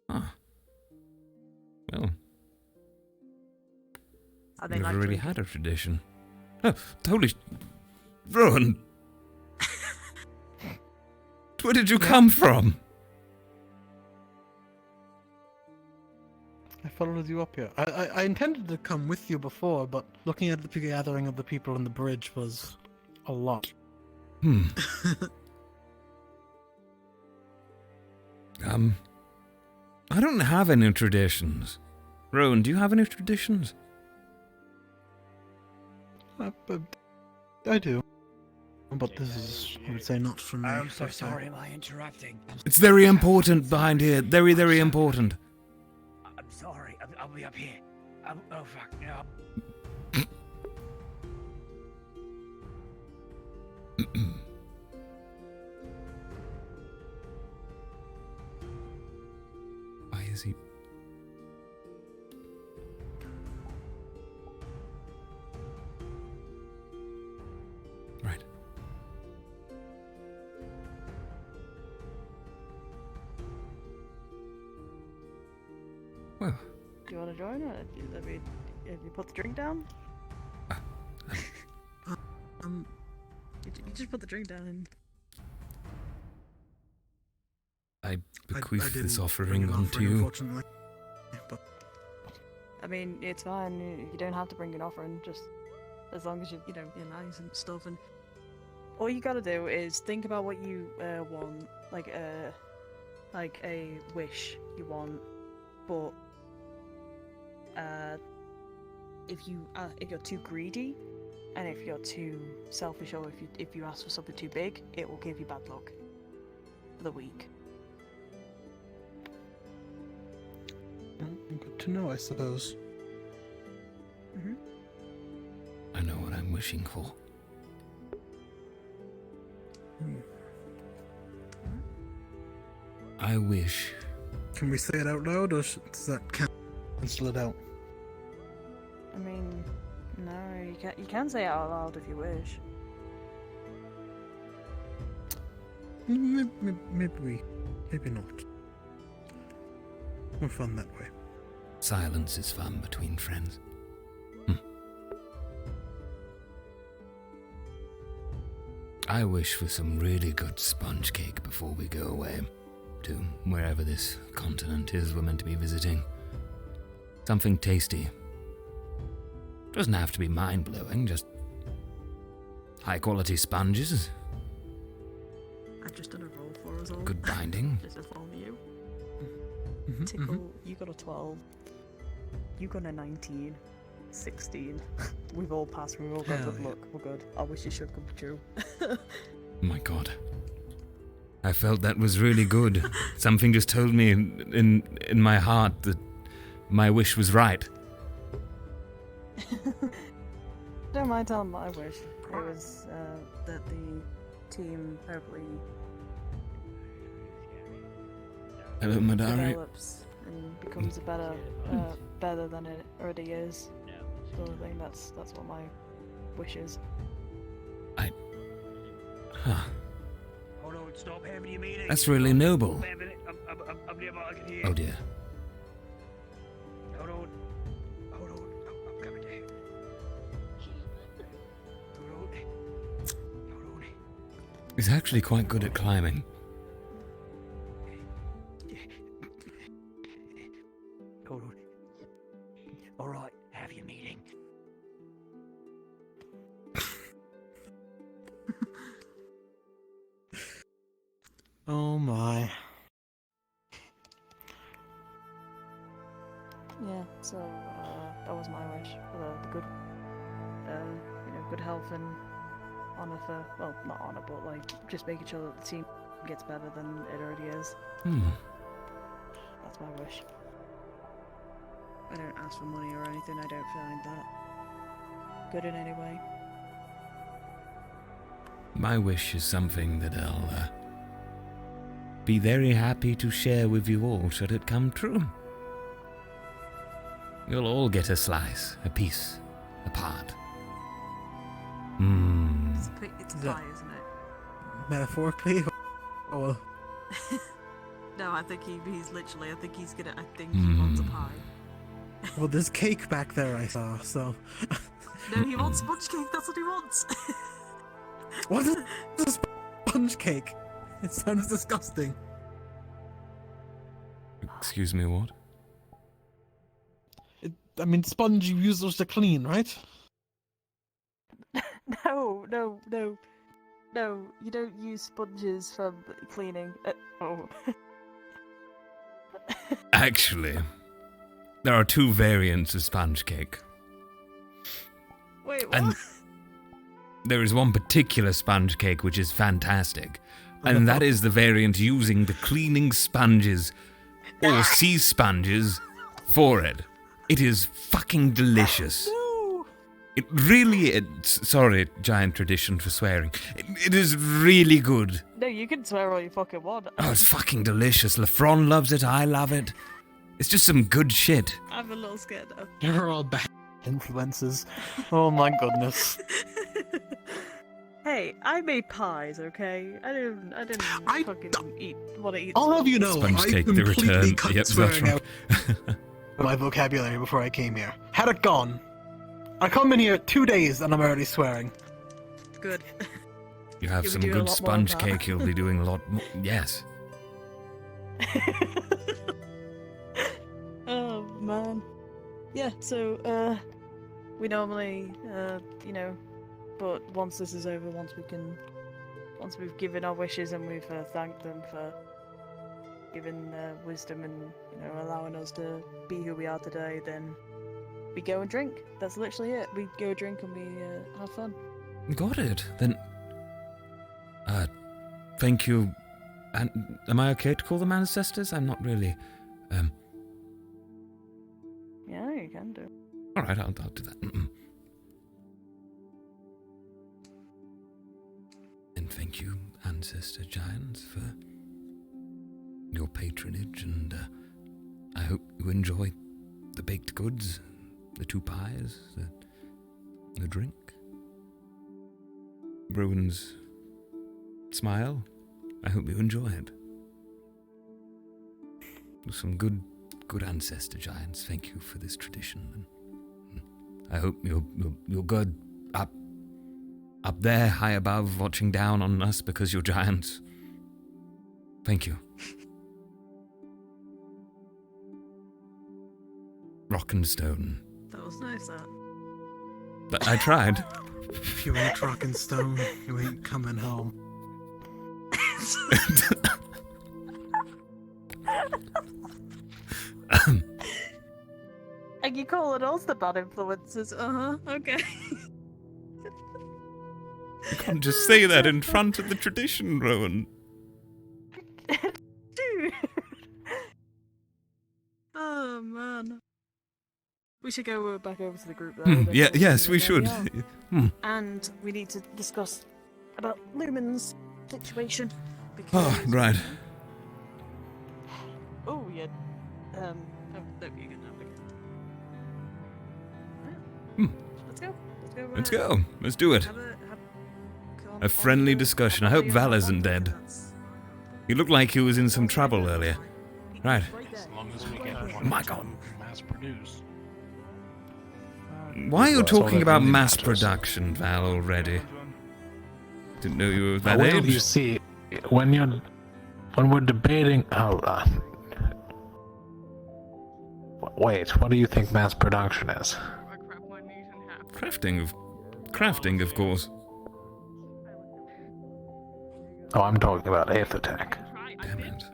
Speaker 1: Ah. Well,
Speaker 10: Are they
Speaker 1: never
Speaker 10: like
Speaker 1: really
Speaker 10: drinking?
Speaker 1: had a tradition. Oh, totally. Rowan! Where did you come from?
Speaker 9: I followed you up here. I intended to come with you before, but looking at the gathering of the people on the bridge was a lot.
Speaker 1: I don't have any traditions. Rowan, do you have any traditions?
Speaker 9: I do. But this is, I would say, not for me.
Speaker 2: I'm so sorry, am I interrupting?
Speaker 1: It's very important behind here. Very, very important.
Speaker 2: I'm sorry, I'll be up here. Oh fuck, no.
Speaker 1: Why is he... Right. Well...
Speaker 10: Do you want to join or have you put the drink down? You just put the drink down and...
Speaker 1: I bequeath this
Speaker 9: didn't
Speaker 1: offering
Speaker 9: bring an
Speaker 1: onto
Speaker 9: offering,
Speaker 1: you.
Speaker 9: Unfortunately. But
Speaker 10: I mean, it's fine. You don't have to bring an offering, just as long as you're nice and stuff. And all you gotta do is think about what you want, like a wish you want. But if you're too greedy, and if you're too selfish, or if you ask for something too big, it will give you bad luck for the week.
Speaker 9: good to know, I suppose.
Speaker 10: Mm-hmm.
Speaker 1: I know what I'm wishing for. I wish...
Speaker 9: Can we say it out loud, or does that cancel it out?
Speaker 10: I mean, no, you can say it out loud if you wish.
Speaker 9: Maybe not. More fun that way.
Speaker 1: Silence is fun between friends. I wish for some really good sponge cake before we go away to wherever this continent is we're meant to be visiting. Something tasty. Doesn't have to be mind-blowing, just high-quality sponges.
Speaker 10: I've just done a roll for us all.
Speaker 1: Good binding.
Speaker 10: Just inform you. Tickle, you got a 12. You got a 19. 16. We've all passed, we've all got good luck. We're good. I wish it should come true.
Speaker 1: Oh my god. I felt that was really good. Something just told me in my heart that my wish was right.
Speaker 10: Don't mind telling my wish. It was that the team hopefully
Speaker 1: Hello, Madari.
Speaker 10: develops and becomes better than it already is. Sort of thing. That's what my wish is.
Speaker 1: Huh.
Speaker 2: Hold on, stop having your meeting.
Speaker 1: That's really noble.
Speaker 2: I'm nearby, I can hear.
Speaker 1: Oh dear.
Speaker 2: Hold on, I'm coming down. Hold on.
Speaker 1: He's actually quite good at climbing.
Speaker 2: Hold on. Alright, have your meeting.
Speaker 9: Oh my.
Speaker 10: Yeah, so that was my wish for the good, good health and honor for, well, not honor, but like just making sure that the team gets better than it already is. That's my wish. I don't ask for money or anything. I don't find that good in any way.
Speaker 1: My wish is something that I'll be very happy to share with you all should it come true. You'll all get a slice, a piece, a part.
Speaker 10: It's a pie, isn't it?
Speaker 9: Metaphorically? Or...
Speaker 10: No, I think he's literally, I think he wants a pie.
Speaker 9: Well, there's cake back there I saw, so...
Speaker 10: No, he wants sponge cake, that's what he wants!
Speaker 9: What is a sponge cake? It sounds disgusting.
Speaker 1: Excuse me, what?
Speaker 9: I mean, sponge you use those to clean, right?
Speaker 10: No, you don't use sponges for cleaning.
Speaker 1: Actually, there are 2 variants of sponge cake.
Speaker 10: Wait, what?
Speaker 1: And there is one particular sponge cake which is fantastic, and that is the variant using the cleaning sponges or sea sponges for it. It is fucking delicious.
Speaker 10: No.
Speaker 1: It really is. Sorry, giant tradition for swearing. It is really good.
Speaker 10: No, you can swear all you fucking want.
Speaker 1: Oh, it's fucking delicious. Lefron loves it. I love it. It's just some good shit.
Speaker 10: I'm a little scared now.
Speaker 9: You're all bad influences. Oh my goodness.
Speaker 10: Hey, I made pies, okay? I didn't fucking want to eat.
Speaker 9: I'll have you know,
Speaker 1: Sponge
Speaker 9: I
Speaker 1: cake, the
Speaker 9: completely
Speaker 1: return.
Speaker 9: cut
Speaker 1: Yep,
Speaker 9: swearing
Speaker 1: that's
Speaker 9: out my vocabulary before I came here. Had it gone. I come in here 2 days and I'm already swearing.
Speaker 10: Good.
Speaker 1: You have
Speaker 10: You'll
Speaker 1: some
Speaker 10: be doing a
Speaker 1: good
Speaker 10: lot more
Speaker 1: sponge
Speaker 10: of that.
Speaker 1: cake, you'll be doing a lot more. Yes.
Speaker 10: Oh man. Yeah, so we normally but once this is over, once we've given our wishes and we've thanked them for giving wisdom and allowing us to be who we are today, then we go and drink. That's literally it. We go drink and we have fun.
Speaker 1: Got it. Then thank you. And am I okay to call them ancestors? I'm not really
Speaker 10: Yeah, you can do.
Speaker 1: Alright, I'll do that. And thank you, ancestor giants, for your patronage, and I hope you enjoy the baked goods, the 2 pies, the drink. Rowan's smile. I hope you enjoy it. Some good ancestor giants. Thank you for this tradition, and I hope you're good up there, high above, watching down on us because you're giants. Thank you. Rock and stone.
Speaker 10: That was nice, that.
Speaker 1: But I tried.
Speaker 9: If you ain't rock and stone, you ain't coming home.
Speaker 10: And you calling us the bad influences? Okay.
Speaker 1: You can't just say that in front of the tradition, Rowan.
Speaker 10: Dude. Oh man. We should go back over to the group though.
Speaker 1: Yes, we should.
Speaker 10: And we need to discuss about Lumen's situation.
Speaker 1: Oh, right.
Speaker 10: Oh, yeah. No, you can Let's go.
Speaker 1: Let's go. Let's do it. A friendly discussion. I hope Val isn't dead. He looked like he was in some trouble earlier. Right.
Speaker 8: As long as we get one
Speaker 1: My God.
Speaker 8: mass produced.
Speaker 1: Why are you
Speaker 8: That's all
Speaker 1: talking
Speaker 8: that
Speaker 1: about
Speaker 8: really
Speaker 1: mass
Speaker 8: matters.
Speaker 1: production, Val, already? Didn't know you were that
Speaker 8: Well,
Speaker 1: age.
Speaker 8: you see, when we're debating, wait, what do you think mass production is?
Speaker 1: Crafting, of course.
Speaker 8: Oh, I'm talking about Aethertech.
Speaker 1: Damn it.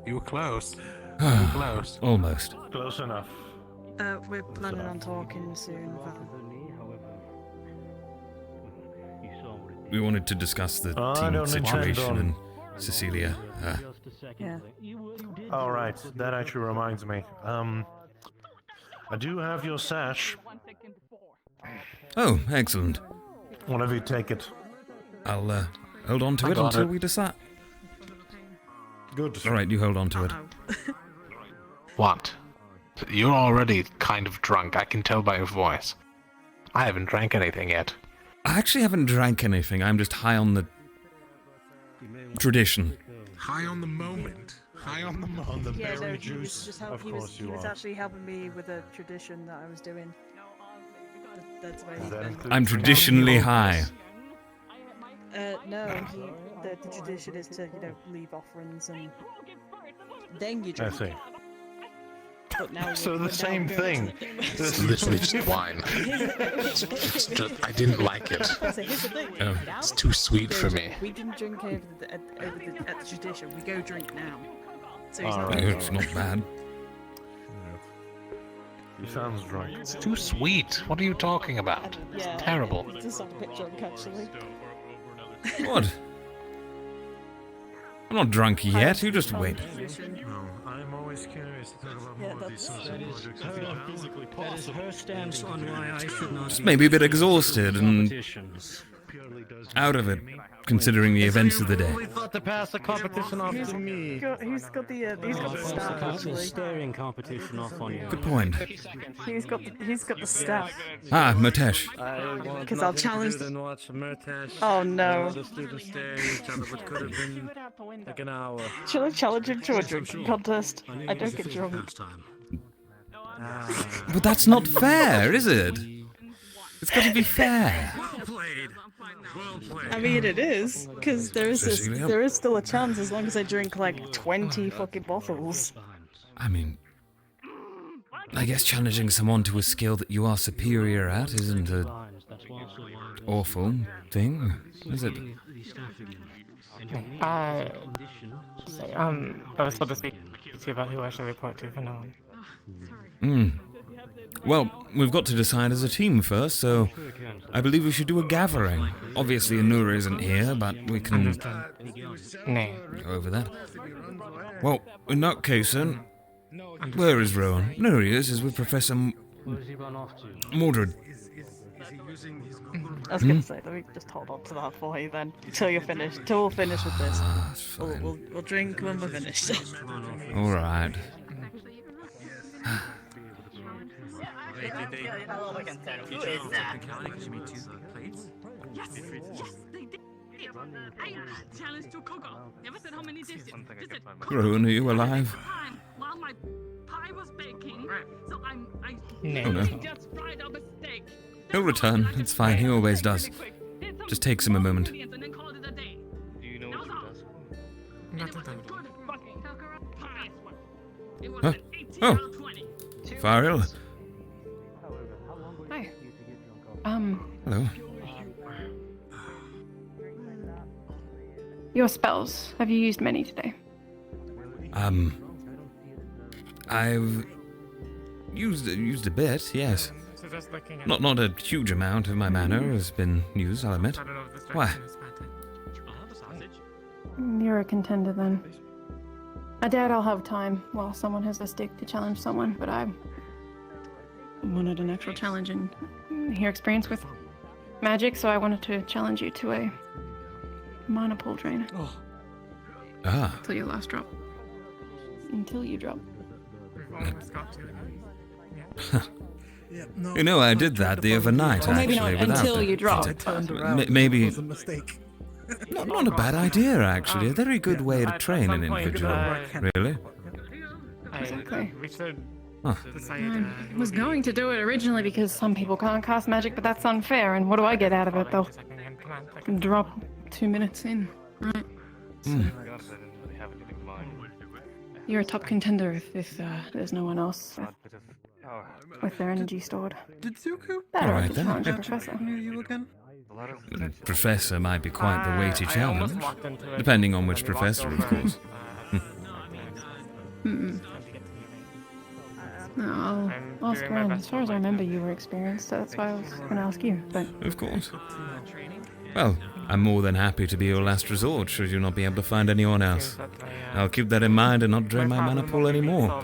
Speaker 8: You were close. You were close.
Speaker 1: Almost.
Speaker 16: Close enough.
Speaker 10: We're planning on talking soon.
Speaker 1: We wanted to discuss the
Speaker 16: I
Speaker 1: team
Speaker 16: don't intend
Speaker 1: situation
Speaker 16: on-
Speaker 1: and Cecilia.
Speaker 10: Yeah.
Speaker 16: All right, that actually reminds me. I do have your sash.
Speaker 1: Oh, excellent.
Speaker 16: Whenever you take it.
Speaker 1: I'll hold on to
Speaker 8: I
Speaker 1: it
Speaker 8: got
Speaker 1: until
Speaker 8: it.
Speaker 1: we decide.
Speaker 16: Good.
Speaker 1: All right, you hold on to it.
Speaker 8: What? You're already kind of drunk, I can tell by your voice. I haven't drank anything yet.
Speaker 1: I actually haven't drank anything. I'm just high on the tradition.
Speaker 4: High on the moment. High on the moment.
Speaker 10: Yeah, no, he was just he was actually helping me with a tradition that I was doing. That's why he's been.
Speaker 1: I'm traditionally high.
Speaker 10: No, the tradition is to, leave offerings and then you drink.
Speaker 16: I see.
Speaker 10: But now
Speaker 16: So
Speaker 10: we're
Speaker 16: the same
Speaker 10: now
Speaker 16: thing.
Speaker 8: It's literally just wine. I didn't like it.
Speaker 10: So here's the thing.
Speaker 1: Oh.
Speaker 10: Now
Speaker 8: It's too sweet for me.
Speaker 10: We didn't drink at the tradition. We go drink now. So he's
Speaker 16: All
Speaker 10: not.
Speaker 16: right.
Speaker 1: It's not bad.
Speaker 16: He sounds drunk.
Speaker 8: It's too sweet. What are you talking about? It's terrible.
Speaker 10: He does sound a bit drunk, actually.
Speaker 1: What? I'm not drunk yet. You just wait.
Speaker 16: I'm always curious to talk about
Speaker 10: Yeah,
Speaker 16: more of these
Speaker 10: that's-
Speaker 16: sorts of projects. If you don't physically
Speaker 13: That is her stance on why I should not
Speaker 1: Just
Speaker 13: be
Speaker 1: maybe a bit exhausted and
Speaker 13: competitions.
Speaker 1: out of it, considering the events of the day.
Speaker 7: We thought to pass the competition off to me.
Speaker 10: He's got the staff actually.
Speaker 13: Staring competition off on you.
Speaker 1: Good point.
Speaker 10: He's got the staff.
Speaker 1: Ah, Matesh.
Speaker 10: Because I'll challenge.
Speaker 7: And watch Murtash.
Speaker 10: Oh no.
Speaker 7: The students stare at each other, but could have been like an hour.
Speaker 10: Shall I challenge him to a drinking contest? I don't get drunk.
Speaker 1: But that's not fair, is it? It's got to be fair.
Speaker 10: I mean, it is, because there is
Speaker 1: Cecilia?
Speaker 10: there is still a chance as long as I drink like 20 fucking bottles.
Speaker 1: I mean, I guess challenging someone to a skill that you are superior at isn't an awful thing, is it?
Speaker 3: I was supposed to speak to you about who I should report to for now.
Speaker 1: Well, we've got to decide as a team first, so I believe we should do a gathering. Obviously, Anura isn't here, but we can go over that. Well, in that case, then, where is Rowan? No, he is with Professor Mordred.
Speaker 10: I was gonna say, let me just hold on to that for you then, till you're finished. Till we're finished with this. We'll drink when we're finished.
Speaker 1: All right.
Speaker 21: Who is that?
Speaker 19: Yes, they did. I challenged to Coco. Never said how many dishes. Just said
Speaker 1: Rowan, are you alive?
Speaker 19: while my pie was baking. So I
Speaker 1: Oh, no.
Speaker 19: just fried up a steak.
Speaker 1: He'll return. It's fine. He always does. Just takes him a moment.
Speaker 19: And then called it a day.
Speaker 3: Do you know what she does?
Speaker 19: It was
Speaker 1: Huh?
Speaker 19: an 18
Speaker 1: Oh.
Speaker 19: out of 20.
Speaker 1: Farrell.
Speaker 22: Hi.
Speaker 1: Hello.
Speaker 22: Your spells. Have you used many today?
Speaker 1: I've used a bit, yes. Not a huge amount of my mana has been used, I'll admit. Why?
Speaker 22: You're a contender then. I doubt I'll have time while someone has a stick to challenge someone, but I wanted an actual challenge and your experience with magic, so I wanted to challenge you to a mana pool drain.
Speaker 1: Ah.
Speaker 22: Until your last drop. Until you drop.
Speaker 1: You know, I did that the other night,
Speaker 22: Well, maybe
Speaker 1: actually,
Speaker 22: not
Speaker 1: without
Speaker 22: until
Speaker 1: the-
Speaker 22: you drop.
Speaker 1: Maybe.
Speaker 9: It was a mistake.
Speaker 1: Not a bad idea, actually. A very good way to train an individual, really.
Speaker 22: Exactly.
Speaker 1: Huh.
Speaker 22: I was going to do it originally because some people can't cast magic, but that's unfair, and what do I get out of it, though? Drop 2 minutes in, right? You're a top contender if there's no one else with their energy stored.
Speaker 9: Did Zuko?
Speaker 22: Better
Speaker 1: Alright
Speaker 22: to
Speaker 1: then.
Speaker 22: challenge the professor.
Speaker 9: You again?
Speaker 1: Professor might be quite the weighty challenge. Depending on which professor, of course.
Speaker 22: No, I'll ask around. As far as I remember, you were experienced, so that's why I was going to ask you. But
Speaker 1: Of course. Well, I'm more than happy to be your last resort, should you not be able to find anyone else. I'll keep that in mind and not drain my mana pool anymore.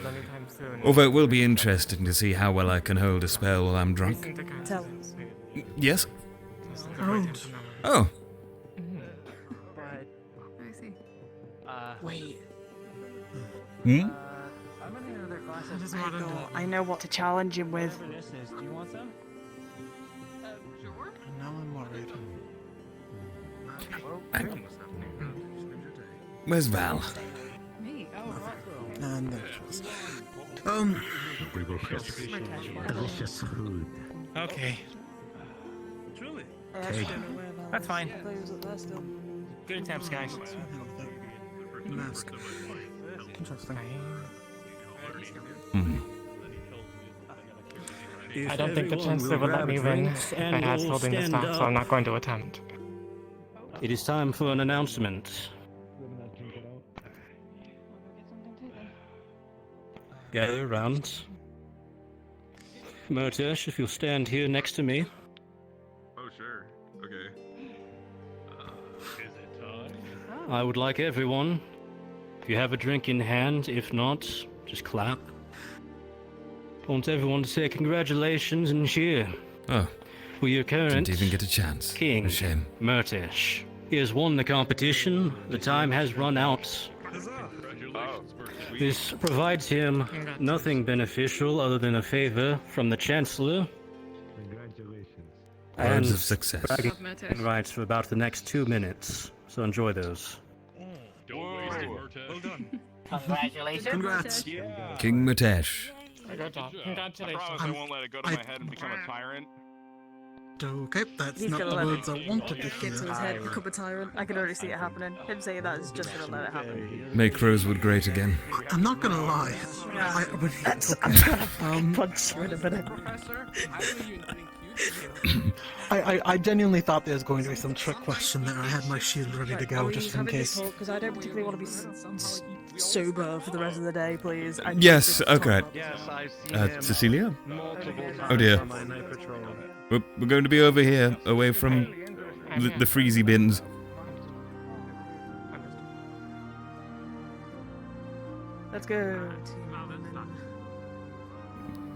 Speaker 1: Although it will be interesting to see how well I can hold a spell while I'm drunk.
Speaker 10: Tell.
Speaker 1: Yes?
Speaker 9: Hold.
Speaker 1: Oh.
Speaker 22: I see.
Speaker 10: Wait.
Speaker 1: Hmm?
Speaker 10: I know what to challenge him with.
Speaker 6: Do you want some?
Speaker 19: Sure.
Speaker 9: Now I'm worried.
Speaker 1: Where's Val?
Speaker 19: Me.
Speaker 9: And there it was.
Speaker 13: Delicious food.
Speaker 6: Okay. Truly. That's fine. Good attempts, guys.
Speaker 9: Mask. Interesting.
Speaker 3: I don't think the Chancellor would let me win if I had holding the staff, so I'm not going to attempt.
Speaker 13: It is time for an announcement. Gather around. Murtash, if you'll stand here next to me.
Speaker 14: Oh, sure. Okay.
Speaker 13: Is it time? I would like everyone, if you have a drink in hand, if not, just clap. I want everyone to say congratulations and cheer.
Speaker 1: Oh.
Speaker 13: For your current
Speaker 1: Didn't even get a chance.
Speaker 13: king,
Speaker 1: A shame.
Speaker 13: Murtash. He has won the competition. The time has run out. This provides him nothing beneficial other than a favor from the Chancellor.
Speaker 14: Congratulations.
Speaker 1: Words of success.
Speaker 13: bragging rights for about the next 2 minutes. So enjoy those.
Speaker 16: Don't waste it, Murtash. Well done.
Speaker 21: Congratulations.
Speaker 9: Congrats.
Speaker 1: King Murtash.
Speaker 3: Good job. Congratulations.
Speaker 16: I promise I won't let it go to my head and become a tyrant.
Speaker 9: Okay, that's
Speaker 10: He's
Speaker 9: not
Speaker 10: gonna
Speaker 9: the
Speaker 10: let
Speaker 9: words I
Speaker 10: it
Speaker 9: wanted to
Speaker 10: get
Speaker 9: hear.
Speaker 10: to his head, become a tyrant. I can already see it happening. Him saying that is just gonna let it happen.
Speaker 1: Make Rosewood great again.
Speaker 9: I'm not gonna lie.
Speaker 10: Punch her in a minute.
Speaker 9: I genuinely thought there was going to be some trick question there. I had my shield ready to go just in case.
Speaker 10: Because I don't particularly want to be sober for the rest of the day, please. I
Speaker 1: Yes,
Speaker 10: just
Speaker 1: okay.
Speaker 7: Yes, I've seen him
Speaker 1: Cecilia?
Speaker 7: multiple times
Speaker 1: Oh dear.
Speaker 7: on my night patrol.
Speaker 1: We're going to be over here, away from the freezy bins.
Speaker 10: Let's go.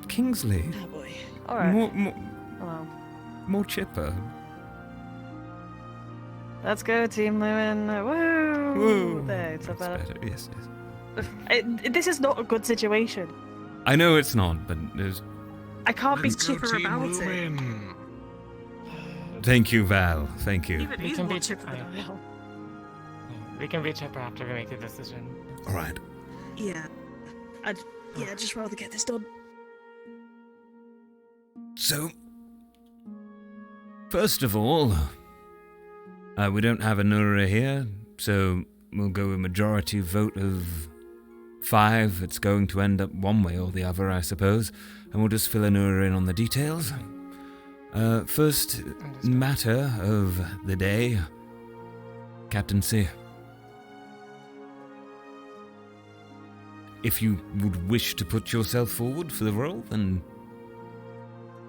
Speaker 1: Kingsley.
Speaker 10: Oh boy. Alright. Hello.
Speaker 1: More chipper.
Speaker 10: Let's go, Team Lewin. Woo!
Speaker 1: Woo.
Speaker 10: There, it's
Speaker 1: That's
Speaker 10: better.
Speaker 1: better. Yes, yes.
Speaker 10: This is not a good situation.
Speaker 1: I know it's not, but there's...
Speaker 10: I can't be chipper about it.
Speaker 1: Thank you, Val. Thank you.
Speaker 10: Even he's
Speaker 3: can
Speaker 10: more
Speaker 3: be
Speaker 10: chipper than I am.
Speaker 3: We can be chipper after we make the decision.
Speaker 1: All right.
Speaker 10: Yeah. I'd just rather get this done.
Speaker 1: So, first of all, we don't have a Nura here, so we'll go a majority vote of 5. It's going to end up one way or the other, I suppose, and we'll just fill a Nura in on the details. First matter of the day, captaincy. If you would wish to put yourself forward for the role, then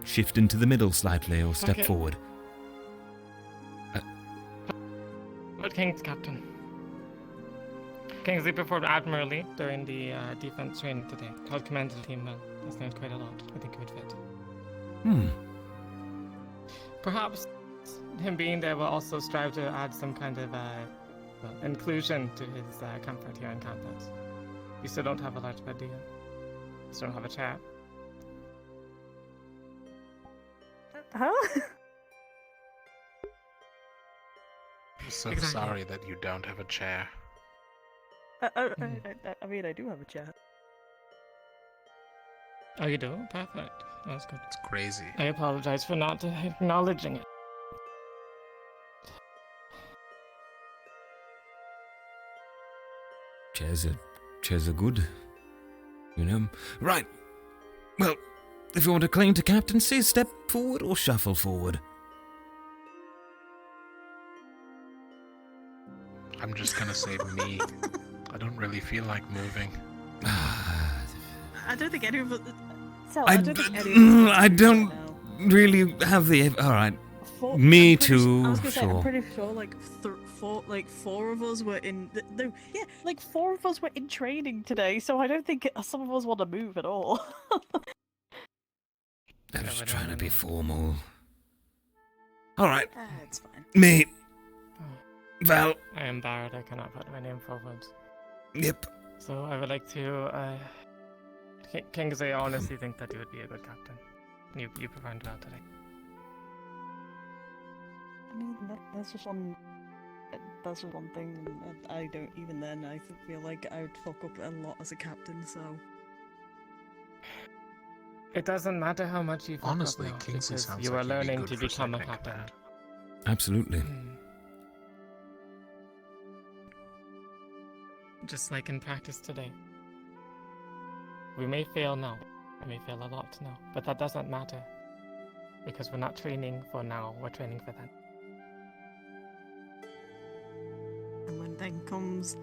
Speaker 1: shift into the middle slightly or step
Speaker 3: Okay.
Speaker 1: forward.
Speaker 3: But King's captain. Kingsley performed admirably during the defense training today. Held command of the team well. Has learned quite a lot. I think it would fit. Perhaps him being there will also strive to add some kind of inclusion to his comfort here in campus. You still don't have a large bed, do you? You still don't have a chair.
Speaker 10: Huh?
Speaker 8: I'm so
Speaker 10: Exactly.
Speaker 8: sorry that you don't have a chair.
Speaker 10: I mean, I do have a chair.
Speaker 3: Oh, you do? Perfect. That's good.
Speaker 8: It's crazy.
Speaker 3: I apologize for not acknowledging it.
Speaker 1: Chairs are good. You know? Right. Well, if you want to claim to captaincy, step forward or shuffle forward.
Speaker 8: I'm just gonna say me. I don't really feel like moving.
Speaker 10: I don't think any of us. So, I don't think any of us
Speaker 1: I don't really have the. All right. Me too.
Speaker 10: I was gonna say,
Speaker 1: Sure.
Speaker 10: I'm pretty sure four of us were in. No, yeah, like 4 of us were in training today, so I don't think some of us want to move at all.
Speaker 1: I was trying to be formal. All right.
Speaker 10: It's fine.
Speaker 1: Me. Val.
Speaker 3: I am Barrett. I cannot put my name forward.
Speaker 1: Yep.
Speaker 3: So I would like to, Kingsley, I honestly think that you would be a good captain. You performed well today.
Speaker 10: I mean, that's just one. That's just one thing, and I don't even then. I feel like I would fuck up a lot as a captain. So
Speaker 3: it doesn't matter how much you fuck
Speaker 8: Honestly,
Speaker 3: up now,
Speaker 8: Kingsley
Speaker 3: because
Speaker 8: sounds
Speaker 3: you
Speaker 8: like
Speaker 3: are
Speaker 8: he'd be
Speaker 3: learning
Speaker 8: good
Speaker 3: to
Speaker 8: for
Speaker 3: become a
Speaker 8: second
Speaker 3: captain.
Speaker 8: command.
Speaker 1: Absolutely.
Speaker 3: Just like in practice today. We may fail now. We may fail a lot now, but that doesn't matter. Because we're not training for now, we're training for then.
Speaker 10: and when then comes,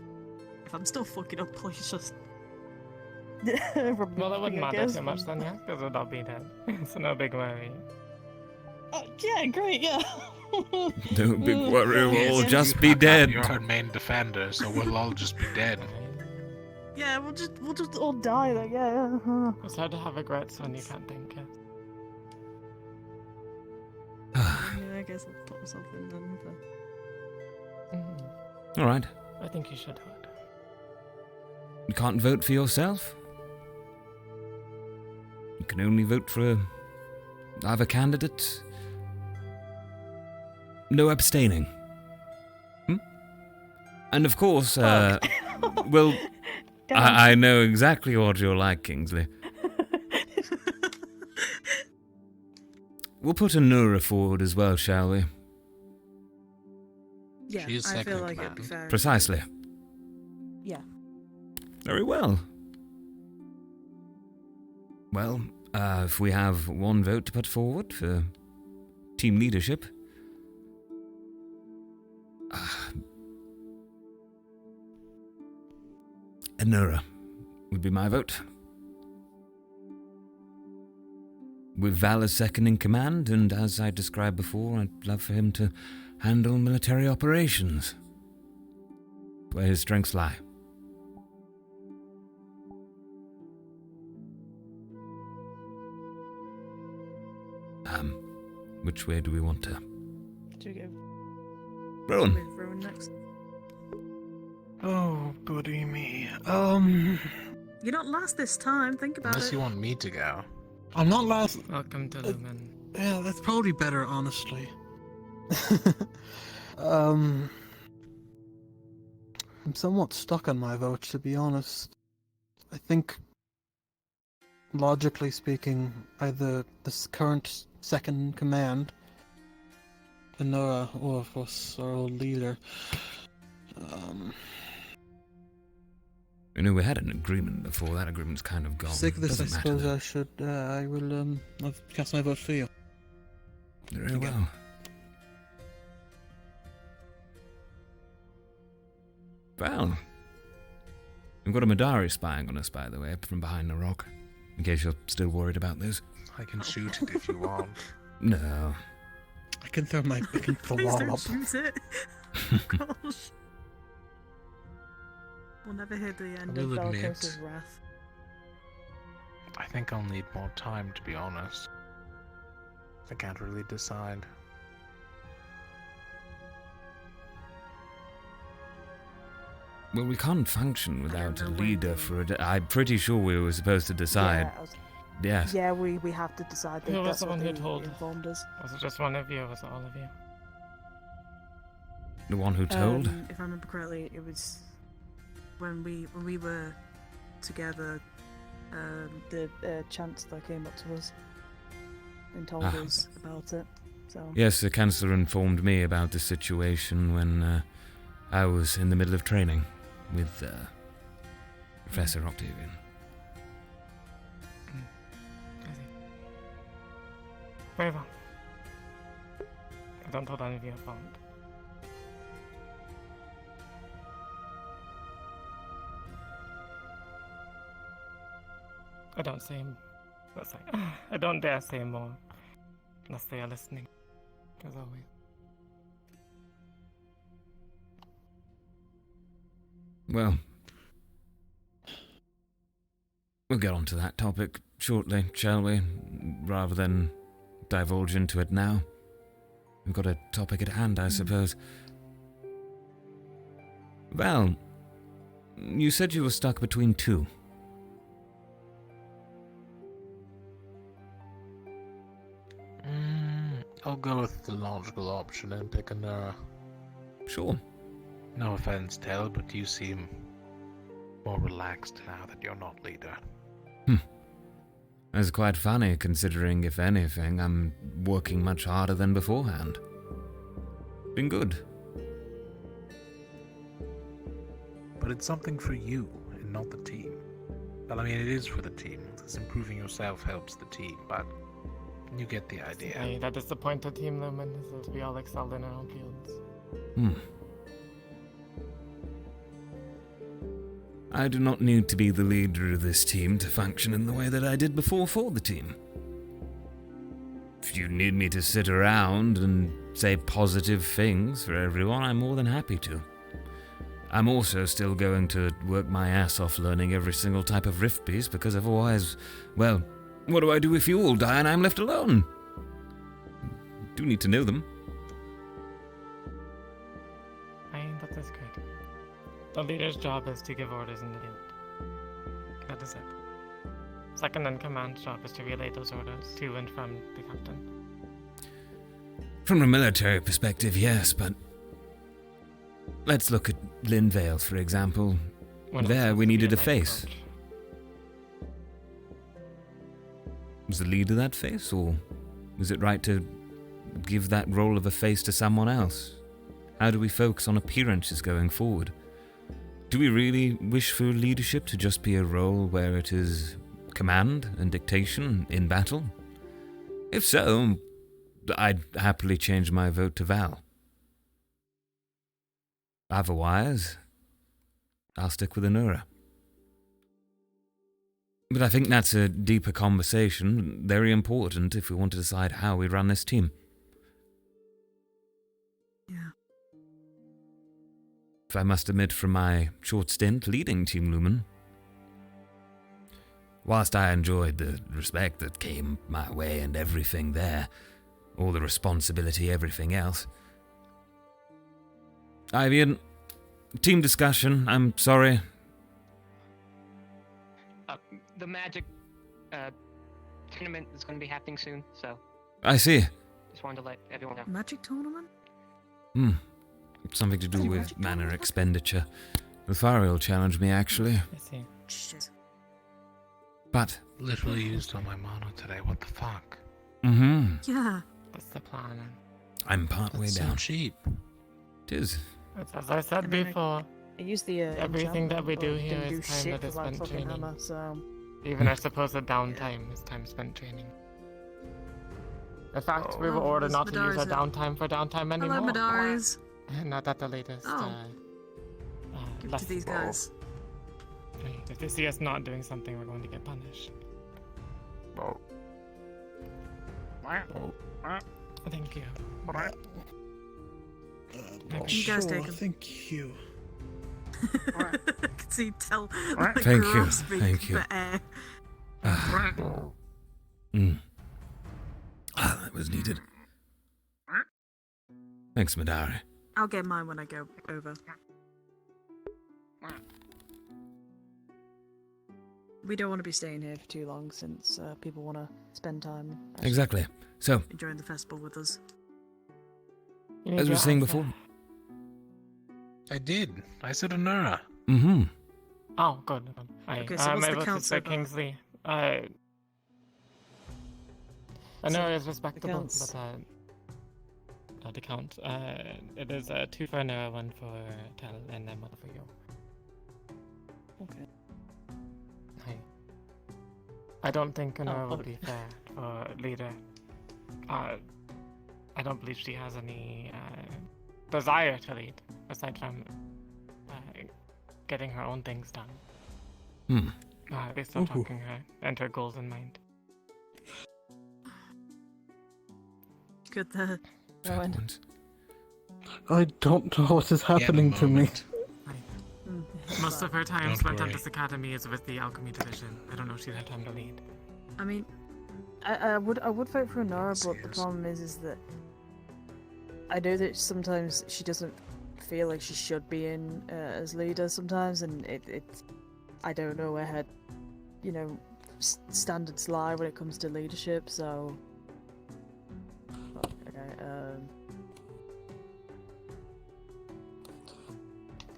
Speaker 10: if I'm still fucking up, please just.
Speaker 3: Well, it wouldn't matter too much then, yeah? Because we'll not be dead. It's no big worry.
Speaker 10: Yeah, great, yeah.
Speaker 1: No big worry, we'll all
Speaker 8: Yes,
Speaker 1: just
Speaker 8: you
Speaker 1: be
Speaker 8: have
Speaker 1: dead.
Speaker 8: You're our main defender, so we'll all just be dead.
Speaker 10: Yeah, we'll just all die then. Yeah.
Speaker 3: It's hard to have regrets when you can't think, yeah.
Speaker 10: Yeah, I guess I'll put myself in then. But...
Speaker 1: All right.
Speaker 3: I think you should do it.
Speaker 1: You can't vote for yourself. You can only vote for either candidate. No abstaining. And of course, well, I know exactly what you're like, Kingsley. We'll put Anura forward as well, shall we?
Speaker 10: Yeah,
Speaker 8: She is
Speaker 10: I
Speaker 8: second
Speaker 10: feel like it'd
Speaker 8: command.
Speaker 10: be fair.
Speaker 1: Precisely.
Speaker 10: Yeah.
Speaker 1: Very well. Well, if we have one vote to put forward for team leadership, Anura would be my vote. With Val as second in command, and as I described before, I'd love for him to handle military operations, where his strengths lie. Which way do we want to?
Speaker 10: Do we go?
Speaker 1: Rowan.
Speaker 10: With Rowan next.
Speaker 8: Oh, goody me.
Speaker 10: You're not last this time. Think about
Speaker 8: Unless
Speaker 10: it.
Speaker 8: you want me to go.
Speaker 9: I'm not last.
Speaker 3: Welcome to Lumen.
Speaker 9: Yeah, that's probably better, honestly. I'm somewhat stuck on my vote, to be honest. I think, logically speaking, either this current second in command, Anura, or of course our old leader.
Speaker 1: You know, we had an agreement before. That agreement's kind of gone.
Speaker 9: For sake of this, I
Speaker 1: Doesn't matter,
Speaker 9: suppose
Speaker 1: though.
Speaker 9: I should. I will. I'll cast my vote for you.
Speaker 1: Very well. Well, we've got a Madari spying on us, by the way, from behind the rock. In case you're still worried about this.
Speaker 8: I can shoot it if you want.
Speaker 1: No.
Speaker 9: I can throw my. I can throw
Speaker 10: Please
Speaker 9: wall
Speaker 10: don't
Speaker 9: up.
Speaker 10: shoot it. Gosh. We'll never hear the end
Speaker 8: I
Speaker 10: of
Speaker 8: will admit-
Speaker 10: Tel'Kahras' wrath.
Speaker 8: I think I'll need more time, to be honest. I can't really decide.
Speaker 1: Well, we can't function without a leader for a day. I'm pretty sure we were supposed to decide. Yes.
Speaker 10: Yeah, we have to decide that.
Speaker 3: Who was
Speaker 10: That's
Speaker 3: the
Speaker 10: what
Speaker 3: one who
Speaker 10: they
Speaker 3: told?
Speaker 10: informed us.
Speaker 3: Was it just one of you, or was it all of you?
Speaker 1: The one who told?
Speaker 10: If I remember correctly, it was when we were together. The chancellor came up to us and told us about it. So
Speaker 1: Yes, the Chancellor informed me about the situation when I was in the middle of training with Professor Octavian.
Speaker 3: Very well. I don't hold any of you found. I don't seem That's like, I don't dare say more. Unless they are listening. As always.
Speaker 1: Well, we'll get on to that topic shortly, shall we? Rather than divulge into it now. We've got a topic at hand, I suppose. Val, you said you were stuck between two.
Speaker 8: I'll go with the logical option and pick Anura.
Speaker 1: Sure.
Speaker 8: No offense, Tel, but you seem more relaxed now that you're not leader.
Speaker 1: That's quite funny, considering, if anything, I'm working much harder than beforehand. Been good.
Speaker 8: But it's something for you, and not the team. Well, I mean, it is for the team, because improving yourself helps the team, but you get the idea.
Speaker 3: Hey, that is the point of Team Lumen, is that we all excel in our own fields.
Speaker 1: I do not need to be the leader of this team to function in the way that I did before for the team. If you need me to sit around and say positive things for everyone, I'm more than happy to. I'm also still going to work my ass off learning every single type of rift piece, because otherwise, well, what do I do if you all die and I'm left alone? Do need to know them.
Speaker 3: I mean, that is good. The leader's job is to give orders in the field. That is it. Second in command's job is to relay those orders to and from the captain.
Speaker 1: From a military perspective, yes, but let's look at Linvale, for example. There, we needed a face. Was the leader that face, or was it right to give that role of a face to someone else? How do we focus on appearances going forward? Do we really wish for leadership to just be a role where it is command and dictation in battle? If so, I'd happily change my vote to Val. Otherwise, I'll stick with Anura. But I think that's a deeper conversation, very important if we want to decide how we run this team.
Speaker 10: Yeah.
Speaker 1: If I must admit, from my short stint leading Team Lumen, whilst I enjoyed the respect that came my way and everything there, all the responsibility, everything else, Ivian, team discussion, I'm sorry.
Speaker 18: The Magic tournament is going to be happening soon, so
Speaker 1: I see.
Speaker 18: just wanted to let everyone know.
Speaker 10: Magic tournament?
Speaker 1: Something to do with mana expenditure. Lithariel challenged me, actually.
Speaker 3: I see.
Speaker 10: Shit.
Speaker 1: But
Speaker 8: Literally used all my mana today, what the fuck?
Speaker 10: Yeah.
Speaker 3: That's the plan.
Speaker 1: I'm partway
Speaker 8: That's so
Speaker 1: down.
Speaker 8: cheap.
Speaker 1: It is.
Speaker 3: It's as I said before,
Speaker 10: I use the
Speaker 3: everything that we do
Speaker 10: enchantment,
Speaker 3: here
Speaker 10: but
Speaker 3: is
Speaker 10: didn't do
Speaker 3: time
Speaker 10: shit
Speaker 3: that is
Speaker 10: for, like,
Speaker 3: spent
Speaker 10: fucking
Speaker 3: training.
Speaker 10: hammer, so
Speaker 3: Even I suppose the downtime is time spent training. In fact, we were ordered not to use our downtime for downtime anymore.
Speaker 10: hello, Madaris.
Speaker 3: Not at the latest.
Speaker 10: Give it to these guys.
Speaker 3: If they see us not doing something, we're going to get punished. Thank you.
Speaker 10: You guys take him.
Speaker 9: Thank you.
Speaker 10: I can see Tel like,
Speaker 1: Thank you,
Speaker 10: grasping
Speaker 1: thank you.
Speaker 10: for air.
Speaker 1: That was needed. Thanks, Madari.
Speaker 10: I'll get mine when I go over. We don't want to be staying here for too long since people want to spend time
Speaker 1: Exactly. So,
Speaker 10: enjoying the festival with us.
Speaker 1: as we were saying before.
Speaker 8: I did. I said Anura.
Speaker 3: Oh, good.
Speaker 10: Okay, so
Speaker 3: I'm
Speaker 10: what's the
Speaker 3: able to
Speaker 10: count so
Speaker 3: say
Speaker 10: far?
Speaker 3: Kingsley. I know it's respectable,
Speaker 10: counts.
Speaker 3: but the count. It is 2 for Anura, 1 for Tel, and then 1 for you.
Speaker 10: Okay.
Speaker 3: I don't think Anura would
Speaker 10: okay.
Speaker 3: be fair for leader. I don't believe she has any desire to lead, aside from getting her own things done. Based on talking her and her goals in mind.
Speaker 10: good there, Rowan.
Speaker 9: I don't know what is happening to me.
Speaker 3: Most of her time
Speaker 8: Don't
Speaker 3: spent
Speaker 8: worry.
Speaker 3: at this academy is with the alchemy division. I don't know if she'd have time to lead.
Speaker 10: I mean, I would vote for Nora, but the problem is that I know that sometimes she doesn't feel like she should be in as leader sometimes, and I don't know where her, standards lie when it comes to leadership. So,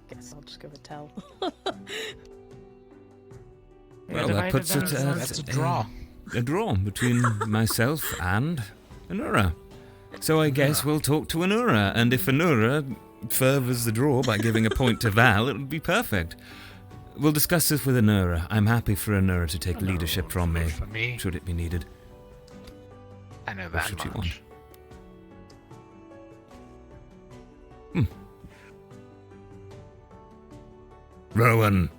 Speaker 10: guess I'll just go with Tel.
Speaker 1: Well, that puts it
Speaker 8: That's a draw.
Speaker 1: A draw between myself and Anura. So I guess we'll talk to Anura, and if Anura furthers the draw by giving a point to Val, it would be perfect. We'll discuss this with Anura. I'm happy for Anura to take leadership from me, should it be needed.
Speaker 8: I know
Speaker 1: What
Speaker 8: that
Speaker 1: should you
Speaker 8: much.
Speaker 1: want? Rowan.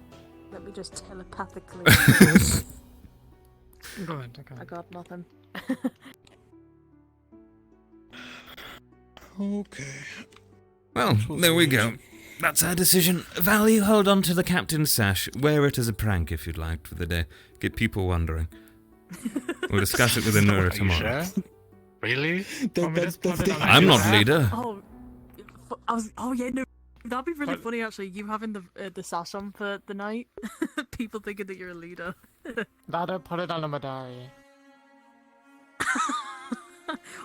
Speaker 10: Let me just telepathically.
Speaker 3: Go ahead, okay.
Speaker 10: I got nothing.
Speaker 9: Okay.
Speaker 1: Well, there we go. That's our decision. Val, you hold on to the captain's sash. Wear it as a prank if you'd like for the day. Get people wondering. We'll discuss it with Anura tomorrow.
Speaker 8: Sure? Really?
Speaker 1: I'm not leader.
Speaker 10: Oh yeah, no, that'd be really funny actually. You having the sash on for the night, people thinking that you're a leader.
Speaker 3: That'll put it on a Madari.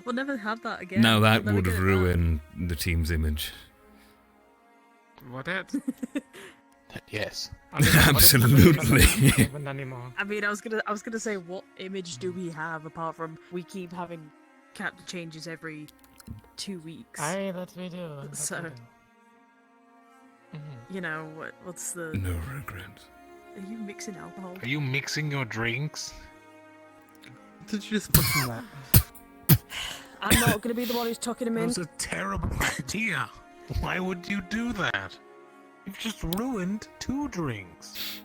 Speaker 10: We'll never have that again.
Speaker 1: Now that
Speaker 10: We'll never
Speaker 1: would
Speaker 10: get it
Speaker 1: ruin the team's image.
Speaker 3: Would it?
Speaker 8: Yes.
Speaker 1: Absolutely.
Speaker 3: Anymore.
Speaker 10: I mean, I was gonna say, what image do we have apart from we keep having captain changes every 2 weeks?
Speaker 3: Aye, that we do.
Speaker 10: So, what's the?
Speaker 1: No regrets.
Speaker 10: Are you mixing alcohol?
Speaker 8: Are you mixing your drinks?
Speaker 9: Did you just put in that?
Speaker 10: I'm not gonna be the one who's tucking him
Speaker 8: That
Speaker 10: in.
Speaker 8: was a terrible idea. Why would you do that? You've just ruined 2 drinks.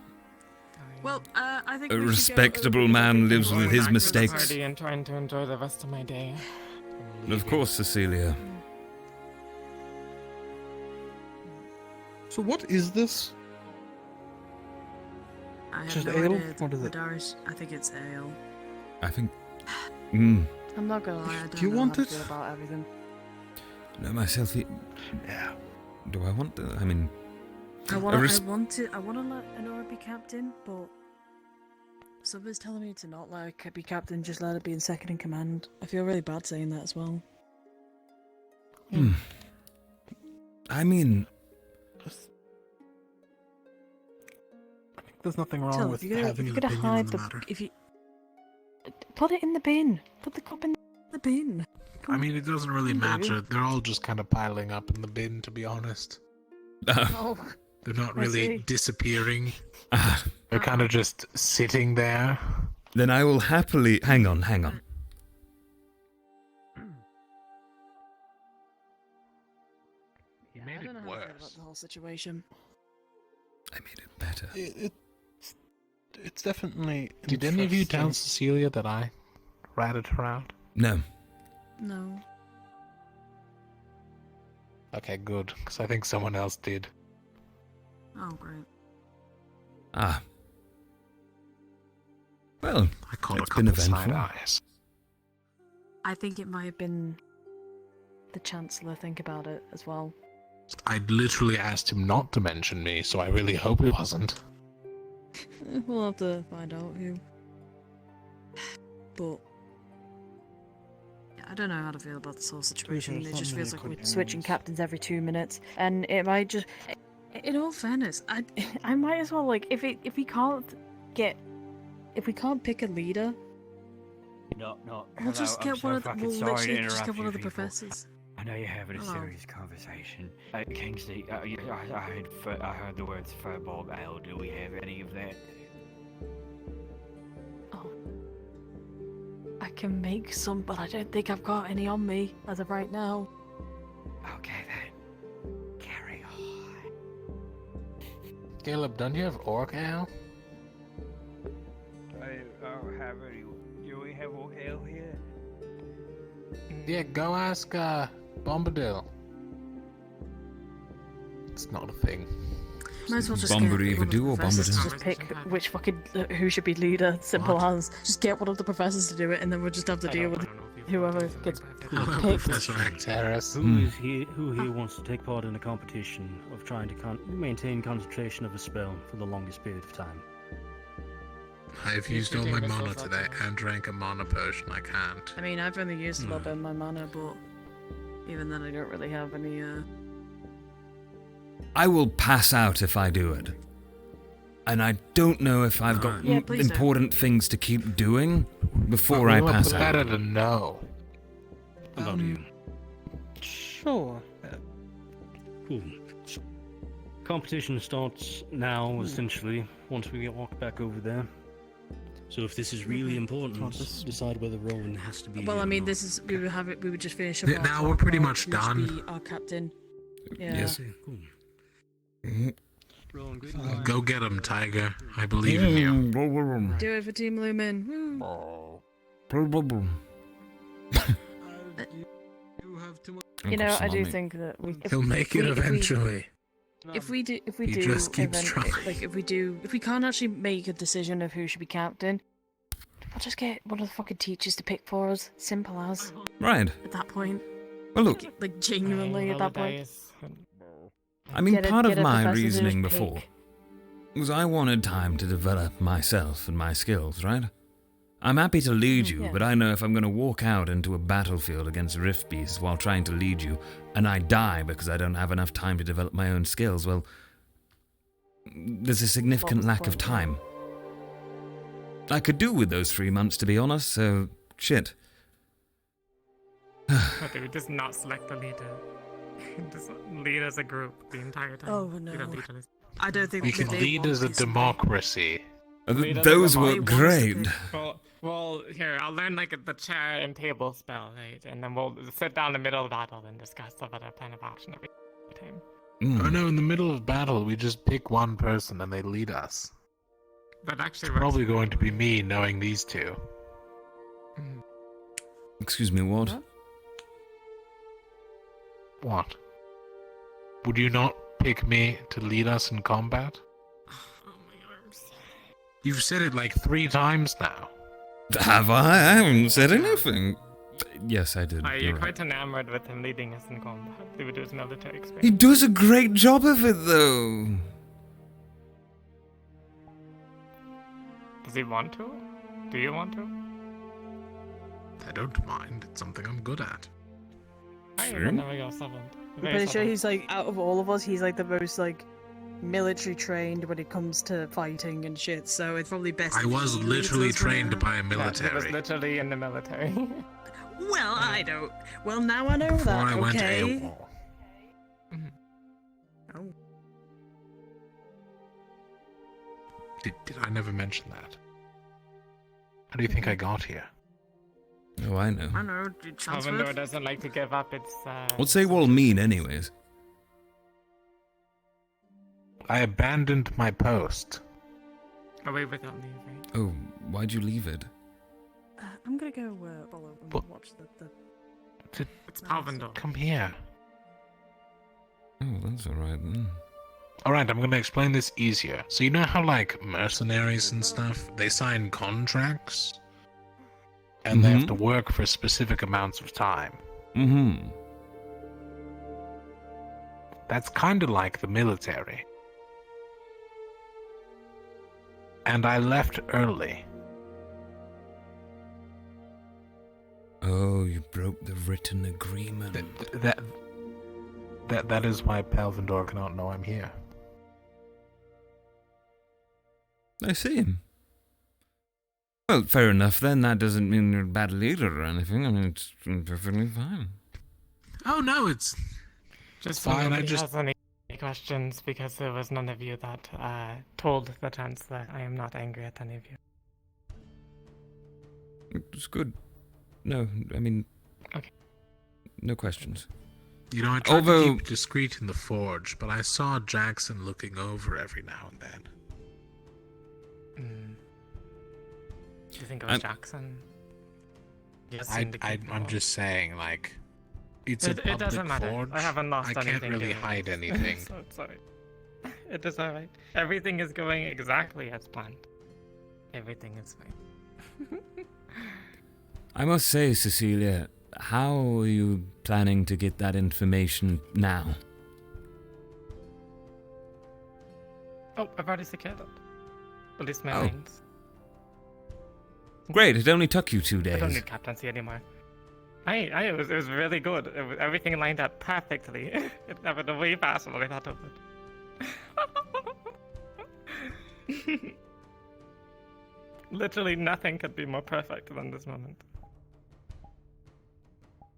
Speaker 10: Well, I think
Speaker 1: A
Speaker 10: we should
Speaker 1: respectable
Speaker 10: go
Speaker 1: man lives
Speaker 3: Going
Speaker 1: with his
Speaker 3: back to the
Speaker 1: mistakes.
Speaker 3: party and trying to enjoy the rest of my day.
Speaker 1: Of course, Cecilia.
Speaker 9: So what is this?
Speaker 10: I have
Speaker 9: Just
Speaker 10: no
Speaker 9: ale?
Speaker 10: idea.
Speaker 9: What is it?
Speaker 10: Madari's, I think it's ale.
Speaker 1: I think.
Speaker 10: I'm not gonna lie, I don't
Speaker 9: Do you
Speaker 10: know
Speaker 9: want
Speaker 10: how
Speaker 9: it?
Speaker 10: to feel about everything.
Speaker 1: No, myself.
Speaker 8: Yeah.
Speaker 1: Do I want the? I mean.
Speaker 10: I
Speaker 1: a
Speaker 10: want to
Speaker 1: res-
Speaker 10: let Honora be captain, but somebody's telling me to not let her be captain, just let her be in second in command. I feel really bad saying that as well.
Speaker 1: I mean.
Speaker 9: I think there's nothing wrong
Speaker 10: Tell,
Speaker 9: with
Speaker 10: if you're
Speaker 9: having an
Speaker 10: gonna
Speaker 9: opinion
Speaker 10: hide
Speaker 9: on the
Speaker 10: the,
Speaker 9: matter.
Speaker 10: if you put it in the bin, put the cup in the bin.
Speaker 8: I mean, it doesn't really matter. They're all just kind of piling up in the bin, to be honest.
Speaker 10: Oh,
Speaker 8: They're not
Speaker 10: I
Speaker 8: really
Speaker 10: see.
Speaker 8: disappearing. They're kind of just sitting there.
Speaker 1: Then I will happily. Hang on.
Speaker 8: You made
Speaker 10: I don't
Speaker 8: it
Speaker 10: know how I feel about
Speaker 8: worse.
Speaker 10: the whole situation.
Speaker 1: I made it better.
Speaker 9: It's definitely.
Speaker 8: Did any of you tell
Speaker 9: interesting.
Speaker 8: Cecilia that I ratted her out?
Speaker 1: No.
Speaker 10: No.
Speaker 8: Okay, good, because I think someone else did.
Speaker 10: Oh, great.
Speaker 1: Ah. Well,
Speaker 8: I caught
Speaker 1: it's
Speaker 8: a
Speaker 1: been
Speaker 8: couple side
Speaker 1: eventful.
Speaker 8: eyes.
Speaker 10: I think it might have been the Chancellor. Think about it as well.
Speaker 8: I literally asked him not to mention me, so I really hope it wasn't.
Speaker 10: We'll have to find out who. But yeah, I don't know how to feel about this whole situation. It just feels like we're switching captains every 2 minutes, and it might just. In all fairness, I might as well if we can't pick a leader,
Speaker 2: No.
Speaker 10: we'll just
Speaker 2: hello,
Speaker 10: get one of the.
Speaker 2: I'm so
Speaker 10: We'll
Speaker 2: fucking sorry to
Speaker 10: literally just
Speaker 2: interrupt
Speaker 10: get one
Speaker 2: you
Speaker 10: of the
Speaker 2: people.
Speaker 10: professors.
Speaker 2: I know you're having a
Speaker 10: Hello.
Speaker 2: serious conversation. Kingsley, I heard the words fireball ale. Do we have any of that?
Speaker 10: I can make some, but I don't think I've got any on me as of right now.
Speaker 2: Okay then. Carry on.
Speaker 8: Caleb, don't you have orc ale?
Speaker 2: I don't have any. Do we have oak ale here?
Speaker 8: Yeah, go ask Bombadil. It's not a thing.
Speaker 10: Might as well just
Speaker 1: Bombadil
Speaker 10: get
Speaker 1: do or
Speaker 10: professors to
Speaker 1: Bombadil?
Speaker 10: just pick which fucking who should be leader. Simple as. Just get one of the professors to do it, and then we'll just have to deal with whoever gets picked.
Speaker 8: Professor Tel'Kahras.
Speaker 13: Who here wants to take part in a competition of trying to maintain concentration of a spell for the longest period of time?
Speaker 8: I've used all my mana today and drank a mana potion. I can't.
Speaker 10: I mean, I've only used a little bit of my mana, but even then, I don't really have any.
Speaker 1: I will pass out if I do it. And I don't know if I've got important things to keep doing before I pass out.
Speaker 8: Put that at a no.
Speaker 13: How about you?
Speaker 10: Sure.
Speaker 13: Cool. Competition starts now, essentially, once we walk back over there. So if this is really important, decide whether Rowan has to be.
Speaker 10: Well,
Speaker 13: here
Speaker 10: I mean,
Speaker 13: or
Speaker 10: this is we would just finish up.
Speaker 8: Now we're pretty much done.
Speaker 10: Be our captain. Yeah.
Speaker 1: Yes.
Speaker 13: Cool.
Speaker 8: Go get him, Tiger. I believe in you.
Speaker 10: Do it for Team Lumen. You know, I do think that
Speaker 8: He'll make it eventually.
Speaker 10: If we do,
Speaker 8: He just keeps trying.
Speaker 10: Like if we can't actually make a decision of who should be captain, we'll just get one of the fucking teachers to pick for us. Simple as.
Speaker 1: Right.
Speaker 10: At that point.
Speaker 1: Well, look.
Speaker 10: Like genuinely at that point.
Speaker 1: I mean, part of my
Speaker 10: professor to
Speaker 1: reasoning
Speaker 10: just
Speaker 1: before
Speaker 10: pick.
Speaker 1: was I wanted time to develop myself and my skills, right? I'm happy to lead you,
Speaker 10: yeah.
Speaker 1: but I know if I'm going to walk out into a battlefield against rift beasts while trying to lead you, and I die because I don't have enough time to develop my own skills, well, there's a significant lack of time. I could do with those 3 months, to be honest, so shit.
Speaker 3: Okay, we just not select the leader. Just lead as a group the entire time.
Speaker 10: Oh no.
Speaker 3: We don't lead as-
Speaker 10: I don't think
Speaker 8: We can lead as a democracy.
Speaker 1: Those were great.
Speaker 3: Well, here, I'll learn like the chair and table spell, right? And then we'll sit down in the middle of the battle and discuss about our plan of action every time.
Speaker 8: Oh no, in the middle of battle, we just pick one person and they lead us.
Speaker 3: That actually
Speaker 8: It's
Speaker 3: works.
Speaker 8: probably going to be me, knowing these two.
Speaker 1: Excuse me, what?
Speaker 8: What? Would you not pick me to lead us in combat? You've said it like 3 times now.
Speaker 1: Have I? I haven't said anything. Yes, I did.
Speaker 3: You're
Speaker 1: You're right.
Speaker 3: quite enamored with him leading us in combat. He would do his military experience.
Speaker 1: He does a great job of it, though.
Speaker 3: Does he want to? Do you want to?
Speaker 8: I don't mind. It's something I'm good at.
Speaker 3: I
Speaker 1: Sure.
Speaker 3: even know you're 7th.
Speaker 10: I'm pretty sure he's like out of all of us, he's like the most like military trained when it comes to fighting and shit. So it's probably best.
Speaker 8: I
Speaker 10: if
Speaker 8: was
Speaker 10: he
Speaker 8: literally
Speaker 10: leads us
Speaker 8: trained
Speaker 10: right
Speaker 8: by a
Speaker 3: Yeah, he was
Speaker 8: military.
Speaker 3: literally in the military.
Speaker 10: Well, I don't. Well, now I know
Speaker 8: Before
Speaker 10: that.
Speaker 8: I went
Speaker 10: Okay.
Speaker 8: AWOL.
Speaker 10: Oh.
Speaker 8: Did I never mention that? How do you think I got here?
Speaker 1: Oh, I know.
Speaker 10: I know.
Speaker 3: Salvador doesn't like to give up its.
Speaker 1: What's AWOL mean, anyways?
Speaker 8: I abandoned my post.
Speaker 3: Away without leave, right?
Speaker 1: Oh, why'd you leave it?
Speaker 10: I'm gonna go follow and watch the.
Speaker 3: It's Palvendor.
Speaker 8: Come here.
Speaker 1: Oh, that's alright then.
Speaker 8: Alright, I'm gonna explain this easier. So you know how, like, mercenaries and stuff, they sign contracts? And they have to work for specific amounts of time.
Speaker 1: Mm-hmm.
Speaker 8: That's kind of like the military. And I left early.
Speaker 1: Oh, you broke the written agreement.
Speaker 8: That is why Palvendor cannot know I'm here.
Speaker 1: I see. Well, fair enough then. That doesn't mean you're a bad leader or anything. I mean, it's perfectly fine.
Speaker 8: Oh no, it's
Speaker 3: Just
Speaker 8: fine.
Speaker 3: when
Speaker 8: I
Speaker 3: nobody
Speaker 8: just
Speaker 3: has any questions because there was none of you that told the Chancellor. I am not angry at any of you.
Speaker 1: It's good. No, I mean...
Speaker 3: Okay.
Speaker 1: No questions.
Speaker 8: You know, I tried
Speaker 1: Although-
Speaker 8: to keep discreet in the forge, but I saw Jackson looking over every now and then.
Speaker 3: Do you think it was
Speaker 1: I'm-
Speaker 3: Jackson?
Speaker 8: I'm just saying, like, it's a public
Speaker 3: it doesn't matter.
Speaker 8: forge.
Speaker 3: I haven't lost anything.
Speaker 8: I can't really hide anything.
Speaker 3: So sorry. It is alright. Everything is going exactly as planned. Everything is fine.
Speaker 1: I must say, Cecilia, how are you planning to get that information now?
Speaker 3: Oh, I've already secured it. At least my lanes.
Speaker 1: Great, it only took you 2 days.
Speaker 3: I don't need captaincy anymore. It was really good. Everything lined up perfectly. It happened way faster than I thought it would. Literally nothing could be more perfect than this moment.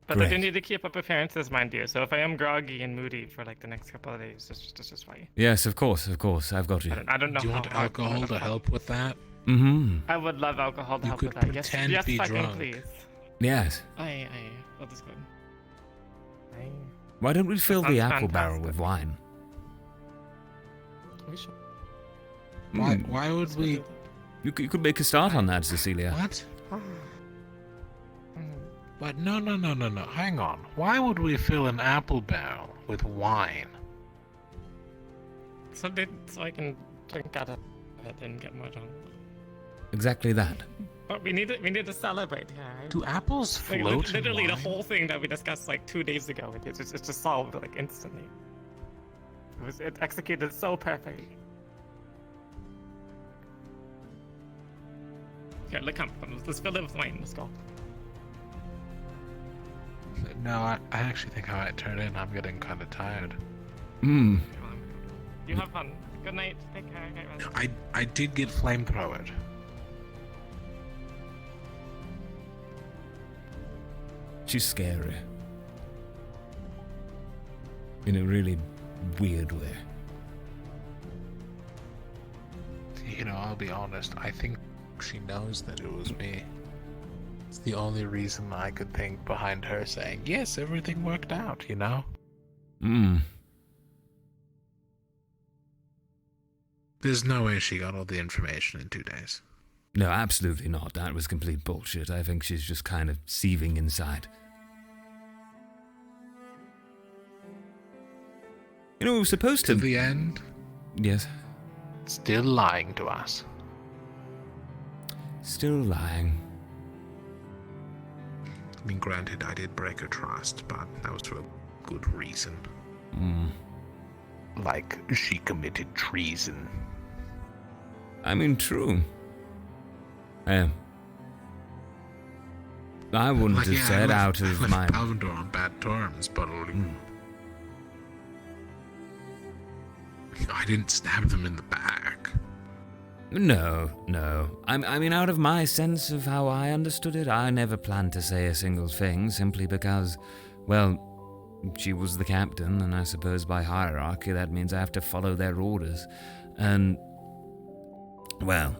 Speaker 3: But I do need to keep up appearances, mind you. So if I am groggy and moody for like the next couple of days, it's just why.
Speaker 1: Yes, of course, I've got you.
Speaker 3: I don't know.
Speaker 8: Do you want alcohol to help with that?
Speaker 1: Mm-hmm.
Speaker 3: I would love alcohol to
Speaker 8: You
Speaker 3: help
Speaker 8: could
Speaker 3: with that. Yes,
Speaker 8: pretend
Speaker 3: yes,
Speaker 8: be
Speaker 3: fucking
Speaker 8: drunk.
Speaker 3: please.
Speaker 1: Yes.
Speaker 3: That is good.
Speaker 1: Why don't we fill the
Speaker 3: Sounds
Speaker 1: apple barrel
Speaker 3: fantastic.
Speaker 1: with wine?
Speaker 3: We should.
Speaker 8: Why would we?
Speaker 1: You could make a start on that, Cecilia.
Speaker 8: What? But no. Hang on. Why would we fill an apple barrel with wine?
Speaker 3: So I can drink out of it and get more drunk.
Speaker 1: Exactly that.
Speaker 3: But we need to celebrate here, right?
Speaker 8: Do apples
Speaker 3: Like,
Speaker 8: float in
Speaker 3: literally, the
Speaker 8: wine?
Speaker 3: whole thing that we discussed like 2 days ago, it's just solved like instantly. It executed so perfectly. Here, come, let's fill it with wine. Let's go.
Speaker 8: No, I actually think I might turn in. I'm getting kind of tired.
Speaker 1: Hmm.
Speaker 3: You have fun. Good night. Take care. Get rest.
Speaker 8: I did get flamethrowered.
Speaker 1: She's scary. In a really weird way.
Speaker 8: You know, I'll be honest. I think she knows that it was me. It's the only reason I could think behind her saying, yes, everything worked out, you know?
Speaker 1: Hmm.
Speaker 8: There's no way she got all the information in 2 days.
Speaker 1: No, absolutely not. That was complete bullshit. I think she's just kind of seething inside. You know, we were supposed to...
Speaker 8: To the end?
Speaker 1: Yes.
Speaker 8: Still lying to us.
Speaker 1: Still lying.
Speaker 8: I mean, granted, I did break her trust, but that was for a good reason.
Speaker 1: Hmm.
Speaker 8: Like, she committed treason.
Speaker 1: I mean, true. I wouldn't
Speaker 8: Like,
Speaker 1: have
Speaker 8: yeah,
Speaker 1: said
Speaker 8: I
Speaker 1: out of
Speaker 8: left
Speaker 1: my...
Speaker 8: Palvendor on bad terms, but I didn't stab them in the back.
Speaker 1: No. I mean, out of my sense of how I understood it, I never planned to say a single thing, simply because, well, she was the captain, and I suppose by hierarchy that means I have to follow their orders. And, well,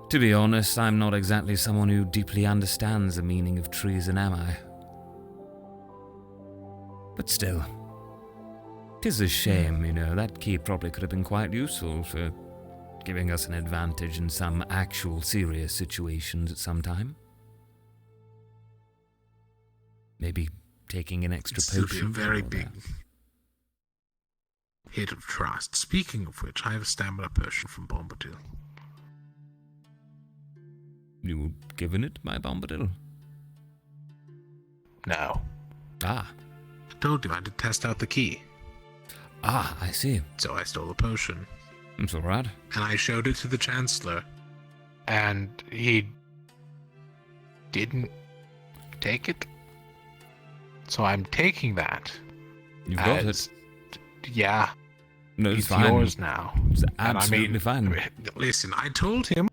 Speaker 1: to be honest, I'm not exactly someone who deeply understands the meaning of treason, am I? But still, 'tis a shame, you know, that key probably could have been quite useful for giving us an advantage in some actual serious situations at some time. Maybe taking an extra
Speaker 8: It'd
Speaker 1: potion.
Speaker 8: be a very
Speaker 1: or
Speaker 8: big hit of trust. Speaking of which, I have a stamina potion from Bombadil.
Speaker 1: You were given it by Bombadil?
Speaker 8: No.
Speaker 1: Ah.
Speaker 8: I told you I had to test out the key.
Speaker 1: Ah, I see.
Speaker 8: So I stole the potion.
Speaker 1: That's alright.
Speaker 8: And I showed it to the Chancellor. And he didn't take it. So I'm taking that.
Speaker 1: You've got it.
Speaker 8: Yeah.
Speaker 1: No,
Speaker 8: it's
Speaker 1: fine.
Speaker 8: yours now.
Speaker 1: It's
Speaker 8: And
Speaker 1: absolutely fine.
Speaker 8: Listen, I told him.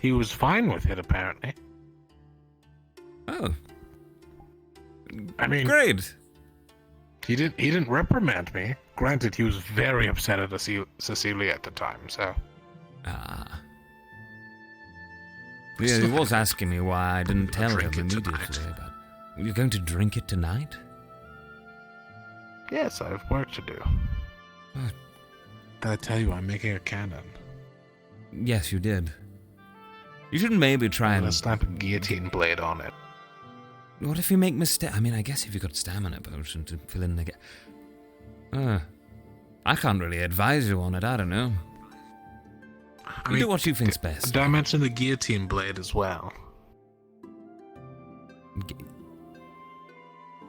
Speaker 8: He was fine with it, apparently.
Speaker 1: Oh.
Speaker 8: I mean,
Speaker 1: great.
Speaker 8: He didn't reprimand me. Granted, he was very upset at Cecilia at the time, so.
Speaker 1: Ah. Yeah, he was asking me why I didn't tell him
Speaker 8: drink it
Speaker 1: immediately,
Speaker 8: tonight.
Speaker 1: but you're going to drink it tonight?
Speaker 8: Yes, I have work to do.
Speaker 1: What?
Speaker 8: Did I tell you I'm making a cannon?
Speaker 1: Yes, you did. You should maybe try
Speaker 8: I'm gonna
Speaker 1: and...
Speaker 8: slap a guillotine blade on it.
Speaker 1: What if you make mistake? I mean, I guess if you've got stamina potion to fill in the gap. I can't really advise you on it, I don't know. You do what you think's best.
Speaker 8: Did I mention the guillotine blade as well?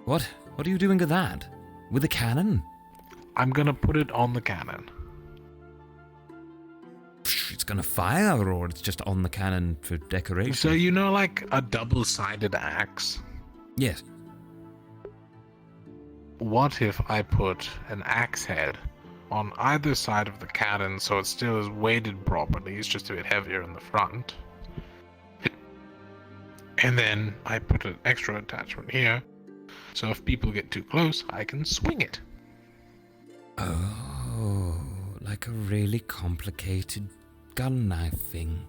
Speaker 1: What? What are you doing with that? With the cannon?
Speaker 8: I'm gonna put it on the cannon.
Speaker 1: It's gonna fire, or it's just on the cannon for decoration?
Speaker 8: So you know, like a double-sided axe?
Speaker 1: Yes.
Speaker 8: What if I put an axe head on either side of the cannon so it still is weighted properly, it's just a bit heavier in the front. And then I put an extra attachment here, so if people get too close, I can swing it.
Speaker 1: Oh, like a really complicated gun knife thing,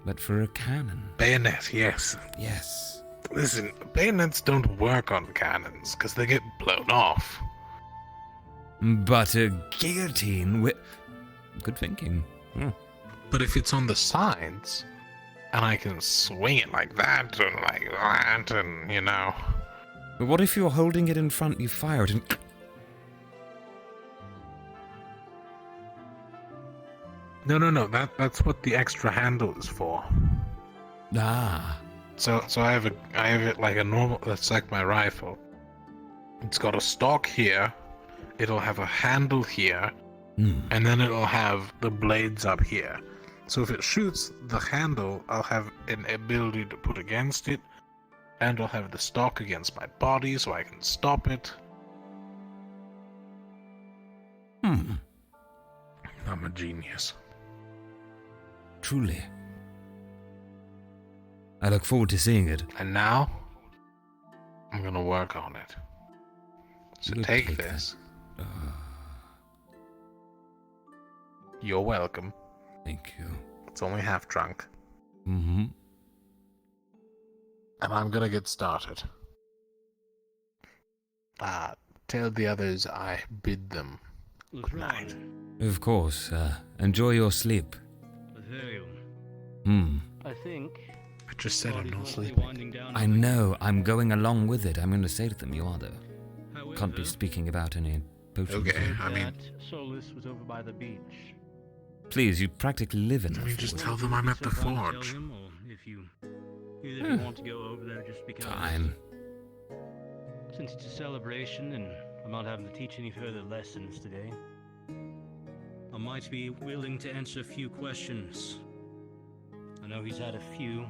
Speaker 1: but for a cannon.
Speaker 8: Bayonet, yes.
Speaker 1: Yes.
Speaker 8: Listen, bayonets don't work on cannons, because they get blown off.
Speaker 1: But a guillotine with... Good thinking.
Speaker 8: But if it's on the sides, and I can swing it like that, and like that, and, you know...
Speaker 1: But what if you're holding it in front, you fire it, and...
Speaker 8: No, that's what the extra handle is for.
Speaker 1: Ah.
Speaker 8: So I have it like a normal, that's like my rifle. It's got a stock here, it'll have a handle here, and then it'll have the blades up here. So if it shoots the handle, I'll have an ability to put against it, and I'll have the stock against my body so I can stop it. I'm a genius.
Speaker 1: Truly. I look forward to seeing it.
Speaker 8: And now, I'm gonna work on it. So take this. You're welcome.
Speaker 1: Thank you.
Speaker 8: It's only half drunk.
Speaker 1: Mm-hmm.
Speaker 8: And I'm gonna get started. Tell the others I bid them good night.
Speaker 1: Of course. Enjoy your sleep.
Speaker 13: I think...
Speaker 8: I just said I'm not sleeping.
Speaker 1: I know. I'm going along with it. I'm going to say to them, you are, though. Can't be speaking about any potions.
Speaker 8: Okay, I mean...
Speaker 13: Solus was over by the beach.
Speaker 1: Please, you practically live in
Speaker 8: Let me
Speaker 1: it.
Speaker 8: just tell them I'm at the forge.
Speaker 13: If you want to go over there just because...
Speaker 1: Fine.
Speaker 13: Since it's a celebration and I'm not having to teach any further lessons today, I might be willing to answer a few questions. I know he's had a few.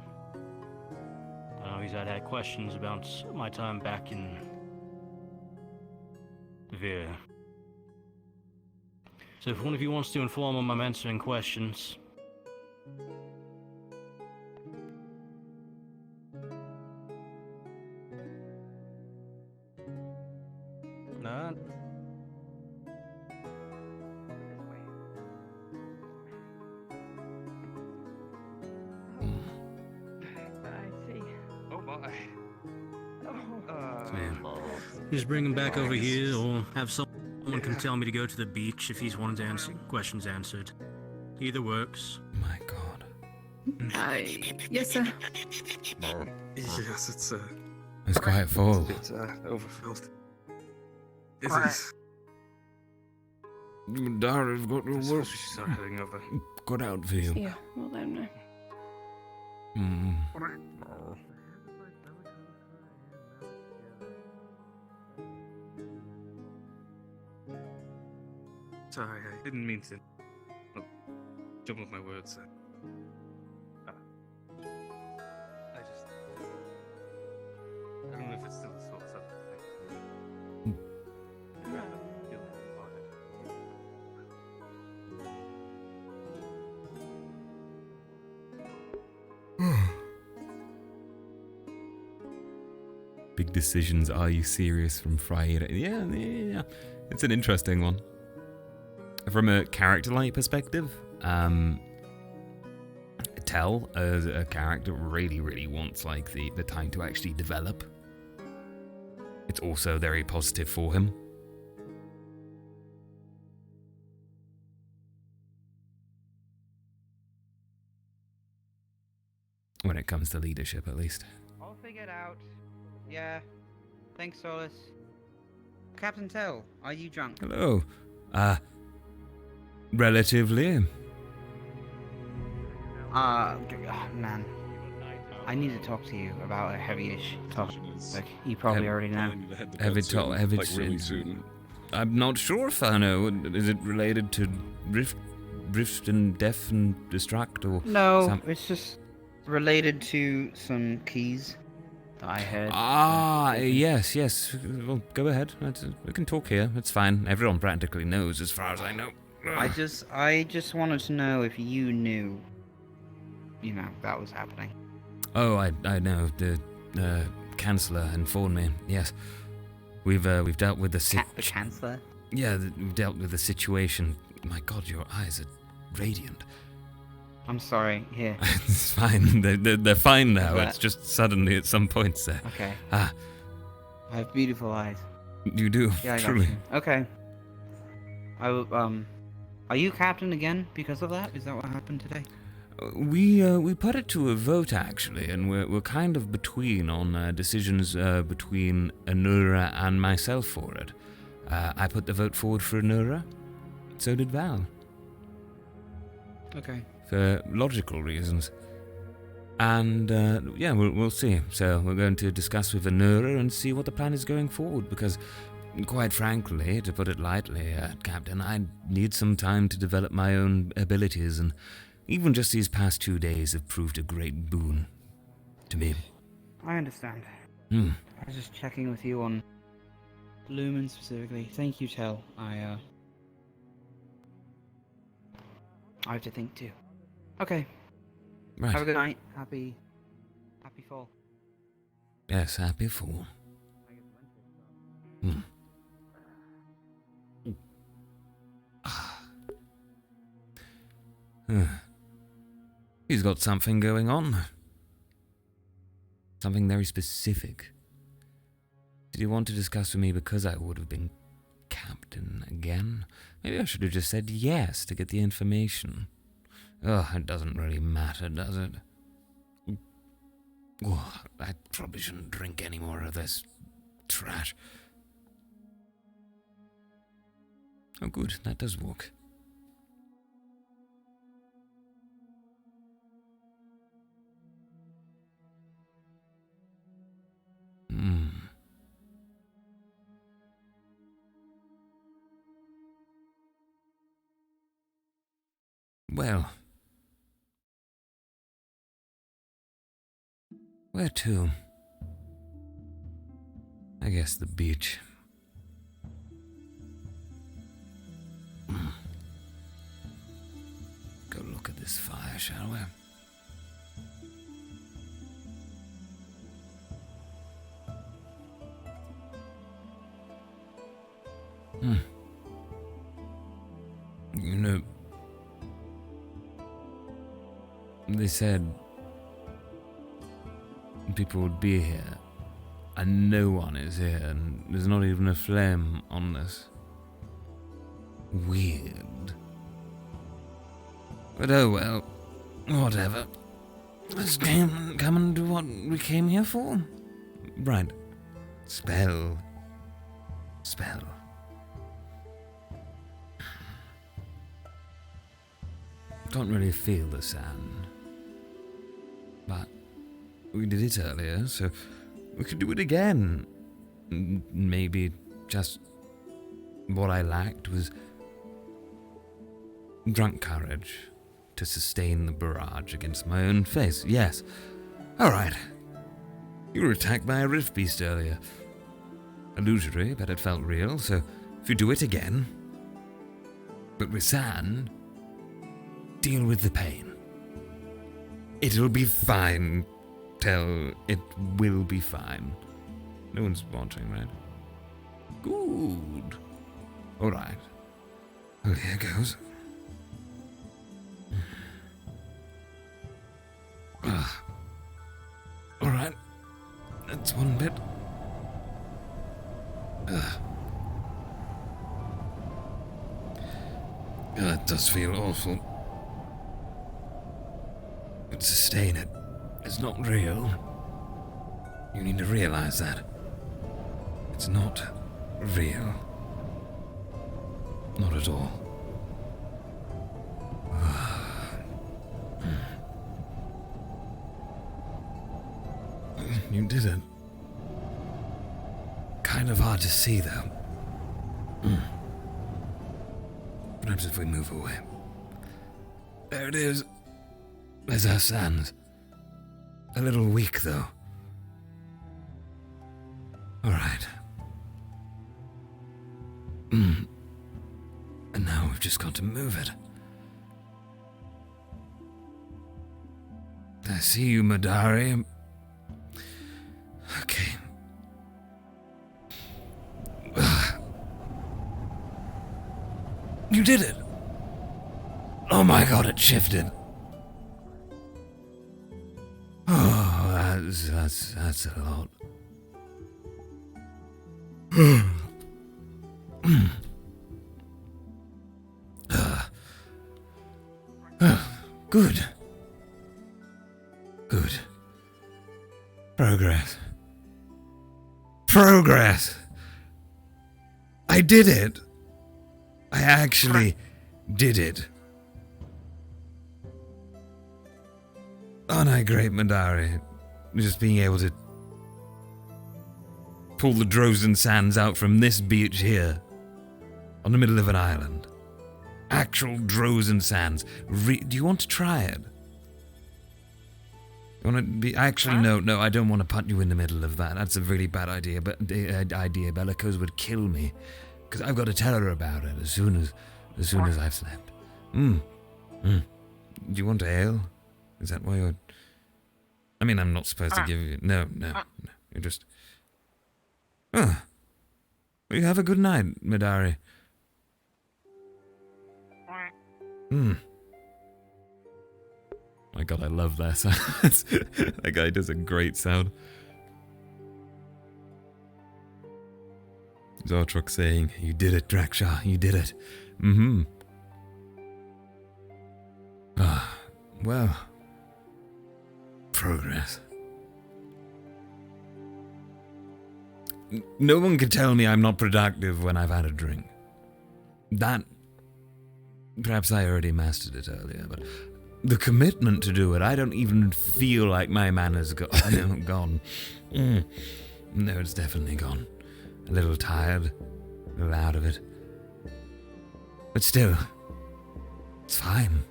Speaker 13: I know he's had questions about my time back in Vir. So if one of you wants to inform him I'm answering questions. Not. Just bring him back over here, or have someone can tell me to go to the beach if he's wanting to answer questions answered. Either works.
Speaker 1: My God.
Speaker 22: Yes, sir.
Speaker 12: Yes,
Speaker 1: It's quite full.
Speaker 12: It's overfilled. This
Speaker 1: Alright.
Speaker 12: is...
Speaker 1: Dara's got
Speaker 12: I
Speaker 1: to
Speaker 12: suppose
Speaker 1: work.
Speaker 12: we should start heading over.
Speaker 1: Got out for you.
Speaker 22: Yeah, we'll let him know.
Speaker 12: Sorry, I didn't mean to jumble up my words. I don't know if it's still a sort of thing.
Speaker 1: Big decisions. Are you serious from Friday? Yeah. It's an interesting one. From a character-like perspective, Tel, as a character, really wants like the time to actually develop. It's also very positive for him. When it comes to leadership, at least.
Speaker 11: I'll figure it out. Yeah. Thanks, Solus. Captain Tel, are you drunk?
Speaker 1: Hello. Relatively.
Speaker 11: Man. I need to talk to you about a heavy-ish topic. You probably already know.
Speaker 1: Heavy
Speaker 14: really soon.
Speaker 1: I'm not sure if I know. Is it related to Rift and Death and Distract or
Speaker 11: No, it's just related to some keys that I heard.
Speaker 1: Yes. Well, go ahead. We can talk here. It's fine. Everyone practically knows, as far as I know.
Speaker 11: I just wanted to know if you knew, that was happening.
Speaker 1: Oh, I know. The Chancellor informed me. Yes, we've dealt with the
Speaker 11: The Chancellor?
Speaker 1: Yeah, we've dealt with the situation. My God, your eyes are radiant.
Speaker 11: I'm sorry. Here.
Speaker 1: It's fine. They're fine now. It's just suddenly at some points there.
Speaker 11: Okay.
Speaker 1: I
Speaker 11: have beautiful eyes.
Speaker 1: You do.
Speaker 11: Yeah, I got
Speaker 1: truly.
Speaker 11: you. Okay. Are you captain again because of that? Is that what happened today?
Speaker 1: We put it to a vote actually, and we're kind of between on decisions between Anura and myself for it. I put the vote forward for Anura. So did Val.
Speaker 11: Okay.
Speaker 1: For logical reasons. And we'll see. So we're going to discuss with Anura and see what the plan is going forward. Because, quite frankly, to put it lightly, Captain, I need some time to develop my own abilities, and even just these past 2 days have proved a great boon to me.
Speaker 11: I understand.
Speaker 1: Hmm.
Speaker 11: I was just checking with you on Lumen specifically. Thank you, Tel. I have to think too. Okay.
Speaker 1: Right.
Speaker 11: Have a good night. Happy fall.
Speaker 1: Yes, happy fall. Hmm. He's got something going on. Something very specific. Did he want to discuss with me because I would have been captain again? Maybe I should have just said yes to get the information. Oh, it doesn't really matter, does it? Oh, I probably shouldn't drink any more of this trash. Oh, good, that does work. Well, where to? I guess the beach. Go look at this fire, shall we? You know, they said people would be here, and no one is here, and there's not even a flame on this. Weird. But oh well, whatever. Let's come and do what we came here for. Right. Spell. Can't really feel the sand. But we did it earlier, so we could do it again. Maybe just what I lacked was drunk courage to sustain the barrage against my own face. Yes. Alright. You were attacked by a rift beast earlier. Illusory, but it felt real, so if you do it again, but with sand, deal with the pain. It'll be fine. It will be fine. No one's watching, right? Good. Alright. Well, here goes. Alright. That's one bit. That does feel awful. But sustain it. It's not real. You need to realize that. It's not real. Not at all. You did it. Kind of hard to see, though. Perhaps if we move away. There it is. There's our sands. A little weak, though. Alright. And now we've just got to move it. I see you, Madari. Okay. You did it! Oh my god, it shifted. Oh, that's a lot. Good. Good. Progress. Progress! I did it! I actually did it. Aren't I great, Madari? Just being able to pull the Drozen sands out from this beach here, on the middle of an island. Actual Drozen sands. Do you want to try it? You want to be? Actually, no. I don't want to put you in the middle of that. That's a really bad idea. But the idea, Bellicose would kill me, because I've got to tell her about it as soon as I've slept. Do you want ale? Is that why you're? I mean, I'm not supposed to give you. No. You're just. Oh. Well, you have a good night, Madari. My god, I love that sound. That guy does a great sound. Zartrok saying, "You did it, Draksha, you did it." Well. Progress. No one can tell me I'm not productive when I've had a drink. That... Perhaps I already mastered it earlier, but the commitment to do it, I don't even feel like my manners gone. No, it's definitely gone. A little tired, a little out of it. But still, it's fine.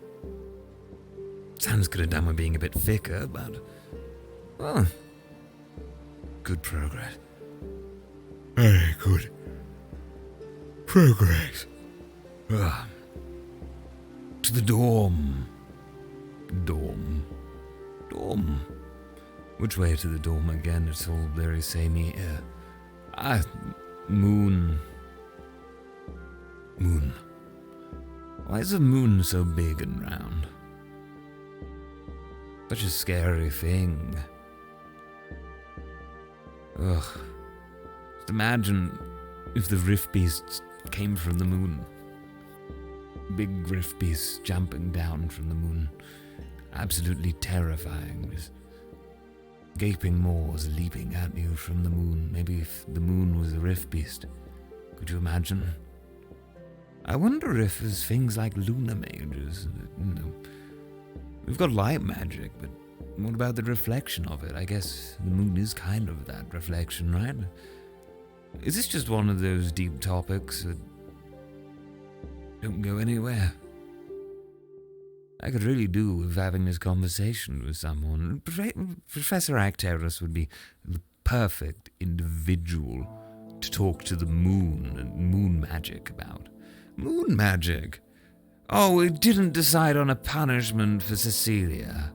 Speaker 1: Sans could have done with being a bit thicker, but... well, good progress. Very good progress. To the dorm. Dorm. Which way to the dorm again? It's all very samey here. Moon. Why is the moon so big and round? Such a scary thing. Ugh. Just imagine if the rift beasts came from the moon. Big rift beasts jumping down from the moon. Absolutely terrifying. With gaping maws leaping at you from the moon. Maybe if the moon was a rift beast. Could you imagine? I wonder if there's things like lunar mages. We've got light magic, but what about the reflection of it? I guess the moon is kind of that reflection, right? Is this just one of those deep topics that don't go anywhere? I could really do with having this conversation with someone. Professor Acteris would be the perfect individual to talk to the moon and moon magic about. Moon magic? Oh, we didn't decide on a punishment for Cecilia.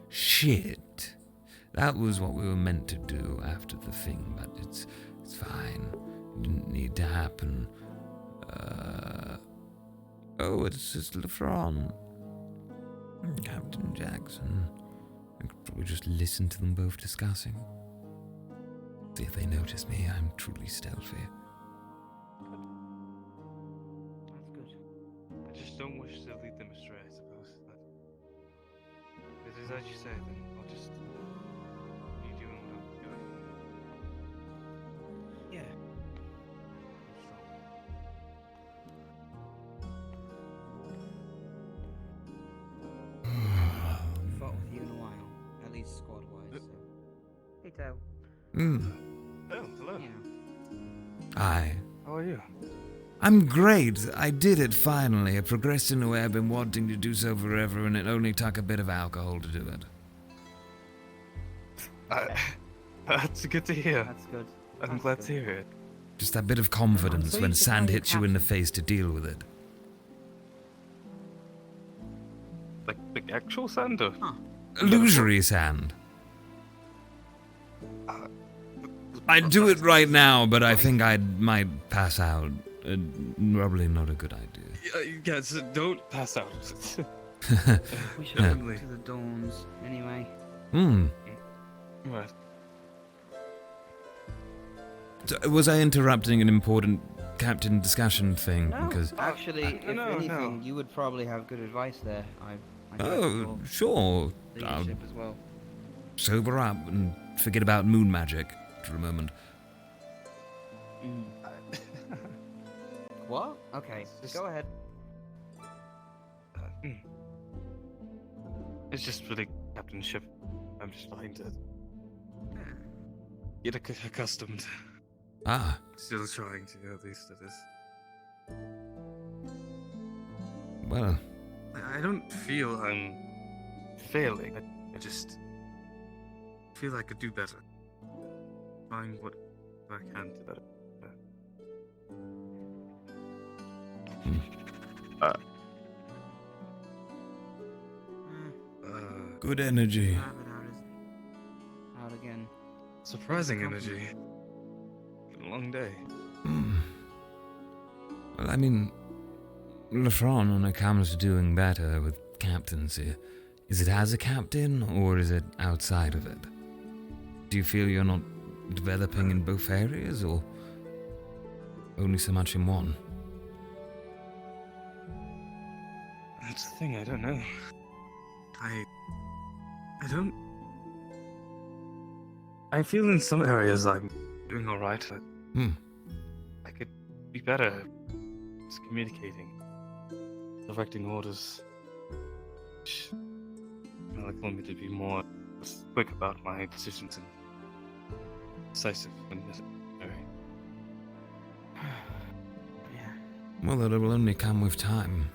Speaker 1: Shit. That was what we were meant to do after the thing, but it's fine. It didn't need to happen. Oh, it's just Lefron. Captain Jackson. I could probably just listen to them both discussing. See if they notice me. I'm truly stealthy.
Speaker 12: That's good. I just don't wish to lead them astray, I suppose. But it is as you say, then I'll just
Speaker 11: So.
Speaker 1: Hmm.
Speaker 12: Oh, hello.
Speaker 1: Hi.
Speaker 12: How are you?
Speaker 1: I'm great. I did it finally. I progressed in a way I've been wanting to do so forever, and it only took a bit of alcohol to do it.
Speaker 12: That's good to hear.
Speaker 11: That's good.
Speaker 12: I'm glad to hear it.
Speaker 1: Just that bit of confidence
Speaker 11: So you
Speaker 1: when
Speaker 11: should
Speaker 1: sand
Speaker 11: know
Speaker 1: hits you in the face to deal with it.
Speaker 12: Like actual sand or?
Speaker 1: Illusory sand. I'd do it right now, but I think I might pass out. Probably not a good idea.
Speaker 12: Yes, don't pass out.
Speaker 11: We should go to the dorms anyway.
Speaker 12: Right.
Speaker 1: So, was I interrupting an important captain discussion thing?
Speaker 11: No,
Speaker 1: Because
Speaker 11: actually, if anything, you would probably have good advice there. I
Speaker 1: oh, sure.
Speaker 11: leadership as well.
Speaker 1: Sober up and forget about moon magic for a moment.
Speaker 11: What? Okay, go ahead.
Speaker 12: It's just for the captainship. I'm just trying to get accustomed.
Speaker 1: Ah.
Speaker 12: Still trying to, at least it is.
Speaker 1: Well,
Speaker 12: I don't feel I'm failing. I just feel I could do better. Find what I can to better.
Speaker 1: Good energy.
Speaker 11: Out again.
Speaker 12: Surprising energy. Been a long day.
Speaker 1: Well, I mean, Lafron, when it comes to doing better with captaincy, is it as a captain or is it outside of it? Do you feel you're not developing in both areas or only so much in one?
Speaker 12: That's the thing, I don't know. I don't... I feel in some areas I'm doing alright, but I could be better at communicating, directing orders. I want me to be more quick about my decisions and decisive when necessary.
Speaker 1: Well, it will only come with time.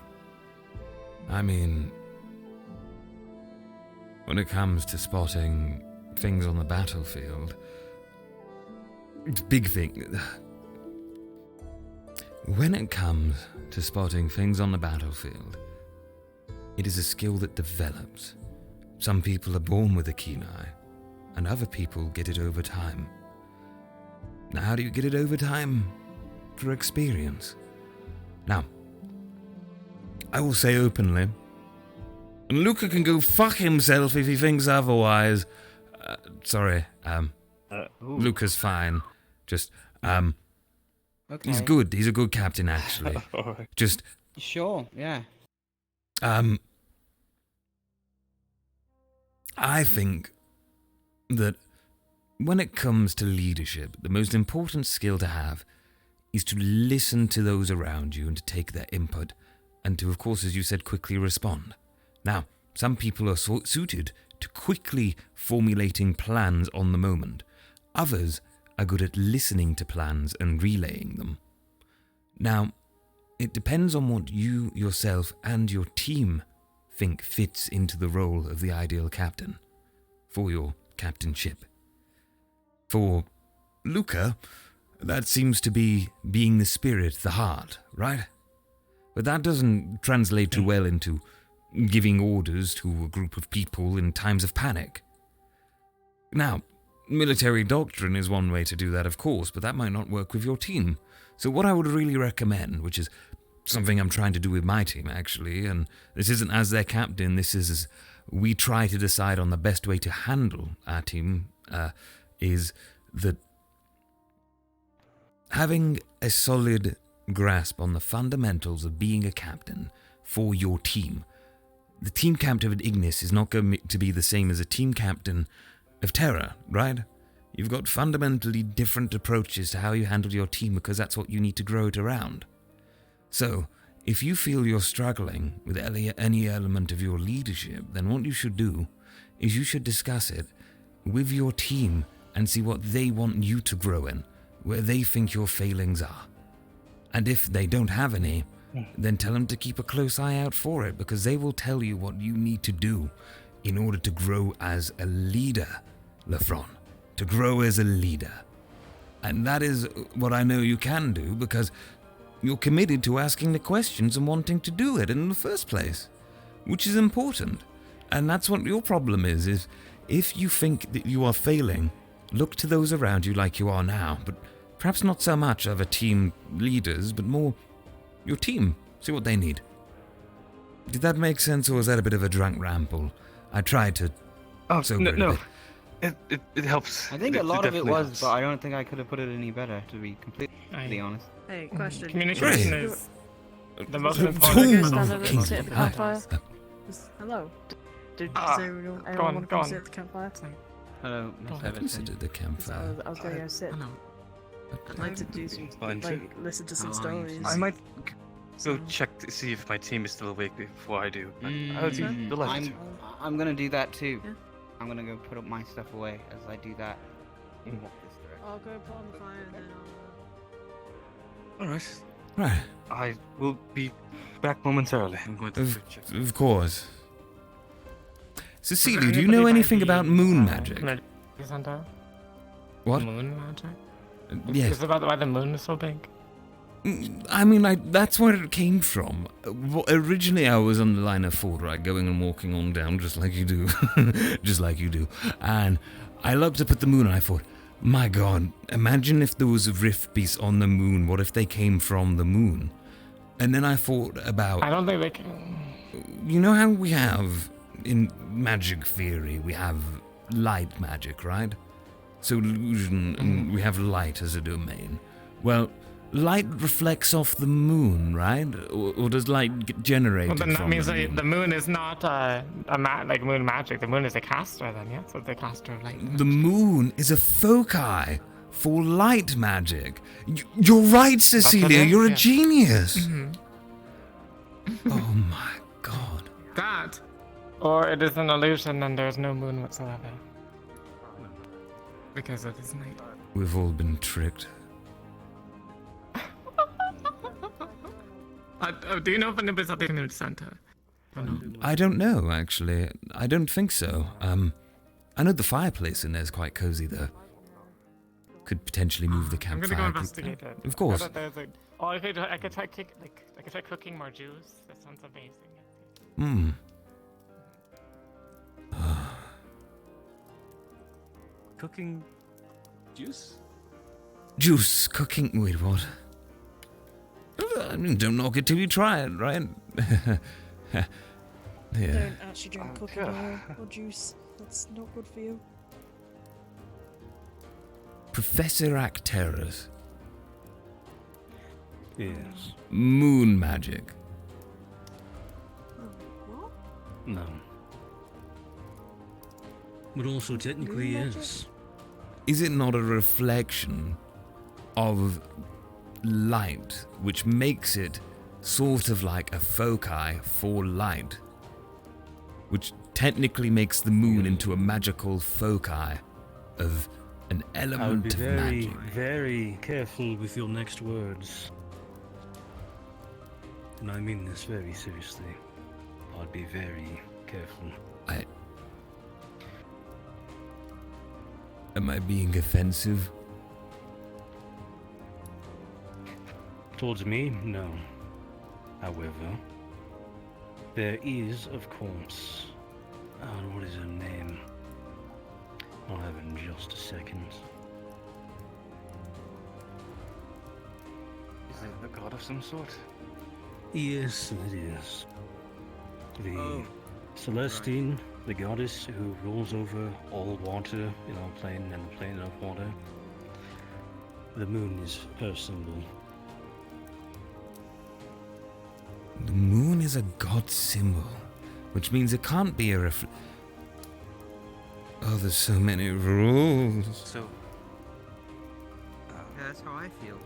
Speaker 1: I mean, when it comes to spotting things on the battlefield, it's a big thing. When it comes to spotting things on the battlefield, it is a skill that develops. Some people are born with a keen eye, and other people get it over time. Now, how do you get it over time? Through experience. Now, I will say openly, and Luca can go fuck himself if he thinks otherwise. Sorry, Luca's fine. Just,
Speaker 11: Okay.
Speaker 1: he's good. He's a good captain, actually. Just,
Speaker 11: Sure, yeah.
Speaker 1: I think that when it comes to leadership, the most important skill to have is to listen to those around you and to take their input, and to, of course, as you said, quickly respond. Now, some people are suited to quickly formulating plans on the moment. Others are good at listening to plans and relaying them. Now, it depends on what you, yourself, and your team think fits into the role of the ideal captain for your captainship. For Luca, that seems to be being the spirit, the heart, right? But that doesn't translate too well into giving orders to a group of people in times of panic. Now, military doctrine is one way to do that, of course, but that might not work with your team. So what I would really recommend, which is something I'm trying to do with my team, actually, and this isn't as their captain, this is as we try to decide on the best way to handle our team, is that having a solid grasp on the fundamentals of being a captain for your team. The team captain of Ignis is not going to be the same as a team captain of Terra, right? You've got fundamentally different approaches to how you handle your team because that's what you need to grow it around. So, if you feel you're struggling with any element of your leadership, then what you should do is you should discuss it with your team and see what they want you to grow in, where they think your failings are. And if they don't have any, then tell them to keep a close eye out for it, because they will tell you what you need to do in order to grow as a leader, Lefron. To grow as a leader. And that is what I know you can do, because you're committed to asking the questions and wanting to do it in the first place, which is important. And that's what your problem is if you think that you are failing, look to those around you like you are now, but perhaps not so much other team leaders, but more your team. See what they need. Did that make sense, or was that a bit of a drunk ramble? I tried to sober it a bit.
Speaker 11: It helps. I think a lot of it was, but I don't think I could have put it any better, to be completely honest.
Speaker 10: Hey, question.
Speaker 3: Communication is the most
Speaker 10: Go
Speaker 3: important.
Speaker 10: stand up and sit at the campfire. Hello. Did anyone want to
Speaker 3: go
Speaker 10: come
Speaker 3: on.
Speaker 10: sit at the campfire?
Speaker 11: Hello, Miss
Speaker 1: I considered the campfire.
Speaker 10: I was going to go sit. I'd like to do some,
Speaker 12: Fine, too.
Speaker 10: like, listen to some stories.
Speaker 12: I might go check to see if my team is still awake before I do. But I'll be delighted.
Speaker 11: I'm gonna do that too. Yeah. I'm gonna go put up my stuff away as I do that. And walk this direction.
Speaker 10: I'll go put on the fire and then
Speaker 12: All right.
Speaker 1: Right.
Speaker 12: I will be back momentarily. I'm going to check.
Speaker 1: Of course. Cecilia, do you know anything about moon magic? What?
Speaker 3: Moon magic?
Speaker 1: Yes.
Speaker 3: Is it about why the moon is so big?
Speaker 1: I mean, that's where it came from. Originally, I was on the line of thought, right, going and walking on down, just like you do. Just like you do. And I looked up at the moon and I thought, my God, imagine if there was a rift beast on the moon. What if they came from the moon? And then I thought about...
Speaker 3: I don't think they can...
Speaker 1: You know how we have, in magic theory, we have light magic, right? So illusion, and we have light as a domain. Well, light reflects off the moon, right? Or does light get generated
Speaker 3: Well, then that
Speaker 1: from
Speaker 3: means
Speaker 1: the moon?
Speaker 3: the moon is not like moon magic. The moon is a caster then, yeah? So the caster of light.
Speaker 1: The moon is a foci for light magic. You're right, Cecilia.
Speaker 3: is,
Speaker 1: You're a
Speaker 3: yeah.
Speaker 1: genius.
Speaker 3: Mhm.
Speaker 1: Oh my God.
Speaker 3: That, or it is an illusion and there's no moon whatsoever. Because it is night.
Speaker 1: We've all been tricked.
Speaker 3: Do you know if anybody's at the community center?
Speaker 1: I don't know, actually. I don't think so. I know the fireplace in there is quite cozy, though. Could potentially move the
Speaker 3: I'm
Speaker 1: campfire.
Speaker 3: gonna go investigate it.
Speaker 1: Of course.
Speaker 3: I could try I could try cooking more juice. That sounds amazing.
Speaker 1: Hmm.
Speaker 12: Cooking juice?
Speaker 1: Juice, cooking. Wait, what? I mean, don't knock it till you try it, right? Yeah.
Speaker 10: don't actually drink cooking oil or juice. That's not good for you.
Speaker 1: Professor Tel'Kahras.
Speaker 13: Yes.
Speaker 1: Moon magic.
Speaker 13: No. But also technically, yes.
Speaker 1: Is it not a reflection of light, which makes it sort of like a foci for light, which technically makes the moon into a magical foci of an
Speaker 13: I would
Speaker 1: element
Speaker 13: be
Speaker 1: of
Speaker 13: very,
Speaker 1: magic?
Speaker 13: very careful with your next words. And I mean this very seriously. I'd be very careful.
Speaker 1: Am I being offensive?
Speaker 13: Towards me, no. However, there is, of course, what is her name? I'll have it in just a second.
Speaker 12: Is it a god of some sort?
Speaker 13: Yes, it is. The Celestine, the goddess who rules over all water in our plane and the plane of water. The moon is her symbol.
Speaker 1: The moon is a god symbol, which means it can't be a Oh, there's so many rules.
Speaker 12: So,
Speaker 11: Yeah, that's how I feel.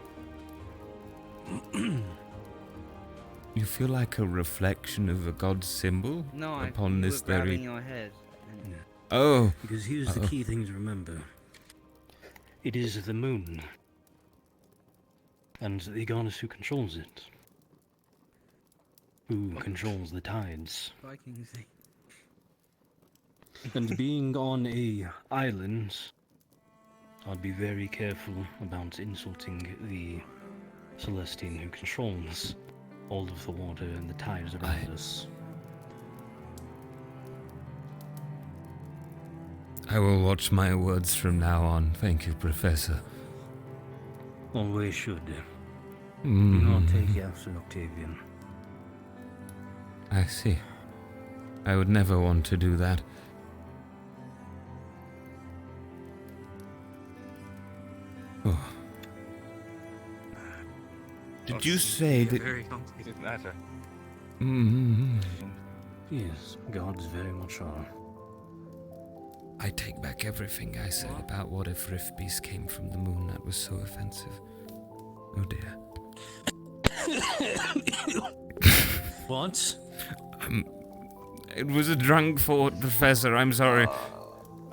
Speaker 1: You feel like a reflection of a god symbol
Speaker 11: No, I
Speaker 1: upon
Speaker 11: feel
Speaker 1: this
Speaker 11: you were grabbing
Speaker 1: very...
Speaker 11: your head.
Speaker 1: Oh.
Speaker 13: Because here's the key thing to remember. It is the moon. And the goddess who controls it. Who controls the tides.
Speaker 15: Vikings.
Speaker 13: And being on a island, I'd be very careful about insulting the Celestine who controls all of the water and the tides around us.
Speaker 1: I will watch my words from now on. Thank you, Professor.
Speaker 13: Always should. Do not take after Octavian.
Speaker 1: I see. I would never want to do that. Oh. Did you say that...
Speaker 12: Very complicated matter.
Speaker 13: Yes, gods very much are.
Speaker 1: I take back everything I said about what if Rift Beast came from the moon. That was so offensive. Oh dear.
Speaker 13: What?
Speaker 1: It was a drunk thought, Professor. I'm sorry.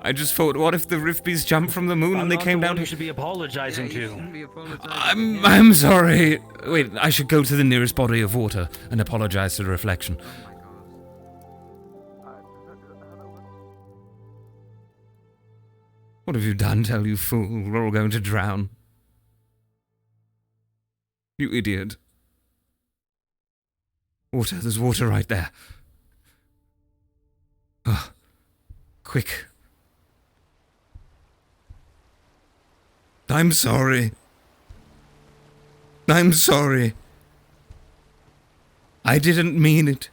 Speaker 1: I just thought, what if the Rift Beast jumped from the moon and they came down
Speaker 13: You
Speaker 1: to...
Speaker 13: should be apologizing to.
Speaker 1: I'm sorry. Wait, I should go to the nearest body of water and apologize to the reflection. What have you done, tell you fool? We're all going to drown. You idiot. Water, there's water right there. Oh, quick. I'm sorry. I'm sorry. I didn't mean it.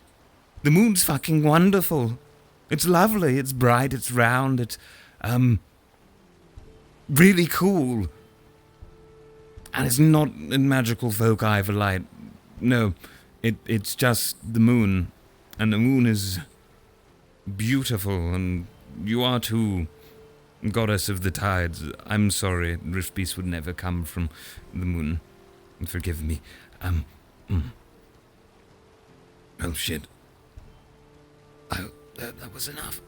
Speaker 1: The moon's fucking wonderful. It's lovely, it's bright, it's round, it's, really cool. And it's not a magical folk eye for light. No, it's just the moon. And the moon is beautiful, and you are too, goddess of the tides. I'm sorry, Rift Beast would never come from the moon. Forgive me. Oh shit. That was enough.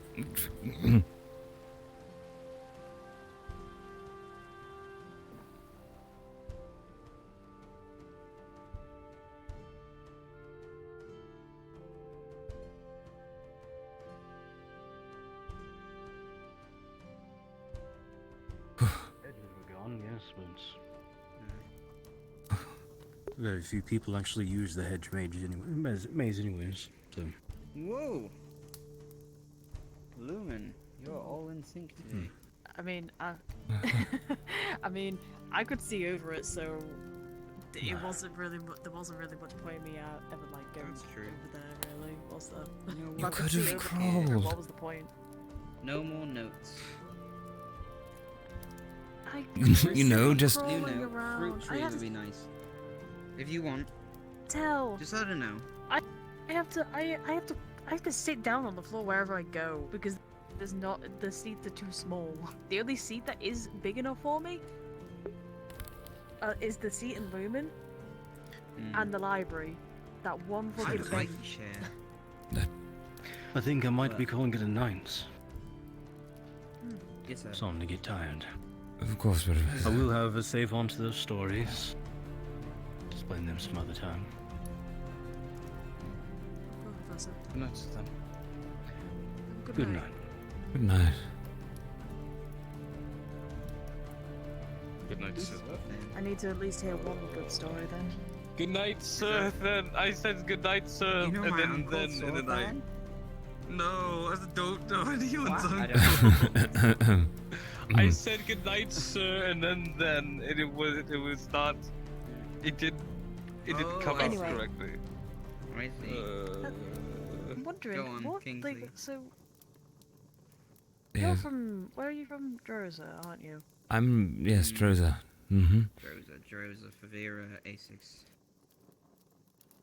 Speaker 13: Gone, yes, but very few people actually use the hedge maze anyways. So.
Speaker 11: Whoa! Lumen, you're all in sync today.
Speaker 10: I mean, I could see over it, so it wasn't really. There wasn't really much point in me ever like going over there. Really, was there?
Speaker 1: You could have crawled.
Speaker 10: What was the point?
Speaker 11: No more notes.
Speaker 1: You know, just...
Speaker 11: New note, fruit tree would be nice. If you want. Just let her know.
Speaker 10: I have to sit down on the floor wherever I go because the seats are too small. The only seat that is big enough for me is the seat in Lumen and the library. That one fucking bench.
Speaker 13: I think I might be calling it a night.
Speaker 11: Yes, sir.
Speaker 13: Starting to get tired.
Speaker 1: Of course, but...
Speaker 13: I will, however, save on to those stories. Explain them some other time.
Speaker 11: Good night, then.
Speaker 13: Good night.
Speaker 1: Good night.
Speaker 12: Good night, sir.
Speaker 10: I need to at least hear one good story then.
Speaker 12: Good night, sir. Then I said good night, sir.
Speaker 11: You know
Speaker 12: and
Speaker 11: my
Speaker 12: then,
Speaker 11: Uncle
Speaker 12: and then I.
Speaker 11: Sorban?
Speaker 12: No, I don't know anyone's
Speaker 11: What?
Speaker 12: uncle. I said good night, sir, and then it was not. It didn't come out
Speaker 10: Anyway.
Speaker 12: correctly.
Speaker 11: I see.
Speaker 10: I'm wondering
Speaker 11: Go on,
Speaker 10: what
Speaker 11: Kingsley.
Speaker 10: like so.
Speaker 1: Yeah.
Speaker 10: You're from where are you from? Droza, aren't you?
Speaker 1: I'm... Yes, Droza. Mm-hmm.
Speaker 11: Droza, Favira, A6.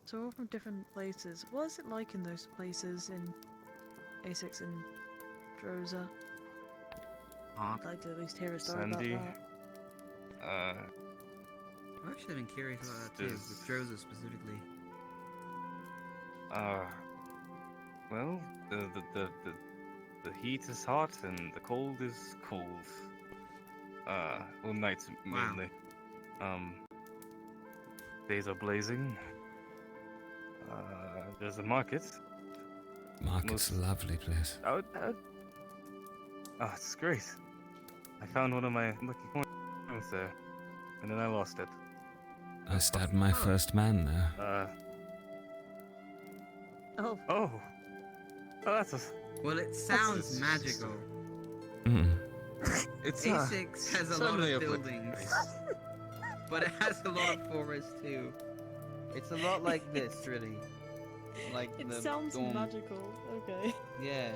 Speaker 10: So we're all from different places. What is it like in those places in A6 and Droza? I'd like to at least hear a story
Speaker 12: Sandy.
Speaker 10: about that.
Speaker 11: I've actually been curious about that too, with Droza specifically.
Speaker 12: Well, the heat is hot and the cold is cold. Well, nights mainly. Days are blazing. There's a market.
Speaker 1: Market's a lovely place.
Speaker 12: Oh, it's great. I found one of my lucky coins there, and then I lost it.
Speaker 1: I stabbed my first man there.
Speaker 12: Oh, that's a...
Speaker 15: Well, it sounds magical.
Speaker 12: It's
Speaker 15: A6 has a lot
Speaker 12: certainly
Speaker 15: of
Speaker 12: a
Speaker 15: buildings, but it has a lot of forest too. It's a lot like this, really. Like
Speaker 10: It
Speaker 15: the
Speaker 10: sounds
Speaker 15: dorm.
Speaker 10: magical. Okay.
Speaker 15: Yeah.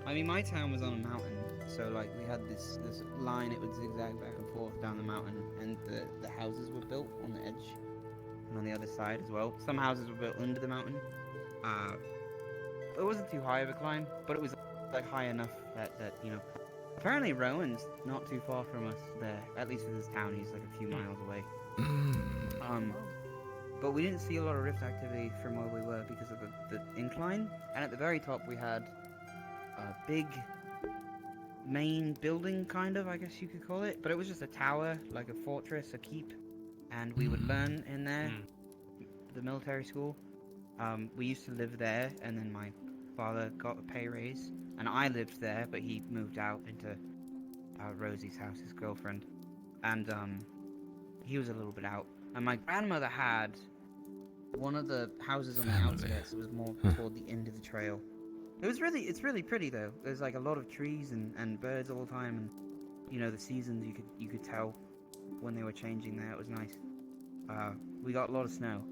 Speaker 15: I mean, my town was on a mountain, so like we had this line. It would zigzag back and forth down the mountain, and the houses were built on the edge and on the other side as well. Some houses were built under the mountain. It wasn't too high of a climb, but it was like high enough that you know. Apparently, Rowan's not too far from us there. At least in this town, he's like a few miles away. But we didn't see a lot of rift activity from where we were because of the incline. And at the very top, we had a big main building, kind of, I guess you could call it. But it was just a tower, like a fortress, a keep. And we would learn in there, the military school. We used to live there, and then my father got a pay raise. And I lived there, but he moved out into Rosie's house, his girlfriend. And he was a little bit out. And my grandmother had one of the houses on the outskirts. It was more toward the end of the trail. It's really pretty though. There's like a lot of trees and birds all the time, and you know the seasons you could tell when they were changing there. It was nice. We got a lot of snow.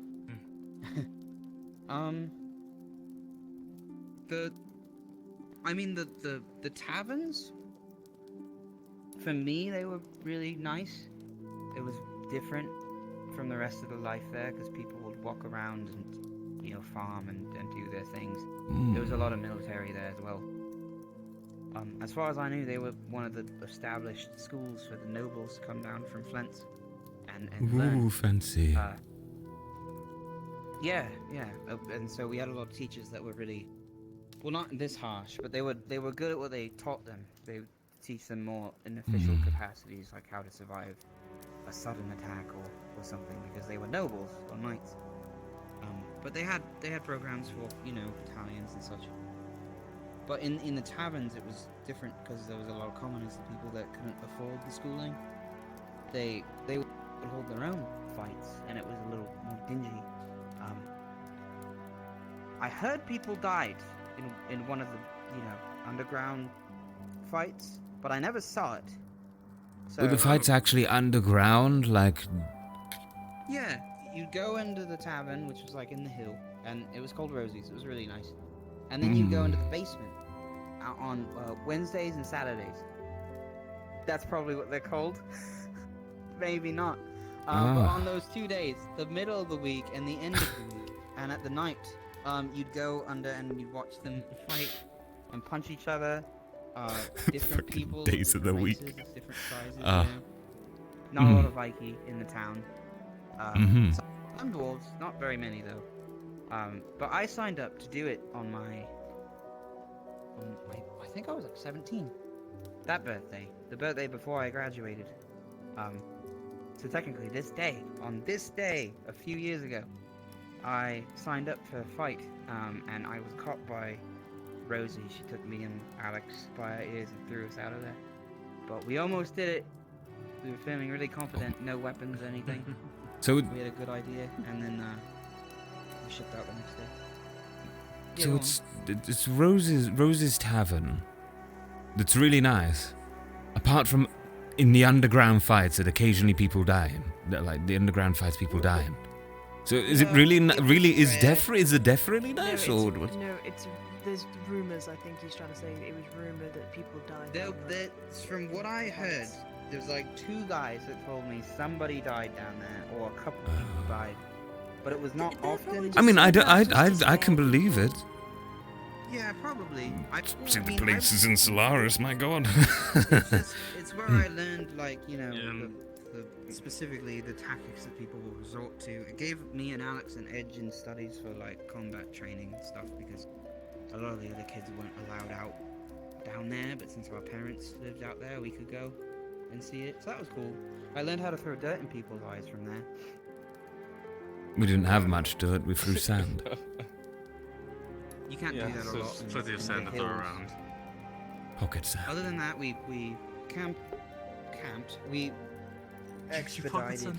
Speaker 15: The taverns, for me, they were really nice. It was different from the rest of the life there, because people would walk around and, you know, farm and do their things. There was a lot of military there as well. As far as I knew, they were one of the established schools for the nobles to come down from Flint and learn.
Speaker 1: Ooh, fancy.
Speaker 15: Yeah. And so we had a lot of teachers that were really, well, not this harsh, but they were good at what they taught them. They would teach them more in official capacities, like how to survive a sudden attack or something, because they were nobles or knights. But they had programs for, you know, battalions and such. But in the taverns it was different, because there was a lot of commoners, the people that couldn't afford the schooling. They would hold their own fights, and it was a little more dingy. I heard people died in one of the, you know, underground fights, but I never saw it. So,
Speaker 1: Were the fights actually underground, like?
Speaker 15: Yeah, you'd go into the tavern, which was like in the hill, and it was called Rosie's. It was really nice. And then you'd go into the basement on Wednesdays and Saturdays. That's probably what they're called. Maybe not. But on those 2 days, the middle of the week and the end of the week, and at the night, you'd go under and you'd watch them fight and punch each other. Different people,
Speaker 1: days of the
Speaker 15: races,
Speaker 1: week.
Speaker 15: different sizes. You know? Not a lot of Viking in the town. Some dwarves, not very many though. But I signed up to do it on my I think I was like 17. That birthday, the birthday before I graduated. So technically, on this day, a few years ago, I signed up for a fight, and I was caught by Rosie. She took me and Alex by our ears and threw us out of there. But we almost did it. We were feeling really confident, no weapons or anything.
Speaker 1: So
Speaker 15: we had a good idea, and then we shipped out the next day. Yeah,
Speaker 1: So it's Rose's Tavern. That's really nice. Apart from in the underground fights that occasionally people die in, like the underground fights people die in. So is it really is the death really nice or what?
Speaker 10: No, there's rumours. I think he's trying to say it was rumoured that people died.
Speaker 15: From what I heard, there's like 2 guys that told me somebody died down there, or a couple people died, but it was not often.
Speaker 1: I mean, I can believe it.
Speaker 15: Yeah, probably.
Speaker 1: See the places in Solaris, my god.
Speaker 15: It's where I learned, like, you know, specifically the tactics that people will resort to. It gave me and Alex an edge in studies for, like, combat training and stuff, because a lot of the other kids weren't allowed out down there, but since our parents lived out there, we could go. and see it. So that was cool. I learned how to throw dirt in people's eyes from there.
Speaker 1: We didn't have much dirt, we threw sand.
Speaker 15: You can't do that a lot.
Speaker 12: There's plenty of sand to throw around.
Speaker 1: Pocket sand.
Speaker 15: Other than that, we camped. We expedited.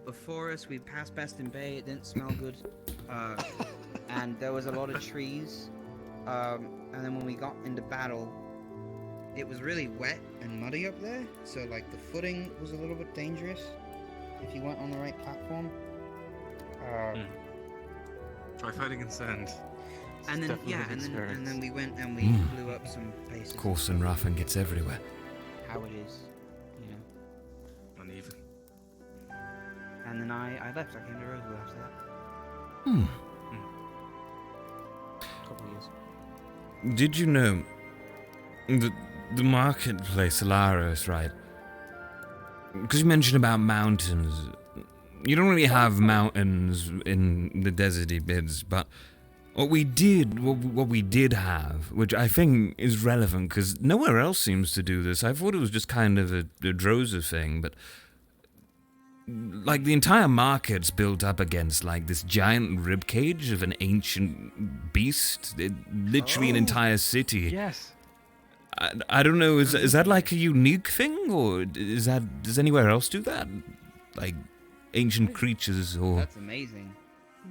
Speaker 15: Before us, we passed Baston Bay. It didn't smell good, and there was a lot of trees. And then when we got into battle, it was really wet and muddy up there. So like the footing was a little bit dangerous if you weren't on the right platform.
Speaker 12: Try fighting in sand.
Speaker 15: And then and then we went and we blew up some bases.
Speaker 1: Coarse and rough and gets everywhere.
Speaker 15: How it is, you know.
Speaker 12: Uneven.
Speaker 15: And then I left. I came to Rosewood after that. Couple years.
Speaker 1: Did you know the marketplace, Tel'Kahras, right? Because you mentioned about mountains. You don't really have mountains in the deserty bits, but what we did have, which I think is relevant, because nowhere else seems to do this. I thought it was just kind of a Droza thing, but like the entire market's built up against like this giant ribcage of an ancient beast. Literally an entire city.
Speaker 2: Yes.
Speaker 1: I don't know. Is that like a unique thing, or does anywhere else do that? Like ancient creatures, or
Speaker 15: That's amazing.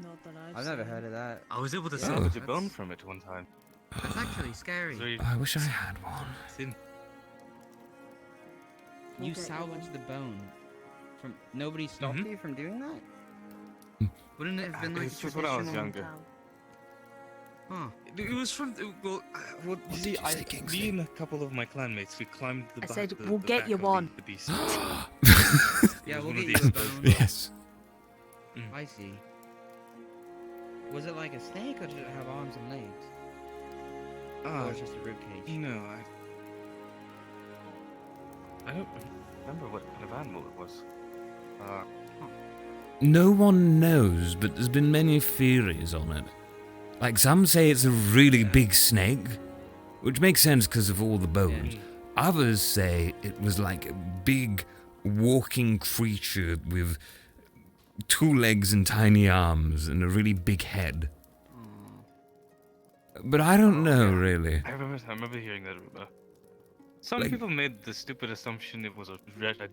Speaker 10: Not that
Speaker 15: I've never heard of that.
Speaker 12: I was able to
Speaker 1: Yeah.
Speaker 12: salvage a bone from it one time.
Speaker 15: That's actually scary.
Speaker 1: I wish I had one.
Speaker 15: You salvaged the bone. From nobody stopped you from doing that? Wouldn't it have been like
Speaker 12: It's just when I was younger.
Speaker 15: Huh.
Speaker 12: It was from well, what you see, me and a couple of my clanmates, we climbed the
Speaker 10: I
Speaker 12: back.
Speaker 10: said,
Speaker 12: the
Speaker 10: we'll get
Speaker 12: back
Speaker 10: you
Speaker 12: of
Speaker 10: one.
Speaker 12: The beast.
Speaker 15: Yeah, we'll
Speaker 12: one
Speaker 15: get
Speaker 12: of
Speaker 15: you
Speaker 12: these
Speaker 15: a bone.
Speaker 1: Yes.
Speaker 15: I see. Was it like a snake, or did it have arms and legs? Or it's just a ribcage?
Speaker 12: No, I don't remember what kind of animal it was.
Speaker 1: No one knows, but there's been many theories on it. Like some say it's a really big snake, which makes sense because of all the bones. Others say it was like a big walking creature with 2 legs and tiny arms and a really big head. But I don't know, really.
Speaker 12: I remember hearing that rumor. Some
Speaker 1: Like-
Speaker 12: people made the stupid assumption it was a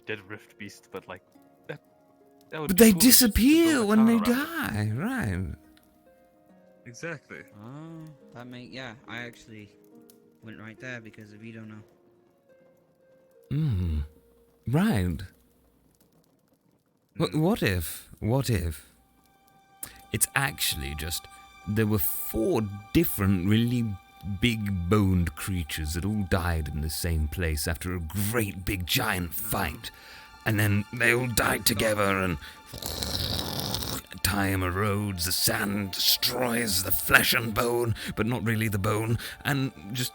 Speaker 12: dead rift beast, but like that would
Speaker 1: But
Speaker 12: be
Speaker 1: they
Speaker 12: foolish just to
Speaker 1: disappear
Speaker 12: build a
Speaker 1: when
Speaker 12: town
Speaker 1: they
Speaker 12: around it.
Speaker 1: die, right?
Speaker 12: Exactly.
Speaker 15: Oh, yeah, I actually went right there because if you don't know.
Speaker 1: Right. What if it's actually just there were 4 different really big boned creatures that all died in the same place after a great big giant fight, and then they all died together, and time erodes, the sand destroys the flesh and bone, but not really the bone, and just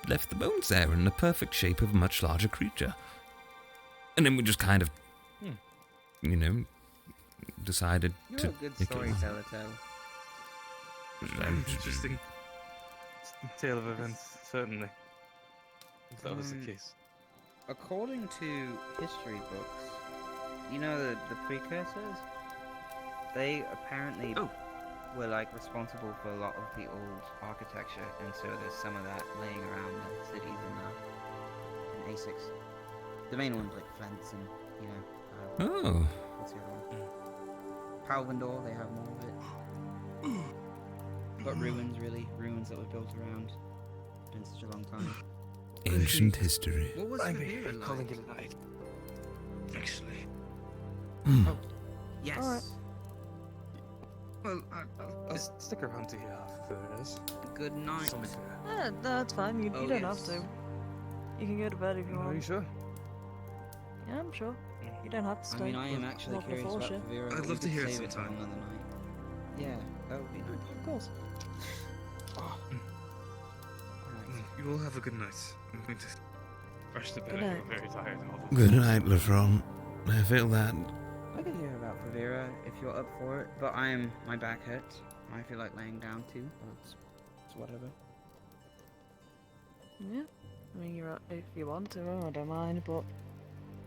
Speaker 1: left the bones there in the perfect shape of a much larger creature. And then we just kind of, decided
Speaker 15: You're
Speaker 1: to
Speaker 15: a good
Speaker 1: make it one.
Speaker 15: storyteller, Tel.
Speaker 12: Interesting tale of events, certainly. If that was the case.
Speaker 15: According to history books, you know the precursors? They apparently were like responsible for a lot of the old architecture, and so there's some of that laying around the cities in A6. The main ones like Flens and, what's the other one? Palvendor, they have more of it. But ruins, really. Ruins that were built around. It's been such a long time.
Speaker 1: Ancient history.
Speaker 15: What was Severa like?
Speaker 12: Calling it a night. Actually.
Speaker 15: Oh, yes.
Speaker 10: Alright.
Speaker 12: Well, I'll stick around to hear how it is.
Speaker 15: Good night.
Speaker 10: Yeah, no, that's fine. You
Speaker 15: Oh,
Speaker 10: don't
Speaker 15: yes.
Speaker 10: have to. You can go to bed if you want.
Speaker 12: Are you sure?
Speaker 10: Yeah, I'm sure. You don't have to stay.
Speaker 15: I mean, I am actually
Speaker 10: Not gonna
Speaker 15: curious
Speaker 10: force
Speaker 15: about
Speaker 10: you.
Speaker 15: Severa.
Speaker 12: I'd
Speaker 15: but
Speaker 12: love to
Speaker 15: we could
Speaker 12: hear it
Speaker 15: save it for
Speaker 12: sometime.
Speaker 15: another night. Yeah, that would be nice.
Speaker 10: Of course.
Speaker 12: You all have a good night. I'm going to rush to bed.
Speaker 10: Good
Speaker 12: I'm
Speaker 10: night.
Speaker 12: very tired.
Speaker 1: Good night, Lefron. I feel that.
Speaker 15: I could hear about Favera if you're up for it, but my back hurts. I feel like laying down too, but it's whatever.
Speaker 10: Yeah. I mean, if you want to, I don't mind, but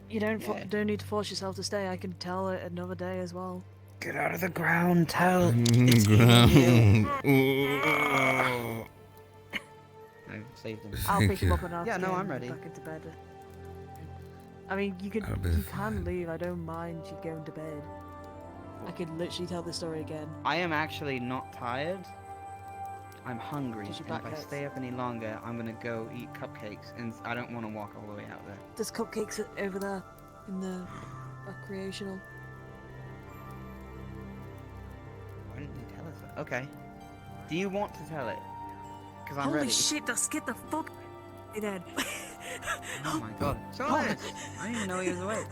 Speaker 10: you don't
Speaker 15: Yeah.
Speaker 10: don't need to force yourself to stay. I can tell it another day as well.
Speaker 15: Get out of the ground, Tell. I saved him.
Speaker 10: I'll
Speaker 1: Thank
Speaker 10: pick him
Speaker 1: you.
Speaker 10: up and I'll
Speaker 15: Yeah, no,
Speaker 10: get
Speaker 15: I'm
Speaker 10: him
Speaker 15: ready.
Speaker 10: back into bed. I mean, you
Speaker 1: That'll be
Speaker 10: can leave. I don't mind you going to bed. I could literally tell the story again.
Speaker 15: I am actually not tired. I'm hungry,
Speaker 10: Does your
Speaker 15: and if
Speaker 10: back
Speaker 15: I
Speaker 10: hurt?
Speaker 15: stay up any longer, I'm gonna go eat cupcakes, and I don't want to walk all the way out there.
Speaker 10: There's cupcakes over there in the recreational.
Speaker 15: Why didn't you tell us that? Okay. Do you want to tell it? Because I'm
Speaker 10: Holy
Speaker 15: ready.
Speaker 10: shit, that's get the fuck dead.
Speaker 15: Oh my god. Solis! I didn't even know he was awake.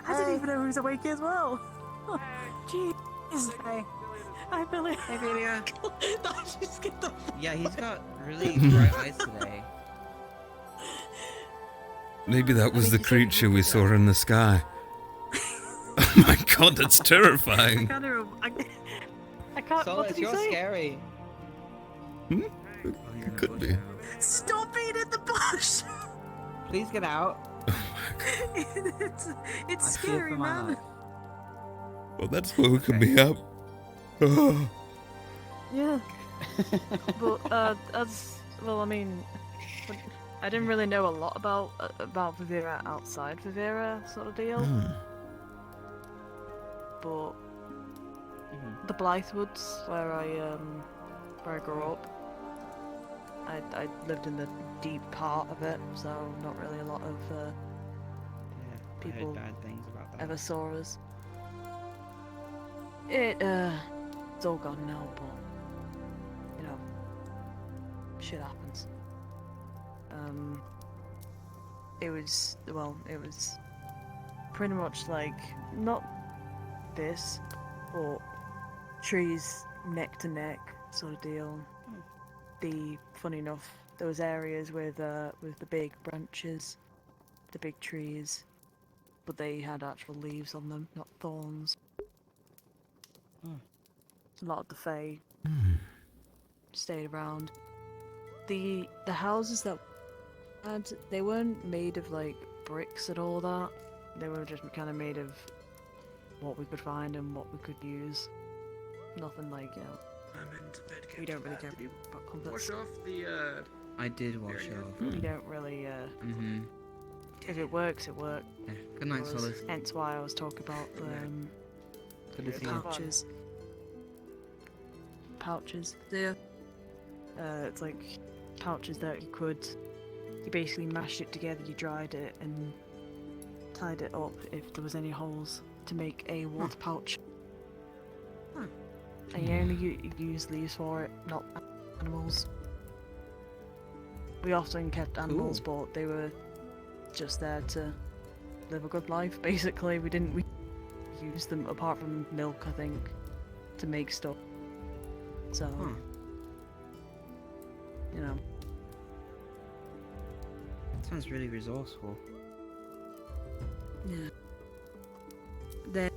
Speaker 10: I didn't even know he was awake as well. Jeez. Hi, Billy.
Speaker 15: Hey, Ophelia.
Speaker 10: That just get the
Speaker 15: Yeah, he's got really bright eyes today.
Speaker 1: Maybe that was the creature we saw in the sky. Oh my god, that's terrifying.
Speaker 10: I can't.
Speaker 15: Solis,
Speaker 10: What did he
Speaker 15: you're
Speaker 10: say?
Speaker 15: scary.
Speaker 1: It could be.
Speaker 10: Stop being in the bush.
Speaker 15: Please get out.
Speaker 10: it's
Speaker 15: I fear
Speaker 10: scary,
Speaker 15: for my
Speaker 10: man.
Speaker 15: life.
Speaker 1: Well, that's woken me up. Oh.
Speaker 10: Yeah. But as well, I mean, I didn't really know a lot about Vivera outside Vivera, sort of deal. But the Blythewoods, where I grew up, I lived in the deep part of it, so not really a lot of
Speaker 15: I heard
Speaker 10: people
Speaker 15: bad things about that.
Speaker 10: ever saw us. It's all gone now, but you know, shit happens. It was pretty much like not this, but trees neck to neck sort of deal. Funny enough, there was areas with the big branches, the big trees, but they had actual leaves on them, not thorns. A lot of the Fae stayed around. The houses that had, they weren't made of like bricks and all that. They were just kind of made of what we could find and what we could use. Nothing like, you know, we don't really care about complex.
Speaker 12: Wash off the
Speaker 15: I did wash off.
Speaker 10: We don't really, if it works, it works.
Speaker 15: Yeah. Good night, Solis.
Speaker 10: Hence why I was talking about
Speaker 15: Good to see you.
Speaker 10: pouches. Yeah. It's like pouches that you basically mashed it together, you dried it and tied it up if there was any holes to make a water pouch. And you only use leaves for it, not animals. We often kept animals, but they were just there to live a good life, basically. We use them apart from milk, I think, to make stuff. So, you know.
Speaker 15: Sounds really resourceful.
Speaker 10: Yeah. Then,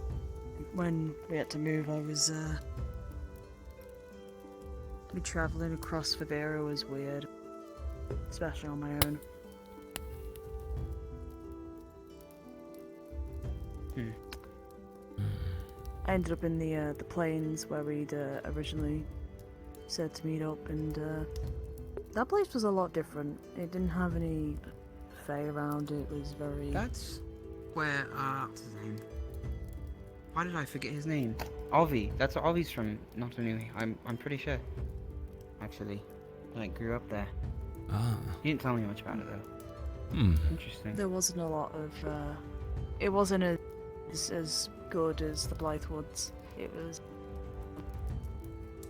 Speaker 10: when we had to move, I was, traveling across Vivera was weird. Especially on my own. I ended up in the plains where we'd originally said to meet up, and that place was a lot different. It didn't have any Fae around. It was very.
Speaker 15: That's where what's his name? Why did I forget his name? Ovi. That's where Ovi's from. Not anyway. I'm pretty sure. Actually, I grew up there. He didn't tell me much about it though. Interesting.
Speaker 10: There wasn't a lot of. It wasn't as good as the Blythewoods. It was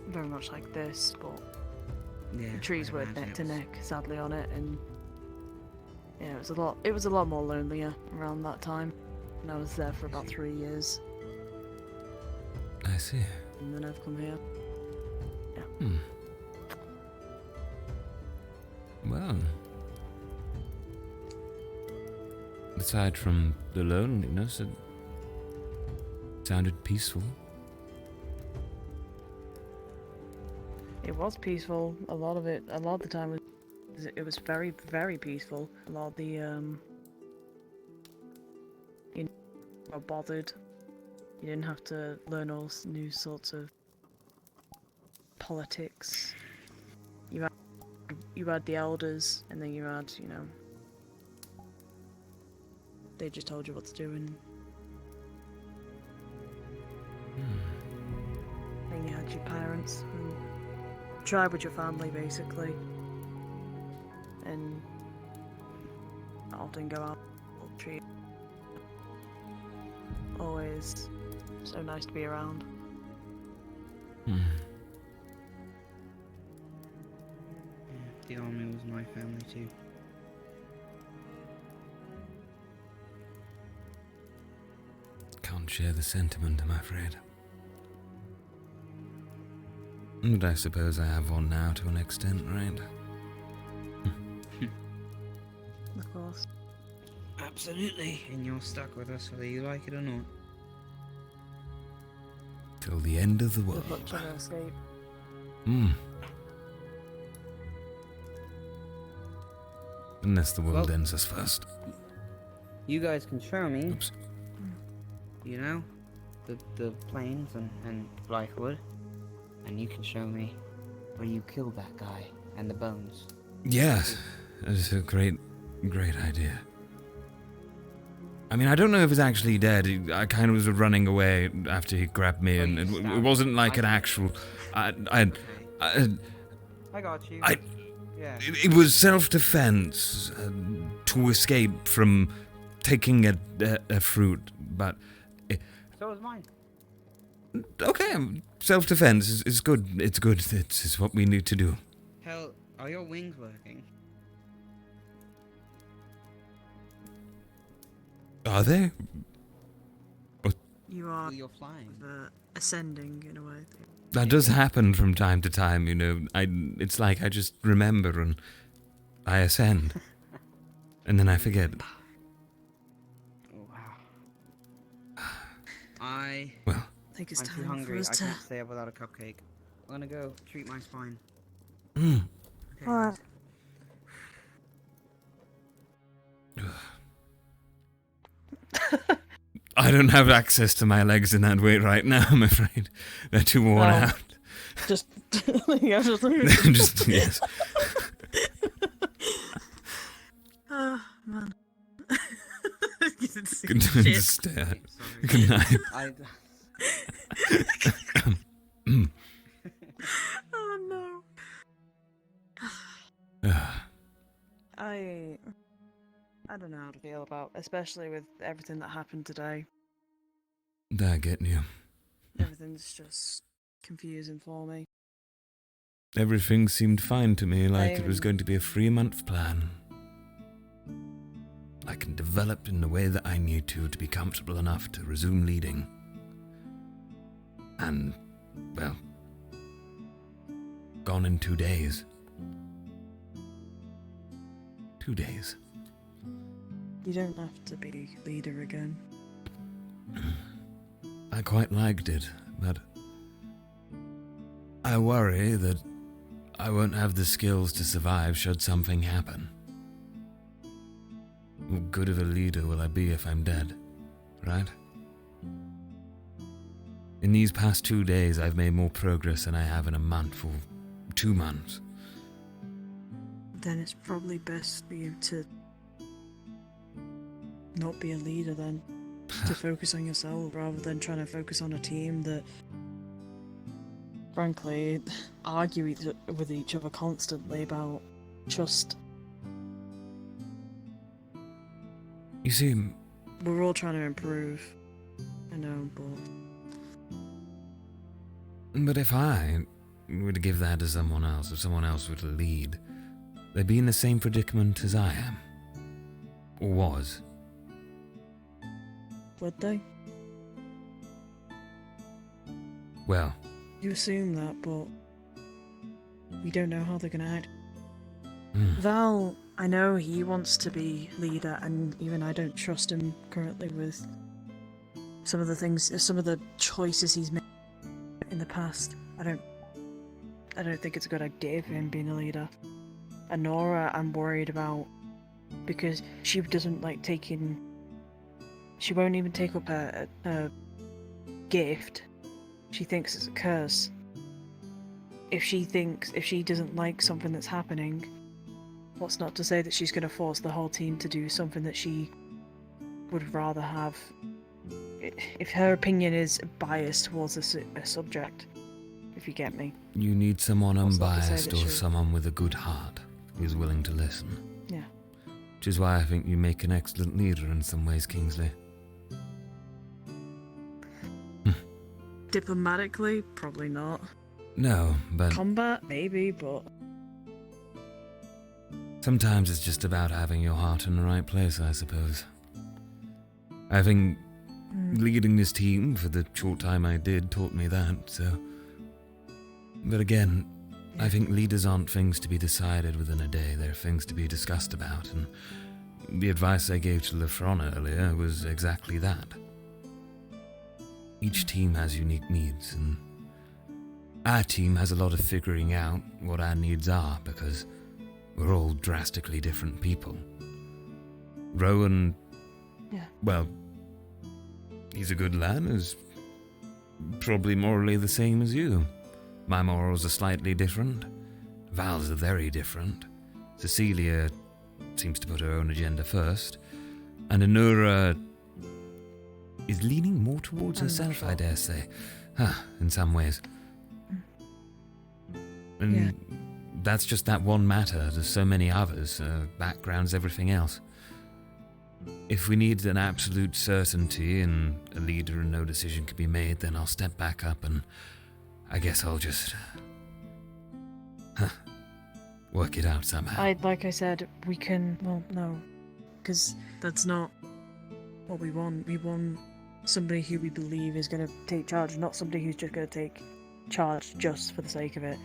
Speaker 10: very much like this, but
Speaker 15: yeah,
Speaker 10: the trees
Speaker 15: I'd
Speaker 10: were
Speaker 15: imagine
Speaker 10: neck
Speaker 15: it
Speaker 10: to
Speaker 15: was-
Speaker 10: neck, sadly, on it, and yeah, it was a lot more lonelier around that time. And I was there for about 3 years,
Speaker 1: I see.
Speaker 10: and then I've come here. Yeah.
Speaker 1: Well, aside from the loneliness, it sounded peaceful.
Speaker 10: It was peaceful. A lot of the time was it was very, very peaceful. A lot of the, you know, were bothered. You didn't have to learn all new sorts of politics. You had the elders, and then you had, you know, they just told you what to do, and then you had your parents, and tribe with your family, basically, and often go out, treat. Always so nice to be around.
Speaker 15: The army was my family too.
Speaker 1: Can't share the sentiment, I'm afraid. But I suppose I have one now to an extent, right?
Speaker 10: Of course.
Speaker 15: Absolutely. And you're stuck with us whether you like it or not.
Speaker 1: Till the end of the world.
Speaker 10: Good luck trying to escape.
Speaker 1: Unless the world ends us first.
Speaker 15: You guys can show me, you know, the plains and Blythewood, and you can show me where you killed that guy and the bones.
Speaker 1: Yes, it's a great idea. I mean, I don't know if he's actually dead. I kind of was running away after he grabbed me, and it wasn't like an actual.
Speaker 15: I got you. Yeah.
Speaker 1: It was self-defense to escape from taking a fruit, but.
Speaker 15: So was mine.
Speaker 1: Okay, self-defense is good. It's good. It's what we need to do.
Speaker 15: Hell, are your wings working?
Speaker 1: Are they?
Speaker 10: You are.
Speaker 15: You're flying.
Speaker 10: Ascending in a way.
Speaker 1: That does happen from time to time, you know. It's like I just remember and I ascend. And then I forget.
Speaker 15: Well,
Speaker 10: I think it's
Speaker 15: I'm
Speaker 10: time
Speaker 15: too hungry.
Speaker 10: for us
Speaker 15: I
Speaker 10: to...
Speaker 15: can't stay up without a cupcake. I'm gonna go treat my spine.
Speaker 1: Mm.
Speaker 15: Okay.
Speaker 10: Alright.
Speaker 1: I don't have access to my legs in that way right now, I'm afraid. They're too worn out.
Speaker 10: Just, yeah,
Speaker 1: Just, yes.
Speaker 10: Oh, man.
Speaker 1: Good to stare. Good night.
Speaker 10: Oh no. I don't know how to feel about, especially with everything that happened today.
Speaker 1: They're getting you.
Speaker 10: Everything's just confusing for me.
Speaker 1: Everything seemed fine to me, like it was going to be a 3-month plan. I can develop in the way that I need to be comfortable enough to resume leading. And, well, gone in 2 days. 2 days.
Speaker 10: You don't have to be leader again.
Speaker 1: I quite liked it, but I worry that I won't have the skills to survive should something happen. What good of a leader will I be if I'm dead, right? In these past 2 days, I've made more progress than I have in a month or 2 months.
Speaker 10: Then it's probably best for you to not be a leader then. To focus on yourself rather than trying to focus on a team that, frankly, argue with each other constantly about trust.
Speaker 1: You see,
Speaker 10: we're all trying to improve. I know,
Speaker 1: but if I were to give that to someone else, if someone else were to lead, they'd be in the same predicament as I am. Or was.
Speaker 10: Would they?
Speaker 1: Well,
Speaker 10: You assume that, but we don't know how they're gonna act.
Speaker 1: Hmm.
Speaker 10: Val, I know he wants to be leader, and even I don't trust him currently with some of the things, some of the choices he's made in the past. I don't think it's a good idea for him being a leader. Honora, I'm worried about, because she doesn't like taking. She won't even take up a gift. She thinks it's a curse. If she doesn't like something that's happening, what's not to say that she's going to force the whole team to do something that she would rather have. If her opinion is biased towards a subject, if you get me.
Speaker 1: You need someone
Speaker 10: What's not to say
Speaker 1: unbiased
Speaker 10: that
Speaker 1: or
Speaker 10: she-
Speaker 1: someone with a good heart who's willing to listen.
Speaker 10: Yeah.
Speaker 1: Which is why I think you make an excellent leader in some ways, Kingsley.
Speaker 10: Diplomatically, probably not.
Speaker 1: No, but
Speaker 10: Combat, maybe, but
Speaker 1: sometimes it's just about having your heart in the right place, I suppose. I think leading this team for the short time I did taught me that, so... But again, I think leaders aren't things to be decided within a day, they're things to be discussed about, and the advice I gave to Lefron earlier was exactly that. Each team has unique needs, and our team has a lot of figuring out what our needs are, because we're all drastically different people. Rowan, well, he's a good lad, is probably morally the same as you. My morals are slightly different. Val's are very different. Cecilia seems to put her own agenda first. And Anura is leaning more towards herself, I dare say. In some ways. And that's just that one matter. There's so many others, backgrounds, everything else. If we need an absolute certainty and a leader and no decision can be made, then I'll step back up and I guess I'll just work it out somehow.
Speaker 10: like I said, we can. Well, no, because that's not what we want. We want somebody who we believe is going to take charge, not somebody who's just going to take charge just for the sake of it.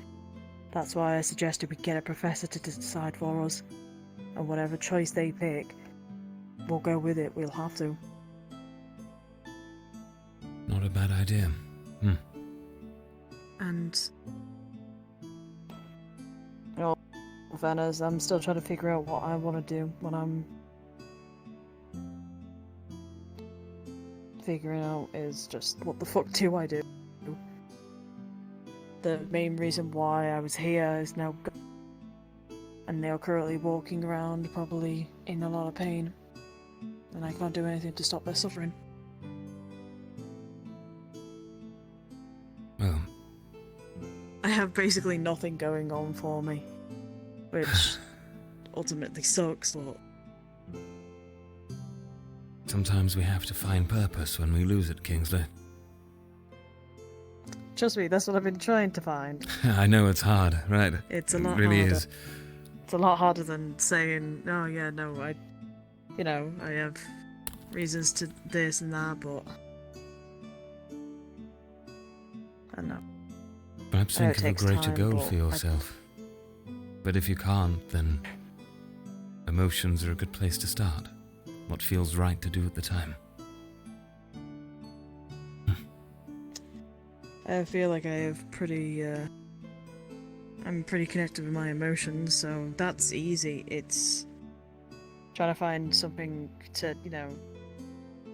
Speaker 10: That's why I suggested we get a professor to decide for us, and whatever choice they pick, we'll go with it. We'll have to.
Speaker 1: Not a bad idea.
Speaker 10: And Venas, I'm still trying to figure out what I want to do when I'm figuring out is just what the fuck do I do? The main reason why I was here is now gone, and they're currently walking around probably in a lot of pain, and I can't do anything to stop their suffering.
Speaker 1: Well,
Speaker 10: I have basically nothing going on for me, which ultimately sucks, but
Speaker 1: sometimes we have to find purpose when we lose it, Kingsley.
Speaker 10: trust me, that's what I've been trying to find.
Speaker 1: I know it's hard, right?
Speaker 10: It's a lot
Speaker 1: It really
Speaker 10: harder.
Speaker 1: is.
Speaker 10: It's a lot harder than saying, oh yeah, no, I have reasons to this and that, but I don't know.
Speaker 1: Perhaps
Speaker 10: I know
Speaker 1: think
Speaker 10: it
Speaker 1: of a
Speaker 10: takes
Speaker 1: greater
Speaker 10: time,
Speaker 1: goal
Speaker 10: but
Speaker 1: for yourself. But if you can't, then emotions are a good place to start. What feels right to do at the time.
Speaker 10: I feel like I have I'm pretty connected with my emotions, so that's easy. It's trying to find something to,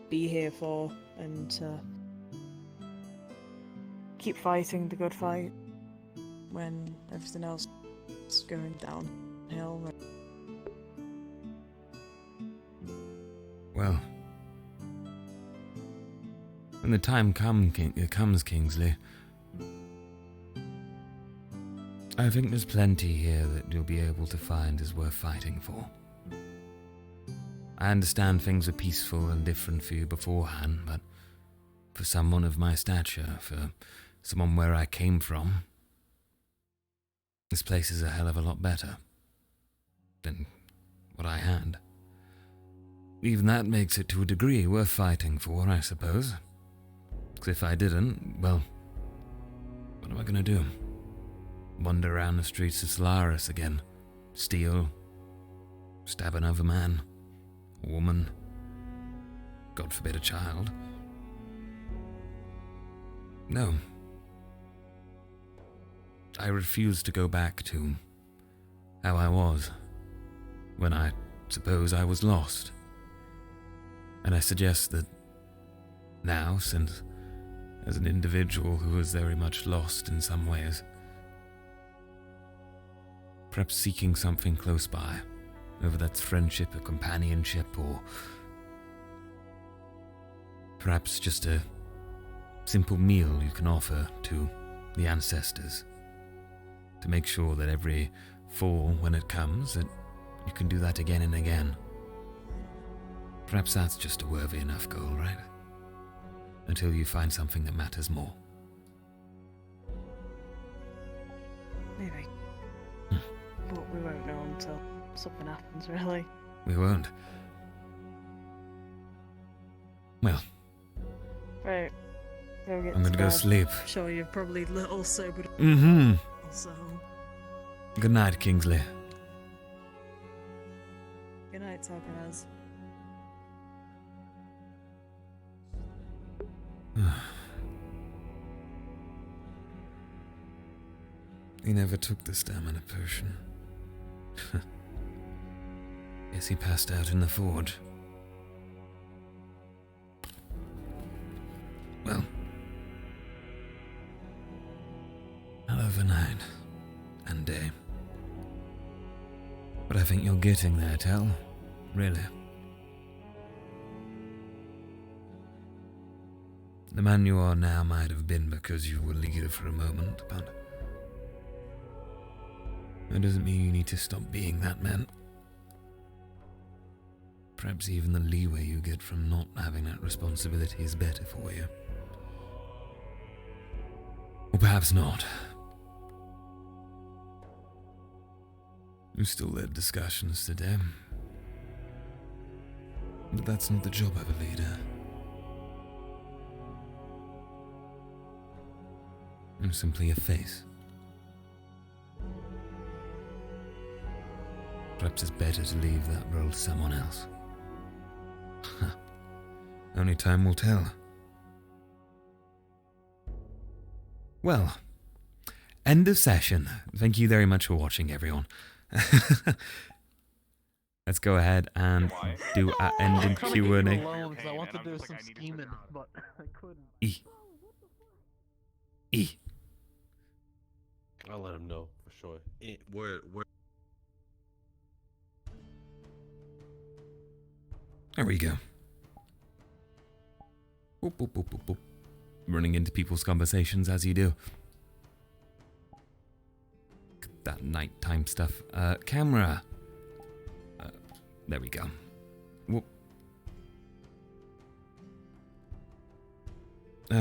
Speaker 10: be here for and to keep fighting the good fight when everything else is going downhill.
Speaker 1: Well, when the time comes, Kingsley, I think there's plenty here that you'll be able to find is worth fighting for. I understand things are peaceful and different for you beforehand, but for someone of my stature, for someone where I came from, this place is a hell of a lot better than what I had. Even that makes it to a degree worth fighting for, I suppose. Because if I didn't, well, what am I gonna do? Wander around the streets of Tel'Kahras again? Steal? Stab another man? A woman? God forbid a child? No. I refuse to go back to how I was when I suppose I was lost. And I suggest that now, since as an individual who is very much lost in some ways, perhaps seeking something close by, whether that's friendship or companionship, or perhaps just a simple meal you can offer to the ancestors, to make sure that every fall, when it comes, that you can do that again and again. Perhaps that's just a worthy enough goal, right? Until you find something that matters more.
Speaker 10: Maybe. But we won't know until something happens, really.
Speaker 1: We won't. Well,
Speaker 10: Right. Go get
Speaker 1: I'm gonna go
Speaker 10: bed.
Speaker 1: sleep.
Speaker 10: Sure, you're probably little sobered.
Speaker 1: Mm-hmm.
Speaker 10: Also,
Speaker 1: Good night, Kingsley.
Speaker 10: good night, Tel'Kahras.
Speaker 1: He never took the stamina potion. Guess he passed out in the forge. Well, hell of a night and day. But I think you're getting there, Tel. Really. The man you are now might have been because you were leader for a moment, but that doesn't mean you need to stop being that man. Perhaps even the leeway you get from not having that responsibility is better for you. Or perhaps not. You still led discussions today. But that's not the job of a leader. I'm simply a face. Perhaps it's better to leave that role to someone else. Only time will tell. Well, end of session. Thank you very much for watching, everyone. Let's go ahead and do our ending Q&A.
Speaker 16: I wanted to do some scheming, but I couldn't.
Speaker 1: E.
Speaker 17: I'll let him know for sure.
Speaker 12: Where?
Speaker 1: There we go. Boop, boop, boop, boop, boop. Running into people's conversations as you do. That nighttime stuff. Camera. There we go. Whoop.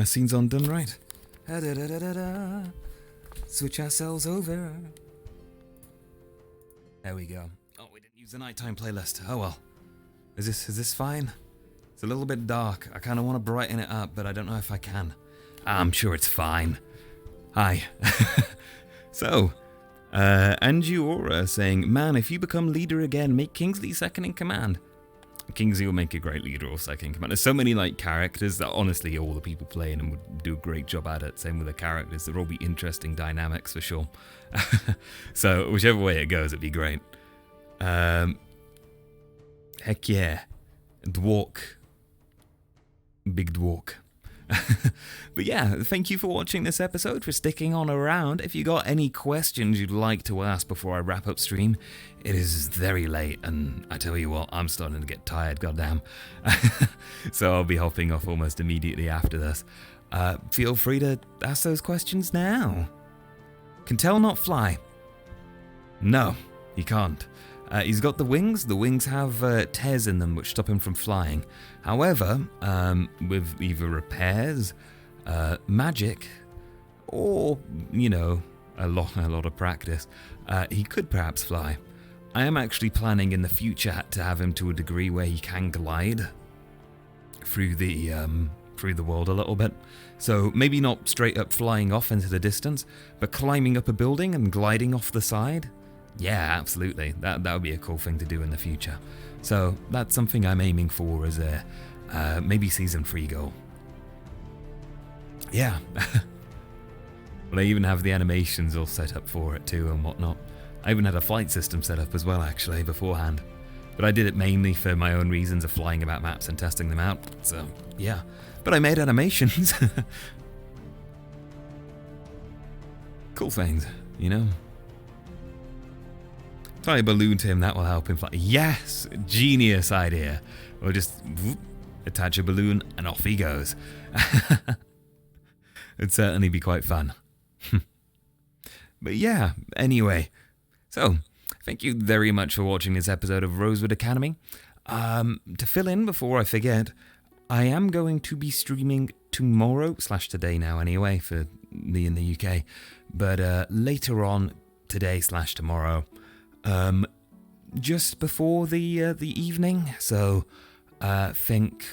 Speaker 1: Scenes on done right. Da-da-da-da-da. Switch ourselves over. There we go. Oh, we didn't use the nighttime playlist. Oh well. Is this fine? It's a little bit dark. I kind of want to brighten it up, but I don't know if I can. I'm sure it's fine. Hi. So, Angiora saying, man, if you become leader again, make Kingsley second in command. Kingsley will make a great leader or second in command. There's so many like characters that honestly all the people playing them would do a great job at it. Same with the characters. There'll all be interesting dynamics for sure. So whichever way it goes, it'd be great. Heck yeah. Dwark. Big dwark. But yeah, thank you for watching this episode, for sticking on around. If you got any questions you'd like to ask before I wrap up stream, it is very late, and I tell you what, I'm starting to get tired, goddamn. So I'll be hopping off almost immediately after this. Feel free to ask those questions now. Can Tel not fly? No, he can't. He's got the wings. The wings have tears in them which stop him from flying. However, with either repairs, magic, or, you know, a lot of practice, he could perhaps fly. I am actually planning in the future to have him to a degree where he can glide through the world a little bit. So maybe not straight up flying off into the distance, but climbing up a building and gliding off the side. Yeah, absolutely. That would be a cool thing to do in the future. So that's something I'm aiming for as a maybe season 3 goal. Yeah. Well, I even have the animations all set up for it too and whatnot. I even had a flight system set up as well, actually, beforehand. But I did it mainly for my own reasons of flying about maps and testing them out, so yeah. But I made animations. Cool things, you know? Tie a balloon to him, that will help him fly. Yes! Genius idea. Or just whoop, attach a balloon and off he goes. It'd certainly be quite fun. But yeah, anyway. So, thank you very much for watching this episode of Rosewood Academy. To fill in before I forget, I am going to be streaming tomorrow, / today now anyway, for me in the UK. But later on, today / tomorrow, just before the evening. So, think,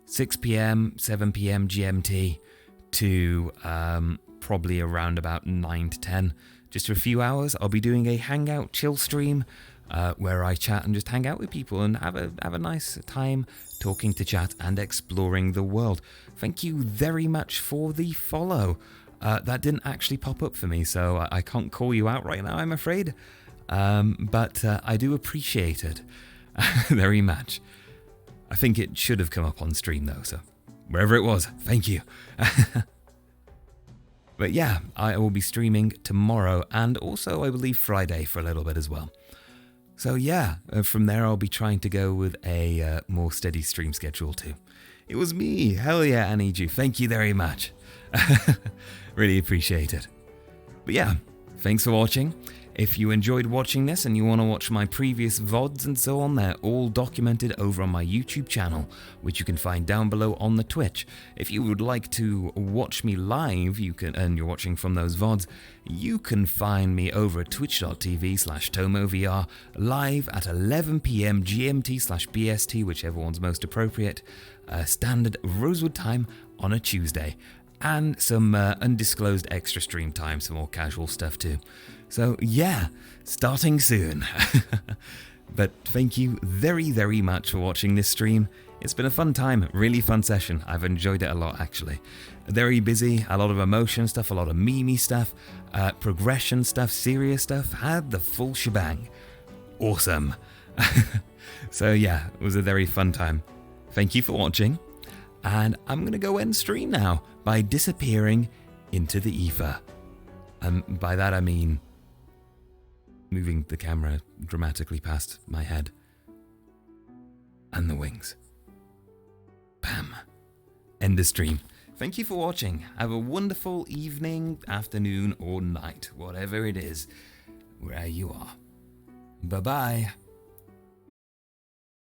Speaker 1: 6 p.m., 7 p.m. GMT to probably around about 9 to 10. Just for a few hours, I'll be doing a hangout chill stream where I chat and just hang out with people and have a nice time talking to chat and exploring the world. Thank you very much for the follow. That didn't actually pop up for me, so I can't call you out right now, I'm afraid. But I do appreciate it very much. I think it should have come up on stream though, so wherever it was, thank you. But yeah, I will be streaming tomorrow and also I believe Friday for a little bit as well. So yeah, from there I'll be trying to go with a more steady stream schedule too. It was me, hell yeah, I need you, thank you very much. Really appreciate it. But yeah, thanks for watching. If you enjoyed watching this and you want to watch my previous VODs and so on, they're all documented over on my YouTube channel, which you can find down below on the Twitch. If you would like to watch me live, and you're watching from those VODs, you can find me over at twitch.tv/TomoVR live at 11 p.m. GMT/BST, whichever one's most appropriate, standard Rosewood time on a Tuesday. And some undisclosed extra stream time, some more casual stuff too. So yeah, starting soon. But thank you very, very much for watching this stream. It's been a fun time, really fun session. I've enjoyed it a lot actually. Very busy, a lot of emotion stuff, a lot of memey stuff, progression stuff, serious stuff, had the full shebang. Awesome. So yeah, it was a very fun time. Thank you for watching. And I'm going to go end stream now by disappearing into the ether. By that I mean moving the camera dramatically past my head and the wings. Bam. End the stream. Thank you for watching. Have a wonderful evening, afternoon, or night, whatever it is, where you are. Bye-bye.